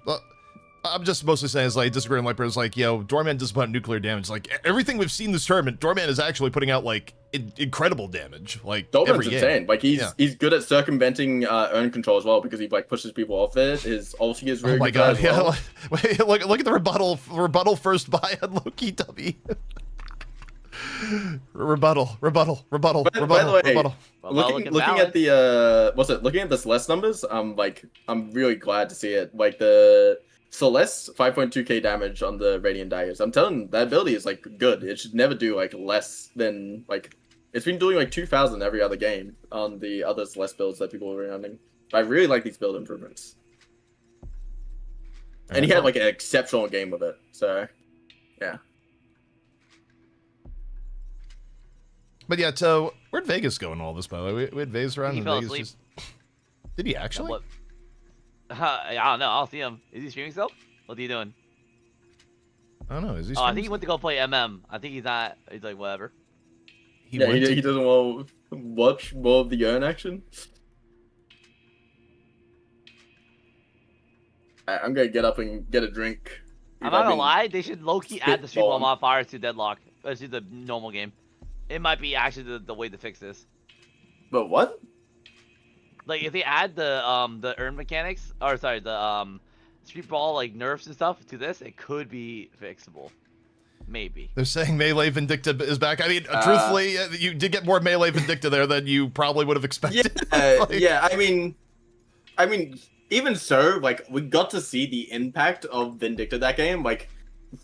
I'm just mostly saying is like disagreeing like it's like, yo, Doorman does about nuclear damage. Like everything we've seen this tournament, Doorman is actually putting out like incredible damage. Like Doorman's every insane. game. Like he's good at circumventing urn control as well because he like pushes people off it. His ulti is really Oh my good god, as yeah. well. Wait, look at the rebuttal first buy on Loki W. rebuttal. By the way, looking at the looking at the Celeste numbers, I'm really glad to see it. Like the Celeste 5.2k damage on the Radiant Daggers. I'm telling you, that ability is like good. It should never do like less than like it's been doing like 2,000 every other game on the other Celeste builds that people were running. I really like these build improvements. And he had like an exceptional game with it. So yeah. But yeah, so where'd Vegas go in all this, by the way? We had Vegas around He and fell Vegas asleep. just... Did he actually? What? I don't know. I'll see him. Is he streaming still? What's he doing? I don't know. Is he? Oh, I think he went to go play MM. I think he's not. He's like whatever. He doesn't want to watch more of the urn action. I'm gonna get up and get a drink. I'm not gonna lie. They should low-key add the stream while modifiers to Deadlock. Let's do the normal game. It might be actually the way to fix this. But what? Like if they add the urn mechanics, or sorry, the street ball like nerfs and stuff to this, it could be fixable. Maybe. They're saying Melee Vindicta is back. I mean, truthfully, you did get more Melee Vindicta there than you probably would have expected. Yeah, yeah. I mean, even so, like we got to see the impact of Vindicta that game. Like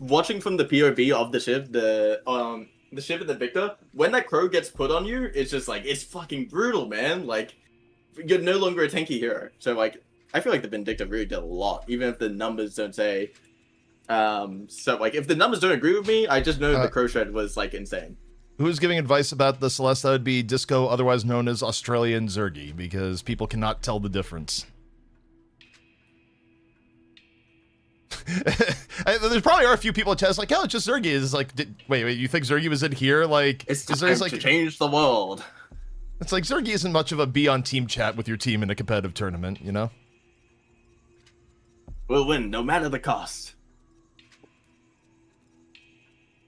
watching from the POV of the Shiv, the Shiv and the Victor, when that crow gets put on you, it's just like it's fucking brutal, man. Like you're no longer a tanky hero. So like I feel like the Vindicta really did a lot, even if the numbers don't say. So like if the numbers don't agree with me, I just know the crow shred was like insane. Who's giving advice about the Celeste? That would be Disco, otherwise known as Australian Zergy, because people cannot tell the difference. There probably are a few people in chat like, oh, it's just Zergy. It's like, wait, you think Zergy was in here? Like, it's time to change the world. It's like Zergy isn't much of a be on team chat with your team in a competitive tournament, you know? We'll win no matter the cost.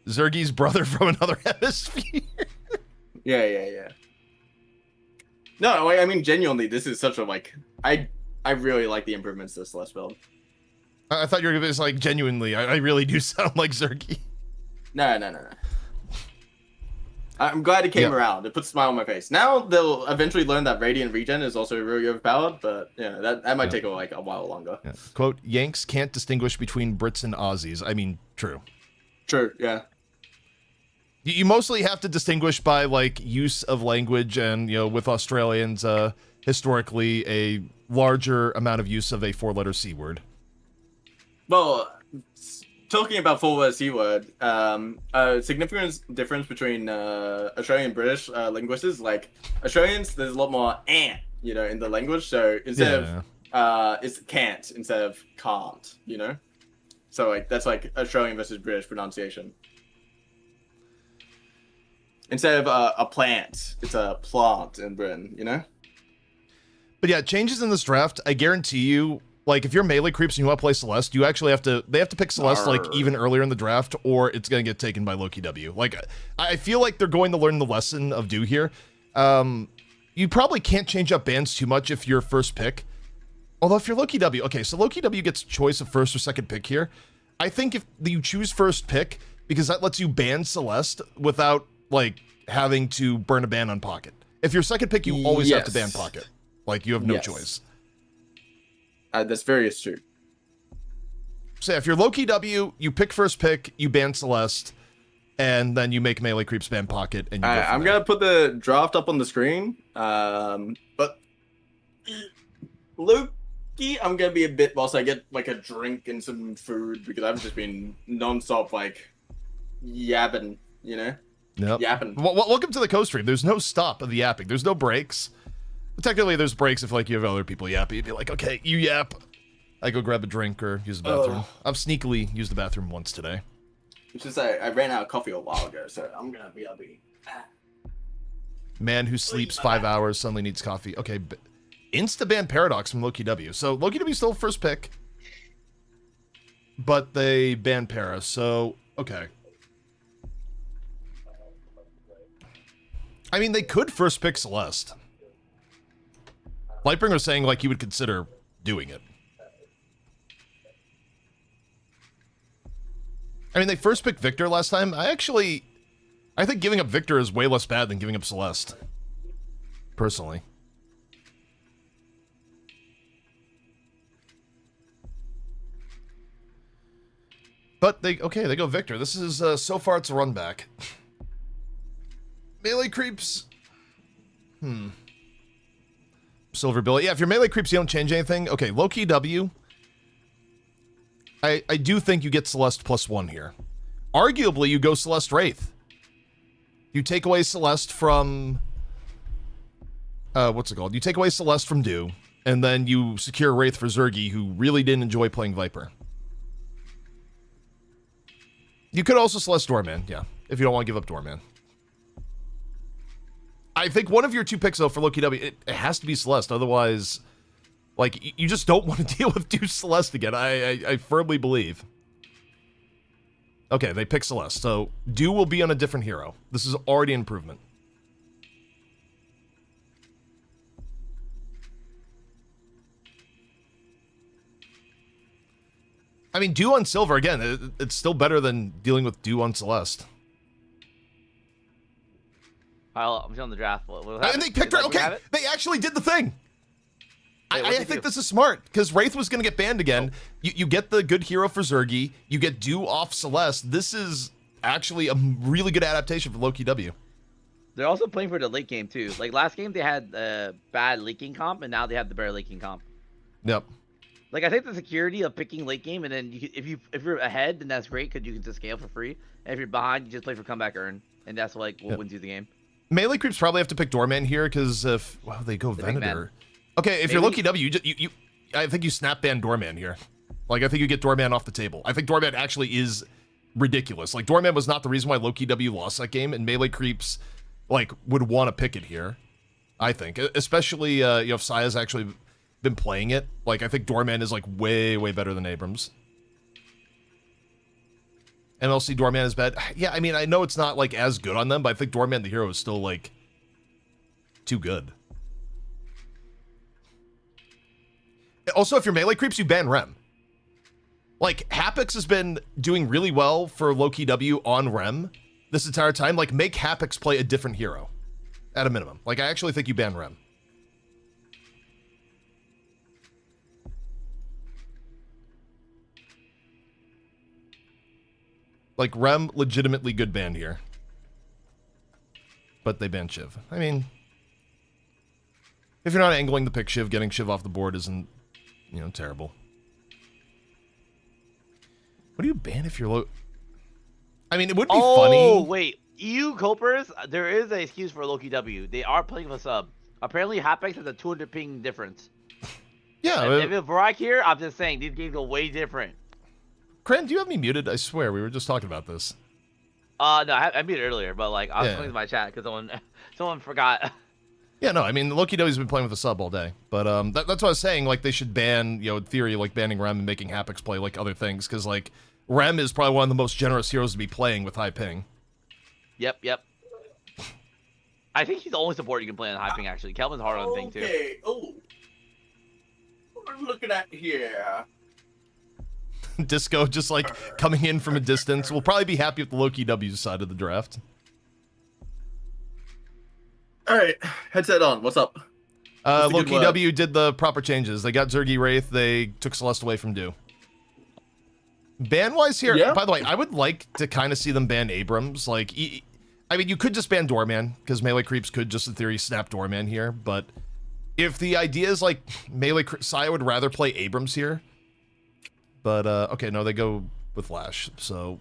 Zergy's brother from another hemisphere. Yeah. No, I mean genuinely, this is such a like I really like the improvements to this Celeste build. I thought you were gonna be like genuinely. I really do sound like Zergy. No. I'm glad it came around. It puts a smile on my face. Now they'll eventually learn that Radiant Regen is also really overpowered, but yeah, that might take like a while longer. Yeah. Quote: Yanks can't distinguish between Brits and Aussies. I mean, true. True. Yeah. You mostly have to distinguish by like use of language, and with Australians, historically a larger amount of use of a 4-letter C word. Well, talking about 4-letter C word, a significant difference between Australian and British linguists, like Australians, there's a lot more in the language. So instead of it's can't instead of can't, So like that's like Australian versus British pronunciation. Instead of a plant, it's a plant in Britain, But yeah, changes in this draft, I guarantee you, like if you're melee creeps and you want to play Celeste, they have to pick Celeste like even earlier in the draft, or it's gonna get taken by Loki W. Like I feel like they're going to learn the lesson of do here. You probably can't change up bans too much if you're first pick. Although if you're Loki W, okay, so Loki W gets choice of first or second pick here. I think if you choose first pick, because that lets you ban Celeste without like having to burn a ban on Pocket. If you're second pick, you always have to ban Pocket. Like you have no choice. That's very astute. So if you're Loki W, you pick first pick, you ban Celeste. and then you make melee creeps ban pocket, and you go from I'm there. gonna put the draft up on the screen. But Loki, I'm gonna be a bit whilst I get like a drink and some food because I've just been non-stop like yapping, you know? Yep. Yapping. Welcome to the co-stream. There's no stop of the yapping. There's no breaks. Technically, there's breaks if like you have other people yapping. You'd be like, okay, you yap. I go grab a drink or use the bathroom. I've sneakily used the bathroom once today. It's just I ran out of coffee a while ago, so I'm gonna be Man who sleeps 5 hours suddenly needs coffee. Okay, insta-ban Paradox from Loki W. So Loki W still first pick, but they banned Para. So okay. I mean, they could first pick Celeste. Lightbringer was saying like he would consider doing it. I mean, they first picked Victor last time. I think giving up Victor is way less bad than giving up Celeste. Personally. But they go Victor. This is, so far it's a run back. Melee creeps. Silver Billy. Yeah, if your melee creeps, you don't change anything. Okay, Loki W. I do think you get Celeste +1 here. Arguably, you go Celeste Wraith. You take away Celeste from... what's it called? You take away Celeste from Dew, and then you secure Wraith for Zergy, who really didn't enjoy playing Viper. You could also Celeste Doorman, yeah, if you don't want to give up Doorman. I think one of your two picks, though, for Loki W, it has to be Celeste, otherwise... Like, you just don't want to deal with Dew Celeste again. I firmly believe. Okay, they pick Celeste. So, Dew will be on a different hero. This is already an improvement. I mean, Dew on Silver, again, it's still better than dealing with Dew on Celeste. I'm showing the draft. And they picked her. Okay, they actually did the thing. Wait, I think this is smart, because Wraith was going to get banned again. You get the good hero for Zergy. You get Dew off Celeste. This is actually a really good adaptation for Loki W. They're also playing for the late game, too. Like, last game, they had bad leaking comp, and now they have the better leaking comp. Yep. Like, I think the security of picking late game, and then if you're ahead, then that's great, because you can just scale for free. And if you're behind, you just play for comeback earn. And that's, like, what wins you the game. Melee creeps probably have to pick Doorman here, because if... Wow, they go Venator. Okay, if you're Loki W, you I think you snap ban Doorman here. Like, I think you get Doorman off the table. I think Doorman actually is ridiculous. Like, Doorman was not the reason why Loki W lost that game, and Melee creeps, like, would want to pick it here. I think. Especially, if Saya's actually been playing it. Like, I think Doorman is, like, way, way better than Abrams. MLC Doorman is bad. Yeah, I mean, I know it's not, like, as good on them, but I think Doorman the hero is still, like, too good. Also, if you're melee creeps, you ban Rem. Like, Hapex has been doing really well for Loki W on Rem this entire time. Like, make Hapex play a different hero. At a minimum. Like, I actually think you ban Rem. Like, Rem, legitimately good ban here. But they ban Shiv. I mean... If you're not angling to pick Shiv, getting Shiv off the board isn't... You know, terrible. What do you ban if you're low? I mean, it would be funny. Oh, wait. You Copers, there is an excuse for Loki W. They are playing with a sub. Apparently, Hapex has a 200 ping difference. Yeah. If it's Varrock here, I'm just saying, these games go way different. Cran, do you have me muted? I swear, we were just talking about this. No, I muted earlier, but, like, I was playing with my chat because someone forgot. Yeah, no, I mean, Loki Do's been playing with a sub all day. But that's what I was saying. Like, they should ban, in theory, like, banning Rem and making Hapex play, like, other things. Because, like, Rem is probably one of the most generous heroes to be playing with high ping. Yep. I think he's the only support you can play on high ping, actually. Kelvin's hard on ping, too. Okay, oh. What we're looking at here. Disco just, like, coming in from a distance. We'll probably be happy with the Loki W side of the draft. Alright, headset on. What's up? Loki W did the proper changes. They got Zergy Wraith. They took Celeste away from Dew. Ban-wise here, Yeah. by the way, I would like to kind of see them ban Abrams. Like, I mean, you could just ban Doorman, because Melee Creeps could just, in theory, snap Doorman here, but if the idea is, like, Saya would rather play Abrams here, but, okay, no, they go with Lash, so...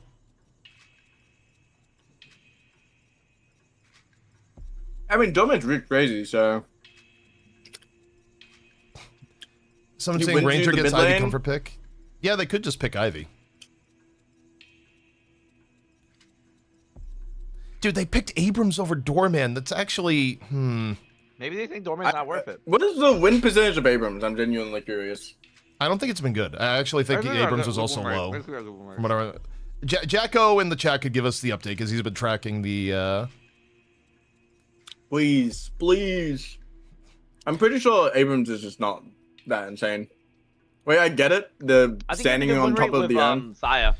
I mean, Doorman's really crazy, so... Someone He saying wins you Ranger the gets mid Ivy lane? comfort pick. Yeah, they could just pick Ivy. Dude, they picked Abrams over Doorman. That's actually, Maybe they think Dorman's not worth it. What is the win percentage of Abrams? I'm genuinely curious. I don't think it's been good. I actually think Abrams was also low. From From what I, Jacko in the chat could give us the update because he's been tracking the. Please, please. I'm pretty sure Abrams is just not that insane. Wait, I get it. The standing on top of the end. Saya.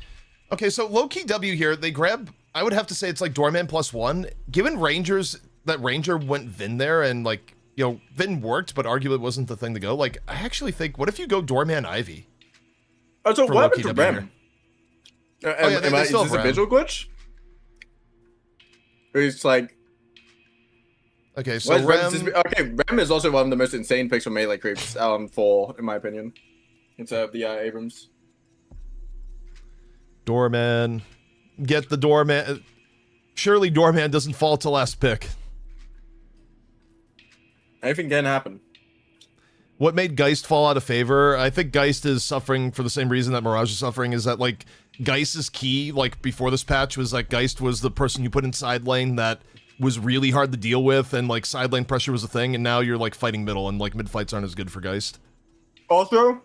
Okay, so low key W here. They grab. I would have to say it's like Doorman +1. Given Rangers, that Ranger went Vin there and like, you know, Vin worked, but arguably it wasn't the thing to go. Like, I actually think, what if you go Doorman Ivy? Oh, so for what happened low-key to W Rem? yeah, they Is still this have a Rem. visual glitch? Or it's like... Okay, so Rem is also one of the most insane picks for melee creeps, in my opinion. Instead of the Abrams. Doorman. Get the Doorman. Surely Doorman doesn't fall to last pick. Anything can happen. What made Geist fall out of favor? I think Geist is suffering for the same reason that Mirage is suffering, is that, like, Geist's key, like, before this patch was, like, Geist was the person you put in side lane that was really hard to deal with, and, like, side lane pressure was a thing, and now you're, like, fighting middle, and, like, mid fights aren't as good for Geist. Also,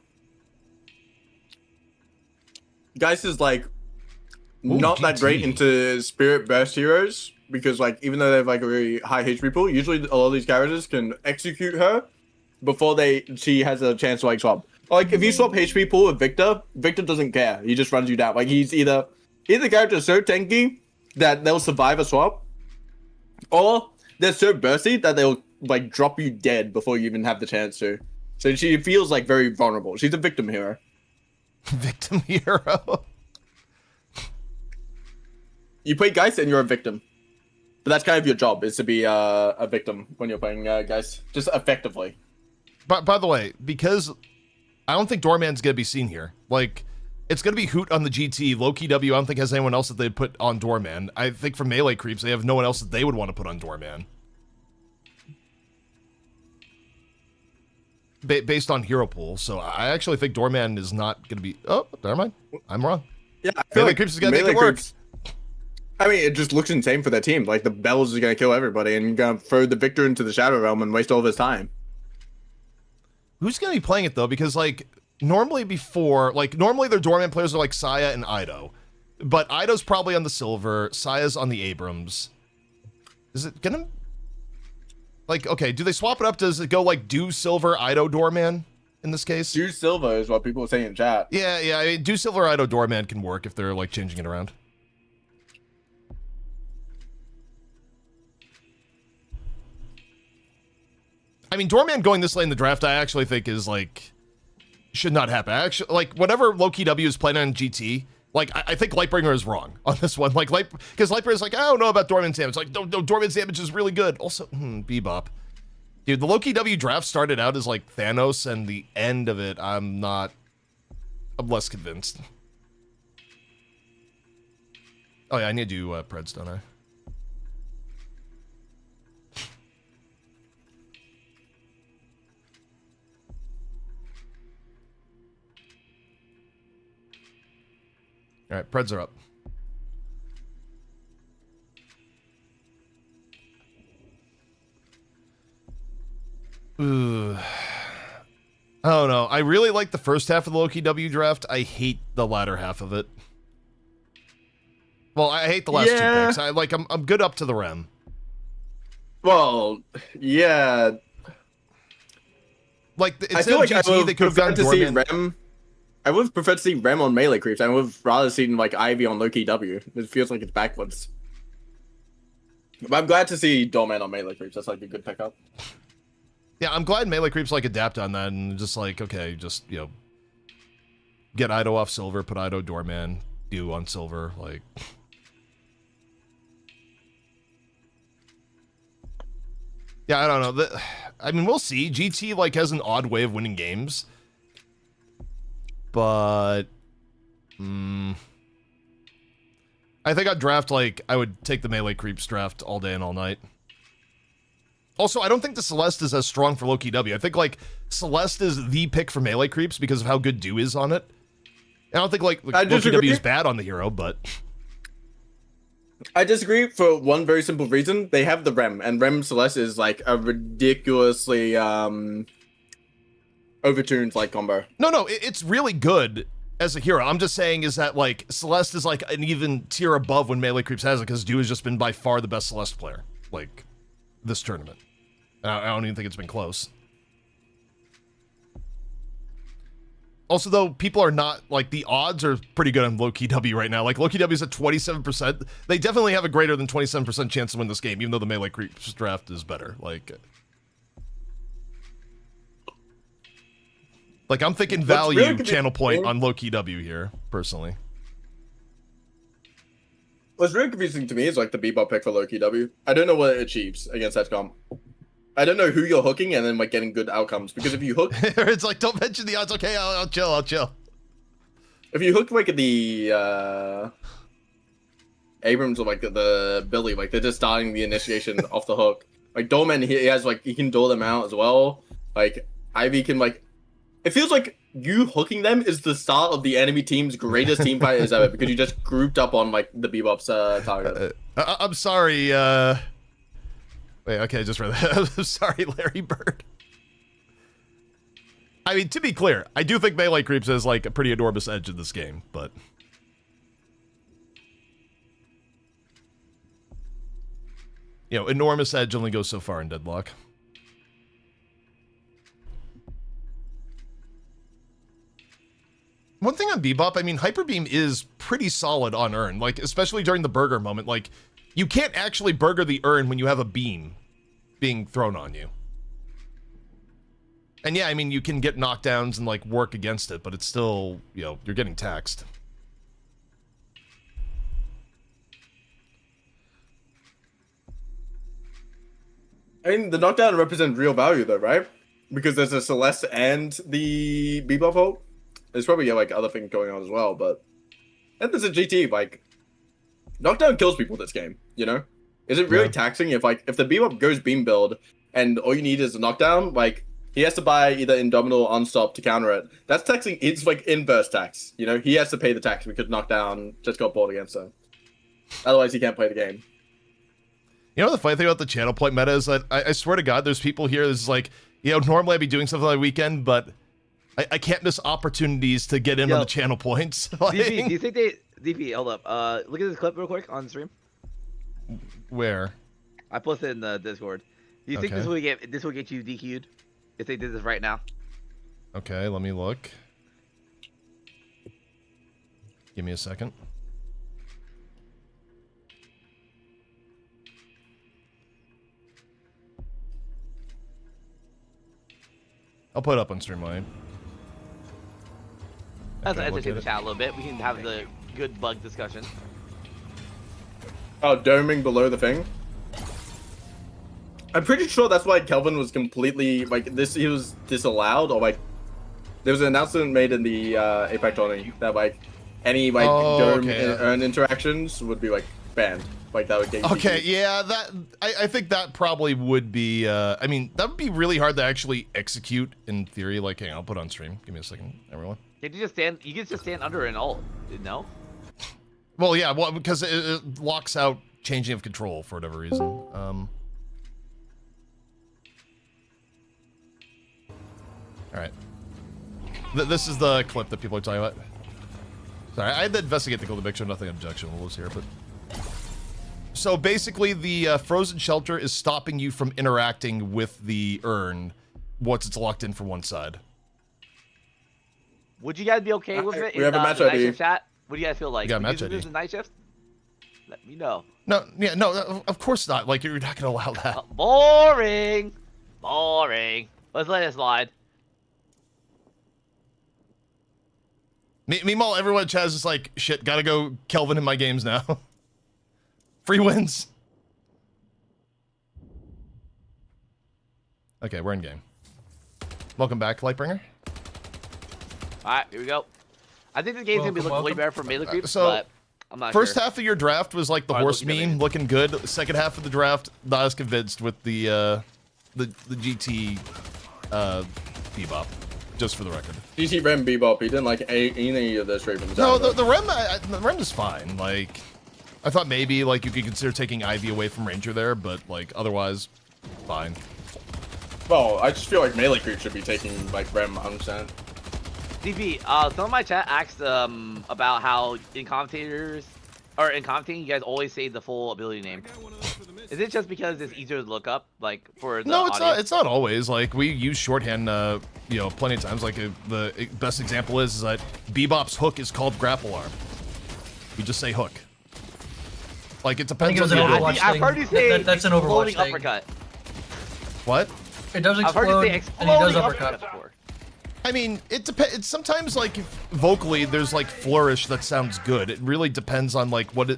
Geist is, like, not that great GT. into Spirit Burst heroes, because, like, even though they have, like, a very high HP pool, usually a lot of these characters can execute her before she has a chance to, like, swap. Like, if you swap HP pool with Victor, Victor doesn't care. He just runs you down. Like, he's the character so tanky that they'll survive a swap, or they're so bursty that they'll, like, drop you dead before you even have the chance to. So she feels, like, very vulnerable. She's a victim hero. Victim hero. You play Geist and you're a victim. But that's kind of your job, is to be a victim when you're playing Geist. Just effectively. But by the way, because I don't think Doorman's gonna be seen here. Like, it's gonna be Hoot on the GT. Low-key W, I don't think has anyone else that they'd put on Doorman. I think for melee creeps, they have no one else that they would want to put on Doorman. Based on hero pool. So I actually think Doorman is not gonna be... Oh, never mind. I'm wrong. Yeah, I feel Melee like creeps is gonna make melee it work. creeps- I mean, it just looks insane for their team. Like, the Bells is going to kill everybody, and you're going to throw the Victor into the Shadow Realm and waste all of his time. Who's gonna be playing it though? Because like normally their Doorman players are like Saya and Ido, but Ido's probably on the silver, Saya's on the Abrams. Is it gonna like okay? Do they swap it up? Does it go like do silver Ido Doorman in this case? Do Silver is what people are saying in chat. Yeah. I mean, do silver Ido Doorman can work if they're like changing it around. I mean, Doorman going this late in the draft, I actually think is like should not happen. Actually, like whatever Low-key W is playing on GT, like I think Lightbringer is wrong on this one. Like because Lightbringer is like I don't know about Doorman's damage. Like no, Doorman's damage is really good. Also, Bebop, dude, the Low-key W draft started out as like Thanos, and the end of it, I'm less convinced. Oh yeah, I need to do Preds, don't I? All right, Preds are up. Ooh. I don't know. I really like the first half of the Low-key W draft. I hate the latter half of it. Well, I hate the last two picks. I'm good up to the Rem. Well, yeah. Like I instead feel of like I GT, would they could have prefer gone to see Doorman. Rem. I would have preferred to see Rem on melee creeps. I would have rather seen like Ivy on Low-key W. It feels like it's backwards. But I'm glad to see Doorman on melee creeps. That's like a good pickup. Yeah, I'm glad melee creeps like adapt on that and just like okay, just get Ido off silver, put Ido doorman, do on silver, like. Yeah, I don't know. I mean, we'll see. GT like has an odd way of winning games, but I think I'd draft like I would take the melee creeps draft all day and all night. Also, I don't think the Celeste is as strong for Loki W. I think like Celeste is the pick for melee creeps because of how good Do is on it. I don't think like Loki W is bad on the hero, but. I disagree for one very simple reason. They have the Rem, and Rem Celeste is like a ridiculously overtuned like combo. No, it's really good as a hero. I'm just saying is that like Celeste is like an even tier above when melee creeps has it because Do has just been by far the best Celeste player like this tournament. I don't even think it's been close. Also, though, people are not, like, the odds are pretty good on Loki W right now. Like, Loki W is at 27%. They definitely have a greater than 27% chance to win this game, even though the melee creeps draft is better. Like, I'm thinking value really channel point on Loki W here, personally. What's really confusing to me is, like, the Bebop pick for Loki W. I don't know what it achieves against that comp. I don't know who you're hooking and then like getting good outcomes because if you hook, it's like don't mention the odds. Okay, I'll chill. If you hook like the Abrams or like the Billy, like they're just starting the initiation off the hook. Like Doorman, he has like he can door them out as well. Like Ivy can like, it feels like you hooking them is the start of the enemy team's greatest team fight ever because you just grouped up on like the Bebop's target. I'm sorry. Wait, okay, I just read that. I'm sorry, Larry Bird. I mean, to be clear, I do think melee creeps is like a pretty enormous edge in this game, but you know, enormous edge only goes so far in Deadlock. One thing on Bebop, I mean, Hyper Beam is pretty solid on Urn, like especially during the burger moment, like. You can't actually burger the urn when you have a beam being thrown on you. And yeah, I mean, you can get knockdowns and like work against it, but it's still, you know, you're getting taxed. I mean, the knockdown represents real value though, right? Because there's a Celeste and the Bebop ult. There's probably like other things going on as well, but and there's a GT like. Knockdown kills people this game, you know? Is it really taxing if the Bebop goes beam build and all you need is a knockdown, like he has to buy either Indomitable or Unstop to counter it. That's taxing, it's like inverse tax, you know? He has to pay the tax because knockdown just got bought against him. Otherwise he can't play the game. You know the funny thing about the channel point meta is that I swear to God, there's people here that's like, you know, normally I'd be doing something on the weekend, but I can't miss opportunities to get in on the channel points. Like, DP, do you think they... DP, hold up. Look at this clip real quick on stream. Where? I posted it in the Discord. Do you think this will get you DQ'd if they did this right now? Okay, let me look. Give me a second. I'll put it up on Streamline. Let's entertain the chat a little bit. We can have the good bug discussion. Oh, doming below the thing? I'm pretty sure that's why Kelvin was completely, like, he was disallowed, or, like, there was an announcement made in the Apex tournament that, like, any, like, dome and interactions would be, like, banned. Like, that would get okay, yeah, that, I think that probably would be, I mean, that would be really hard to actually execute in theory. Like, hang on, I'll put it on stream. Give me a second, everyone. Can you just stand, you can just stand under an ult, no? Well, yeah, well, because it locks out changing of control for whatever reason. All right. This is the clip that people are talking about. Sorry, I had to investigate the Golden Big Show, nothing objectionable was here, but... So basically, the frozen shelter is stopping you from interacting with the urn once it's locked in for one side. Would you guys be okay with it? We have a match the night ID. shift chat? What do you guys feel like? We got a match Would you ID. do the night shift? Let me know. No, yeah, no, of course not. Like, you're not gonna allow that. Boring. Boring. Let's let it slide. Meanwhile, everyone in chat is just like, shit, gotta go Kelvin in my games now. Free wins. Okay, we're in game. Welcome back, Lightbringer. Alright, here we go. I think the game's gonna be looking way better for melee creeps, so, but I'm not First sure. half of your draft was like the Alright, horse looking meme, looking good. Second half of the draft, not as convinced with the GT bebop. Just for the record. GT Rem Bebop, he didn't like any of those Ravens. No, the Rem is fine. Like, I thought maybe like you could consider taking Ivy away from Ranger there, but like otherwise, fine. Well, I just feel like melee creep should be taking like Rem 100%. DP, some of my chat asked about how in commentating you guys always say the full ability name. Is it just because it's easier to look up, like for the No, it's audience? not. It's not always. Like we use shorthand, you know, plenty of times. Like the best example is that Bebop's hook is called grapple arm. We just say hook. Like it I think depends it on was the an ability. Overwatch I've heard you thing. say That's an Overwatch exploding thing. uppercut. What? It does I've heard explode, you say and he exploding does uppercut. before. I mean, it depends. It's sometimes like vocally, there's like flourish that sounds good. It really depends on like what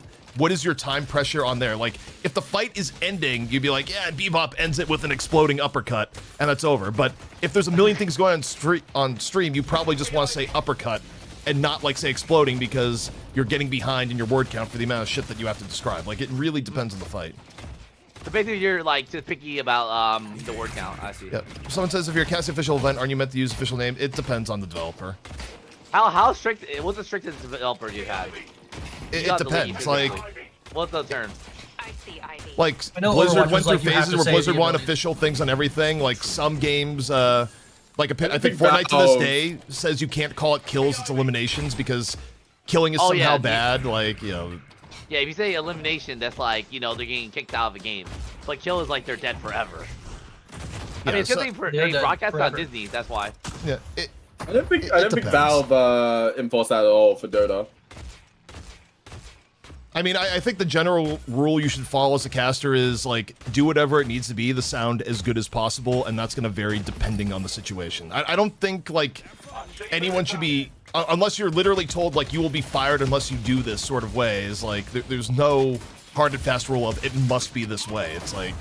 is your time pressure on there. Like if the fight is ending, you'd be like, yeah, Bebop ends it with an exploding uppercut, and that's over. But if there's a million things going on stream, you probably just want to say uppercut and not like say exploding because you're getting behind in your word count for the amount of shit that you have to describe. Like it really depends on the fight. So basically, you're like just picky about the word count. I see. Yeah. Someone says if you're casting official event, aren't you meant to use official name? It depends on the developer. How strict? What's the strictest developer you have? It depends. Like. What's the term? Like I know Blizzard Overwatch went is through like you have phases to where say Blizzard the wanted ability. official things on everything. Like some games, I think think Fortnite to this Valve- day says you can't call it kills, it's eliminations because killing is Oh, somehow yeah, bad. Like you know, Yeah, if you say elimination, that's like they're getting kicked out of the game. But kill is like they're dead forever. I mean, it's so- good thing for They're they dead broadcast on forever. Disney. That's why. yeah. I don't think depends. Valve enforced that at all for Dota. I mean, I think the general rule you should follow as a caster is like do whatever it needs to be, the sound as good as possible, and that's going to vary depending on the situation. I don't think like anyone should be unless you're literally told like you will be fired unless you do this sort of way. Is like there's no hard and fast rule of it must be this way. It's like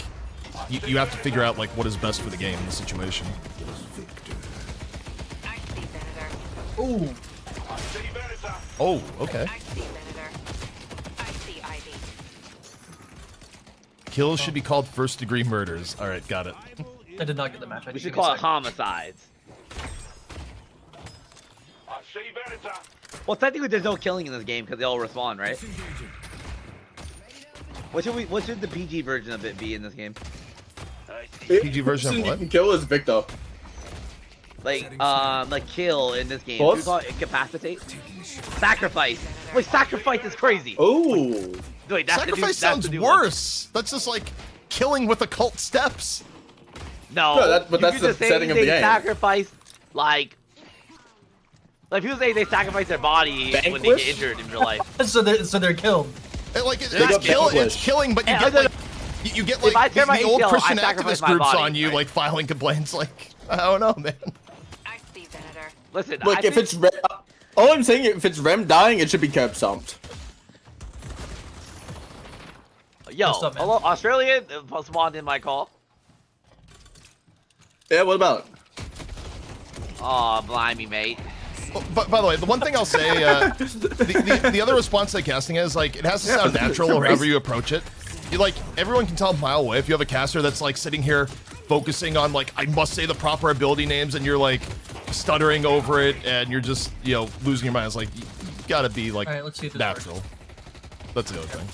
you have to figure out like what is best for the game in the situation. Ooh, Oh, okay. Kills should be called first degree murders. All right, got it. I did not get the match. We should call it homicides. Well, technically, there's no killing in this game because they all respawn, right? What should the PG version of it be in this game? PG version of what? You can kill as Victor. Like kill in this game. Boss? Do we call it incapacitate? Sacrifice. Wait, sacrifice is crazy. Oh. Wait, that's Sacrifice the new, sounds that's the new one. worse. That's just like killing with occult steps. No, No, but you that's could the just say setting of they the game. Sacrifice like people say they sacrifice their body when they get Vanquish? injured in real life. So they're killed. It's got it's killing, but you Yeah, get no, like you get If I like tear my the old ACL, I Christian sacrifice activist my groups body, on you, right? like filing complaints. Like I don't know, man. Listen, Look, I if think, it's Rem, all I'm saying, if it's Rem dying, it should be curb stomped. yo, What's up, man? hello, Australian, spawned in my call. Yeah, what about? Oh, blimey, mate. Oh, but by the way, the one thing I'll say, the other response to casting is like it has to sound natural however you approach it. You like everyone can tell a mile away if you have a caster that's like sitting here focusing on like I must say the proper ability names and you're like stuttering over it and you're just losing your mind. It's like you gotta be like All right, let's see if this natural. That's the other thing.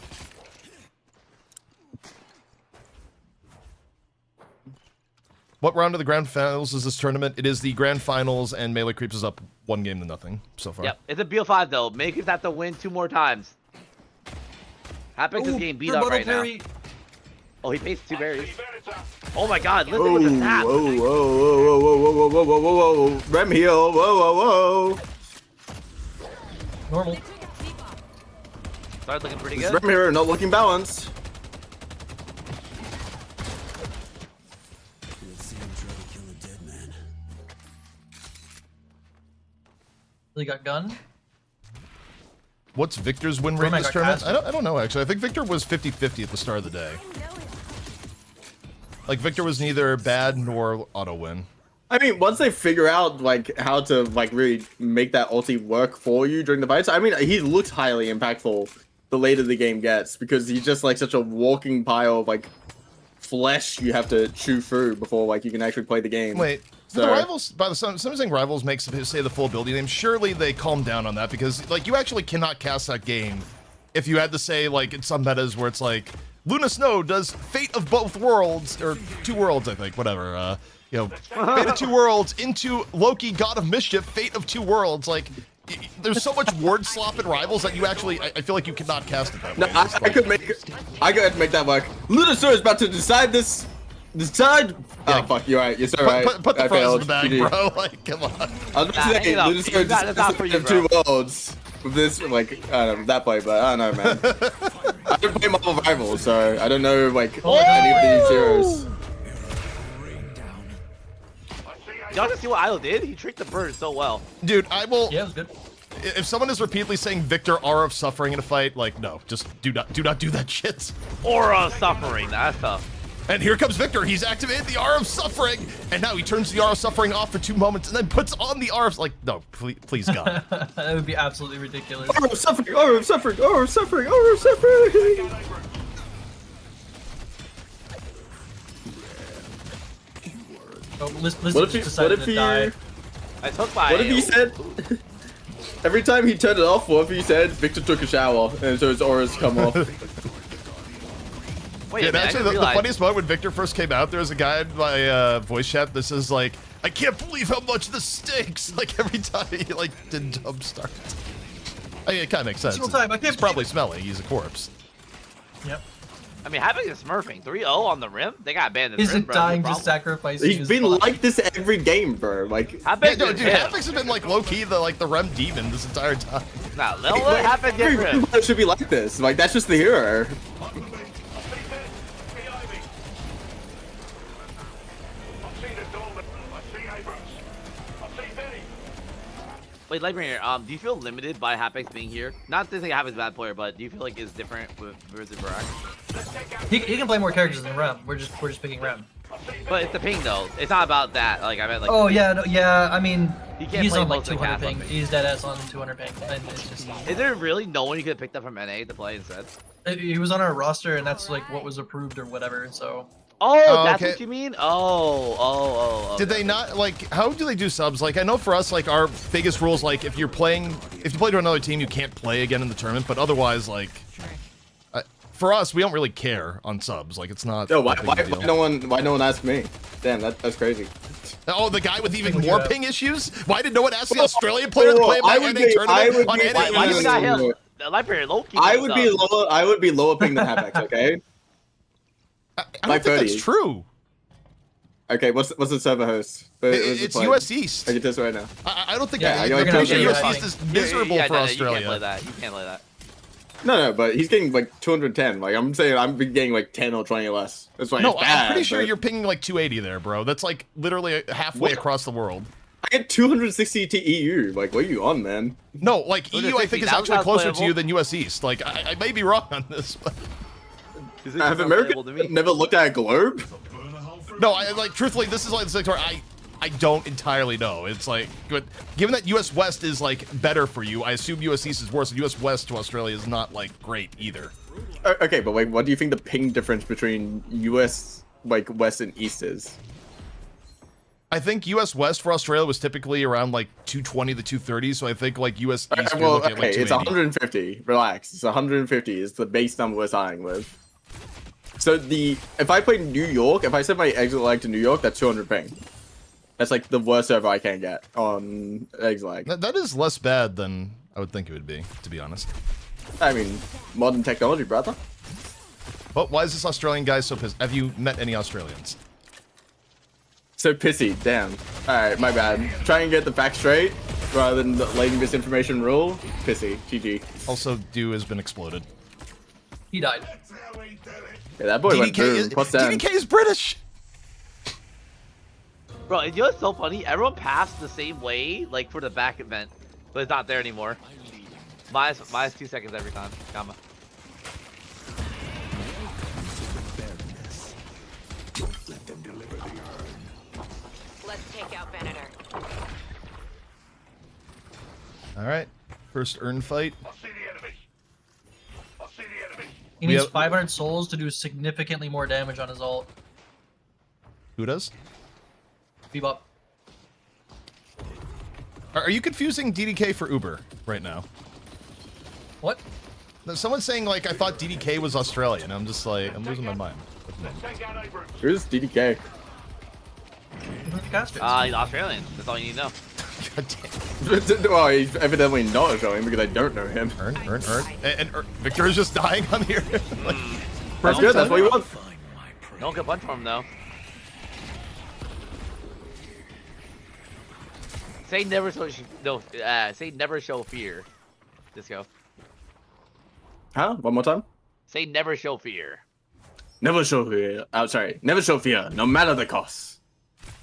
What round of the grand finals is this tournament? It is the grand finals, and Melee Creeps is up 1-0 so far. Yep, it's a BO5 though. Makers have to win 2 more times. Hapex is getting beat up right now. Oh, he faced 2 berries. Oh my God! Listen Whoa, with the whoa, snap. whoa, whoa, whoa, whoa, whoa, whoa, whoa, whoa, whoa, Rem heal, whoa, whoa, whoa. Normal. Started looking pretty This good. Rem here not looking balanced. They got gun. What's Victor's win rate in Roman this got tournament? casted. I don't know, actually. I think Victor was 50-50 at the start of the day. Like, Victor was neither bad nor auto-win. I mean, once they figure out like how to like really make that ulti work for you during the fights, I mean, he looks highly impactful the later the game gets because he's just like such a walking pile of like flesh you have to chew through before like you can actually play the game. Wait, So- the rivals, by the some saying rivals makes say the full ability name. Surely they calm down on that because like you actually cannot cast that game if you had to say like in some metas where it's like Luna Snow does Fate of both worlds or two worlds, I think, whatever. You know, Fate of two worlds into Loki, God of Mischief, Fate of two worlds. Like, there's so much word slop in rivals that you actually, I feel like you cannot cast it that No, way. I could make that work. Lunasaur is about to decide this. Decide. Yeah. Oh fuck, you're right. You're so right. Put the I fries in failed. the bag, GG. bro. Like, come on. I was about to say, hang it up. Lunasaur That's not for you, decided two worlds with this, like, I don't know, that play, but I don't know, man. I don't play Marvel Rivals, so I don't know, like, any of these heroes. Y'all just see what Isle did? He tricked the bird so well. Dude, I will. Yeah, it was good. If someone is repeatedly saying Victor R of suffering in a fight, like, no, just do not do that shit. Aura suffering. That's tough. And here comes Victor. He's activated the R of Suffering, and now he turns the R of Suffering off for 2 moments, and then puts on the R of like, no, please God. That would be absolutely ridiculous. Oh, suffering, oh, suffering, oh, suffering, oh, suffering. Oh, Listen What if just decided to die. I took my. What if he said? Every time he turned it off, what if he said Victor took a shower and so his auras come off? Wait, Yeah, man, actually, the funniest moment when Victor first came out, there was a guy in my voice chat that says, like, I can't believe how much this stinks. Like, every time he, like, did jumpstart. I mean, it kind of makes sense. Single time, I can't He's probably smelling. He's a corpse. Yep. I mean, Havoc is smurfing 3-0 on the rim. They got banned. He's rim, bro. dying, No just problem. sacrificing. He's his been body. like this every game, bro. Like, How Yeah, big no, is dude, him? Havocs have been, like, low-key the rem demon this entire time. Nah, let Havoc get rim. everybody should be like this. Like, that's just the hero. Wait, Lightbringer, do you feel limited by Hapex being here? Not to say Hapex's a bad player, but do you feel like it's different with versus Barak? He can play more characters than Rem. We're just picking Rem. But it's the ping though. It's not about that. Like I meant like. Oh yeah, no, yeah. I mean, He can't he's play on like most of the 200 cast ping. on He's dead ass on 200 ping, and it's just. Is there really no one you could have picked up from NA to play instead? He was on our roster, and that's like what was approved or whatever. So. Oh, that's okay. what you mean? Oh. Did they not, like, how do they do subs? Like, I know for us, like, our biggest rules, like, if you play to another team, you can't play again in the tournament, but otherwise, like, for us, we don't really care on subs. Like, it's not. Yo, why that big a deal. no one asked me? Damn, that's crazy. Oh, the guy with even Look more it up. ping issues? Why did no one ask the Australian player to play in my NA tournament on NA? Why you no, got no, him? no. The Lightbringer low-key. I would be lower ping than Hapex, okay? I don't Like think 30. that's true. Okay, what's the server host? It's US East. I get this right now. I don't think Yeah, I'm you're pretty gonna sure get US that. East is miserable for You Australia. can't play that. You can't play that. No, but he's getting like 210. Like I'm saying, I'm getting like 10 or 20 less. That's why No, it's bad. I'm pretty sure but you're pinging like 280 there, bro. That's like literally halfway What? across the world. I get 260 to EU. Like, what are you on, man? No, like EU, I think is 260, that actually was closer to playable. you than US East. Like I may be wrong on this, but Have America never looked at a globe? no, I like truthfully, this is like the sector I don't entirely know. It's like, but given that US West is like better for you, I assume US East is worse, and US West to Australia is not like great either. Okay, but wait, what do you think the ping difference between US like West and East is? I think US West for Australia was typically around like 220 to 230, so I think like US East you're Well, looking at like okay, it's 280. 150. Relax. It's 150 is the base number we're starting with. So if I play New York, if I set my exit lag to New York, that's 200 ping. That's like the worst server I can get on exit lag. That is less bad than I would think it would be, to be honest. I mean, modern technology, brother. But why is this Australian guy so pissed? Have you met any Australians? So pissy, damn. Alright, my bad. Try and get the facts straight rather than letting misinformation rule. Pissy, GG. Also, Dew has been exploded. He died. Yeah, that boy went boom. Plus 10. DDK is British! Bro, you know what's so funny? Everyone passed the same way, like for the back event, but it's not there anymore. minus 2 seconds every time. Gamma. Let's take out Venator. All right, first Urn fight. I see the enemy. I see the enemy. He We needs have- 500 souls to do significantly more damage on his ult. Who does? Bebop. Are you confusing DDK for Uber right now? What? Someone's saying like I thought DDK was Australian. I'm just like I'm losing my mind. Let's take out Abrams. Who's DDK? Who's the casters? He's Australian. That's all you need to know. God damn. Well, he's evidently not showing because I don't know him. Urn. And Victor is just dying on here. Like, That's good. That's what he wants. Don't get punch from him though. Say never show say never show fear. Disco. Huh? One more time. Say never show fear. Never show fear. Oh, sorry. Never show fear, no matter the cost.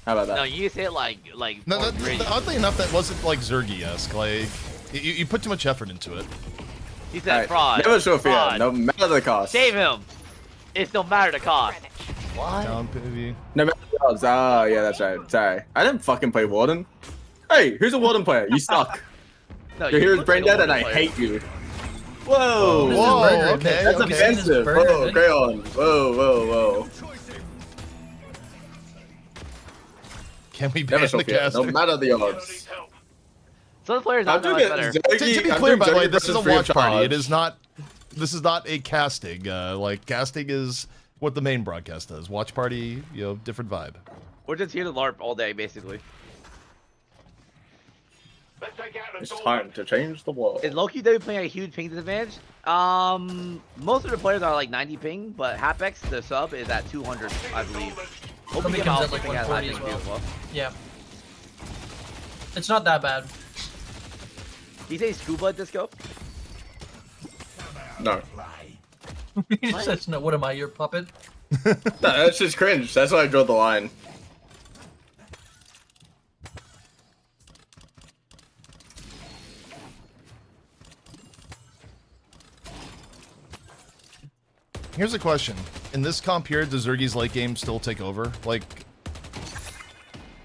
How about that? No, you say it like no, more gritty. oddly enough, that wasn't like Zergy-esque. Like you put too much effort into it. He said Alright, fraud. Never show fear, Fraud. no matter the cost. Save him. It's no matter the cost. What? Down, baby. No matter the cost. Oh, yeah, that's right. Sorry. I didn't fucking play Warden. Hey, who's a Warden player? You suck. No, Your you hero's look brain like a dead and I Warden player. hate you. Whoa. This is Whoa, burger. okay, That's okay. offensive. Burger, Whoa, Nick. go on. Whoa. Can we Never ban show the fear, caster? no matter the Needs odds. help. Some players I'm not that doing much it. better. To be I'm clear, doing by the way, Zergy this is a versus free of watch party. charge. It is not. This is not a casting. Like casting is what the main broadcast does. Watch party, different vibe. We're just here to LARP all day, basically. Let's take out the It's door. time to change the world. Is Loki W playing a huge ping disadvantage? Most of the players are like 90 ping, but Hapex, the sub, is at 200, I believe. Somebody OPM comes also at like think has high 140 as ping too well. as well. Yeah. It's not that bad. He say scuba disco? No. He just says, no, what am I, your puppet? No, that's just cringe. That's why I drew the line. Here's a question: in this comp here, does Zergy's late game still take over? Like,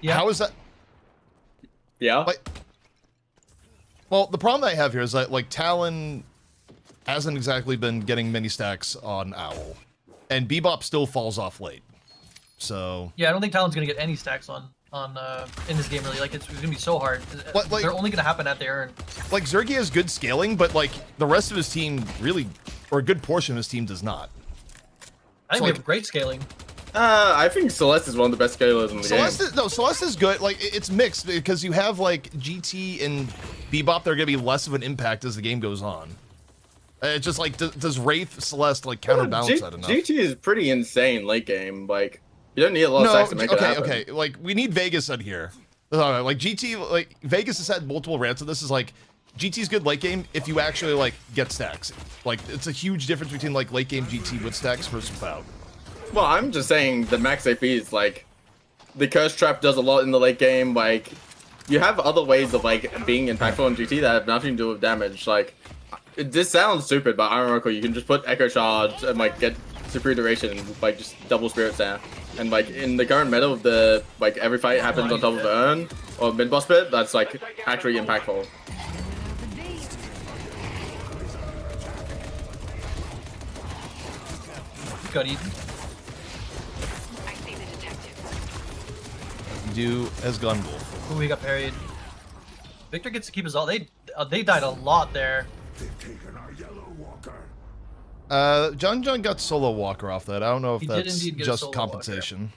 Yeah. how is that? Yeah. Like, well, the problem I have here is that like Talon hasn't exactly been getting many stacks on Owl, and Bebop still falls off late. So Yeah, I don't think Talon's gonna get any stacks on in this game really. Like it's gonna be so hard. What, like- They're only gonna happen at the urn. like Zergy has good scaling, but like the rest of his team really, or a good portion of his team does not. I think So, we like- have great scaling. I think Celeste is one of the best scalers in the Celeste is good. Like it's mixed because you have like GT and Bebop. They're gonna be less of an impact as the game goes on. It's just like does Wraith Celeste like game. counterbalance that enough? GT is pretty insane late game. Like, you don't need a lot of stacks to make it happen. Okay. Like we need Vegas on here. Like GT, like Vegas has had multiple rants of this. Is like GT's good late game if you actually like get stacks. Like it's a huge difference between like late game GT with stacks versus without. Well, I'm just saying the max AP is like, the Curse Trap does a lot in the late game. Like, you have other ways of like being impactful in GT that have nothing to do with damage. Like, this sounds stupid, but ironically, you can just put Echo Charge and like get superior duration and like just double Spirit Snare. And like in the current meta of the like every fight happens on top of Urn or mid boss pit, that's like actually impactful. Got eaten. I see the detective. Do as Gunwolf. Ooh, we got parried. Victor gets to keep his all. They died a lot there. John got Solo Walker off that. I don't know if He did that's indeed get a just Solo compensation.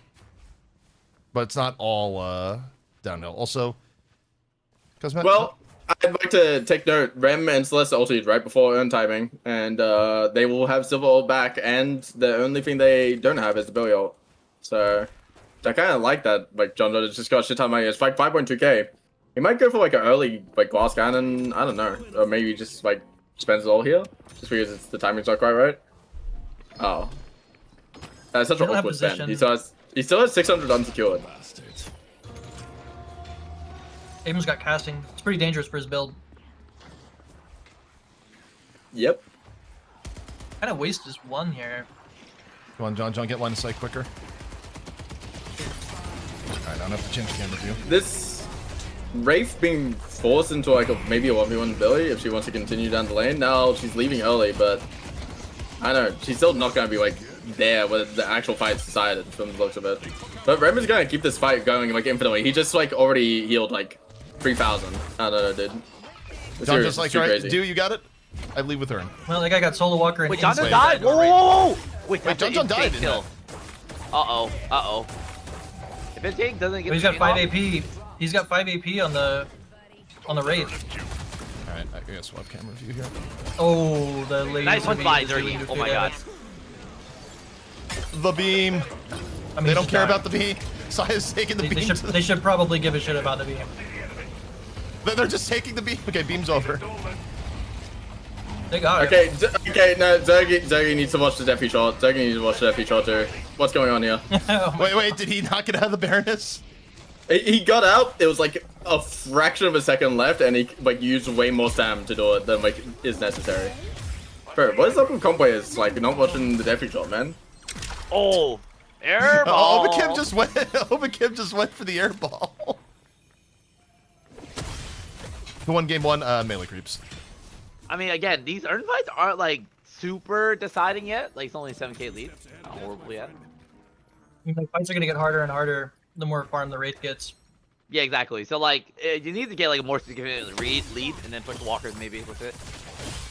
But it's not all downhill. Also, Cosmetic. Well, I'd like to take note, Rem and Celeste ulted right before Urn timing, and they will have Silver ult back, and the only thing they don't have is the Billy ult. So, I kind of like that, like, John Doe just got shit ton of money. It's like 5.2k. He might go for, like, an early, like, glass cannon, I don't know. Or maybe just, like, spends it all here, just because the timing's not quite right. Oh. That's such They an don't have awkward spend. position. He still has 600 unsecured. Abrams got casting. It's pretty dangerous for his build. Yep. Kind of waste just one here. Come on, John. John, get line of sight quicker. Alright, I don't have to change camera view. This Wraith being forced into like maybe a 1v1 Billy if she wants to continue down the lane. Now she's leaving early, but I don't know. She's still not going to be like there where the actual fight's decided from the looks of it. But Rem is going to keep this fight going like infinitely. He just like already healed like 3,000. I don't know, dude. John just like, alright, dude, you got it? I leave with her. Well, the guy got Solo Walker and Wait, John just inside died. Whoa, whoa, whoa! Wait, Wait, John John died, kill. Uh oh. If his tank doesn't get He's the got 5 chain AP. He's got 5 AP on the Wraith. Alright, I gotta swap camera view here. Oh, the laser. Nice one beam by is Zergy. doing Oh nuclear my god. damage. The beam. I mean, They he's don't just care dying. about the beam. Saya's taking the They beam. should, they should probably give a shit about the beam. They're just taking the beam. Okay, beam's over. They got it. Okay, no, Zergy needs to watch the Deathly shot. Zergy needs to watch the Deathly shot too. What's going on here? Oh my Wait, did he not get out of the Baroness? He got out. It was like a fraction of a second left, and he like used way more stam to do it than like is necessary. Bro, what is up with comp players like not watching the Deathly shot, man? Oh, airball. Obakim just went. Obakim just went for the airball. Who won game one? Melee creeps. I mean, again, these earn fights aren't like super deciding yet. Like it's only 7k lead. Not horrible yet. The fights are gonna get harder and harder the more farm the Wraith gets. Yeah, exactly. So like, you need to get like a more significant lead, and then push the walkers maybe with it.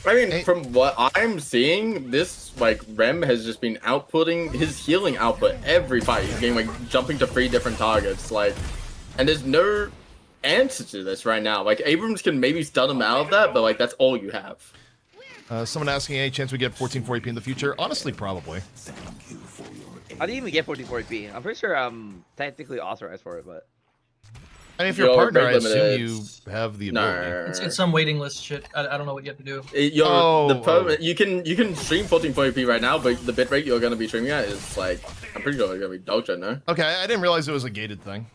I mean, from what I'm seeing, this like Rem has just been outputting his healing output every fight. He's getting like jumping to 3 different targets, like, and there's no answer to this right now. Like Abrams can maybe stun him out of that, but like that's all you have. Someone asking, any chance we get 1440p in the future? Honestly, probably. I didn't even get 1440p. I'm pretty sure I'm technically authorized for it, but I mean, if you're a You're partner, I rate assume you limited. have the ability. It's some waiting list shit. I don't know what you have to do. You can stream 1440p right now, but the bitrate you're gonna be streaming at is like I'm pretty sure it's gonna be dog shit, no? Okay, I didn't realize it was a gated thing.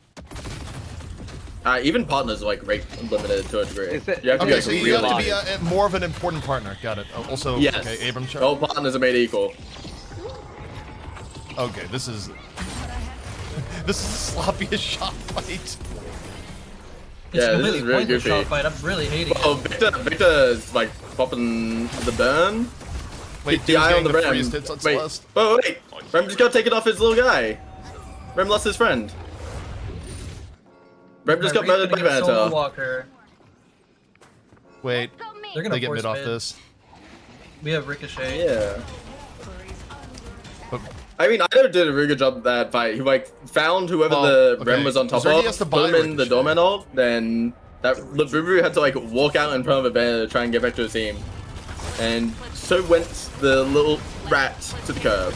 Even partners are like rate limited to a degree. Is it- You have to Okay, be, so like, you have to real be more of an important partner. Got it. Also, Yes. okay, Abrams. All partners are made equal. Okay, this is the sloppiest shot fight. It's Yeah, this completely is really pointless goofy. shot fight. I'm really hating Oh, it. Victor is like popping the burn. Wait, the eye on getting the the Rem. freest hits on Wait, Celeste. wait. Rem just got taken off his little guy. Rem lost his friend. Rem just got My Wraith murdered by gonna get Solo Vanta. Walker. Wait, They're gonna they get force mid off mid. this. We have Ricochet. Yeah. But, I mean, Ido did a really good job of that fight. He like found whoever Well, the okay. Rem was on top Zergy of, has to put buy him in the Ricochet. doorman ult, then that Labubu had to like walk out in front of Event to try and get back to his team. And so went the little rat to the curb.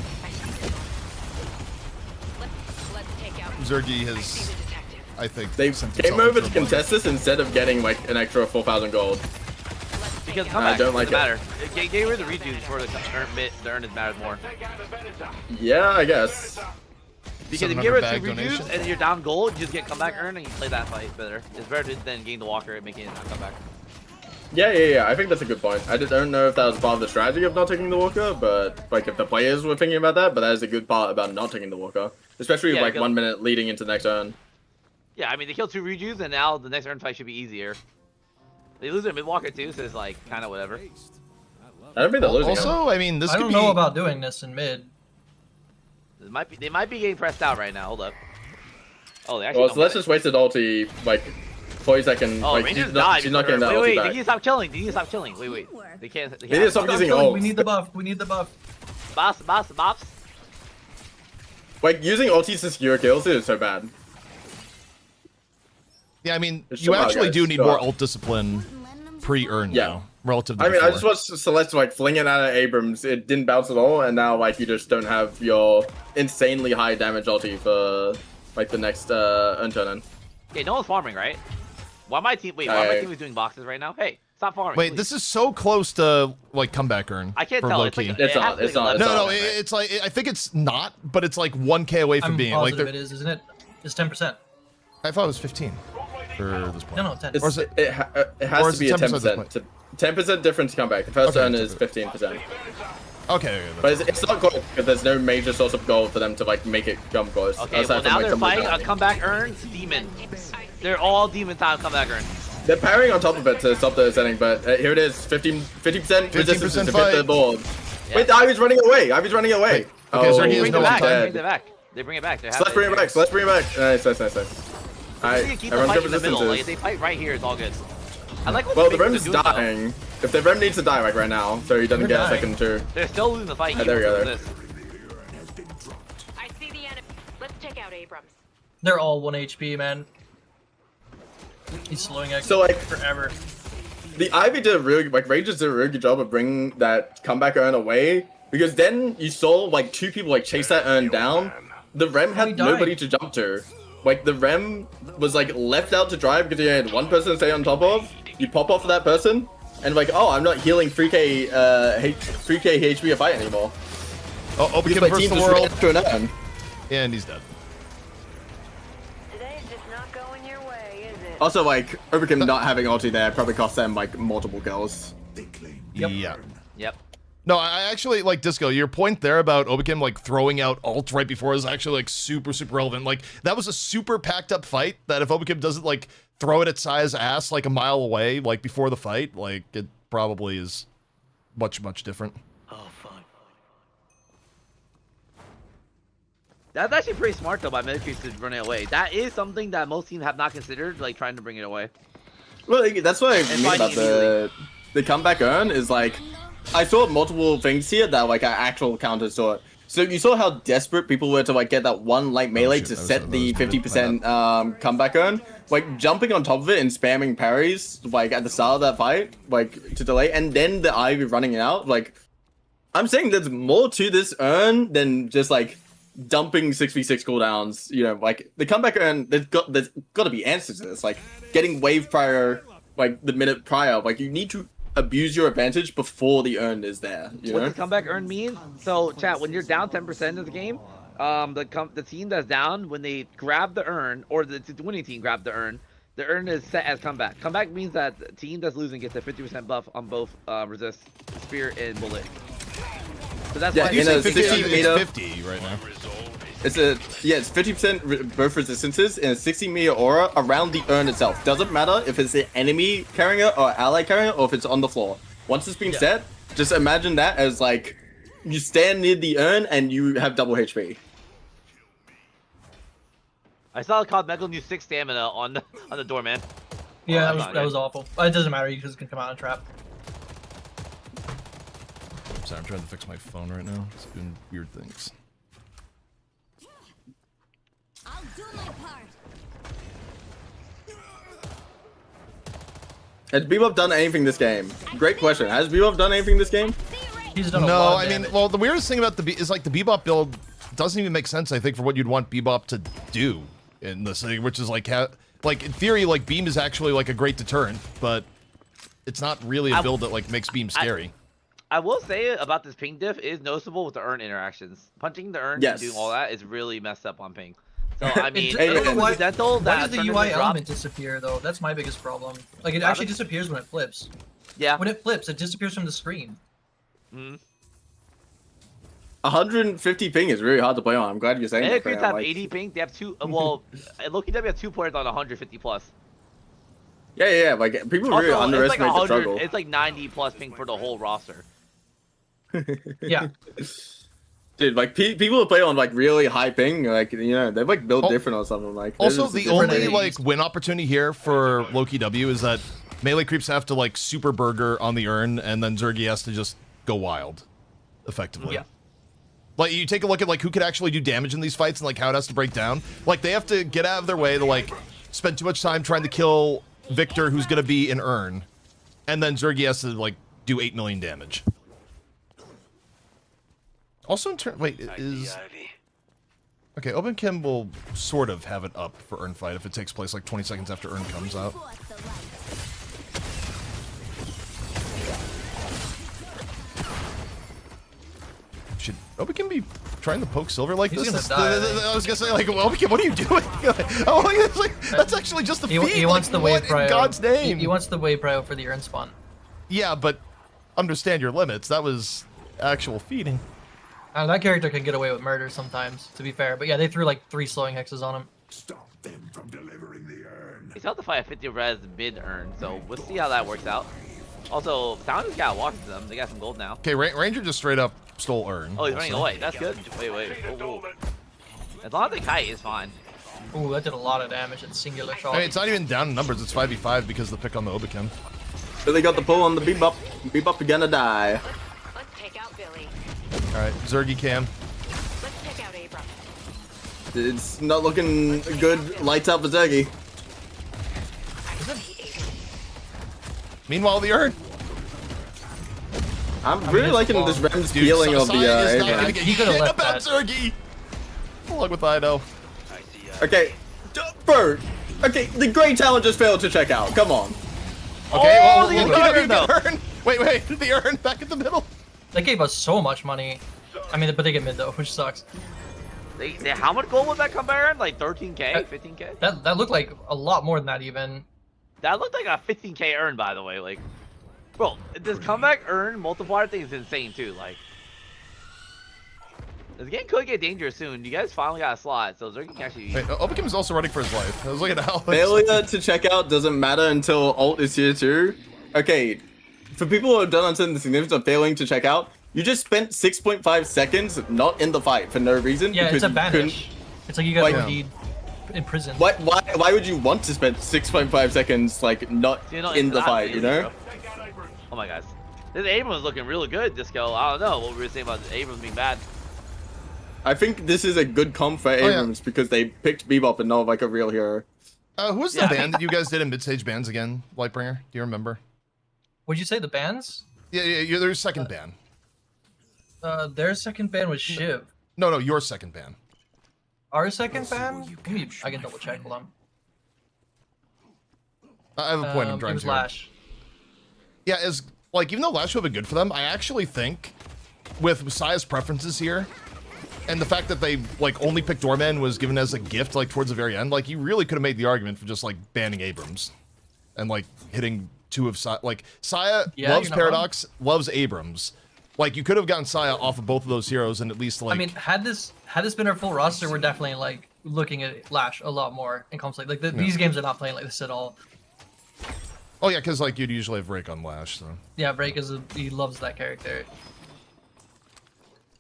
Let's take out. Zergy I has, see the detective. I think, They sent came himself over into to a blind. contest this instead of getting like an extra 4,000 gold. Let's because take comeback don't like doesn't it. matter. Get rid of the redos for the earn it matters more. Yeah, I guess. Because if you get rid of 700 2 bag redos donation. and you're down gold, you just get comeback earn and you play that fight better. It's better than gain the walker and making it not comeback. Yeah. I think that's a good point. I don't know if that was part of the strategy of not taking the walker, but like if the players were thinking about that, but that is a good part about not taking the walker, especially with Yeah, like because- 1 minute leading into the next turn. Yeah, I mean they killed 2 redos and now the next earn fight should be easier. They lose their mid walker too, so it's like kind of whatever. I don't think they're losing. Also, I mean, this I could don't be. know about doing this in mid. They might be getting pressed out right now. Hold up. Oh, they actually. Well, don't so let's get just wasted ulti like 40 seconds. it. Oh, like Rangers she's died. not getting that wait, ulti wait, back. they need to stop killing. They need to stop killing. Wait. They can't. They They need to can't. stop using Killing, ults. we need the buff. We need the buff. Bops. Like using ultis to secure kills is so bad. Yeah, I mean, It's you somehow, actually guys. do need Go more on. ult discipline pre-earn Yeah. now, relative to I mean, I before. just watched Celeste like fling it out of Abrams. It didn't bounce at all, and now like you just don't have your insanely high damage ulti for like the next turn in. Okay, no one's farming, right? Why my team? Wait, why my team is doing boxes right now? Hey, stop farming. Wait, please. this is so close to like comeback earn. I can't for tell. low It's like key. It's it not, has to be it's not, like it's 11. No, it's like I think it's not, but it's like 1k away from I'm being like. positive it is, isn't it? It's 10%. I thought it was 15 for this point. No, 10. It's, Or is it- it or has is to be it a 10% 10% to 10% difference comeback. The first Okay, turn is 15%. Okay. But it's not gold because there's no major source of gold for them to like make it come close. Okay, well now they're fighting a comeback urn demon. They're all demon time comeback urn. They're parrying on top of it to stop the setting, but here it is, 50% resistance to fight. hit the board. Yeah. Wait, Ivy's running away. Ivy's running away. Okay, so he has Bring no it back. time. Bring it back. They bring it back. They have So let's bring it back. So let's bring it back. Nice. Alright, Keep the everyone's fight got in the middle. Like if resistances. they fight right here, it's all good. I like what Well, the Rem's Rem's doing, though. dying. If the Rem needs to die like right now, so he doesn't They're get a dying. second too. They're still losing the fight. Oh, there we go, there. I see the enemy. Let's take out Abrams. They're all 1 HP, man. He's slowing it So, like- forever. The Ivy did a really, like, Rangers did a really good job of bringing that comeback urn away, because then you saw, like, two people, like, chase that urn down. The Rem He had died. nobody to jump to. Like, the Rem was, like, left out to dry because he had one person to stay on top of. You pop off of that person, and, like, oh, I'm not healing 3k HP a fight anymore. Oh, Because Obicam my versus team the just ran world. after an urn. And he's dead. Today's just not going your way, is it? Also, like, Overkim not having ulti there probably cost them, like, multiple kills. Yep. Yeah. Yep. No, I actually like Disco. Your point there about Obicam like throwing out ult right before is actually like super relevant. Like that was a super packed up fight that if Obicam doesn't like throw it at Sai's ass like a mile away like before the fight, like it probably is much different. Oh, fuck. That's actually pretty smart though by Medicrease to run it away. That is something that most teams have not considered, like trying to bring it away. Well, like, that's what I And mean about finding the comeback urn is like, I saw multiple things here that like are actual counters to it. So you saw how desperate people were to like get that one light melee shit, to that was- set that the was 50% comeback urn. Like jumping on top of it and spamming parries like at the start of that fight, like to delay, and then the Ivy running it out. Like I'm saying, there's more to this urn than just like dumping 6v6 cooldowns. You know, like the comeback urn. There's got to be answers to this. Like getting wave prior, like the minute prior. Like you need to abuse your advantage before the urn is there. You What know. does comeback earn mean? So, chat, when you're down 10% of the game, the team that's down, when they grab the urn, or the winning team grab the urn is set as comeback. Comeback means that the team that's losing gets a 50% buff on both resist, spear, and bullet. So that's Yeah, why in a 50, 60 it's meter- 50 right now. It's 50% both resistances in a 60-meter aura around the urn itself. Doesn't matter if it's an enemy carrying it or ally carrying it or if it's on the floor. Once it's been set, just imagine that as like you stand near the urn and you have double HP. I saw it called Megal use 6 stamina on the doorman. Yeah, Oh, that was awful. It doesn't matter because it can come out and trap. Sorry, I'm trying to fix my phone right now. It's doing weird things. I'll do my part. Has Bebop done anything this game? Great question. Has Bebop done anything this game? He's done a No, lot of I mean, damage. well, the weirdest thing about is like the Bebop build doesn't even make sense. I think for what you'd want Bebop to do in this thing, which is like like in theory, like Beam is actually like a great deterrent, but it's not really a build that like makes Beam scary. I will say about this ping diff is noticeable with the urn interactions. Punching the urn Yes. and doing all that is really messed up on ping. So I mean, Hey, it's man. coincidental Why that does the tournaments UI drop. element disappear though? That's my biggest problem. Like it actually disappears when it flips. Yeah. When it flips, it disappears from the screen. Mhm. 150 ping is really hard to play on. I'm glad you're saying that. Creeps Freya, have like- 80 ping. They have two. Well, Loki W have 2 players on 150 plus. Yeah. Like people really Also, it's like underestimate the 100. struggle. It's like 90 plus ping for the whole roster. Yeah. Dude, like people who play on like really high ping, like you know, they're like built Oh. different or something. Like they're Also, just the different only age. like win opportunity here for Loki W is that melee creeps have to like super burger on the urn, and then Zergy has to just go wild, effectively. Yeah. Like you take a look at like who could actually do damage in these fights and like how it has to break down. Like they have to get out of their way to like spend too much time trying to kill Victor, who's gonna be an urn, and then Zergy has to like do 8 million damage. Also, in turn, wait, is Ivy. okay? Open Kim will sort of have it up for urn fight if it takes place like 20 seconds after urn comes out. Should Open Kim be trying to poke Silver like He's this? gonna That's- die. I was gonna say like, Open Kim, what are you doing? Oh, it's like, that's actually just a feed. He wants like, the wave what in prio. God's name? He wants the wave prio for the urn spawn. Yeah, but understand your limits. That was actual feeding. That character can get away with murder sometimes, to be fair. But yeah, they threw like 3 slowing hexes on him. Stop them from delivering the urn. He's about to fight a 50 res mid urn, so we'll see how that works out. Also, Sound's got walks to them. They got some gold now. Okay, Ranger just straight up stole urn. Oh, he's running away. That's good. Wait. Oh. As long as the kite is fine. Ooh, that did a lot of damage in singular shot. I mean, it's not even down in numbers. It's 5v5 because of the pick on the Obikim. So they got the pull on the Bebop. Bebop are gonna die. Let's take out Billy. All right, Zergy cam. Let's take out Abram. It's not looking good. Lights out for Zergy. Meanwhile, the urn. I'm really liking this Rem's feeling of the is not Abraham. gonna get He could've hit let about that. Zergy. Along with Ido. Okay, bro. Okay, the great talent just failed to check out. Come on. Okay, Oh, well, they look got at the urn, the urn. Wait, the urn back in the middle. They gave us so much money. I mean, but they get mid though, which sucks. How much gold was that come Baron? Like 13k, 15k? That looked like a lot more than that even. That looked like a 15k earn, by the way. Like, bro, this comeback earn multiplier thing is insane too. Like, this game could get dangerous soon. You guys finally got a slot, so Zergy can actually. Wait, Obikim is also running for his life. I was looking at how. Failure to check out doesn't matter until ult is here too. Okay, for people who have done understand the significance of failing to check out, you just spent 6.5 seconds not in the fight for no reason. Yeah, because it's a you banish. It's like you got Like- OD'd in prison. Why would you want to spend 6.5 seconds like not You know, in it's the not fight? easy, You know? bro. Oh my gosh. This Abram was looking really good, Disco. I don't know what we were saying about Abram being bad. I think this is a good comp for yeah. Abrams because they picked Bebop and not like a real hero. Who was the Yeah. band that you guys did in mid-stage bands again, Lightbringer? Do you remember? Would you say the bands? Yeah, their second band. Their second band was Shiv. No, your second band. Our second band? I can double check. Hold on. I have a point I'm It trying was to. Lash. Yeah, as like even though Lash would have been good for them, I actually think with Messiah's preferences here, and the fact that they like only picked Doorman was given as a gift like towards the very end, like you really could have made the argument for just like banning Abrams, and like hitting two of Saya. Like Saya Yeah, loves you're not wrong. Paradox, loves Abrams. Like you could have gotten Saya off of both of those heroes, and at least like. I mean, had this been our full roster, we're definitely like looking at Lash a lot more in comps like these games are not playing like this at all. Oh yeah, because like you'd usually have Rake on Lash, so. Yeah, Break he loves that character.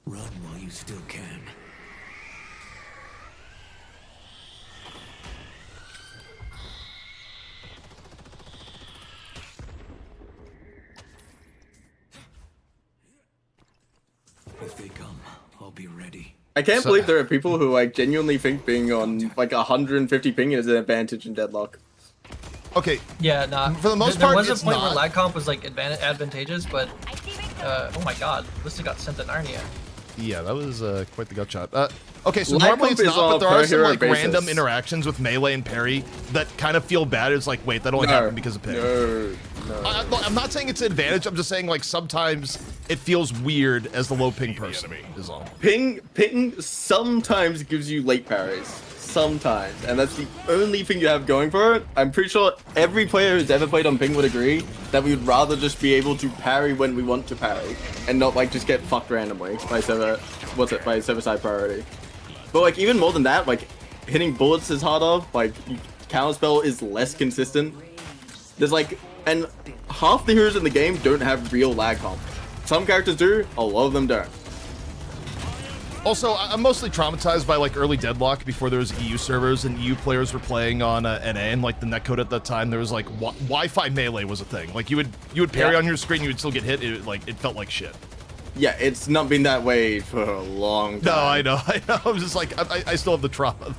Run while you still can. If they come, I'll be ready. I can't So- believe there are people who like genuinely think being on like 150 ping is an advantage in Deadlock. Okay, Yeah, nah. For the most there part, was a it's point not. where lag comp was like advantageous, but I see victim. oh my god, Lista got sent to Narnia. yeah, that was quite the gut shot. Okay, so Lag normally it's comp is not, on but a there per are some hero like basis. random interactions with Melee and Parry that kind of feel bad. It's like, wait, that only happened because of ping. No. I'm not saying it's an advantage. I'm just saying like sometimes it feels weird as the low ping person is all. Ping sometimes gives you late parries. Sometimes. And that's the only thing you have going for it. I'm pretty sure every player who's ever played on ping would agree that we would rather just be able to parry when we want to parry and not like just get fucked randomly by server side priority. But like even more than that, like hitting bullets is harder, like counterspell is less consistent. There's like, and half the heroes in the game don't have real lag comp. Some characters do, a lot of them don't. Also, I'm mostly traumatized by like early Deadlock before there was EU servers and EU players were playing on NA and like the netcode at that time. There was like Wi-Fi melee was a thing. Like you would parry Yeah. on your screen, you would still get hit. It felt like shit. Yeah, it's not been that way for a long time. No, I know. I'm just like I still have the trauma.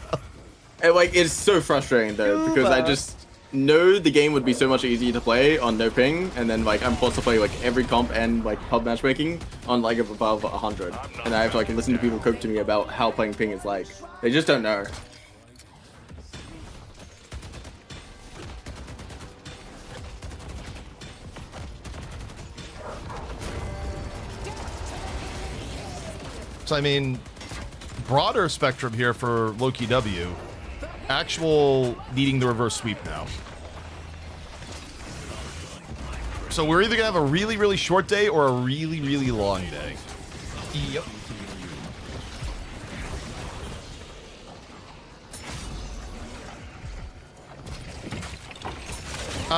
And like it's so frustrating though because I just know the game would be so much easier to play on no ping, and then like I'm forced to play like every comp and like pub matchmaking on like above 100, and I have to like listen to people cook to me about how playing ping is like. They just don't know. So I mean, broader spectrum here for Loki W. Actual needing the reverse sweep now. So we're either gonna have a really, really short day or a really, really long day. Yep.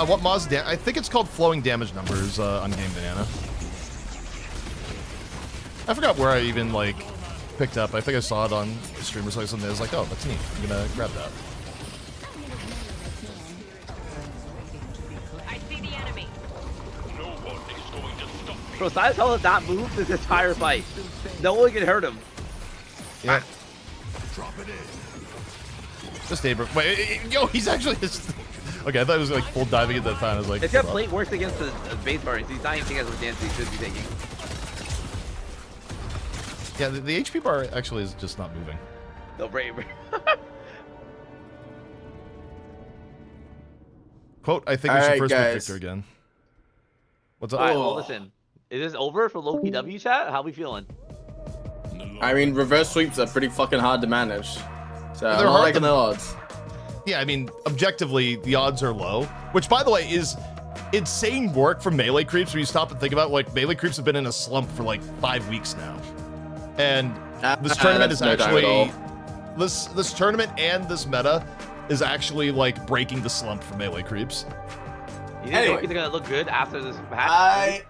What Moz? I think it's called flowing damage numbers on Game Banana. I forgot where I even like picked up. I think I saw it on the stream or something. I was like, oh, that's neat. I'm gonna grab that. I see the enemy. Bro, Silas has not moved this entire fight. No one can hurt him. Yeah. Just Abram. Wait, yo, he's actually just. Okay, I thought it was like full diving at that time. I was like, It's got plate works against the base bar, so he's not even taking as much damage as he should be taking. yeah, the HP bar actually is just not moving. No, right. Quote, I think we should Alright, first pick guys. Victor again. What's up? Alright, well, listen. Is this over for Loki W chat? How we feeling? I mean, reverse sweeps are pretty fucking hard to manage. So I'm They're not hard liking to- the odds. Yeah, I mean, objectively, the odds are low, which, by the way, is insane work for melee creeps when you stop and think about it. Like, melee creeps have been in a slump for like 5 weeks now. And this tournament is that's no time at actually... all. This tournament and this meta is actually, like, breaking the slump for melee creeps. You think Anyway. Loki's gonna look good after this match?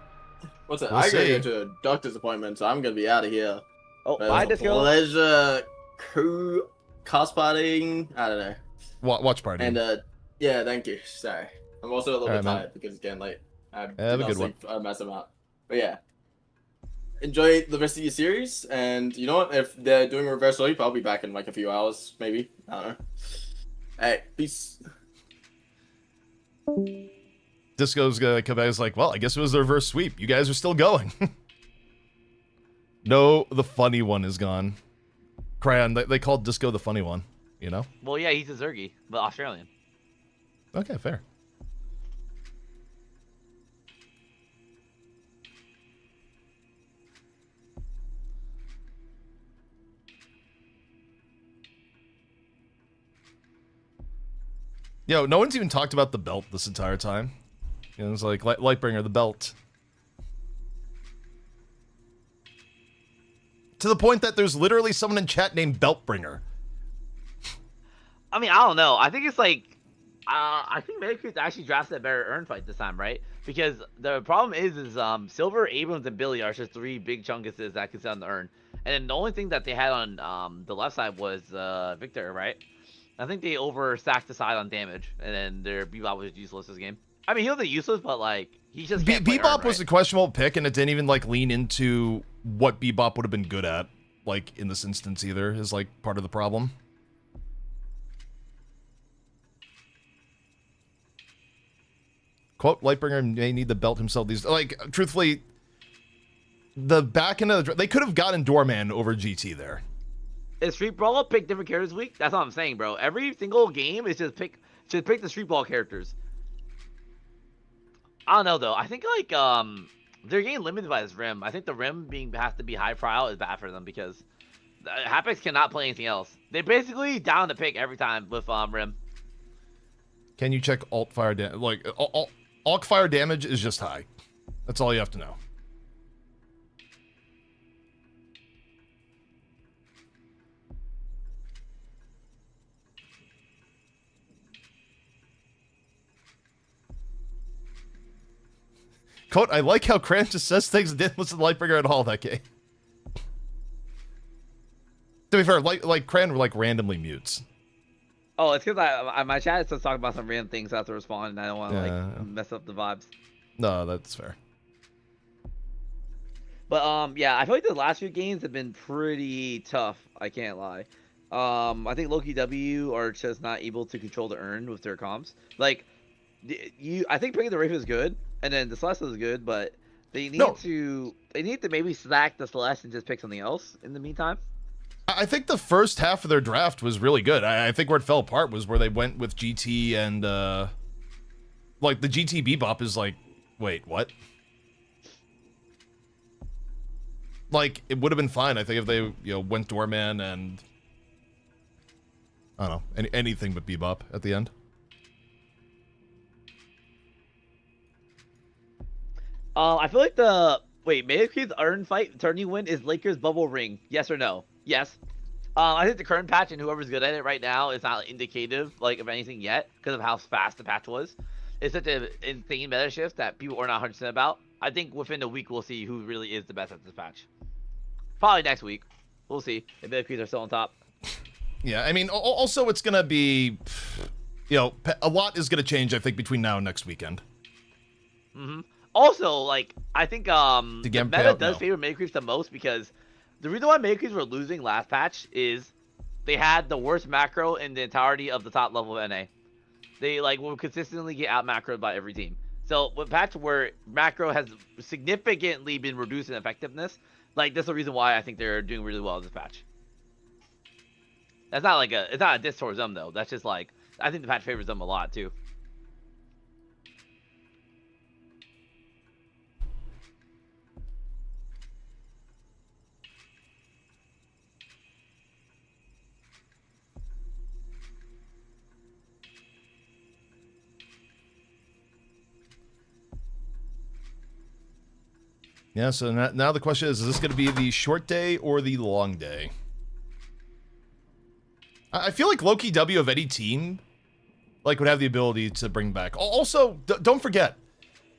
What's it? We'll I gotta see. go to a doctor's appointment, so I'm gonna be out of here. Oh, But bye, it was a Disco. pleasure cosplaying. I don't know. Watch party. And yeah, thank you. Sorry, I'm also a little Alright, bit man. tired because it's getting late. I Have did a not good sleep a massive amount. But yeah, enjoy the rest of your series. And you know what? If they're doing reverse sweep, I'll be back in like a few hours, maybe. I don't know. Hey, peace. Disco's gonna come back and is like, well, I guess it was the reverse sweep. You guys are still going. No, the funny one is gone. Crayon, they called Disco the funny one, you know? Well, yeah, he's a Zergy, but Australian. Okay, fair. Yo, no one's even talked about the belt this entire time. You know, it's like Lightbringer, the belt. To the point that there's literally someone in chat named Beltbringer. I mean, I don't know. I think it's like, I think Medicreeps actually drafted a better Earn fight this time, right? Because the problem is Silver, Abrams, and Billy are just three big chunkuses that can sit on the Earn. And then the only thing that they had on the left side was Victor, right? I think they overstacked the side on damage, and then their Bebop was useless this game. I mean, he wasn't useless, but like he just can't play Bebop Earn, was a right? questionable pick, and it didn't even like lean into what Bebop would have been good at, like in this instance either. Is like part of the problem. Quote, Lightbringer may need the belt himself. These like truthfully, the back end of the they could have gotten Doorman over GT there. Is Street Brawl pick different characters this week? That's what I'm saying, bro. Every single game is just pick the Street Brawl characters. I don't know though. I think like they're getting limited by this rim. I think the rim has to be high profile is bad for them because Hapex cannot play anything else. They basically down the pick every time with rim. Can you check alt fire damage? Like alt fire damage is just high. That's all you have to know. Quote, I like how Cran just says things and didn't listen to Lightbringer at all that game. To be fair, like Cran like randomly mutes. Oh, it's because I my chat is just talking about some random things I have to respond, and I don't want to Yeah. like mess up the vibes. No, that's fair. But yeah, I feel like the last few games have been pretty tough. I can't lie. I think Loki W are just not able to control the Earn with their comps. Like, I think bringing the Wraith is good, and then the Celeste is good, but they need to maybe slack the Celeste and just pick something else in the meantime. I think the first half of their draft was really good. I think where it fell apart was where they went with GT and like the GT Bebop is like, wait, what? Like it would have been fine, I think, if they went Doorman and I don't know anything but Bebop at the end. I feel like Mayo Creep's Earn fight turn you win is Lakers bubble ring. Yes or no? Yes. I think the current patch and whoever's good at it right now is not indicative like of anything yet because of how fast the patch was. It's such an insane meta shift that people are not 100% about. I think within a week we'll see who really is the best at this patch. Probably next week. We'll see if Mayo Creeps are still on top. Yeah, I mean, also it's gonna be, you know, a lot is gonna change. I think between now and next weekend. Also, like I think the meta does no. favor Mayo Creeps the most because the reason why Mayo Creeps were losing last patch is they had the worst macro in the entirety of the top level of NA. They like will consistently get out macroed by every team. So with patch where macro has significantly been reduced in effectiveness, like that's the reason why I think they're doing really well in this patch. That's not like it's not a diss towards them though. That's just like I think the patch favors them a lot too. Yeah, so now the question is this going to be the short day or the long day? I feel like Loki W of any team like would have the ability to bring back. Also, don't forget,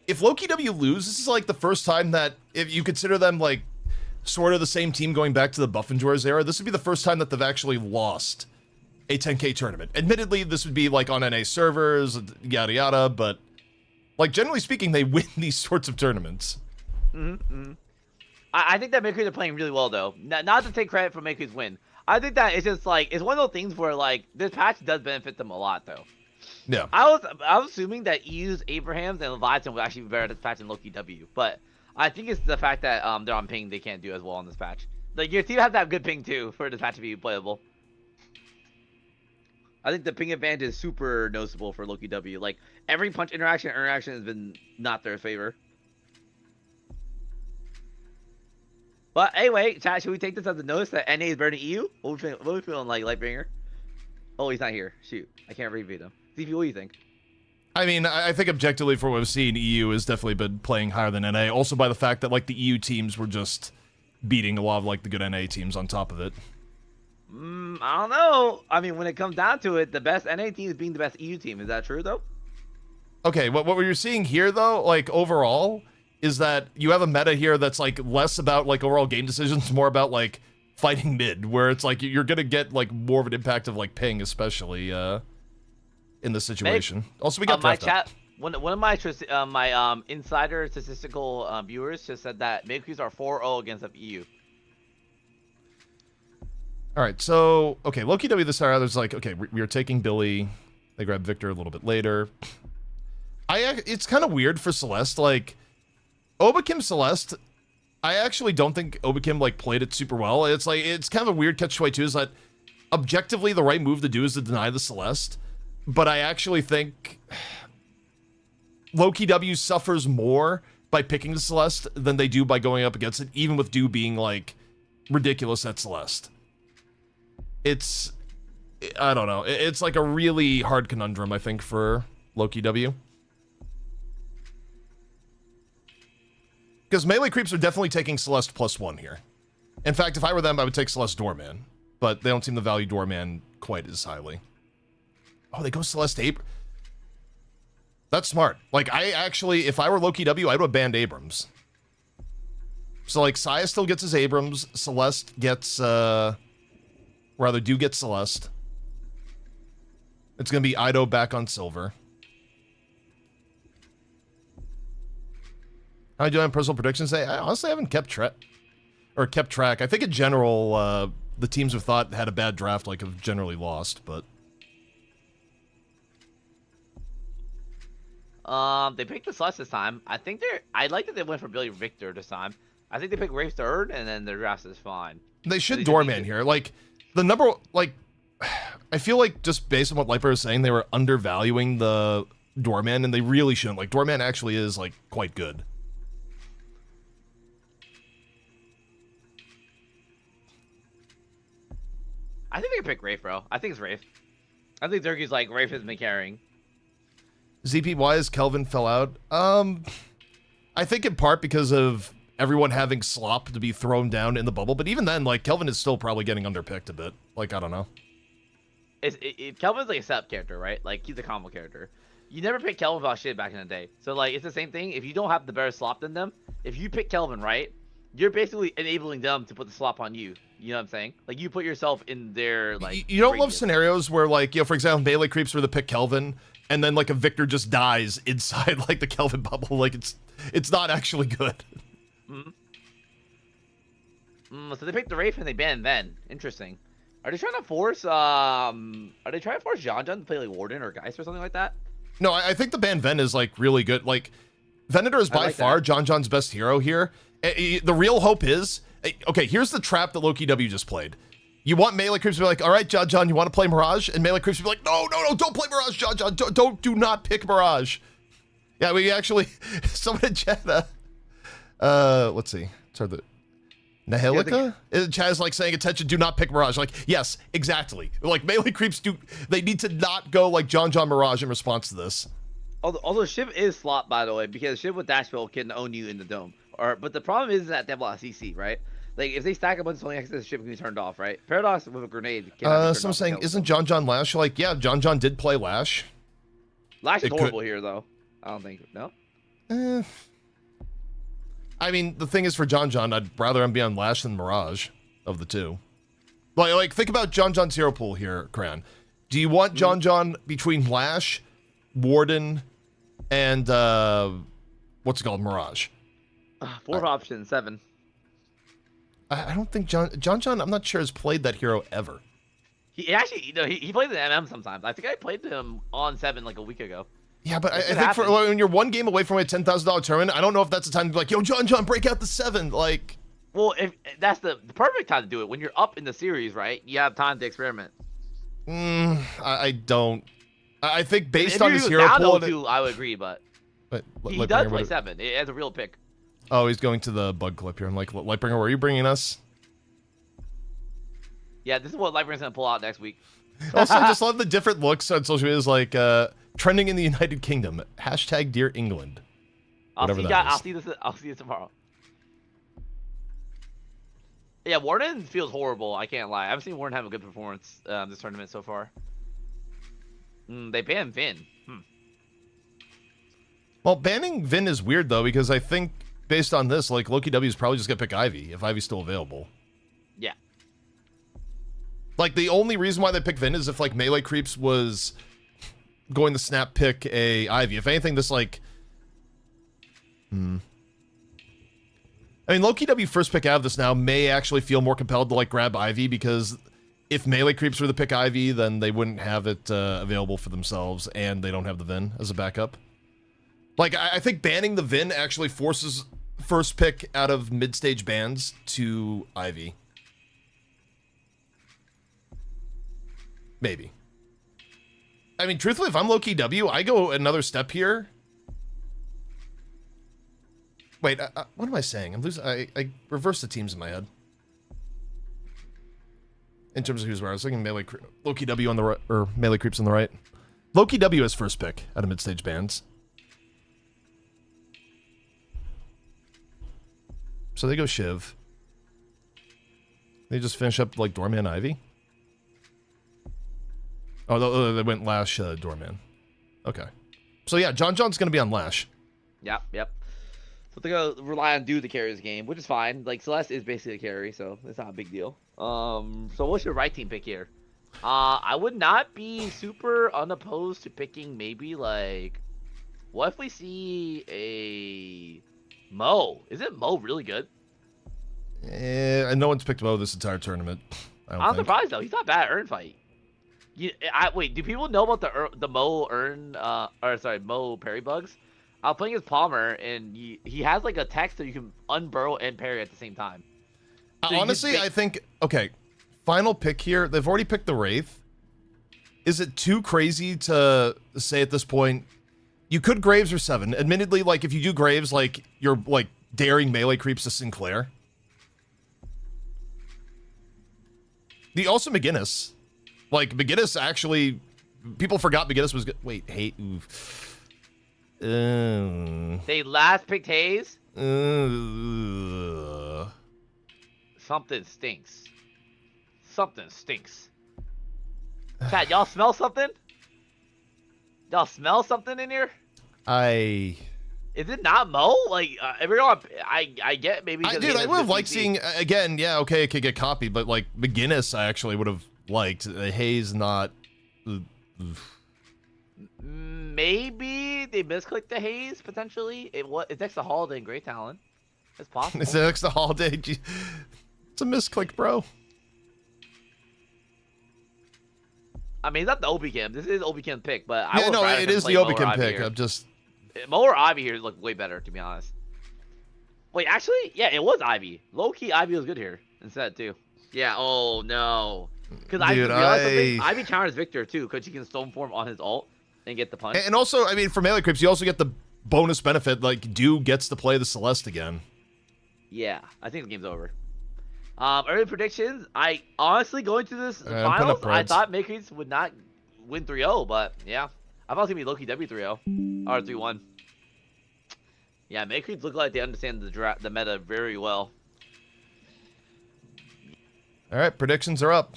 if Loki W lose, this is like the first time that if you consider them like sort of the same team going back to the Buff Endurers era, this would be the first time that they've actually lost a 10K tournament. Admittedly, this would be like on NA servers, yada yada, but like generally speaking, they win these sorts of tournaments. I think that Mayo Creeps are playing really well though. Not to take credit for Mayo Creeps' win. I think that it's just like it's one of those things where like this patch does benefit them a lot though. Yeah. I was assuming that EU's Abrahams and Leviathan would actually be better at this patch than Loki W, but I think it's the fact that they're on ping they can't do as well on this patch. Like your team has to have good ping too for this patch to be playable. I think the ping advantage is super noticeable for Loki W. Like every punch interaction has been not their favor. But anyway, chat, should we take this as a notice that NA is better than EU? What are we feeling like, Lightbringer? Oh, he's not here. Shoot, I can't rebeat him. CP, what do you think? I mean, I think objectively for what we've seen, EU has definitely been playing higher than NA. Also by the fact that like the EU teams were just beating a lot of like the good NA teams on top of it. I don't know. I mean, when it comes down to it, the best NA team is being the best EU team. Is that true though? Okay, what we're seeing here though, like overall, is that you have a meta here that's like less about like overall game decisions, more about like fighting mid, where it's like you're gonna get like more of an impact of like ping, especially in this situation. Also, we got my chat. One of my insider statistical viewers just said that Mayo Creeps are 4-0 against the EU. All right, so okay, Loki W this hour. There's like okay, we are taking Billy. They grab Victor a little bit later. It's kind of weird for Celeste, like. Obakim Celeste, I actually don't think Obakim like played it super well. It's like it's kind of a weird catch-22 is that objectively the right move to do is to deny the Celeste, but I actually think Loki W suffers more by picking the Celeste than they do by going up against it, even with Do being like ridiculous at Celeste. It's I don't know. It's like a really hard conundrum I think for Loki W. Because melee creeps are definitely taking Celeste +1 here. In fact, if I were them, I would take Celeste Doorman. But they don't seem to value Doorman quite as highly. Oh, they go Celeste Abrams. That's smart. Like, I actually, if I were Loki W, I would have banned Abrams. So, like, Saya still gets his Abrams. Celeste gets, rather, Do gets Celeste. It's going to be Ido back on Silver. How are you doing on personal predictions today? I honestly haven't kept track. I think in general, the teams who thought had a bad draft like have generally lost, but they picked the Celeste this time. I like that they went for Billy Victor this time. I think they picked Rafe third, and then the draft is fine. They should Doorman here. Like the number, like I feel like just based on what Liper was saying, they were undervaluing the Doorman, and they really shouldn't. Like Doorman actually is like quite good. I think they can pick Rafe, bro. I think it's Rafe. I think Zergy's like Rafe has been carrying. ZP, why is Kelvin fell out? I I think in part because of everyone having slop to be thrown down in the bubble, but even then, like, Kelvin is still probably getting underpicked a bit. Like, I don't know. Kelvin's like a setup character, right? Like, he's a combo character. You never pick Kelvin about shit back in the day. So, like, it's the same thing. If you don't have the better slop than them, if you pick Kelvin, right, you're basically enabling them to put the slop on you. You know what I'm saying? Like, you put yourself in their, like... You don't love scenarios where, like, you know, for example, melee creeps were the pick Kelvin, and then, like, a Victor just dies inside, like, the Kelvin bubble. Like, it's not actually good. So they picked the Wraith and they banned Ven. Interesting. Are they trying to force John to play like Warden or Geist or something like that? No, I think the ban Ven is like really good. Like, Venator is by like far that. John's best hero here. The real hope is, okay, here's the trap that Loki W just played. You want melee creeps to be like, all right, John, you want to play Mirage? And melee creeps to be like, no, don't play Mirage, John, do not pick Mirage. Yeah, we actually, someone in chat, let's see. Sorry, the Nahelica? Chaz like saying, attention, do not pick Mirage. Like, yes, exactly. Like, melee creeps they need to not go like John Mirage in response to this. Although Shiv is slop, by the way, because Shiv with Dashville can own you in the dome. But the problem is that they have a lot of CC, right? Like, if they stack a bunch of something next to the Shiv can be turned off, right? Paradox with a grenade cannot be Someone turned saying, off. isn't John Lash? Like, yeah, John did play Lash. Lash is horrible here, though. I don't think, no? I mean, the thing is for John, I'd rather him be on Lash than Mirage of the two. Like think about John's hero pool here, Cran. Do you want John between Lash, Warden, and what's it called, Mirage? 4 options, 7. I don't think John, I'm not sure has played that hero ever. He actually, you know, he plays the MM sometimes. I think I played him on 7 like a week ago. Yeah, but I think when you're one game away from a $10,000 tournament, I don't know if that's the time to be like, yo, John, break out the 7. Like, well, if that's the perfect time to do it, when you're up in the series, right? You have time to experiment. I don't. I think based if on his hero pool, too, I would agree, but he does play 7 as a real pick. Oh, he's going to the bug clip here. I'm like, Lightbringer, where are you bringing us? Yeah, this is what Lightbringer's gonna pull out next week. Also, I just love the different looks on social media. Is like trending in the United Kingdom. # Dear England. I'll see this tomorrow. Yeah, Warden feels horrible. I can't lie. I haven't seen Warden have a good performance this tournament so far. They banned Vin. Well, banning Vin is weird though, because I think based on this, like Loki W is probably just gonna pick Ivy if Ivy's still available. Yeah. Like the only reason why they pick Vin is if like melee creeps was going to snap pick a Ivy. If anything, this like, I mean, Loki W first pick out of this now may actually feel more compelled to like grab Ivy, because if melee creeps were to pick Ivy, then they wouldn't have it available for themselves, and they don't have the Vin as a backup. Like, I think banning the Vin actually forces first pick out of mid-stage bans to Ivy. Maybe. I mean, truthfully, if I'm Loki W, I go another step here. Wait, what am I saying? I'm losing. I reversed the teams in my head. In terms of who's where, I was thinking Loki W on the right, or melee creeps on the right. Loki W is first pick out of mid-stage bans. So they go Shiv. They just finish up like Doorman Ivy. Oh, they went Lash Doorman. Okay. So yeah, John's gonna be on Lash. Yep. So they're gonna rely on Dude to carry this game, which is fine. Like Celeste is basically a carry, so it's not a big deal. So what's your right team pick here? I would not be super unopposed to picking maybe like, what if we see a Mo? Isn't Mo really good? And no one's picked Mo this entire tournament. I'm surprised though. He's not bad at Earn Fight. Wait, do people know about the Mo parry bugs? I was playing as Palmer, and he has like a text so you can unburrow and parry at the same time. So honestly, I think, okay, final pick here. They've already picked the Wraith. Is it too crazy to say at this point, you could Graves or 7? Admittedly, like if you do Graves, like you're like daring melee creeps to Sinclair. Also McGinnis. Like, McGinnis actually... People forgot McGinnis was good. Wait, hate... Oof. They last picked Hayes. Uh, Something stinks. Something stinks. Chat, y'all smell something? Y'all smell something in here? I Is it not Mo? Like, everyone, I get maybe. dude, I would have liked seeing again. Yeah, okay, it could get copied, but like McGinnis, I actually would have liked. Hayes not. Maybe they misclicked the Hayes potentially. It's next to Holiday and Great Talent. It's possible. It's next to Holiday. It's a misclick, bro. I mean, it's not the Obicam. This is Obicam pick, but Yeah, no, it is the Obicam pick. I'm just. Mo or Ivy here look way better, to be honest. Wait, actually, yeah, it was Ivy. Low key, Ivy was good here instead too. Yeah. Oh no. Because Ivy counters Victor too, because he can stone form on his ult and get the punch. And also, I mean, for melee creeps, you also get the bonus benefit. Like, Dew gets to play the Celeste again. Yeah, I think the game's over. Early predictions. I honestly, going to this finals, I thought Matrix would not win 3-0, but yeah, I thought it was gonna be Loki W 3-0 or 3-1. Yeah, Matrix look like they understand the meta very well. All right, predictions are up.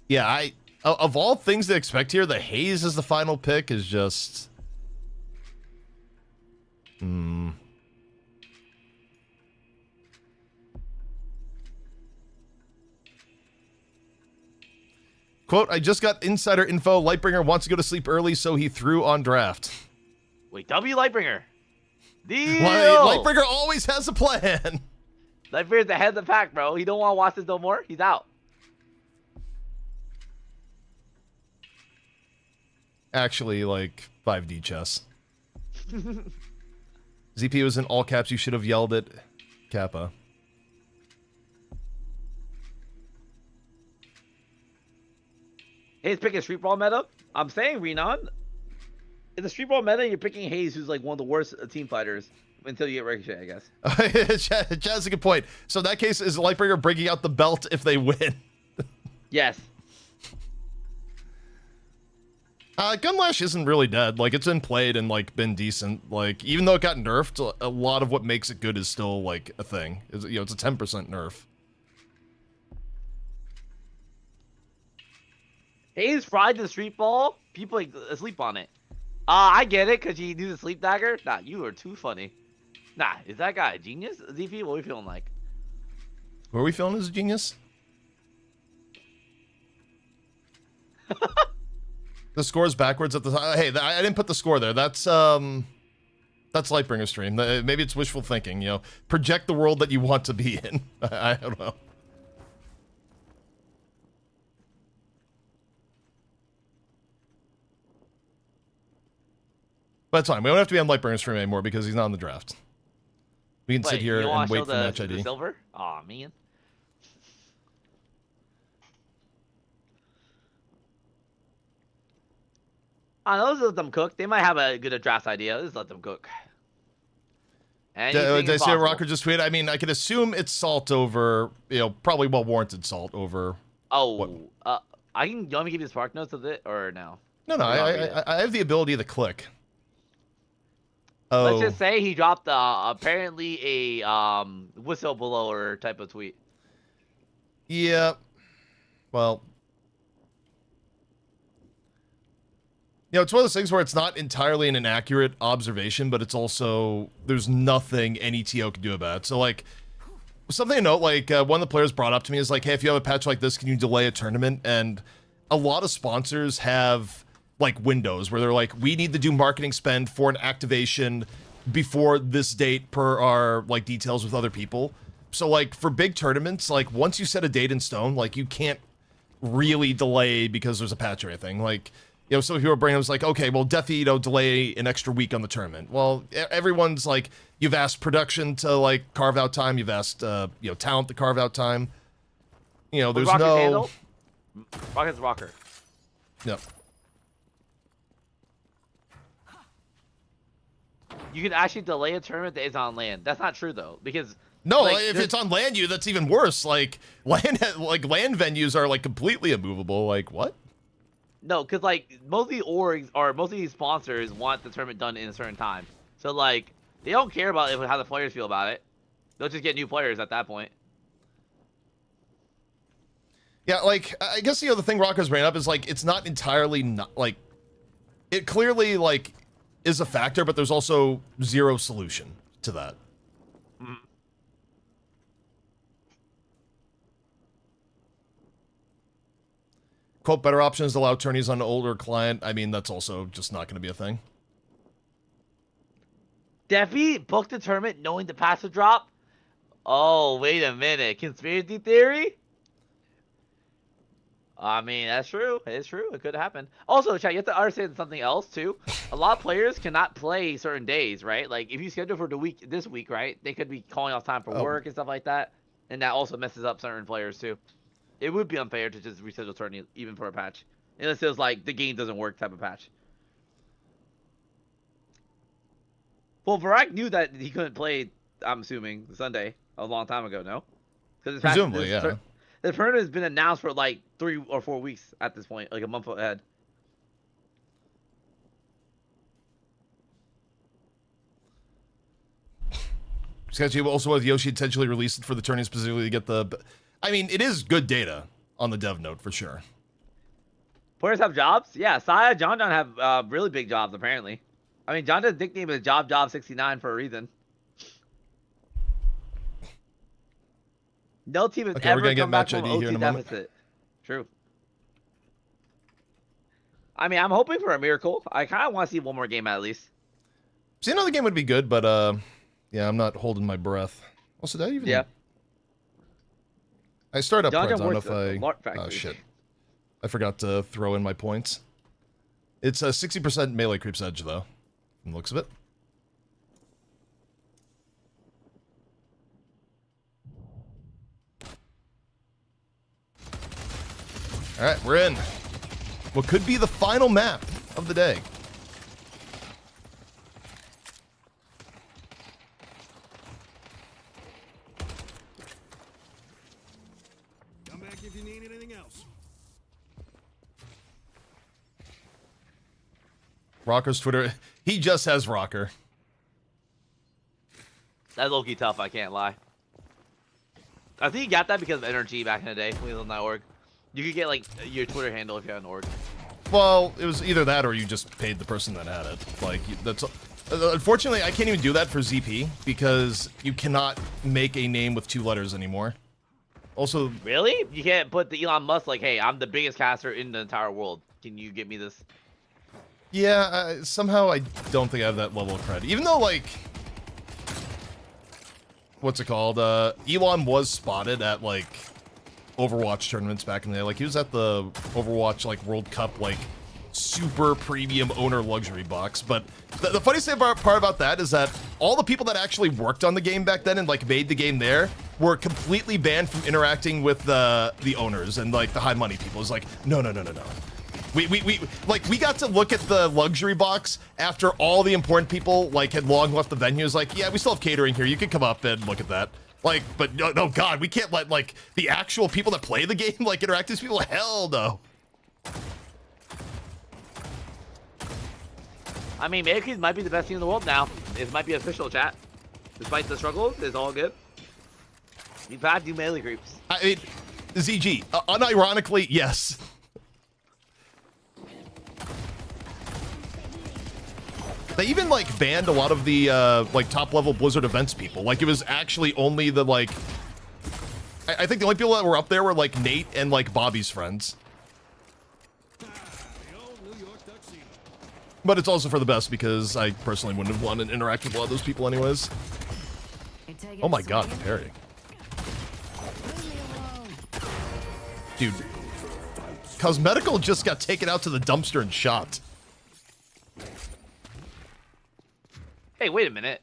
Yeah, of all things to expect here, the Hayes as the final pick is just. Quote, I just got insider info. Lightbringer wants to go to sleep early, so he threw on draft. Wait, W Lightbringer. Deal! Lightbringer always has a plan. Lightbringer's the head of the pack, bro. He don't want to watch this no more. He's out. Actually, like, 5D chess. ZP was in all caps. You should have yelled it. Kappa. Hayes picking Street Brawl meta. I'm saying, Renan, in the Street Brawl meta, you're picking Hayes, who's like one of the worst team fighters until you get Ricochet, I guess. Chaz has a good point. So in that case, is Lightbringer breaking out the belt if they win? Yes. Gunlash isn't really dead. Like, it's been played and, like, been decent. Like, even though it got nerfed, a lot of what makes it good is still, like, a thing. It's, you know, it's a 10% nerf. Hayes fried the Street Ball. People like asleep on it. I get it, because you do the sleep dagger. Nah, you are too funny. Nah, is that guy a genius? ZP, what are we feeling like? What are we feeling as a genius? The score's backwards at the time. Hey, I didn't put the score there. That's Lightbringer stream. Maybe it's wishful thinking, you know. Project the world that you want to be in. I don't know. But it's fine. We don't have to be on Lightbringer stream anymore because he's not in the draft. We can sit here and wait for match ID. The silver? Aw, man. Let's let them cook. They might have a good draft idea. Let's let them cook. Did I see a rocker just tweet? I mean, I could assume it's salt over, you know, probably well-warranted salt over... Oh, I can... You want me to give you the spark notes of it, or no? No, I have the ability to click. Oh. Let's just say he dropped apparently a whistleblower type of tweet. Yeah. Well... You know, it's one of those things where it's not entirely an inaccurate observation, but it's also, there's nothing any TO can do about it. So, like, something to note, like, one of the players brought up to me is like, hey, if you have a patch like this, can you delay a tournament? And a lot of sponsors have, like, windows where they're like, we need to do marketing spend for an activation before this date per our, like, details with other people. So, like, for big tournaments, like, once you set a date in stone, like, you can't really delay because there's a patch or anything. Like... You know, some people are bringing up like, okay, well, Deathy, you know, delay an extra week on the tournament. Well, everyone's like, you've asked production to like carve out time. You've asked, you know, talent to carve out time. You know, there's no. Handle? Rocket's rocker. Yep. You can actually delay a tournament that is on land. That's not true though, because. No, like, if it's on land, that's even worse. Like land venues are like completely immovable. Like what? No, because like most of the orgs or most of these sponsors want the tournament done in a certain time. So like they don't care about how the players feel about it. They'll just get new players at that point. Yeah, like I guess the other thing Rocco's bringing up is like it's not entirely not like it clearly like is a factor, but there's also zero solution to that. Mhm. Quote, better options to allow tourneys on an older client. I mean, that's also just not going to be a thing. Defi booked the tournament knowing the patch would drop. Oh, wait a minute. Conspiracy theory? I mean, that's true. It's true. It could happen. Also, chat, you have to understand something else, too. A lot of players cannot play certain days, right? Like, if you schedule for this week, right? They could be calling off time for work and stuff like that. And that also messes up certain players, too. It would be unfair to just reschedule tournament even for a patch. Unless it was like, the game doesn't work type of patch. Well, Varak knew that he couldn't play, I'm assuming, Sunday a long time ago, no? Presumably, yeah. The tournament has been announced for like 3 or 4 weeks at this point, like a month ahead. Sketchy also with Yoshi intentionally released it for the tourney specifically to get the... I mean, it is good data on the dev note for sure. Players have jobs? Yeah, Saya, John have really big jobs apparently. I mean, John's nickname is Job 69 for a reason. No team has ever come back from OT deficit. True. I mean, I'm hoping for a miracle. I kind of want to see one more game at least. See, another game would be good, but yeah, I'm not holding my breath. Also, did I even... Yeah. I started up John cards. I don't know if I... Oh, shit. I forgot to throw in my points. It's a 60% melee creeps edge, though, from the looks of it. Alright, we're in. What could be the final map of the day. Come back if you need anything else. Rocker's Twitter. He just has Rocker. That's low-key tough, I can't lie. I think he got that because of energy back in the day when he was on that org. You could get, like, your Twitter handle if you had an org. Well, it was either that or you just paid the person that had it. Like, that's... Unfortunately, I can't even do that for ZP because you cannot make a name with 2 letters anymore. Also... Really? You can't put the Elon Musk, like, hey, I'm the biggest caster in the entire world. Can you get me this? Yeah, somehow I don't think I have that level of credit. Even though, like... What's it called? Elon was spotted at, like... Overwatch tournaments back in the day. Like, he was at the Overwatch, like, World Cup, like, super premium owner luxury box. But the funniest thing part about that is that all the people that actually worked on the game back then and, like, made the game there were completely banned from interacting with the owners and, like, the high money people. It's like, no. We got to look at the luxury box after all the important people, like, had long left the venue. It's like, yeah, we still have catering here. You can come up and look at that. Like, but no, God, we can't let, like, the actual people that play the game, like, interact with these people. Hell no. I mean, Americans might be the best team in the world now. It might be official, chat. Despite the struggles, it's all good. You've had to do melee creeps. I mean, ZG, unironically, yes. They even, like, banned a lot of the, like, top-level Blizzard events people. Like, it was actually only the, like... I think the only people that were up there were, like, Nate and, like, Bobby's friends. But it's also for the best, because I personally wouldn't have wanted to interact with a lot of those people anyways. Oh my god, the parry. Dude. Cosmetical just got taken out to the dumpster and shot. Hey, wait a minute.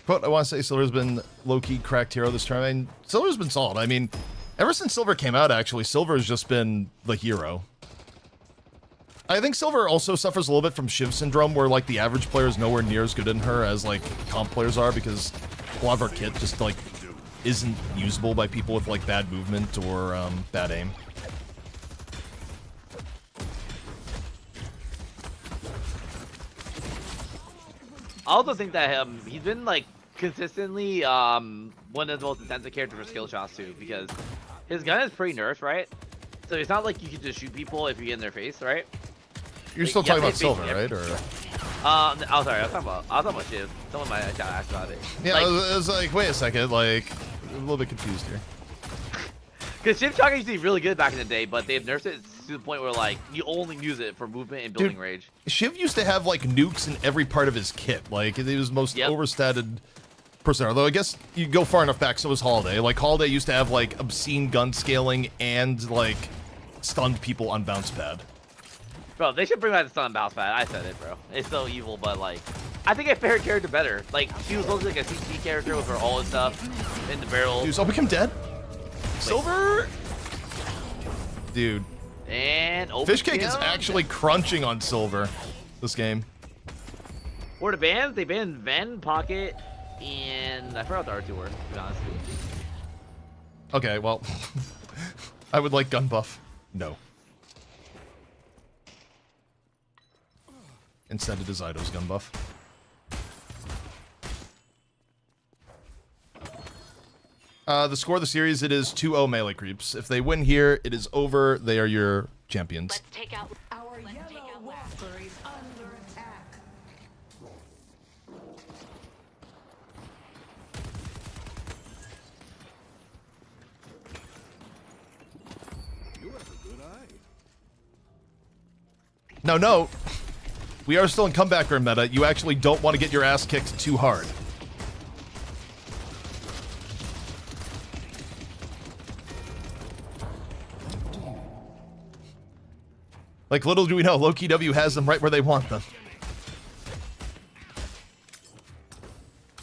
Quote, I want to say Silver's been low-key cracked hero this term. I mean, Silver's been solid. I mean, ever since Silver came out, actually, Silver has just been the hero. I think Silver also suffers a little bit from Shiv syndrome, where, like, the average player is nowhere near as good in her as, like, comp players are, because a lot of our kit just, like, isn't usable by people with, like, bad movement or, bad aim. I also think that he's been like consistently one of the most intensive characters for skill shots too, because his gun is pretty nerfed, right? So it's not like you can just shoot people if you get in their face, right? You're Like, still you talking have about to hit Silver, basic right? Or oh sorry, I was talking about Shiv. Someone might have asked about it. yeah, like, I was like, wait a second, like, I'm a little bit confused here. because Shiv shotgun used to be really good back in the day, but they've nerfed it to the point where like you only use it for movement and building Dude, rage. Shiv used to have like nukes in every part of his kit. Like, he was the most overstated person. Although I guess you go far enough back, so was Holiday. Like, Holiday used to have like obscene gun scaling and like stunned people on bounce pad. Bro, they should bring back the stun bounce pad. I said it, bro. It's so evil, but like, I think I fair character better. Like, she was supposed to be like a CC character with her ult and stuff in the barrel. Dude, so become dead. Silver, dude. And Fishcake is actually crunching on Silver this game. Or the bans, they banned Ven, Pocket, and I forgot the R2 word, to be honest. Okay, well, I would like gun buff. No. Instead, it is Ido's gun buff. The score of the series, it is 2-0 melee creeps. If they win here, it is over. They are your champions. Let's take out. Our yellow walker is under attack. You have a good eye. No. We are still in comeback room meta. You actually don't want to get your ass kicked too hard. Like, little do we know, Loki W has them right where they want them.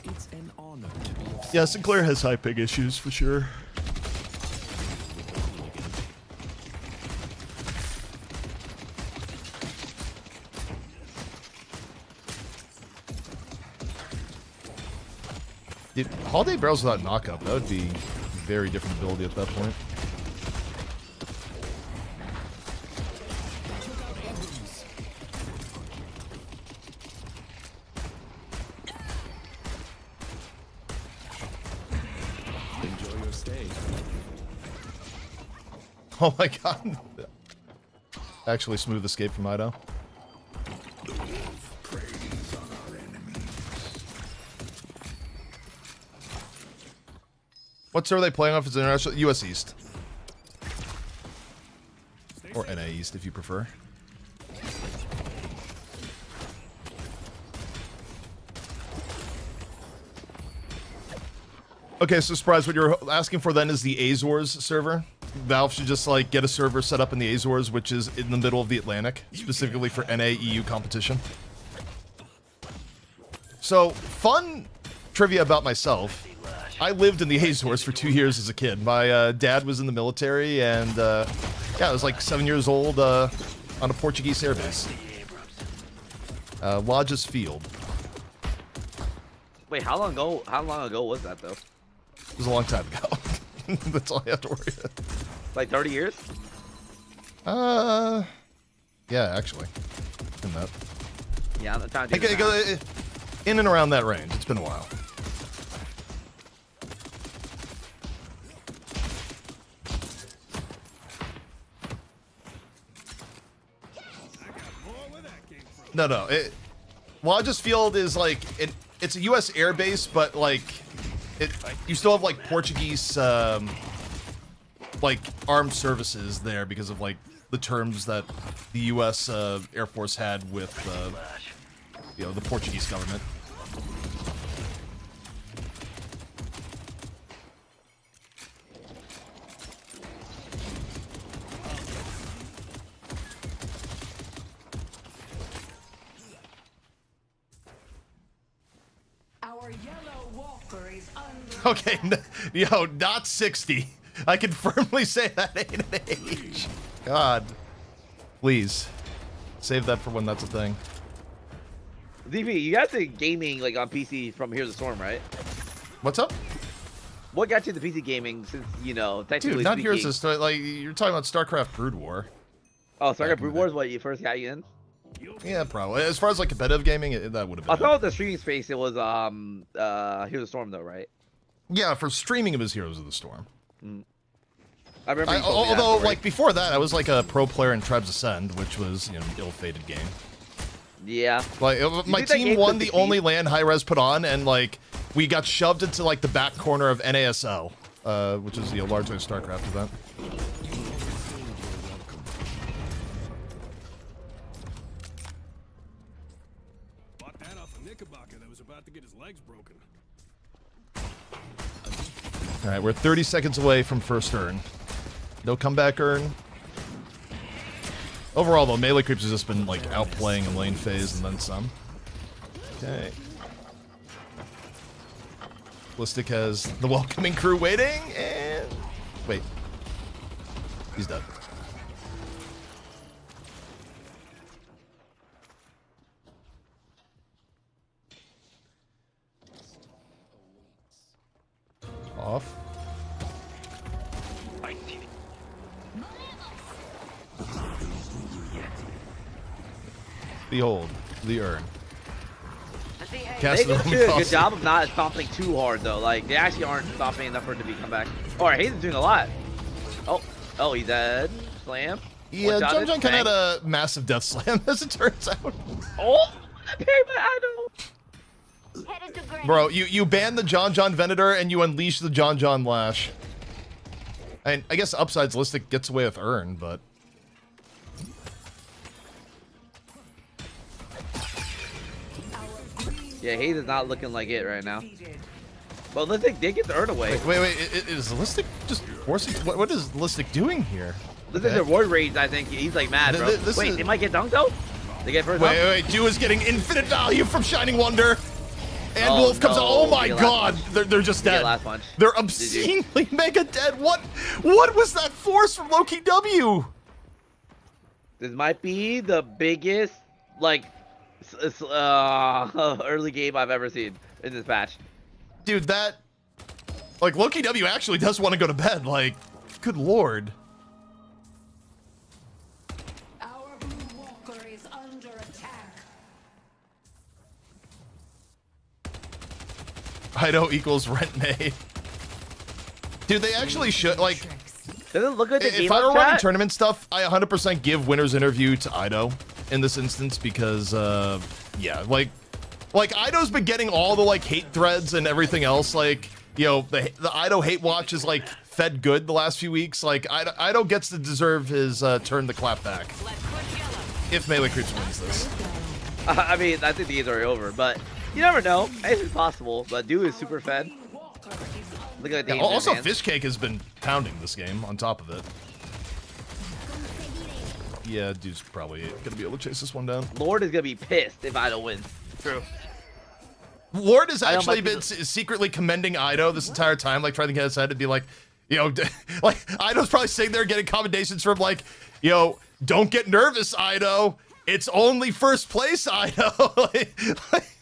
It's an honor to be Yeah, Sinclair has high ping issues for sure. Dude, Holiday barrels without knockup, that would be a very different ability at that point. Enjoy your stay. Oh my god. Actually smooth escape from Ido. What server are they playing off as international? US East. Or NA East if you prefer. Okay, so Surprise, what you're asking for then is the Azores server. Valve should just like get a server set up in the Azores, which is in the middle of the Atlantic, specifically for NA EU competition. So, fun trivia about myself. I lived in the Azores for 2 years as a kid. My dad was in the military, and yeah, I was like 7 years old on a Portuguese airbase. Lodges Field. Wait, how long ago was that though? It was a long time ago. That's all I have to worry about. Like 30 years? Yeah, actually. In that. Yeah, I'm trying to do the math. In and around that range. It's been a while. No. Lodges Field is like it's a U.S. air base, but like you still have like Portuguese like armed services there because of like the terms that the U.S. Air Force had with you know, the Portuguese government. Our yellow Walker is under Okay, yo, not 60. I can firmly say that ain't an age. God. Please. Save that for when that's a thing. DP, you got the gaming like on PC from Here's the Storm, right? What's up? What got you the PC gaming since, you know, technically Dude, not speaking? Here's the Storm. Like, you're talking about StarCraft Brood War. Oh, Back StarCraft in Brood the War day. is what you first got you in? Yeah, probably. As far as like competitive gaming, that would have been. I it. thought the streaming space it was Here's the Storm though, right? Yeah, for streaming it was Heroes of the Storm. I remember. You told me that Although, story. like before that, I was like a pro player in Tribes Ascend, which was an ill-fated game. Yeah. Like my think that team game won could the succeed? only LAN high res put on, and like we got shoved into like the back corner of NASL, which is the largely a StarCraft event. Bought that off a Knickerbocker that was about to get his legs broken. All right, we're 30 seconds away from first earn. No comeback earn. Overall, though, melee creeps has just been like outplaying in lane phase and then some. Okay. Ballistic has the welcoming crew waiting, and wait, he's dead. Off. I see the Behold, the urn. They Cast do the do a good job of not stomping too hard though. Like they actually aren't stomping enough for it to be comeback. Oh, Hayden's doing a lot. Oh, he's dead. Slam. Yeah, One-shot John it. John kind of Bang. had a massive death slam, as it turns out. Oh, I know. Headed to Gray. Bro, you ban the John John Venator and you unleash the John John Lash. And I guess Upside's Listic gets away with Urn, but... Yeah, Hayden's not looking like it right now. But Listic did get the earn away. Wait, is Listic just forcing... What is Listic doing here? This is the Ward Rage, I think. He's like mad, bro. This Wait, is- they might get dunked though? They get first up? Wait, Dew is getting infinite value from Shining Wonder. And Oh, Wolf comes out. no. Oh my He get god, last punch. they're just He get dead. last punch. They're GG. obscenely mega dead. What was that force from Loki W? This might be the biggest, like, early game I've ever seen in this patch. Dude, that... Like, Loki W actually does want to go to bed. Like, good lord. Our Blue Walker is under attack. Ido equals rent made. Dude, they actually should, like... Doesn't it look like the game If I were up running chat? tournament stuff, I 100% give winner's interview to Ido in this instance because, yeah, like Ido's been getting all the, like, hate threads and everything else, like, you know, the Ido hate watch is, like, fed good the last few weeks, like, Ido gets to deserve his, turn the clap back. If Melee Creeps wins this. I mean, I think the game's already over, but you never know. Anything's possible, but Dew is super fed. Look at the Yeah, also, Fishcake has been pounding this game on top of it. Yeah, dude's probably gonna be able to chase this one down. Lord is gonna be pissed if Ido wins. True. Lord has Ido actually might be been secretly commending Ido this entire time, like trying to get his head to be like, you know, like Ido's probably sitting there getting commendations from like, you know, don't get nervous, Ido. It's only first place, Ido.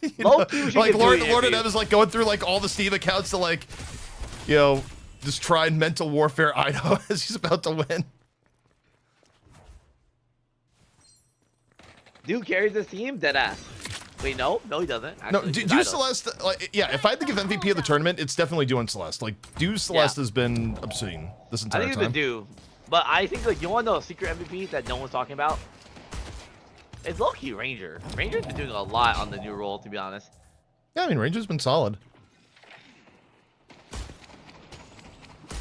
You know, Low-key, we should like get Lord Dewey and Ev is like going through like all the Steam accounts to like, you know, just try and mental warfare Ido as he's about to win. Dew carries this team, dead ass. Wait, no, he doesn't. No, Actually, it's Dew Ido. Celeste, like, yeah, if I had to give MVP of the tournament, it's definitely Dew and Celeste. Like, Dew Celeste has been obscene this I entire think it's time. the Dew, but I think like you want to know a secret MVP that no one's talking about? It's low-key Ranger. Ranger's been doing a lot on the new role, to be honest. Yeah, I mean, Ranger's been solid.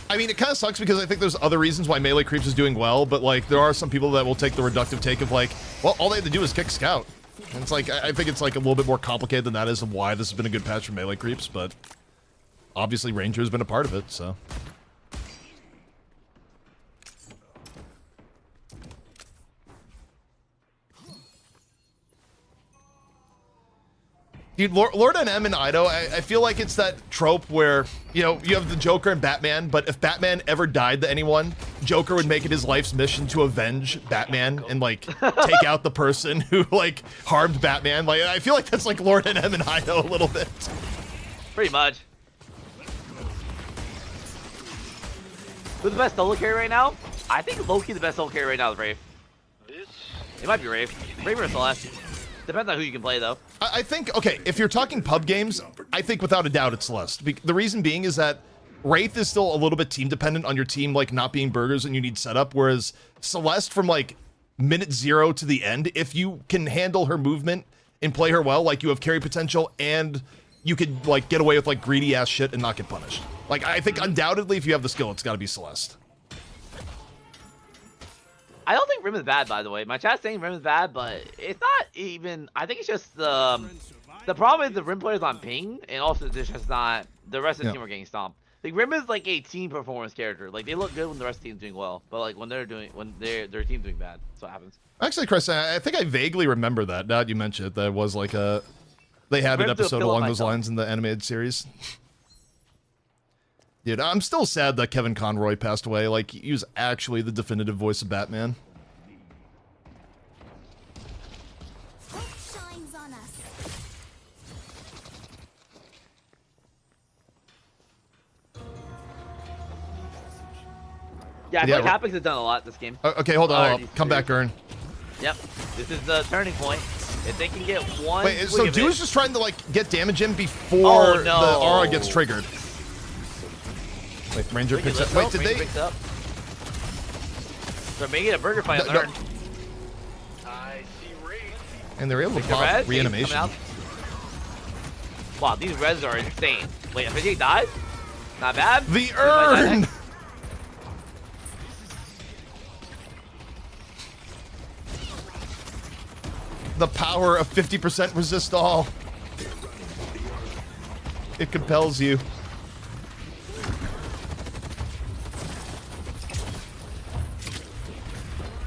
I mean, it kind of sucks because I think there's other reasons why Melee Creeps is doing well, but, like, there are some people that will take the reductive take of, like, well, all they had to do is kick Scout. And it's like, I think it's, like, a little bit more complicated than that is of why this has been a good patch for Melee Creeps, but obviously Ranger has been a part of it, so. Dude, Lord NM and Ido, I feel like it's that trope where, you know, you have the Joker and Batman, but if Batman ever died to anyone, Joker would make it his life's mission to avenge Batman and, like, take out the person who, like, harmed Batman. Like, I feel like that's like Lord NM and Ido a little bit. Pretty much. Who's the best solo carry right now? I think low-key the best solo carry right now is Wraith. It might be Wraith. Wraith or Celeste. Depends on who you can play, though. I think, okay, if you're talking pub games, I think without a doubt it's Celeste. The reason being is that Wraith is still a little bit team dependent on your team, like, not being burgers and you need setup, whereas Celeste from, like, minute 0 to the end, if you can handle her movement and play her well, like, you have carry potential and you could, like, get away with, like, greedy-ass shit and not get punished. Like, I think undoubtedly if you have the skill, it's gotta be Celeste. I don't think Rim is bad, by the way. My chat's saying Rim is bad, but it's not even. I think it's just the problem is the Rim players on ping, and also there's just not the rest of the team are getting stomped. Like Rim is like a team performance character. Like they look good when the rest of the team's doing well, but like when their team's doing bad, that's what happens. Actually, Chris, I think I vaguely remember that. Now that you mention it, that was like a they had an episode along those lines in the animated series. Dude, I'm still sad that Kevin Conroy passed away. Like, he was actually the definitive voice of Batman. Hope shines on us. Yeah, I feel like Hapix has done a lot this game. Okay, hold on. Come back, Ern. Yep, this is the turning point. If they can get one. Wait, so Dude's just trying to, like, get damage in before the aura gets triggered. Wait, Ranger picks up. Wait, did they? Picks up. They're making a burger fight on Ern. I see Wraith. And they're able to pop reanimation. Wow, these res are insane. Wait, if he dies? Not bad. The Ern! The power of 50% resist all. It compels you.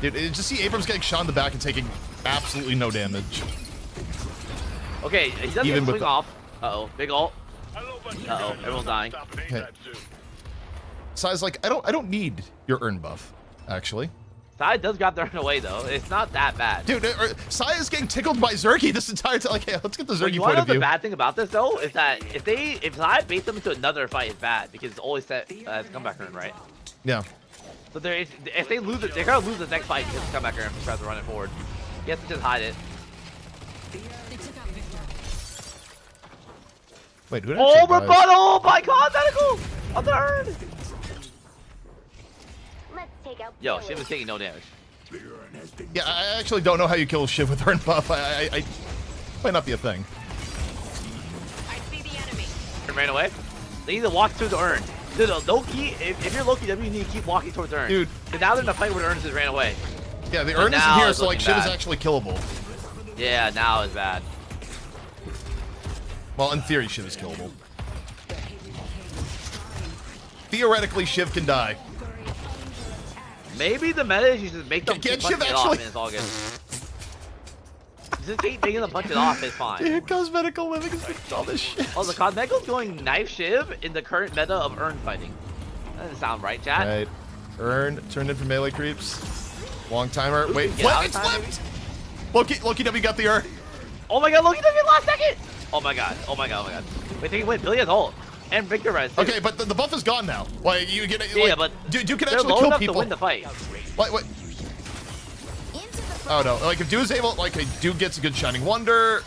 Dude, just see Abrams getting shot in the back and taking absolutely no damage. Okay, he doesn't even swing off. Uh-oh, big ult. Uh-oh, everyone's dying. Okay. Sai's like, I don't need your Ern buff, actually. Sai does grab the Ern away though. It's not that bad. Dude, Sai is getting tickled by Zergy this entire time. Like, hey, let's get the Zergy point of view. The bad thing about this though is that if Sai baits them into another fight, it's bad because it's always set as comeback Ern, right? Yeah. So if they lose it, they're gonna lose the next fight because it's comeback Ern tries to run it forward. He has to just hide it. Wait, who rebuttal by Medical on the Ern. Yo, Shiv is taking no damage. Yeah, I actually don't know how you kill Shiv with Ern buff. I might not be a thing. I see the enemy. Ran away. They need to walk through the Ern. Dude, Loki, if you're Loki W, you need to keep walking towards Ern. Dude. Because now they're in a fight where the Ern just ran away. Yeah, the Ern isn't here, so like Shiv is actually killable. Yeah, now it's bad. Well, in theory, Shiv is killable. Theoretically, Shiv can die. Maybe the meta is you just make them keep punching it off and it's all good. Just keep making them punch it off, it's fine. Dude, cosmetical living is the dumbest shit. Oh, the Cosmetico's going knife Shiv in the current meta of Ern fighting. That doesn't sound right, chat. Right. Ern turned in for melee creeps. Long timer. Wait, flip! It's flipped! Loki W got the Ern. Oh my god, Loki W last second! Oh my god, oh my god, oh my god. Wait, they can win. Billy has ult. And Victor res too. Okay, but the buff is gone now. Like, you get it. Yeah, like, but Dude can they're actually low kill enough people. to win the fight. What? Oh no, like if Dude is able, like Dude gets a good Shining Wonder.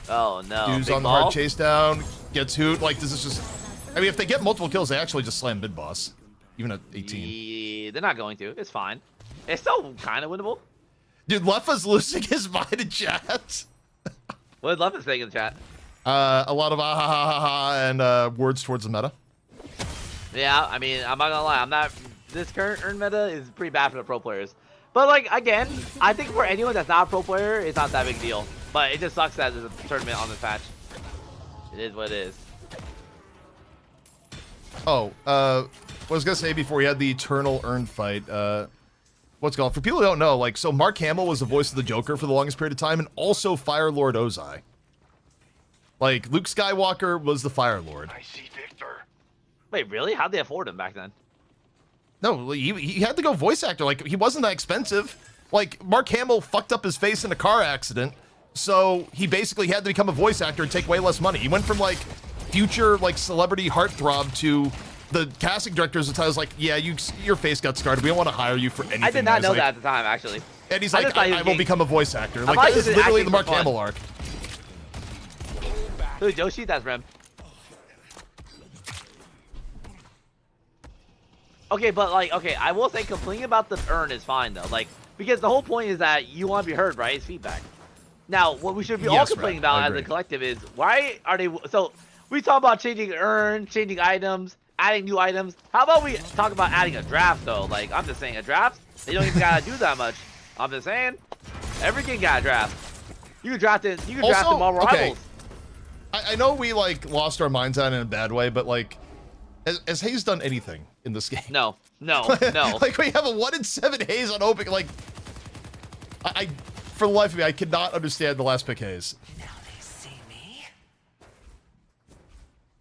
Oh no. Dude's on the hard chase down, gets hoot. Like this is just, I mean if they get multiple kills, they actually just slam mid boss. Even at 18. Yeah, they're not going to, it's fine. It's still kind of winnable. Dude, Leffa's losing his mind in chat. What did Leffa say in the chat? A lot of ah ha ha ha ha and words towards the meta. Yeah, I mean, I'm not gonna lie, this current Ern meta is pretty bad for the pro players. But like, again, I think for anyone that's not a pro player, it's not that big a deal. But it just sucks that there's a tournament on this patch. It is what it is. Oh, what I was gonna say before we had the Eternal Ern fight, what's it called? For people who don't know, like, so Mark Hamill was the voice of the Joker for the longest period of time, and also Fire Lord Ozai. Like, Luke Skywalker was the Fire Lord. I see Victor. Wait, really? How'd they afford him back then? No, he had to go voice actor. Like, he wasn't that expensive. Like, Mark Hamill fucked up his face in a car accident, so he basically had to become a voice actor and take way less money. He went from, like, future, like, celebrity heartthrob to the casting directors at the time was like, yeah, your face got scarred. We don't want to hire you for anything. I did not know like, that at the time, actually. And he's I like, just thought he I was will getting- become a voice actor. Like, thought that he is was literally acting the for Mark fun. Hamill arc. Who's Yoshi? That's Rem. Okay, but like, okay, I will say complaining about the urn is fine though, like, because the whole point is that you want to be heard, right? It's feedback. Now, what we should be all Yes, complaining Rem, I about as agree. a collective is why are they? So we talk about changing urn, changing items, adding new items. How about we talk about adding a draft though? Like, I'm just saying, a draft, they don't even gotta do that much. I'm just saying, every game got a draft. You can draft it. You can draft Also, in Marvel okay. Rivals. I know we, like, lost our minds on it in a bad way, but, like, has Hayes done anything in this game? No, no, no. Like, we have a 1 in 7 Hayes on open. Like, I for the life of me, I cannot understand the last pick Hayes. Now they see me.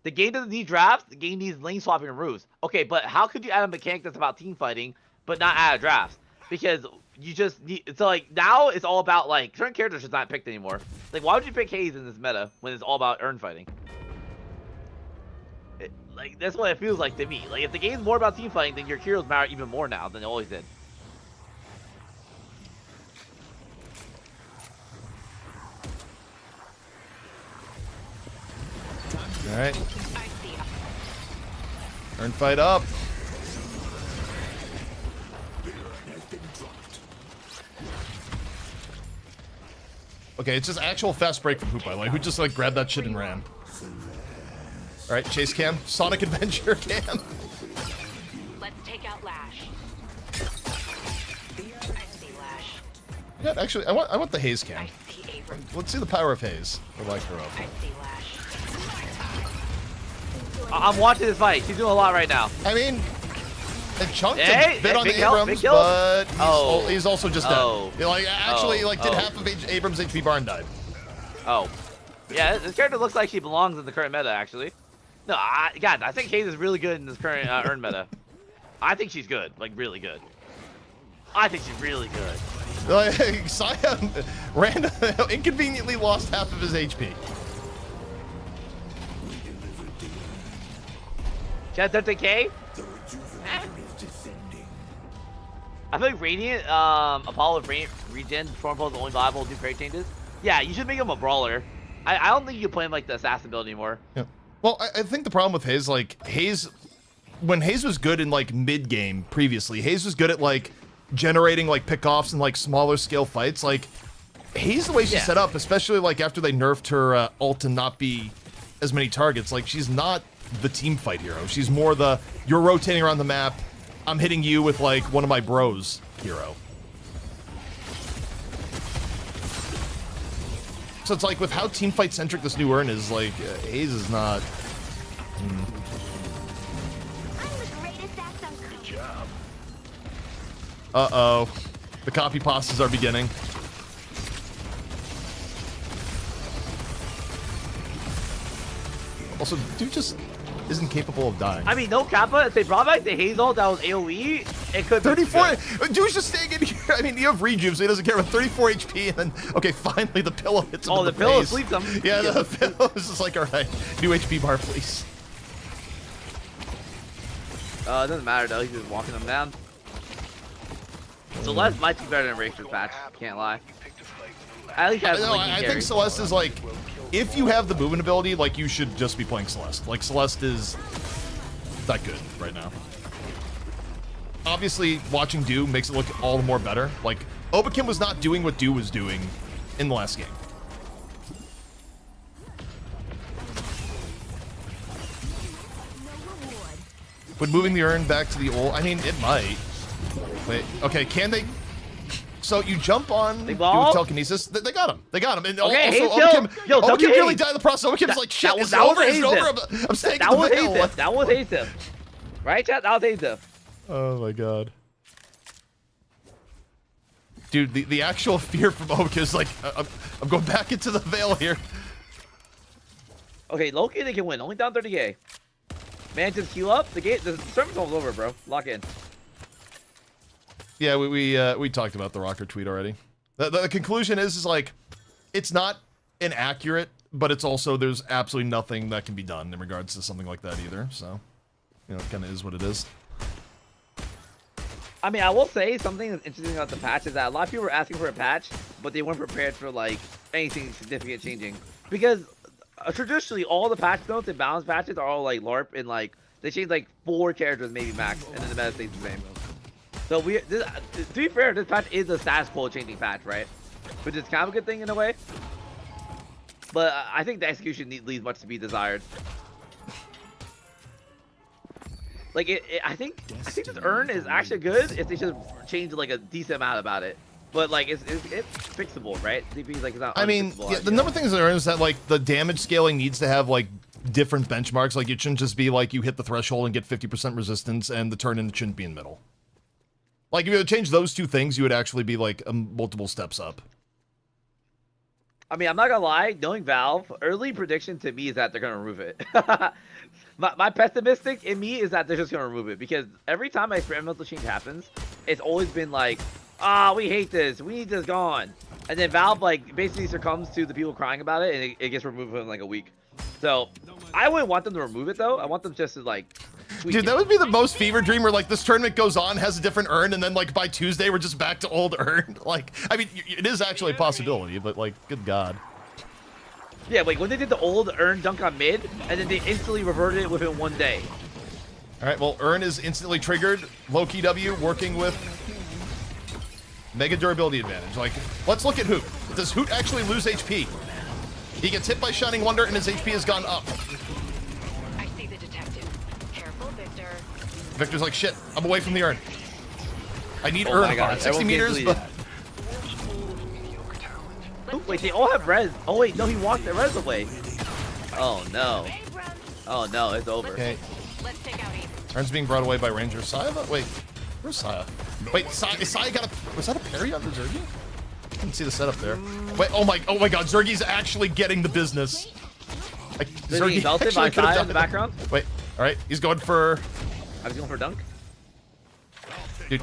The game doesn't need drafts. The game needs lane swapping and roofs. Okay, but how could you add a mechanic that's about team fighting, but not add a draft? Because you just need. So like now it's all about like certain characters just not picked anymore. Like why would you pick Hayes in this meta when it's all about urn fighting? Like that's what it feels like to me. Like if the game's more about team fighting, then your heroes matter even more now than they always did. All right, I see. turn fight up. Okay, it's just actual fast break from Hoopa. Like, who just like grabbed that shit and ran? All right, chase cam, Sonic Adventure cam. Let's take out Lash. I see Lash. Yeah, actually, I want the Hayes cam. I see Abrams. Let's see the power of Hayes. Or like her up. I see Lash. I'm watching this fight. She's doing a lot right now. I mean, a chunk Hey, a bit on big help, Abrams, big kill. but he's Oh. also just Oh. dead. Like, actually, Oh. like, did Oh. half of Abrams' HP bar and died. Oh, yeah. This character looks like she belongs in the current meta. Actually, no. God, I think Hayes is really good in this current urn meta. I think she's good, like really good. I think she's really good. Like, Sion inconveniently lost half of his HP. Chad 13K? I feel like Radiant, Apollo Regen, Stormfall is the only viable new crate changes. Yeah, you should make him a brawler. I don't think you can play him like the assassin build anymore. Yeah. Well, I think the problem with Hayes, like, when Hayes was good in, like, mid-game previously, Hayes was good at, like, generating, like, pickoffs and, like, smaller scale fights. Like, Hayes, the way she's Yeah. set up, especially, like, after they nerfed her ult to not be as many targets, like, she's not the team fight hero. She's more the, you're rotating around the map, I'm hitting you with, like, one of my bros hero. So it's like, with how team fight centric this new urn is, like, Hayes is not. Good job. Uh-oh. The copy pastas are beginning. Also, dude just isn't capable of dying. I mean, no Kappa, if they brought back the Hazel that was AoE, it could be 34! good. Dude's just staying in here. I mean, you have rejuve, so he doesn't care about 34 HP, and then, okay, finally the pillow hits him Oh, in the the pillow face. sleeps him. Yeah, the pillow is just like, alright, new HP bar, please. It doesn't matter though, he's just walking them down. Celeste might be better than Rachel's patch, can't lie. At least has No, Linking I carry. think Celeste is like, if you have the movement ability, like, you should just be playing Celeste. Like, Celeste is not good right now. Obviously, watching Do makes it look all the more better. Like, Obakim was not doing what Do was doing in the last game. Would moving the urn back to the old, I mean, it might. Wait, okay, can they? So you jump on They do ball? telekinesis. They got him. They got him. And Okay, also, Hayes killed. Yo, Obakim W really Hayes. died in the process. Obakim's like, shit, it's that over, was it's over. Hayes. I'm staying That in was the middle. Hayes. That was Hayes. Right, chat? That was Hayes. Oh my god. Dude, the actual fear from Obakim is like, I'm going back into the veil here. Okay, Loki, they can win. Only down 30k. Man, just queue up. The tournament's almost over, bro. Lock in. Yeah, we talked about the Rocker tweet already. The conclusion is like, it's not inaccurate, but it's also there's absolutely nothing that can be done in regards to something like that either. So, you know, it kind of is what it is. I mean, I will say something that's interesting about the patch is that a lot of people were asking for a patch, but they weren't prepared for like anything significant changing. Because traditionally, all the patch notes and balance patches are all like LARP and like they change like 4 characters maybe max, and then the meta stays the same. So to be fair, this patch is a status quo changing patch, right? Which is kind of a good thing in a way. But I think the execution leaves much to be desired. Like I think this urn is actually good if they just change like a decent amount about it. But like it's fixable, right? DP, like, it's not I mean, yeah, the number of things that are is that like the damage scaling needs to have like different benchmarks. Like it shouldn't just be like you hit the threshold and get 50% resistance, and the turn in shouldn't be in the middle. Like if you would change those 2 things, you would actually be like multiple steps up. I mean, I'm not gonna lie, knowing Valve, early prediction to me is that they're gonna remove it. my pessimistic in me is that they're just gonna remove it, because every time an experimental change happens, it's always been like, we hate this, we need this gone. And then Valve like basically succumbs to the people crying about it, and it gets removed in like a week. So I wouldn't want them to remove it though. I want them just to like tweak Dude, it. that would be the most fever dream where like this tournament goes on, has a different urn, and then like by Tuesday we're just back to old urn. Like, I mean, it is actually a possibility, but like, good God. Yeah, like when they did the old urn dunk on mid, and then they instantly reverted it within 1 day. All right, well, urn is instantly triggered. Low-key W working with mega durability advantage. Like, let's look at Hoot. Does Hoot actually lose HP? He gets hit by Shining Wonder and his HP has gone up. I see the detective. Careful, Victor. Victor's like, shit, I'm away from the urn. I need Oh urn my God, hard. 60 everyone meters. gets deleted. Ooh, wait, they all have res. Oh wait, no, he walked the res away. Oh no. Oh no, it's over. Okay. Let's take out Aiden. Urn's being brought away by Ranger. Saya? Wait, where's Saya? Wait, Saya got a... Was that a parry on the Zergy? I didn't see the setup there. Wait, oh my God, Zergy's actually getting the business. Like, Is he belted by Saya in the background? Wait, all right, he's going for... I was going for a dunk. Dude,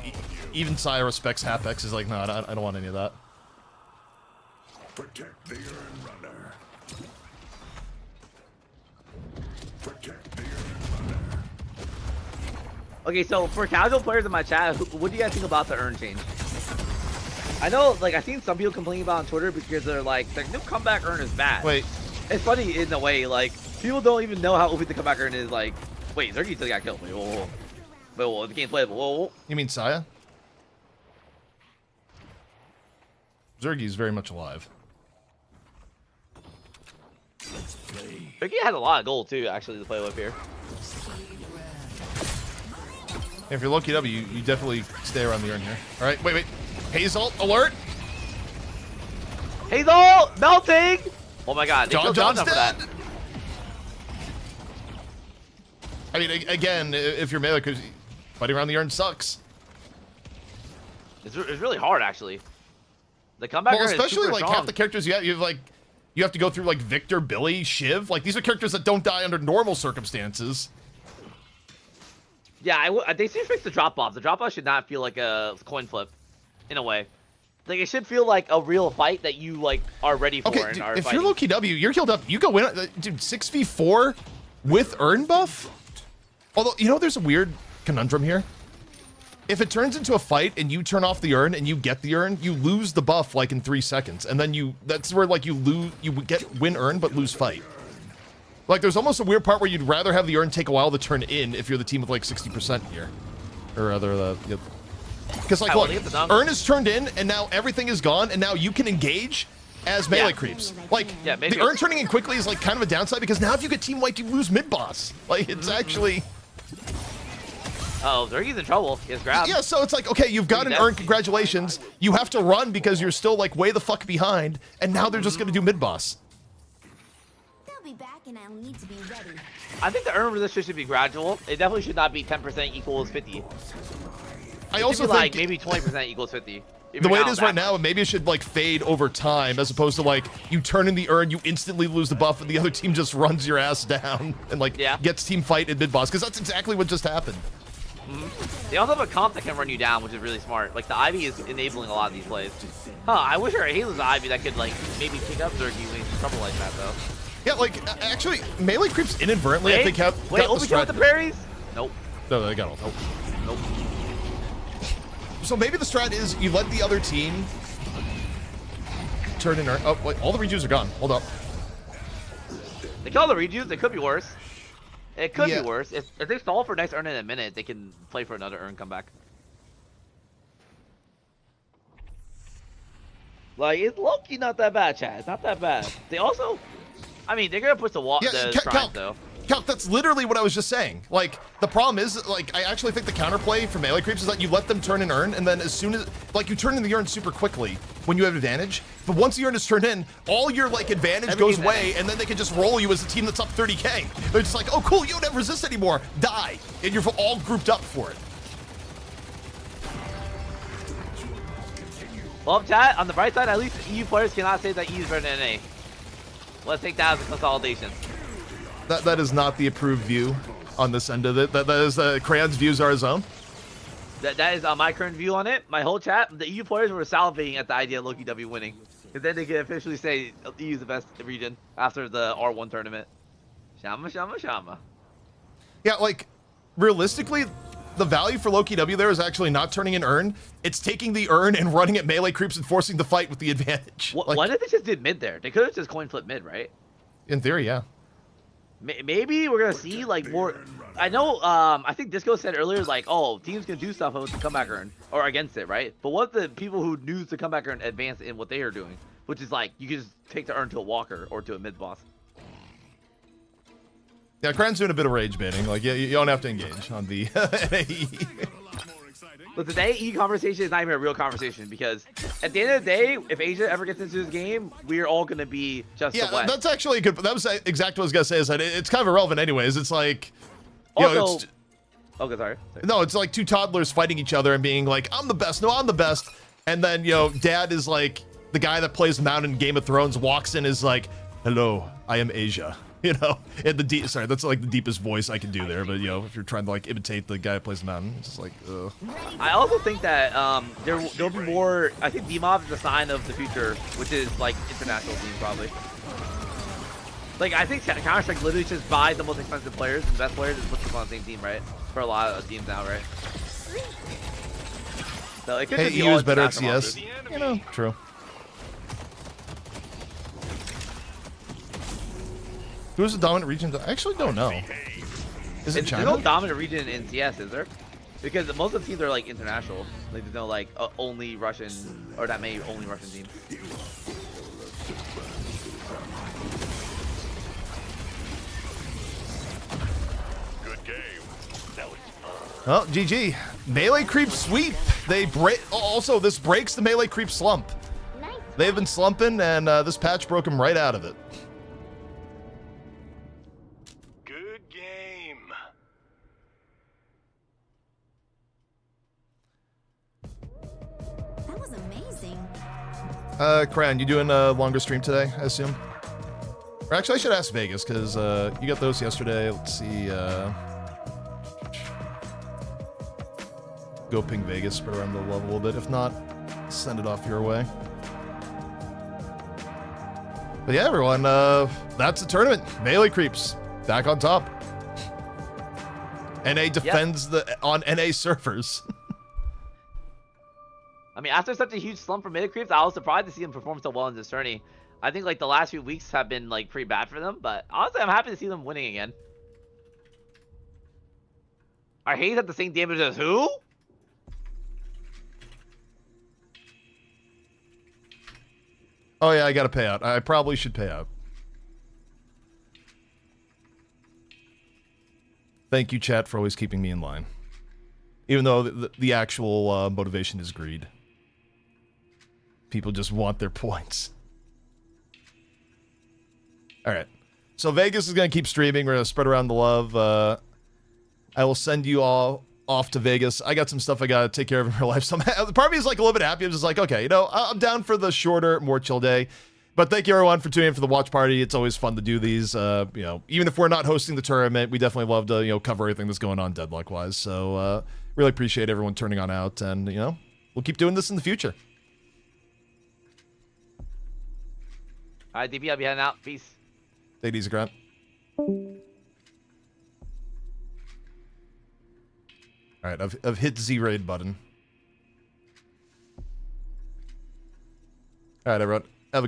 even Saya respects Hapex. Is like, no, I don't want any of that. Protect the urn runner. Protect the urn runner. Okay, so for casual players in my chat, what do you guys think about the urn change? I know, like, I've seen some people complaining about it on Twitter because they're like, the new comeback urn is bad. Wait. It's funny in a way, like, people don't even know how OP the comeback urn is. Like, wait, Zergy still got killed. Wait, whoa, whoa. Wait, whoa, the game's playable. Whoa, whoa. You mean Saya? Zergy's very much alive. Zergy has a lot of gold, too, actually, to play with here. If you're Loki W, you definitely stay around the urn here. All right, wait. Hazel, alert! Hazel, melting! Oh my God, they killed John's John for that. dead! I mean, again, if you're melee, because fighting around the urn sucks. It's really hard, actually. The comeback Well, urn is especially super like strong. half the characters you have to go through like Victor, Billy, Shiv. Like these are characters that don't die under normal circumstances. Yeah, they should fix the drop off. The drop off should not feel like a coin flip, in a way. Like it should feel like a real fight that you like are ready for. Okay, and dude, are if fighting. you're Loki W, you're healed up. You go in, dude. 6v4 with urn buff. Although you know, there's a weird conundrum here. If it turns into a fight and you turn off the urn and you get the urn, you lose the buff like in 3 seconds, and then that's where like you win urn but lose fight. Like there's almost a weird part where you'd rather have the urn take a while to turn in if you're the team with like 60% here, or rather because like look, urn is turned in and now everything is gone and now you can engage as melee creeps. Like the urn turning in quickly is like kind of a downside because now if you get team wiped you lose mid boss. Like it's actually. Oh, Zergy's in trouble. He has grabbed. Yeah, so it's like, okay, you've got an urn, congratulations. You have to run because you're still like way the fuck behind, and now they're just gonna do mid boss. They'll be back and I'll need to be ready. I think the urn resistance should be gradual. It definitely should not be 10% equals 50. I also think think like maybe 20% equals 50. If The you're way it down is that right now, maybe it should like fade over time, as opposed to like you turn in the urn, you instantly lose the buff, and the other team just runs your ass down and like gets team fight in mid boss, because that's exactly what just happened. They also have a comp that can run you down, which is really smart. Like the Ivy is enabling a lot of these plays. Huh? I wish our Halo's Ivy that could like maybe pick up Zergy when he's in trouble like that though. Yeah, like actually, melee creeps inadvertently. I think have wait, got the overkill with the parries? Nope. No, they got all. Nope. Nope. So maybe the strat is you let the other team turn in. Oh, wait, all the rejues are gone. Hold up. They kill the rejues. It could be worse. It could Yeah. be worse. If they stall for a nice earn in a minute, they can play for another earn comeback. Like, it's low-key not that bad, Chad. It's not that bad. They also, I mean, they're gonna push the shrines though. Calc, that's literally what I was just saying. Like, the problem is, like, I actually think the counterplay for melee creeps is that you let them turn and earn, and then as soon as, like, you turn in the urn super quickly when you have advantage, but once the urn is turned in, all your, like, advantage goes away, and then they can just roll you as a team that's up 30k. They're just like, oh, cool, you don't have resist anymore. Die. And you're all grouped up for it. Well, chat, on the bright side, at least EU players cannot say that EU is better than NA. Let's take that as a consolidation. That is not the approved view on this end of it. That is Crayon's views are his own. That is my current view on it. My whole chat, the EU players were salivating at the idea of Loki W winning. Because then they could officially say EU is the best region after the R1 tournament. Shama, shama, shama. Yeah, like, realistically, the value for Loki W there is actually not turning an urn. It's taking the urn and running at melee creeps and forcing the fight with the advantage. Why did they just did mid there? They could have just coin flip mid, right? In theory, yeah. Maybe we're gonna see like more. I know. I think Disco said earlier, like, oh, teams can do stuff with the comeback earn or against it, right? But what the people who knew the comeback earn advance in what they are doing, which is like you can just take the earn to a walker or to a mid boss. Yeah, Cran's doing a bit of rage baiting. Like, yeah, you don't have to engage on the NAE. But the AE conversation is not even a real conversation because at the end of the day, if Asia ever gets into this game, we're all gonna be just the West. That's actually good. That was exactly what I was gonna say. Is that it's kind of irrelevant, anyways. It's like, you know, Also, okay, sorry. No, it's like two toddlers fighting each other and being like, "I'm the best." No, I'm the best. And then Dad is like the guy that plays Mountain in Game of Thrones walks in is like, "Hello, I am Asia." In the sorry, that's like the deepest voice I can do there. But if you're trying to like imitate the guy that plays the Mountain, it's just like, ugh. I also think that there'll be more. I think DMOB is a sign of the future, which is like international team probably. Like I think Counter-Strike literally just buys the most expensive players, the best players, and puts them on the same team, right? For a lot of teams now, right? So it could just be EU all is better at international CS. True. Who's the dominant region? I actually don't know. Is it China? There's no dominant region in CS, is there? Because most of the teams are like international. Like there's no like only Russian or that many only Russian teams. Good game. That was fun. Well, GG. Melee creep sweep. They break. Also, this breaks the melee creep slump. They've been slumping, and this patch broke them right out of it. Good game. That was amazing. Cran, you doing a longer stream today, I assume? Or actually, I should ask Vegas, because you got those yesterday. Let's see. Go ping Vegas, spread around the love a little bit. If not, send it off your way. But yeah, everyone, that's the tournament. Melee creeps back on top. NA defends on NA servers. I mean, after such a huge slump for mid creeps, I was surprised to see them perform so well in this tourney. I think like the last few weeks have been like pretty bad for them, but honestly, I'm happy to see them winning again. Are Hayes at the same damage as who? Oh yeah, I gotta pay out. I probably should pay out. Thank you, chat, for always keeping me in line. Even though the actual motivation is greed. People just want their points. Alright. So Vegas is going to keep streaming. We're going to spread around the love. I will send you all off to Vegas. I got some stuff I gotta take care of in real life. So part of me is like a little bit happy. I'm just like, okay, you know, I'm down for the shorter, more chill day. But thank you everyone for tuning in for the watch party. It's always fun to do these. You know, even if we're not hosting the tournament, we definitely love to, you know, cover everything that's going on Deadlock wise. So really appreciate everyone turning on out, and you know, we'll keep doing this in the future. All right, DP, I'll be heading out. Peace. Take it easy, Grant. All right, I've hit Z-Raid button. All right, everyone. Have a good one.